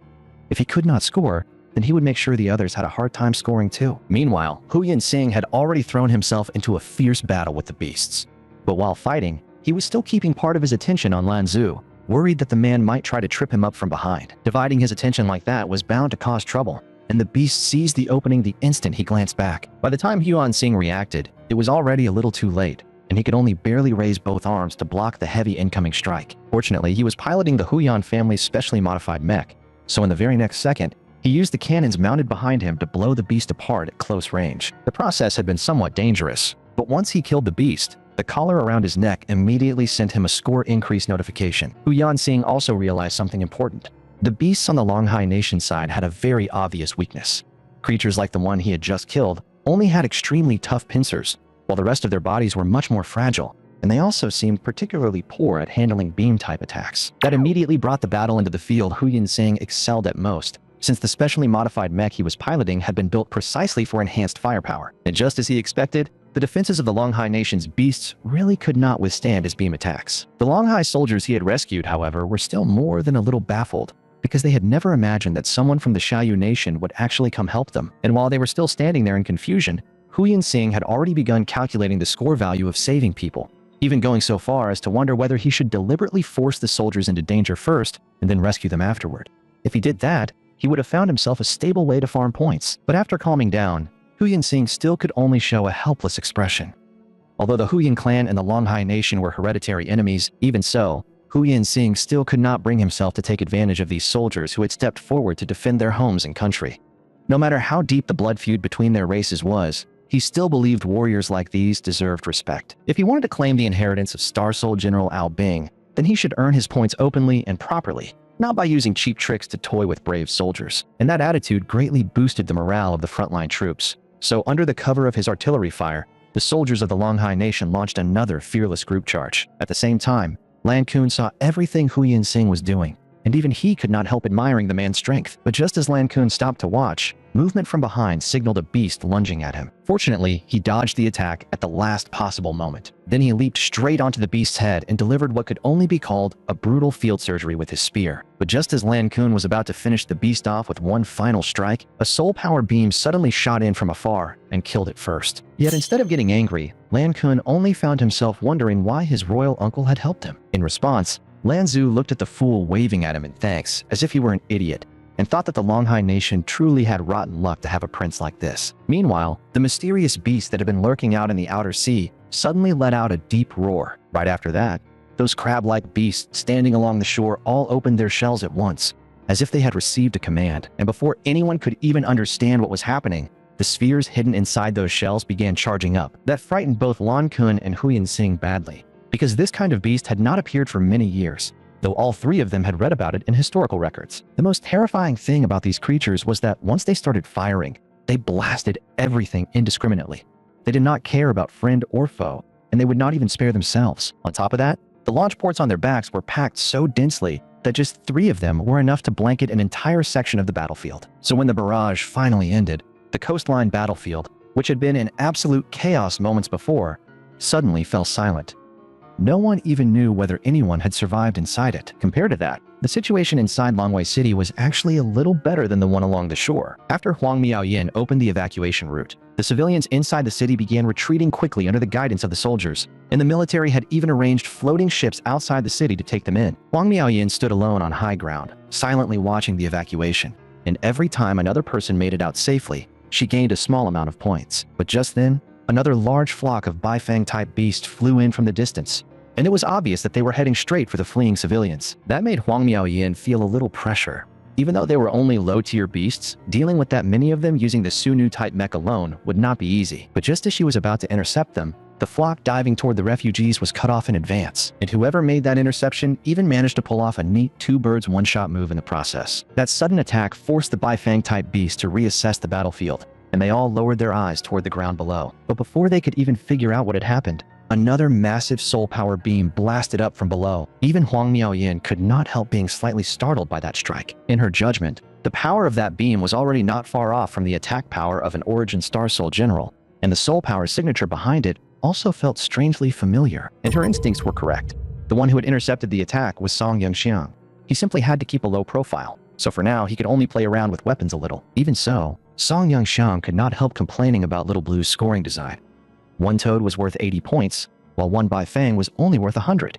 If he could not score, then he would make sure the others had a hard time scoring too. Meanwhile, Huyan Xing had already thrown himself into a fierce battle with the beasts. But while fighting, he was still keeping part of his attention on Lan Zhu, worried that the man might try to trip him up from behind. Dividing his attention like that was bound to cause trouble, and the beast seized the opening the instant he glanced back. By the time Huyan Xing reacted, it was already a little too late, and he could only barely raise both arms to block the heavy incoming strike. Fortunately, he was piloting the Huyan family's specially modified mech, so in the very next second, he used the cannons mounted behind him to blow the beast apart at close range. The process had been somewhat dangerous, but once he killed the beast, the collar around his neck immediately sent him a score increase notification. Huyan Xing also realized something important. The beasts on the Longhai Nation side had a very obvious weakness. Creatures like the one he had just killed only had extremely tough pincers, while the rest of their bodies were much more fragile, and they also seemed particularly poor at handling beam-type attacks. That immediately brought the battle into the field Huyan Xing excelled at most, since the specially modified mech he was piloting had been built precisely for enhanced firepower. And just as he expected, the defenses of the Longhai Nation's beasts really could not withstand his beam attacks. The Longhai soldiers he had rescued, however, were still more than a little baffled, because they had never imagined that someone from the Xiaoyu Nation would actually come help them. And while they were still standing there in confusion, Huyan Xing had already begun calculating the score value of saving people, even going so far as to wonder whether he should deliberately force the soldiers into danger first and then rescue them afterward. If he did that, he would have found himself a stable way to farm points. But after calming down, Huyan Xing still could only show a helpless expression. Although the Huyan clan and the Longhai Nation were hereditary enemies, even so, Huyan Xing still could not bring himself to take advantage of these soldiers who had stepped forward to defend their homes and country. No matter how deep the blood feud between their races was, he still believed warriors like these deserved respect. If he wanted to claim the inheritance of Star Soul General Ao Bing, then he should earn his points openly and properly, not by using cheap tricks to toy with brave soldiers. And that attitude greatly boosted the morale of the frontline troops. So under the cover of his artillery fire, the soldiers of the Longhai Nation launched another fearless group charge. At the same time, Lan Kun saw everything Huyan Xing was doing, and even he could not help admiring the man's strength. But just as Lan Kun stopped to watch, movement from behind signaled a beast lunging at him. Fortunately, he dodged the attack at the last possible moment. Then he leaped straight onto the beast's head and delivered what could only be called a brutal field surgery with his spear. But just as Lan Kun was about to finish the beast off with one final strike, a soul power beam suddenly shot in from afar and killed it first. Yet instead of getting angry, Lan Kun only found himself wondering why his royal uncle had helped him. In response, Lan Zhu looked at the fool waving at him in thanks, as if he were an idiot, and thought that the Longhai Nation truly had rotten luck to have a prince like this. Meanwhile, the mysterious beast that had been lurking out in the outer sea suddenly let out a deep roar. Right after that, those crab-like beasts standing along the shore all opened their shells at once, as if they had received a command. And before anyone could even understand what was happening, the spheres hidden inside those shells began charging up. That frightened both Lan Kun and Huyan Xing badly, because this kind of beast had not appeared for many years, though all three of them had read about it in historical records. The most terrifying thing about these creatures was that once they started firing, they blasted everything indiscriminately. They did not care about friend or foe, and they would not even spare themselves. On top of that, the launch ports on their backs were packed so densely that just 3 of them were enough to blanket an entire section of the battlefield. So when the barrage finally ended, the coastline battlefield, which had been in absolute chaos moments before, suddenly fell silent. No one even knew whether anyone had survived inside it. Compared to that, the situation inside Longwei City was actually a little better than the one along the shore. After Huang Miaoyin opened the evacuation route, the civilians inside the city began retreating quickly under the guidance of the soldiers, and the military had even arranged floating ships outside the city to take them in. Huang Miaoyin stood alone on high ground, silently watching the evacuation, and every time another person made it out safely, she gained a small amount of points. But just then, another large flock of Bifang-type beasts flew in from the distance, and it was obvious that they were heading straight for the fleeing civilians. That made Huang Miaoyin feel a little pressure. Even though they were only low-tier beasts, dealing with that many of them using the Sunu-type mech alone would not be easy. But just as she was about to intercept them, the flock diving toward the refugees was cut off in advance, and whoever made that interception even managed to pull off a neat 2 birds 1 shot move in the process. That sudden attack forced the Bifang-type beast to reassess the battlefield, and they all lowered their eyes toward the ground below. But before they could even figure out what had happened, another massive soul power beam blasted up from below. Even Huang Miaoyin could not help being slightly startled by that strike. In her judgment, the power of that beam was already not far off from the attack power of an Origin Star Soul General, and the soul power signature behind it also felt strangely familiar, and her instincts were correct. The one who had intercepted the attack was Song Yongxiang. He simply had to keep a low profile, so for now he could only play around with weapons a little. Even so, Song Yongxiang could not help complaining about Little Blue's scoring design. One toad was worth 80 points, while one Bifang was only worth 100.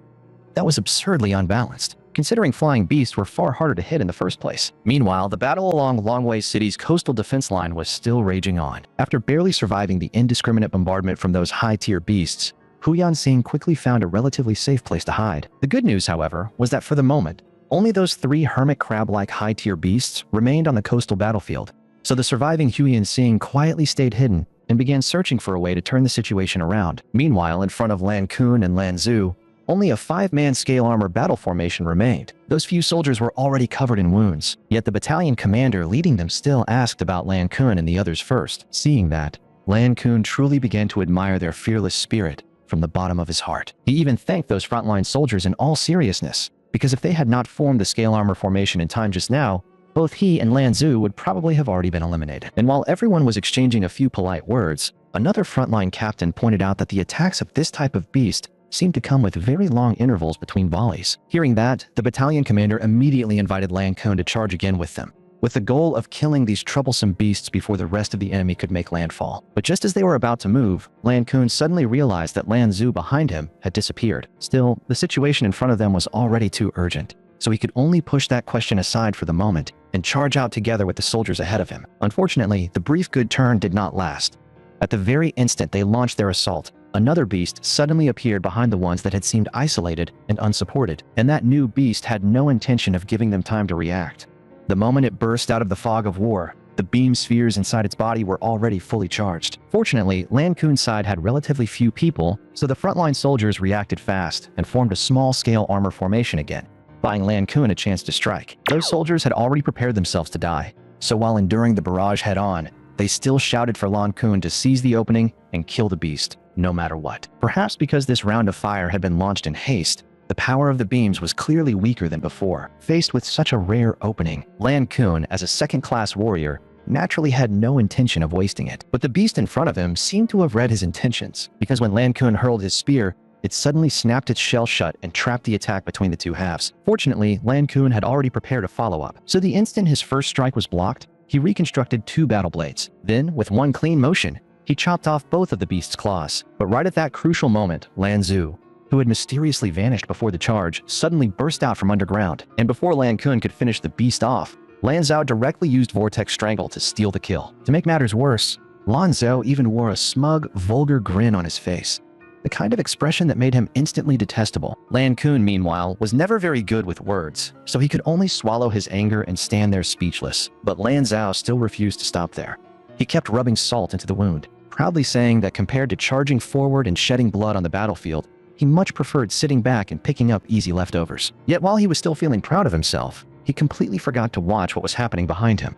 That was absurdly unbalanced, considering flying beasts were far harder to hit in the first place. Meanwhile, the battle along Longwei City's coastal defense line was still raging on. After barely surviving the indiscriminate bombardment from those high-tier beasts, Hu Yanxing quickly found a relatively safe place to hide. The good news, however, was that for the moment, only those 3 hermit crab-like high-tier beasts remained on the coastal battlefield, so the surviving Hu Yanxing quietly stayed hidden and began searching for a way to turn the situation around. Meanwhile, in front of Lan Kun and Lan Zhu, only a 5-man scale armor battle formation remained. Those few soldiers were already covered in wounds, yet the battalion commander leading them still asked about Lan Kun and the others first. Seeing that, Lan Kun truly began to admire their fearless spirit from the bottom of his heart. He even thanked those frontline soldiers in all seriousness, because if they had not formed the scale armor formation in time just now, both he and Lan Zhu would probably have already been eliminated. And while everyone was exchanging a few polite words, another frontline captain pointed out that the attacks of this type of beast seemed to come with very long intervals between volleys. Hearing that, the battalion commander immediately invited Lan Kun to charge again with them, with the goal of killing these troublesome beasts before the rest of the enemy could make landfall. But just as they were about to move, Lan Kun suddenly realized that Lan Zhu behind him had disappeared. Still, the situation in front of them was already too urgent, so he could only push that question aside for the moment and charge out together with the soldiers ahead of him. Unfortunately, the brief good turn did not last. At the very instant they launched their assault, another beast suddenly appeared behind the ones that had seemed isolated and unsupported, and that new beast had no intention of giving them time to react. The moment it burst out of the fog of war, the beam spheres inside its body were already fully charged. Fortunately, Lan Kun's side had relatively few people, so the frontline soldiers reacted fast and formed a small-scale armor formation again, buying Lan Kun a chance to strike. Those soldiers had already prepared themselves to die, so while enduring the barrage head-on, they still shouted for Lan Kun to seize the opening and kill the beast, no matter what. Perhaps because this round of fire had been launched in haste, the power of the beams was clearly weaker than before. Faced with such a rare opening, Lan Kun, as a second-class warrior, naturally had no intention of wasting it. But the beast in front of him seemed to have read his intentions, because when Lan Kun hurled his spear, it suddenly snapped its shell shut and trapped the attack between the two halves. Fortunately, Lan Kun had already prepared a follow-up, so the instant his first strike was blocked, he reconstructed 2 battle blades. Then, with one clean motion, he chopped off both of the beast's claws. But right at that crucial moment, Lan Zhu, who had mysteriously vanished before the charge, suddenly burst out from underground. And before Lan Kun could finish the beast off, Lan Zhao directly used Vortex Strangle to steal the kill. To make matters worse, Lan Zhao even wore a smug, vulgar grin on his face, the kind of expression that made him instantly detestable. Lan Kun, meanwhile, was never very good with words, so he could only swallow his anger and stand there speechless. But Lan Zhao still refused to stop there. He kept rubbing salt into the wound, proudly saying that compared to charging forward and shedding blood on the battlefield, he much preferred sitting back and picking up easy leftovers. Yet while he was still feeling proud of himself, he completely forgot to watch what was happening behind him.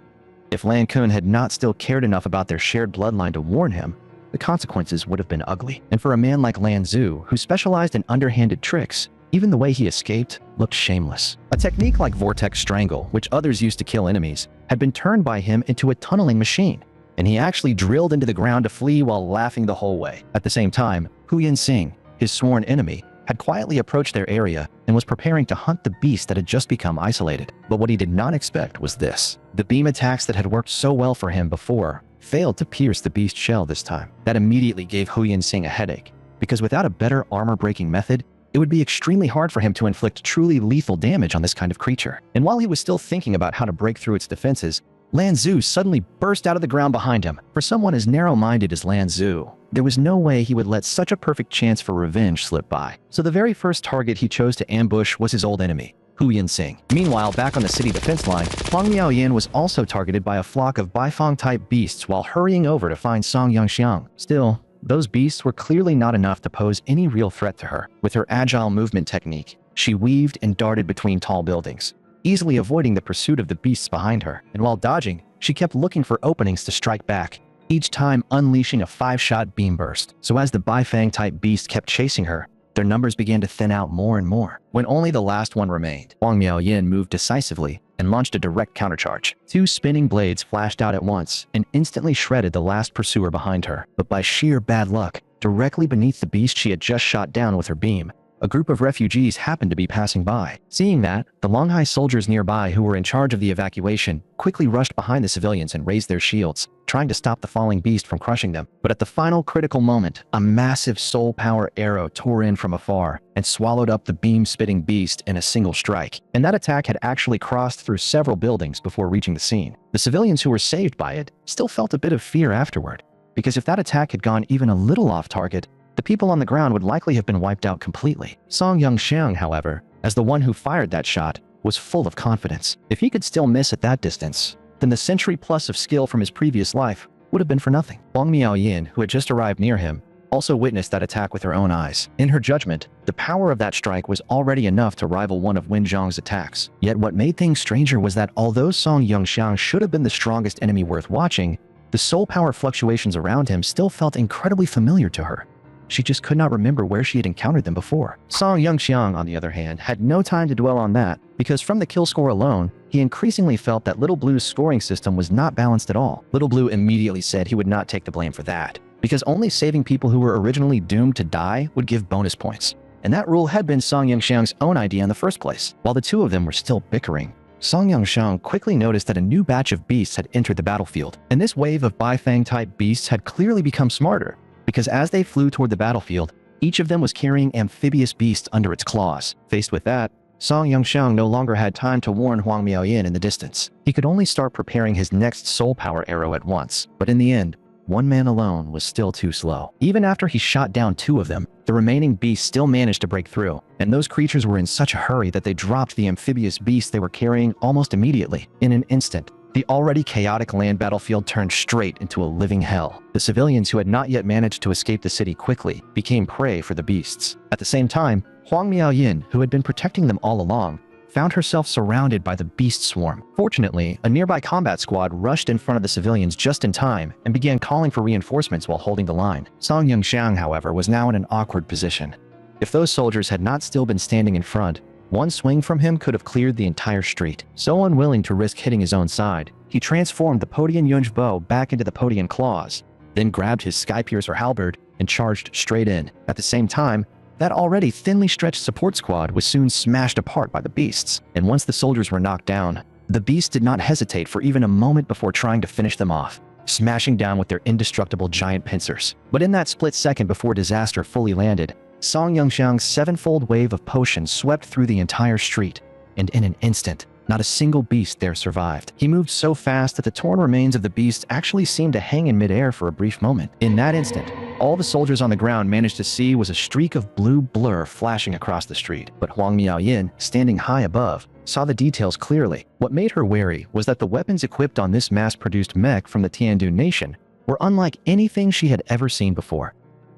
If Lan Kun had not still cared enough about their shared bloodline to warn him, the consequences would have been ugly. And for a man like Lan Zu, who specialized in underhanded tricks, even the way he escaped looked shameless. A technique like Vortex Strangle, which others used to kill enemies, had been turned by him into a tunneling machine, and he actually drilled into the ground to flee while laughing the whole way. At the same time, Hu Yinsing, his sworn enemy, had quietly approached their area and was preparing to hunt the beast that had just become isolated. But what he did not expect was this. The beam attacks that had worked so well for him before failed to pierce the beast's shell this time. That immediately gave Hu Yinsing a headache, because without a better armor-breaking method, it would be extremely hard for him to inflict truly lethal damage on this kind of creature. And while he was still thinking about how to break through its defenses, Lan Zu suddenly burst out of the ground behind him. For someone as narrow-minded as Lan Zu, there was no way he would let such a perfect chance for revenge slip by. So the very first target he chose to ambush was his old enemy, Hu Yinsing. Meanwhile, back on the city defense line, Huang Miaoyan was also targeted by a flock of Baifeng-type beasts while hurrying over to find Song Yangxiang. Still, those beasts were clearly not enough to pose any real threat to her. With her agile movement technique, she weaved and darted between tall buildings, easily avoiding the pursuit of the beasts behind her. And while dodging, she kept looking for openings to strike back, each time unleashing a 5-shot beam burst. So as the Baifeng-type beast kept chasing her, their numbers began to thin out more and more. When only the last one remained, Huang Miaoyan moved decisively and launched a direct countercharge. 2 spinning blades flashed out at once and instantly shredded the last pursuer behind her. But by sheer bad luck, directly beneath the beast she had just shot down with her beam, a group of refugees happened to be passing by. Seeing that, the Longhai soldiers nearby who were in charge of the evacuation quickly rushed behind the civilians and raised their shields, trying to stop the falling beast from crushing them. But at the final critical moment, a massive soul power arrow tore in from afar and swallowed up the beam-spitting beast in a single strike. And that attack had actually crossed through several buildings before reaching the scene. The civilians who were saved by it still felt a bit of fear afterward, because if that attack had gone even a little off target, the people on the ground would likely have been wiped out completely. Song Yangxiang, however, as the one who fired that shot, was full of confidence. If he could still miss at that distance, then the century-plus of skill from his previous life would have been for nothing. Huang Miaoyan, who had just arrived near him, also witnessed that attack with her own eyes. In her judgment, the power of that strike was already enough to rival one of Wen Zhang's attacks. Yet what made things stranger was that although Song Yangxiang should have been the strongest enemy worth watching, the soul power fluctuations around him still felt incredibly familiar to her. She just could not remember where she had encountered them before. Song Yangxiang, on the other hand, had no time to dwell on that, because from the kill score alone, he increasingly felt that Little Blue's scoring system was not balanced at all. Little Blue immediately said he would not take the blame for that, because only saving people who were originally doomed to die would give bonus points. And that rule had been Song Yangxiang's own idea in the first place. While the two of them were still bickering, Song Yangxiang quickly noticed that a new batch of beasts had entered the battlefield, and this wave of Baifeng-type beasts had clearly become smarter, because as they flew toward the battlefield, each of them was carrying amphibious beasts under its claws. Faced with that, Song Yangxiang no longer had time to warn Huang Miaoyan in the distance. He could only start preparing his next soul power arrow at once, but in the end, one man alone was still too slow. Even after he shot down 2 of them, the remaining beasts still managed to break through, and those creatures were in such a hurry that they dropped the amphibious beasts they were carrying almost immediately. In an instant, the already chaotic land battlefield turned straight into a living hell. The civilians who had not yet managed to escape the city quickly became prey for the beasts. At the same time, Huang Miaoyan, who had been protecting them all along, found herself surrounded by the beast swarm. Fortunately, a nearby combat squad rushed in front of the civilians just in time and began calling for reinforcements while holding the line. Song Yangxiang, however, was now in an awkward position. If those soldiers had not still been standing in front, one swing from him could have cleared the entire street. So unwilling to risk hitting his own side, he transformed the Podian Yunj bow back into the Podian claws, then grabbed his Skypiercer halberd and charged straight in. At the same time, that already thinly stretched support squad was soon smashed apart by the beasts. And once the soldiers were knocked down, the beasts did not hesitate for even a moment before trying to finish them off, smashing down with their indestructible giant pincers. But in that split second before disaster fully landed, Song Yangxiang's 7-fold wave of potion swept through the entire street, and in an instant, not a single beast there survived. He moved so fast that the torn remains of the beast actually seemed to hang in midair for a brief moment. In that instant, All the soldiers on the ground managed to see was a streak of blue blur flashing across the street. But Huang Miaoyin, standing high above, saw the details clearly. What made her wary was that the weapons equipped on this mass-produced mech from the Tiandu nation were unlike anything she had ever seen before.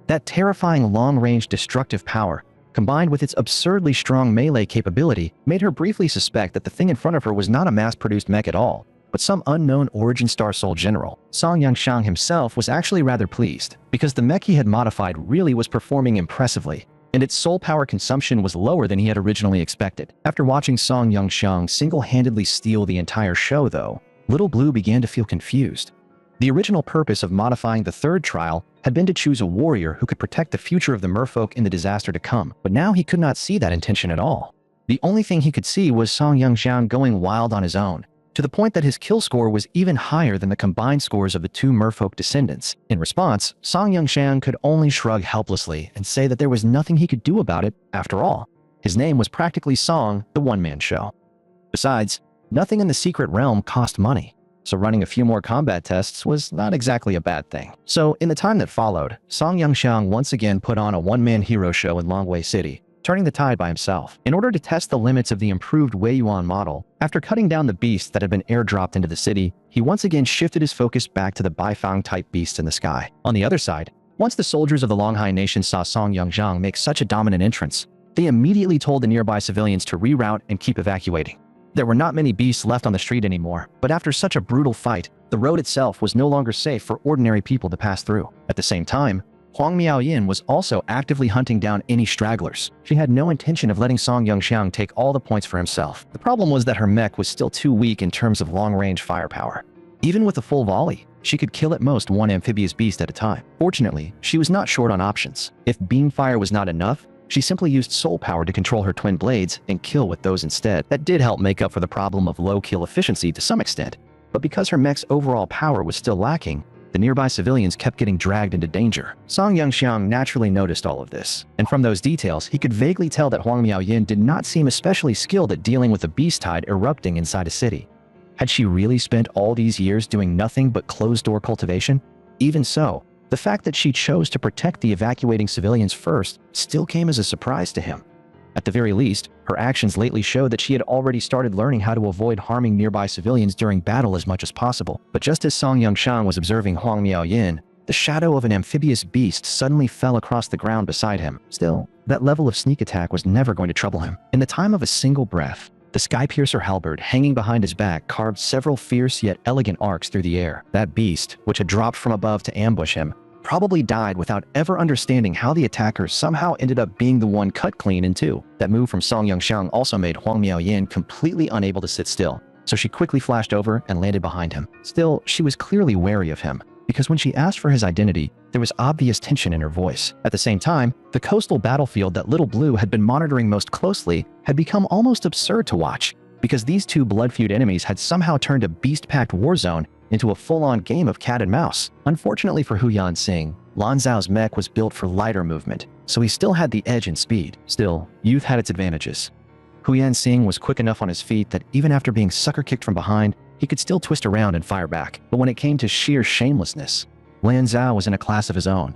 That terrifying long-range destructive power, combined with its absurdly strong melee capability, made her briefly suspect that the thing in front of her was not a mass-produced mech at all, but some unknown origin star soul general. Song Yangxiang himself was actually rather pleased, because the mech he had modified really was performing impressively, and its soul power consumption was lower than he had originally expected. After watching Song Yangxiang single-handedly steal the entire show, though, Little Blue began to feel confused. The original purpose of modifying the third trial had been to choose a warrior who could protect the future of the merfolk in the disaster to come, but now he could not see that intention at all. The only thing he could see was Song Yangxiang going wild on his own, to the point that his kill score was even higher than the combined scores of the two merfolk descendants. In response, Song Yangxiang could only shrug helplessly and say that there was nothing he could do about it after all. His name was practically Song, the one-man show. Besides, nothing in the secret realm cost money, so running a few more combat tests was not exactly a bad thing. So, in the time that followed, Song Yangxiang once again put on a one-man hero show in Longwei City, turning the tide by himself. In order to test the limits of the improved Wei Yuan model, after cutting down the beasts that had been airdropped into the city, he once again shifted his focus back to the Baifang-type beasts in the sky. On the other side, once the soldiers of the Longhai Nation saw Song Yangxiang make such a dominant entrance, they immediately told the nearby civilians to reroute and keep evacuating. There were not many beasts left on the street anymore, but after such a brutal fight, the road itself was no longer safe for ordinary people to pass through. At the same time, Huang Miaoyin was also actively hunting down any stragglers. She had no intention of letting Song Yangxiang take all the points for himself. The problem was that her mech was still too weak in terms of long-range firepower. Even with a full volley, she could kill at most one amphibious beast at a time. Fortunately, she was not short on options. If beam fire was not enough, she simply used soul power to control her twin blades and kill with those instead. That did help make up for the problem of low kill efficiency to some extent, but because her mech's overall power was still lacking, the nearby civilians kept getting dragged into danger. Song Yangxiang naturally noticed all of this, and from those details, he could vaguely tell that Huang Miaoyin did not seem especially skilled at dealing with the beast tide erupting inside a city. Had she really spent all these years doing nothing but closed-door cultivation? Even so, the fact that she chose to protect the evacuating civilians first still came as a surprise to him. At the very least, her actions lately showed that she had already started learning how to avoid harming nearby civilians during battle as much as possible. But just as Song Yangxiang was observing Huang Miaoyin, the shadow of an amphibious beast suddenly fell across the ground beside him. Still, that level of sneak attack was never going to trouble him. In the time of a single breath, the Skypiercer halberd hanging behind his back carved several fierce yet elegant arcs through the air. That beast, which had dropped from above to ambush him, probably died without ever understanding how the attacker somehow ended up being the one cut clean in two. That move from Song Yangxiang also made Huang Miaoyin completely unable to sit still, so she quickly flashed over and landed behind him. Still, she was clearly wary of him, because when she asked for his identity, there was obvious tension in her voice. At the same time, the coastal battlefield that Little Blue had been monitoring most closely had become almost absurd to watch, because these two blood-feud enemies had somehow turned a beast-packed war zone into a full-on game of cat and mouse. Unfortunately for Hu Yansing, Lan Zhao's mech was built for lighter movement, so he still had the edge in speed. Still, youth had its advantages. Hu Yansing was quick enough on his feet that even after being sucker-kicked from behind, he could still twist around and fire back. But when it came to sheer shamelessness, Lan Zhao was in a class of his own.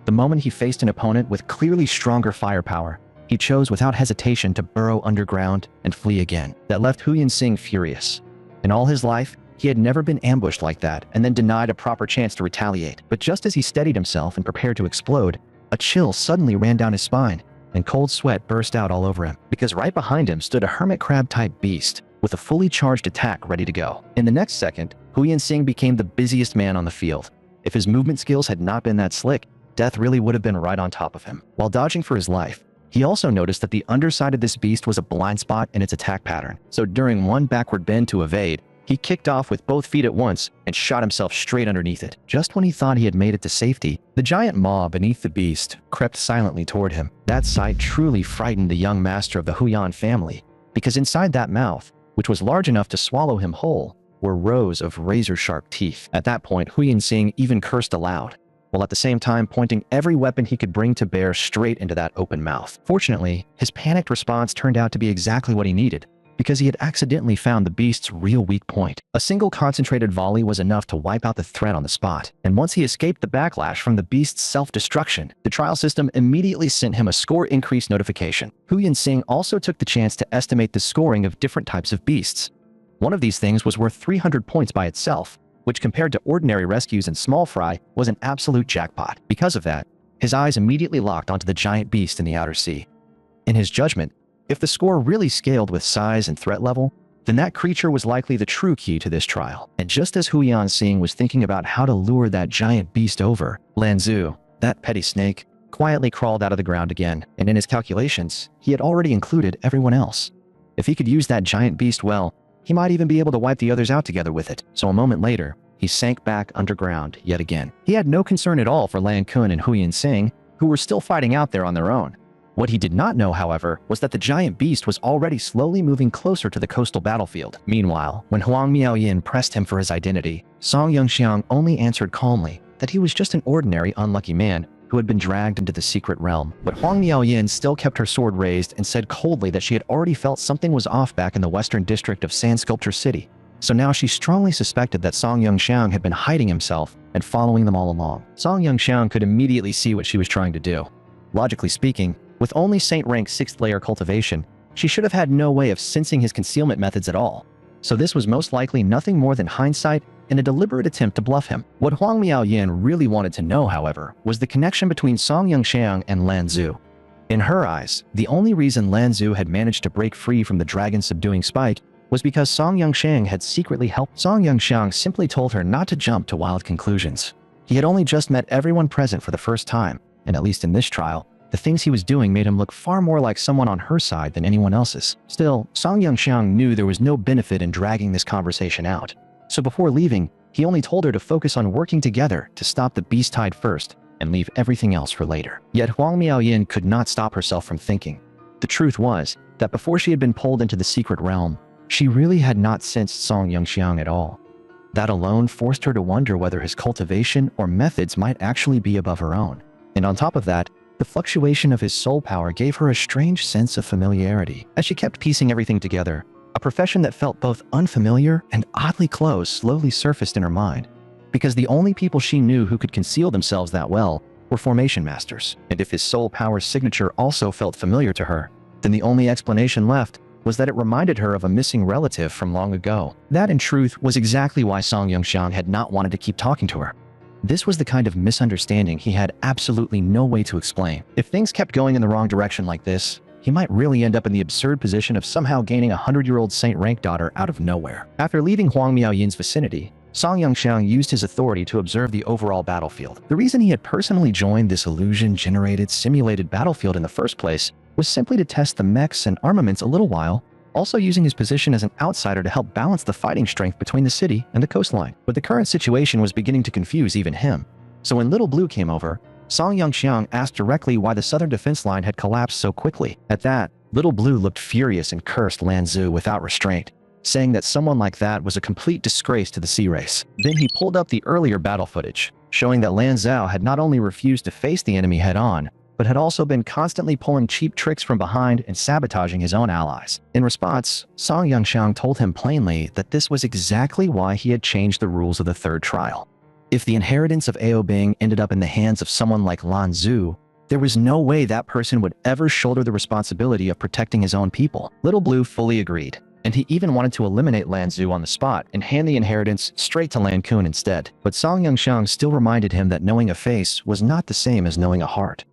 The moment he faced an opponent with clearly stronger firepower, he chose without hesitation to burrow underground and flee again. That left Hu Yansing furious. In all his life, he had never been ambushed like that and then denied a proper chance to retaliate. But just as he steadied himself and prepared to explode, a chill suddenly ran down his spine, and cold sweat burst out all over him, because right behind him stood a hermit crab-type beast with a fully charged attack ready to go. In the next second, Hu Yansing became the busiest man on the field. If his movement skills had not been that slick, death really would have been right on top of him. While dodging for his life, he also noticed that the underside of this beast was a blind spot in its attack pattern. So during one backward bend to evade, he kicked off with both feet at once and shot himself straight underneath it. Just when he thought he had made it to safety, the giant maw beneath the beast crept silently toward him. That sight truly frightened the young master of the Huyan family, because inside that mouth, which was large enough to swallow him whole, were rows of razor-sharp teeth. At that point, Hu Yansing even cursed aloud, while at the same time pointing every weapon he could bring to bear straight into that open mouth. Fortunately, his panicked response turned out to be exactly what he needed, because he had accidentally found the beast's real weak point. A single concentrated volley was enough to wipe out the threat on the spot, and once he escaped the backlash from the beast's self-destruction, the trial system immediately sent him a score increase notification. Huyan Sing also took the chance to estimate the scoring of different types of beasts. One of these things was worth 300 points by itself, which compared to ordinary rescues and small fry was an absolute jackpot. Because of that, his eyes immediately locked onto the giant beast in the outer sea. In his judgment, if the score really scaled with size and threat level, then that creature was likely the true key to this trial. And just as Huyan Sing was thinking about how to lure that giant beast over, Lanzu, that petty snake, quietly crawled out of the ground again, and in his calculations, he had already included everyone else. If he could use that giant beast well, he might even be able to wipe the others out together with it. So a moment later, he sank back underground yet again. He had no concern at all for Lan Kun and Huyan Sing, who were still fighting out there on their own. What he did not know, however, was that the giant beast was already slowly moving closer to the coastal battlefield. Meanwhile, when Huang Miaoyin pressed him for his identity, Song Yongxiang only answered calmly that he was just an ordinary unlucky man who had been dragged into the secret realm. But Huang Miaoyin still kept her sword raised and said coldly that she had already felt something was off back in the western district of Sand Sculpture City. So now she strongly suspected that Song Yongxiang had been hiding himself and following them all along. Song Yongxiang could immediately see what she was trying to do. Logically speaking, with only Saint rank 6th layer cultivation, she should have had no way of sensing his concealment methods at all. So this was most likely nothing more than hindsight and a deliberate attempt to bluff him. What Huang Miaoyin really wanted to know, however, was the connection between Song Yongxiang and Lanzu. In her eyes, the only reason Lanzu had managed to break free from the dragon subduing spike was because Song Yongxiang had secretly helped. Song Yongxiang simply told her not to jump to wild conclusions. He had only just met everyone present for the first time, and at least in this trial, the things he was doing made him look far more like someone on her side than anyone else's. Still, Song Yongxiang knew there was no benefit in dragging this conversation out. So before leaving, he only told her to focus on working together to stop the beast tide first and leave everything else for later. Yet Huang Miaoyin could not stop herself from thinking. The truth was that before she had been pulled into the secret realm, she really had not sensed Song Yongxiang at all. That alone forced her to wonder whether his cultivation or methods might actually be above her own. And on top of that, the fluctuation of his soul power gave her a strange sense of familiarity. As she kept piecing everything together, a profession that felt both unfamiliar and oddly close slowly surfaced in her mind. Because the only people she knew who could conceal themselves that well were formation masters. And if his soul power's signature also felt familiar to her, then the only explanation left was that it reminded her of a missing relative from long ago. That, in truth, was exactly why Song Yongxiang had not wanted to keep talking to her. This was the kind of misunderstanding he had absolutely no way to explain. If things kept going in the wrong direction like this, he might really end up in the absurd position of somehow gaining a 100-year-old Saint rank daughter out of nowhere. After leaving Huang Miaoyin's vicinity, Song Yongxiang used his authority to observe the overall battlefield. The reason he had personally joined this illusion-generated, simulated battlefield in the first place was simply to test the mechs and armaments a little while, also using his position as an outsider to help balance the fighting strength between the city and the coastline. But the current situation was beginning to confuse even him. So when Little Blue came over, Song Yongxiang asked directly why the southern defense line had collapsed so quickly. At that, Little Blue looked furious and cursed Lanzu without restraint, saying that someone like that was a complete disgrace to the sea race. Then he pulled up the earlier battle footage, showing that Lan Zhao had not only refused to face the enemy head-on, but had also been constantly pulling cheap tricks from behind and sabotaging his own allies. In response, Song Yongxiang told him plainly that this was exactly why he had changed the rules of the third trial. If the inheritance of Aobing ended up in the hands of someone like Lan Zhu, there was no way that person would ever shoulder the responsibility of protecting his own people. Little Blue fully agreed, and he even wanted to eliminate Lan Zhu on the spot and hand the inheritance straight to Lan Kun instead. But Song Yongxiang still reminded him that knowing a face was not the same as knowing a heart.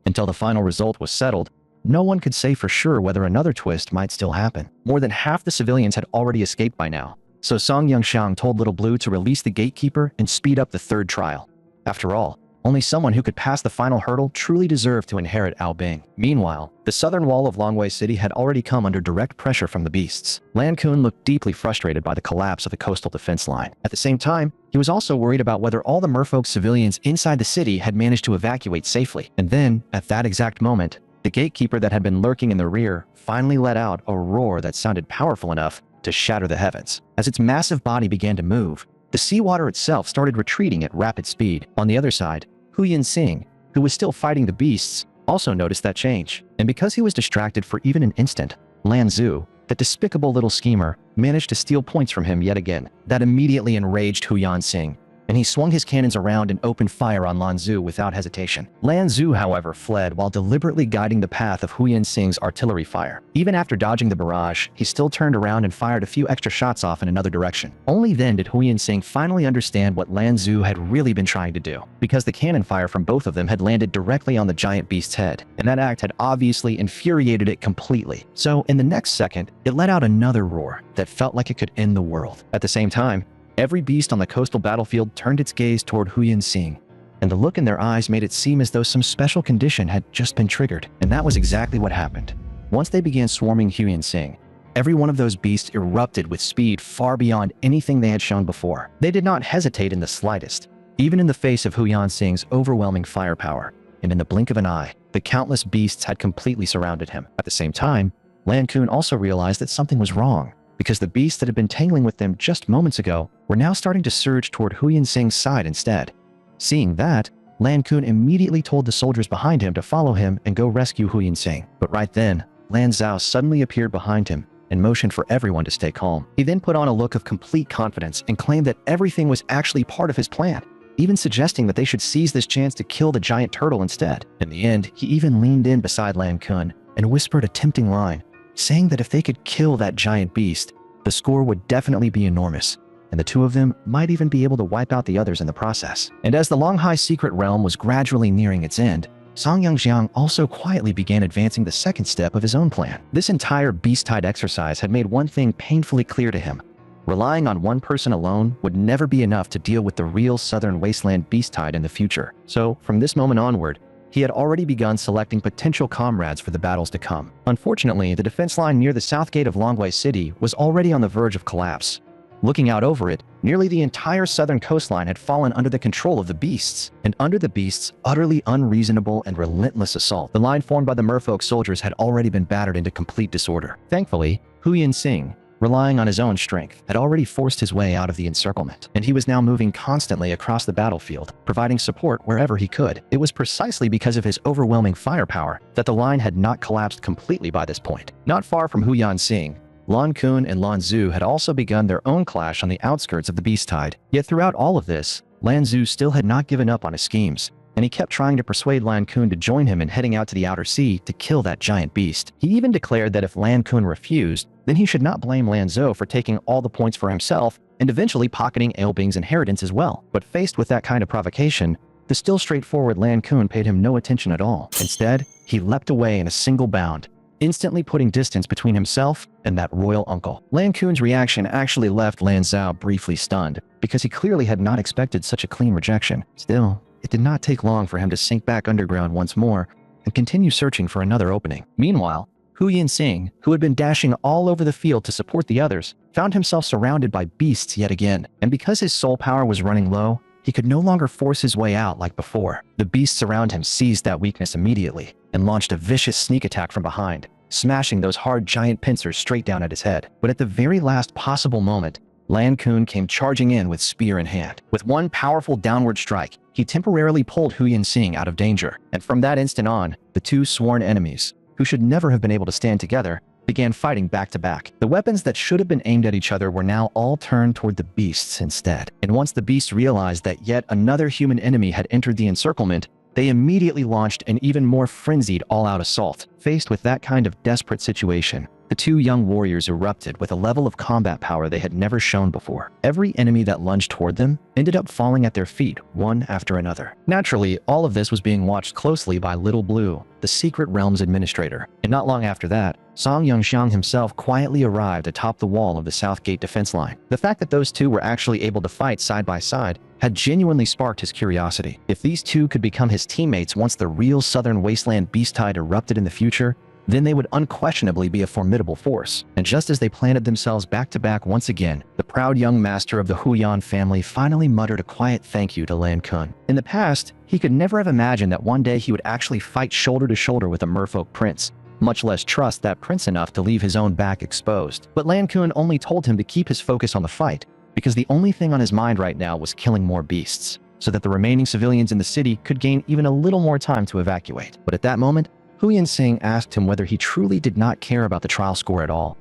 Until the final result was settled, no one could say for sure whether another twist might still happen. More than half the civilians had already escaped by now, so Song Yongxiang told Little Blue to release the gatekeeper and speed up the third trial. After all, only someone who could pass the final hurdle truly deserved to inherit Aobing. Meanwhile, the southern wall of Longwei City had already come under direct pressure from the beasts. Lan Kun looked deeply frustrated by the collapse of the coastal defense line. At the same time, he was also worried about whether all the merfolk civilians inside the city had managed to evacuate safely. And then, at that exact moment, the gatekeeper that had been lurking in the rear finally let out a roar that sounded powerful enough to shatter the heavens. As its massive body began to move, the seawater itself started retreating at rapid speed. On the other side, Huyan Sing, who was still fighting the beasts, also noticed that change. And because he was distracted for even an instant, Lan Zhu, that despicable little schemer managed to steal points from him yet again. That immediately enraged Hu Yansing, and he swung his cannons around and opened fire on Lan Zu without hesitation. Lan Zu, however, fled while deliberately guiding the path of Hu Yansing's artillery fire. Even after dodging the barrage, he still turned around and fired a few extra shots off in another direction. Only then did Hu Yansing finally understand what Lan Zu had really been trying to do, because the cannon fire from both of them had landed directly on the giant beast's head, and that act had obviously infuriated it completely. So, in the next second, it let out another roar that felt like it could end the world. At the same time, every beast on the coastal battlefield turned its gaze toward Hu Yansing, and the look in their eyes made it seem as though some special condition had just been triggered. And that was exactly what happened. Once they began swarming Hu Yansing, every one of those beasts erupted with speed far beyond anything they had shown before. They did not hesitate in the slightest, even in the face of Hu Yansing's overwhelming firepower, and in the blink of an eye, the countless beasts had completely surrounded him. At the same time, Lan Kun also realized that something was wrong, because the beasts that had been tangling with them just moments ago were now starting to surge toward Hu Yansing's side instead. Seeing that, Lan Kun immediately told the soldiers behind him to follow him and go rescue Hu Yansing. But right then, Lan Zhao suddenly appeared behind him and motioned for everyone to stay calm. He then put on a look of complete confidence and claimed that everything was actually part of his plan, even suggesting that they should seize this chance to kill the giant turtle instead. In the end, he even leaned in beside Lan Kun and whispered a tempting line, saying that if they could kill that giant beast, the score would definitely be enormous, and the two of them might even be able to wipe out the others in the process. And as the Longhai secret realm was gradually nearing its end, Song Yangxiang also quietly began advancing the second step of his own plan. This entire beast-tide exercise had made one thing painfully clear to him. Relying on one person alone would never be enough to deal with the real southern wasteland beast-tide in the future. So, from this moment onward, he had already begun selecting potential comrades for the battles to come. Unfortunately, the defense line near the south gate of Longwei City was already on the verge of collapse. Looking out over it, nearly the entire southern coastline had fallen under the control of the beasts, and under the beasts' utterly unreasonable and relentless assault, the line formed by the merfolk soldiers had already been battered into complete disorder. Thankfully, Hu Yansing, relying on his own strength, had already forced his way out of the encirclement, and he was now moving constantly across the battlefield, providing support wherever he could. It was precisely because of his overwhelming firepower that the line had not collapsed completely by this point. Not far from Hu Yansing, Lan Kun and Lan Zu had also begun their own clash on the outskirts of the beast tide. Yet throughout all of this, Lan Zu still had not given up on his schemes, and he kept trying to persuade Lan Kun to join him in heading out to the outer sea to kill that giant beast. He even declared that if Lan Kun refused, then he should not blame Lan Zhou for taking all the points for himself and eventually pocketing Ailbing's inheritance as well. But faced with that kind of provocation, the still straightforward Lan Kun paid him no attention at all. Instead, he leapt away in a single bound, instantly putting distance between himself and that royal uncle. Lan Kun's reaction actually left Lan Zhao briefly stunned, because he clearly had not expected such a clean rejection. Still, it did not take long for him to sink back underground once more and continue searching for another opening. Meanwhile, Hu Yansing, who had been dashing all over the field to support the others, found himself surrounded by beasts yet again, and because his soul power was running low, he could no longer force his way out like before. The beasts around him seized that weakness immediately and launched a vicious sneak attack from behind, smashing those hard giant pincers straight down at his head. But at the very last possible moment, Lan Kun came charging in with spear in hand. With one powerful downward strike, he temporarily pulled Hu Yansing out of danger, and from that instant on, the two sworn enemies, who should never have been able to stand together, began fighting back to back. The weapons that should have been aimed at each other were now all turned toward the beasts instead. And once the beasts realized that yet another human enemy had entered the encirclement, they immediately launched an even more frenzied all-out assault. Faced with that kind of desperate situation, the two young warriors erupted with a level of combat power they had never shown before. Every enemy that lunged toward them ended up falling at their feet, one after another. Naturally, all of this was being watched closely by Little Blue, the Secret Realm's administrator. And not long after that, Song Yangxiang himself quietly arrived atop the wall of the South Gate defense line. The fact that those two were actually able to fight side by side had genuinely sparked his curiosity. If these two could become his teammates once the real southern wasteland beast tide erupted in the future, then they would unquestionably be a formidable force. And just as they planted themselves back to back once again, the proud young master of the Huyan family finally muttered a quiet thank you to Lan Kun. In the past, he could never have imagined that one day he would actually fight shoulder to shoulder with a merfolk prince, much less trust that prince enough to leave his own back exposed. But Lan Kun only told him to keep his focus on the fight, because the only thing on his mind right now was killing more beasts, so that the remaining civilians in the city could gain even a little more time to evacuate. But at that moment, Hu Yansing asked him whether he truly did not care about the trial score at all.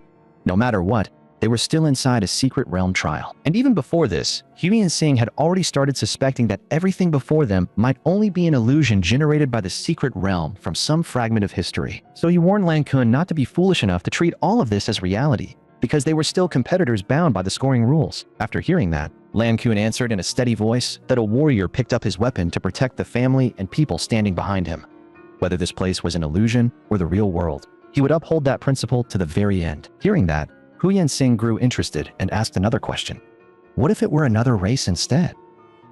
No matter what, they were still inside a secret realm trial. And even before this, Huey and Sing had already started suspecting that everything before them might only be an illusion generated by the secret realm from some fragment of history. So he warned Lan Kun not to be foolish enough to treat all of this as reality, because they were still competitors bound by the scoring rules. After hearing that, Lan Kun answered in a steady voice that a warrior picked up his weapon to protect the family and people standing behind him. Whether this place was an illusion or the real world, he would uphold that principle to the very end. Hearing that, Huyen Sing grew interested and asked another question. What if it were another race instead?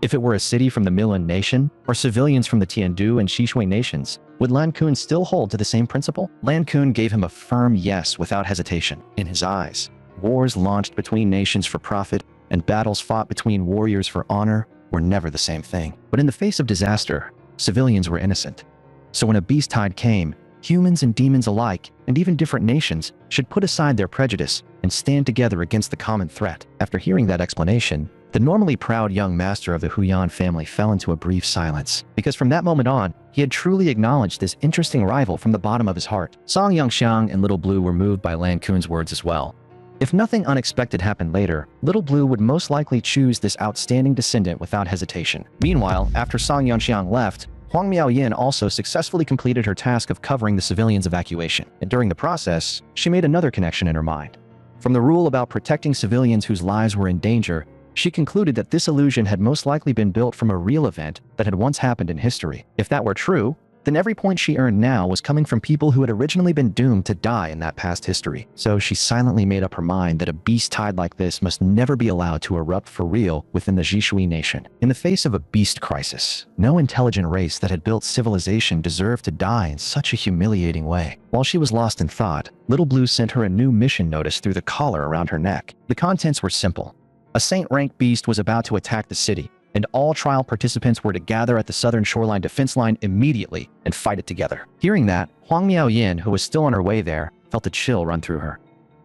If it were a city from the Milan nation, or civilians from the Tiandu and Shishui nations, would Lan Kun still hold to the same principle? Lan Kun gave him a firm yes without hesitation. In his eyes, wars launched between nations for profit and battles fought between warriors for honor were never the same thing. But in the face of disaster, civilians were innocent. So when a beast tide came, humans and demons alike, and even different nations, should put aside their prejudice and stand together against the common threat. After hearing that explanation, the normally proud young master of the Huyan family fell into a brief silence, because from that moment on, he had truly acknowledged this interesting rival from the bottom of his heart. Song Yangxiang and Little Blue were moved by Lan Kun's words as well. If nothing unexpected happened later, Little Blue would most likely choose this outstanding descendant without hesitation. Meanwhile, after Song Yangxiang left, Huang Miaoyin also successfully completed her task of covering the civilians' evacuation, and during the process, she made another connection in her mind. From the rule about protecting civilians whose lives were in danger, she concluded that this illusion had most likely been built from a real event that had once happened in history. If that were true, then every point she earned now was coming from people who had originally been doomed to die in that past history. So she silently made up her mind that a beast tide like this must never be allowed to erupt for real within the Jishui nation. In the face of a beast crisis, no intelligent race that had built civilization deserved to die in such a humiliating way. While she was lost in thought, Little Blue sent her a new mission notice through the collar around her neck. The contents were simple. A saint-ranked beast was about to attack the city, and all trial participants were to gather at the southern shoreline defense line immediately and fight it together. Hearing that, Huang Miaoyin, who was still on her way there, felt a chill run through her.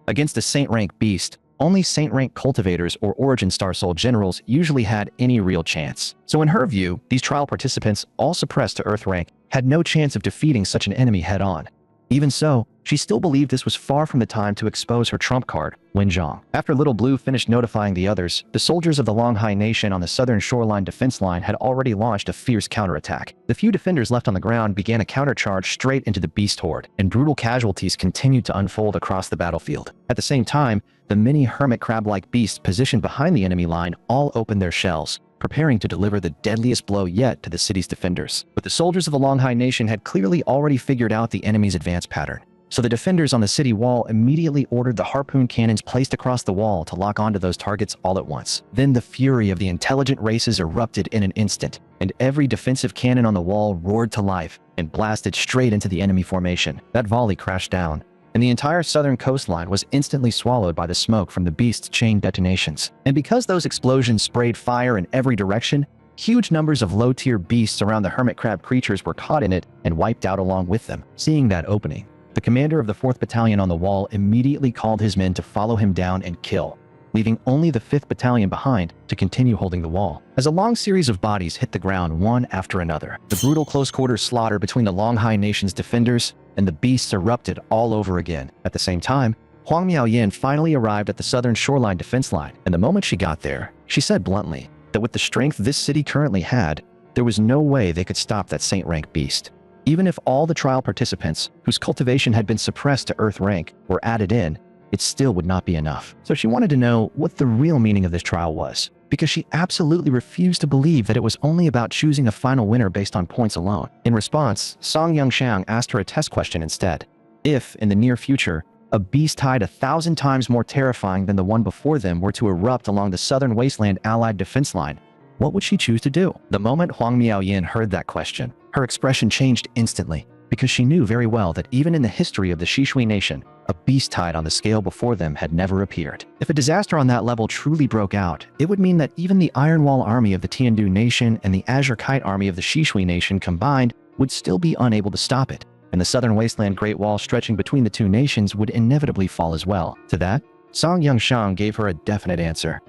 Against a saint-rank beast, only saint-rank cultivators or origin star soul generals usually had any real chance. So in her view, these trial participants, all suppressed to earth rank, had no chance of defeating such an enemy head-on. Even so, she still believed this was far from the time to expose her trump card, Wenjiang. After Little Blue finished notifying the others, the soldiers of the Longhai Nation on the southern shoreline defense line had already launched a fierce counterattack. The few defenders left on the ground began a countercharge straight into the beast horde, and brutal casualties continued to unfold across the battlefield. At the same time, the many hermit crab-like beasts positioned behind the enemy line all opened their shells, preparing to deliver the deadliest blow yet to the city's defenders. But the soldiers of the Longhai Nation had clearly already figured out the enemy's advance pattern. So the defenders on the city wall immediately ordered the harpoon cannons placed across the wall to lock onto those targets all at once. Then the fury of the intelligent races erupted in an instant, and every defensive cannon on the wall roared to life and blasted straight into the enemy formation. That volley crashed down, and the entire southern coastline was instantly swallowed by the smoke from the beast's chain detonations. And because those explosions sprayed fire in every direction, huge numbers of low-tier beasts around the hermit crab creatures were caught in it and wiped out along with them. Seeing that opening, the commander of the 4th Battalion on the wall immediately called his men to follow him down and kill, leaving only the 5th Battalion behind to continue holding the wall. As a long series of bodies hit the ground one after another, the brutal close-quarters slaughter between the Longhai Nation's defenders and the beasts erupted all over again. At the same time, Huang Miaoyin finally arrived at the southern shoreline defense line, and the moment she got there, she said bluntly that with the strength this city currently had, there was no way they could stop that saint-rank beast. Even if all the trial participants, whose cultivation had been suppressed to earth rank, were added in, it still would not be enough. So she wanted to know what the real meaning of this trial was, because she absolutely refused to believe that it was only about choosing a final winner based on points alone. In response, Song Yangxiang asked her a test question instead. If, in the near future, a beast tide 1,000 times more terrifying than the one before them were to erupt along the southern wasteland allied defense line, what would she choose to do? The moment Huang Miaoyin heard that question, her expression changed instantly, because she knew very well that even in the history of the Shishui nation, a beast tide on the scale before them had never appeared. If a disaster on that level truly broke out, it would mean that even the Iron Wall army of the Tiandu nation and the Azure Kite army of the Shishui nation combined would still be unable to stop it, and the southern wasteland Great Wall stretching between the two nations would inevitably fall as well. To that, Song Yangxiang gave her a definite answer.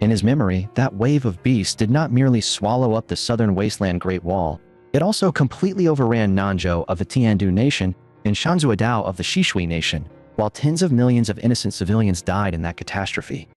In his memory, that wave of beasts did not merely swallow up the southern wasteland Great Wall, it also completely overran Nanzhou of the Tiandu nation and Shanzhuadao of the Shishui nation, while tens of millions of innocent civilians died in that catastrophe.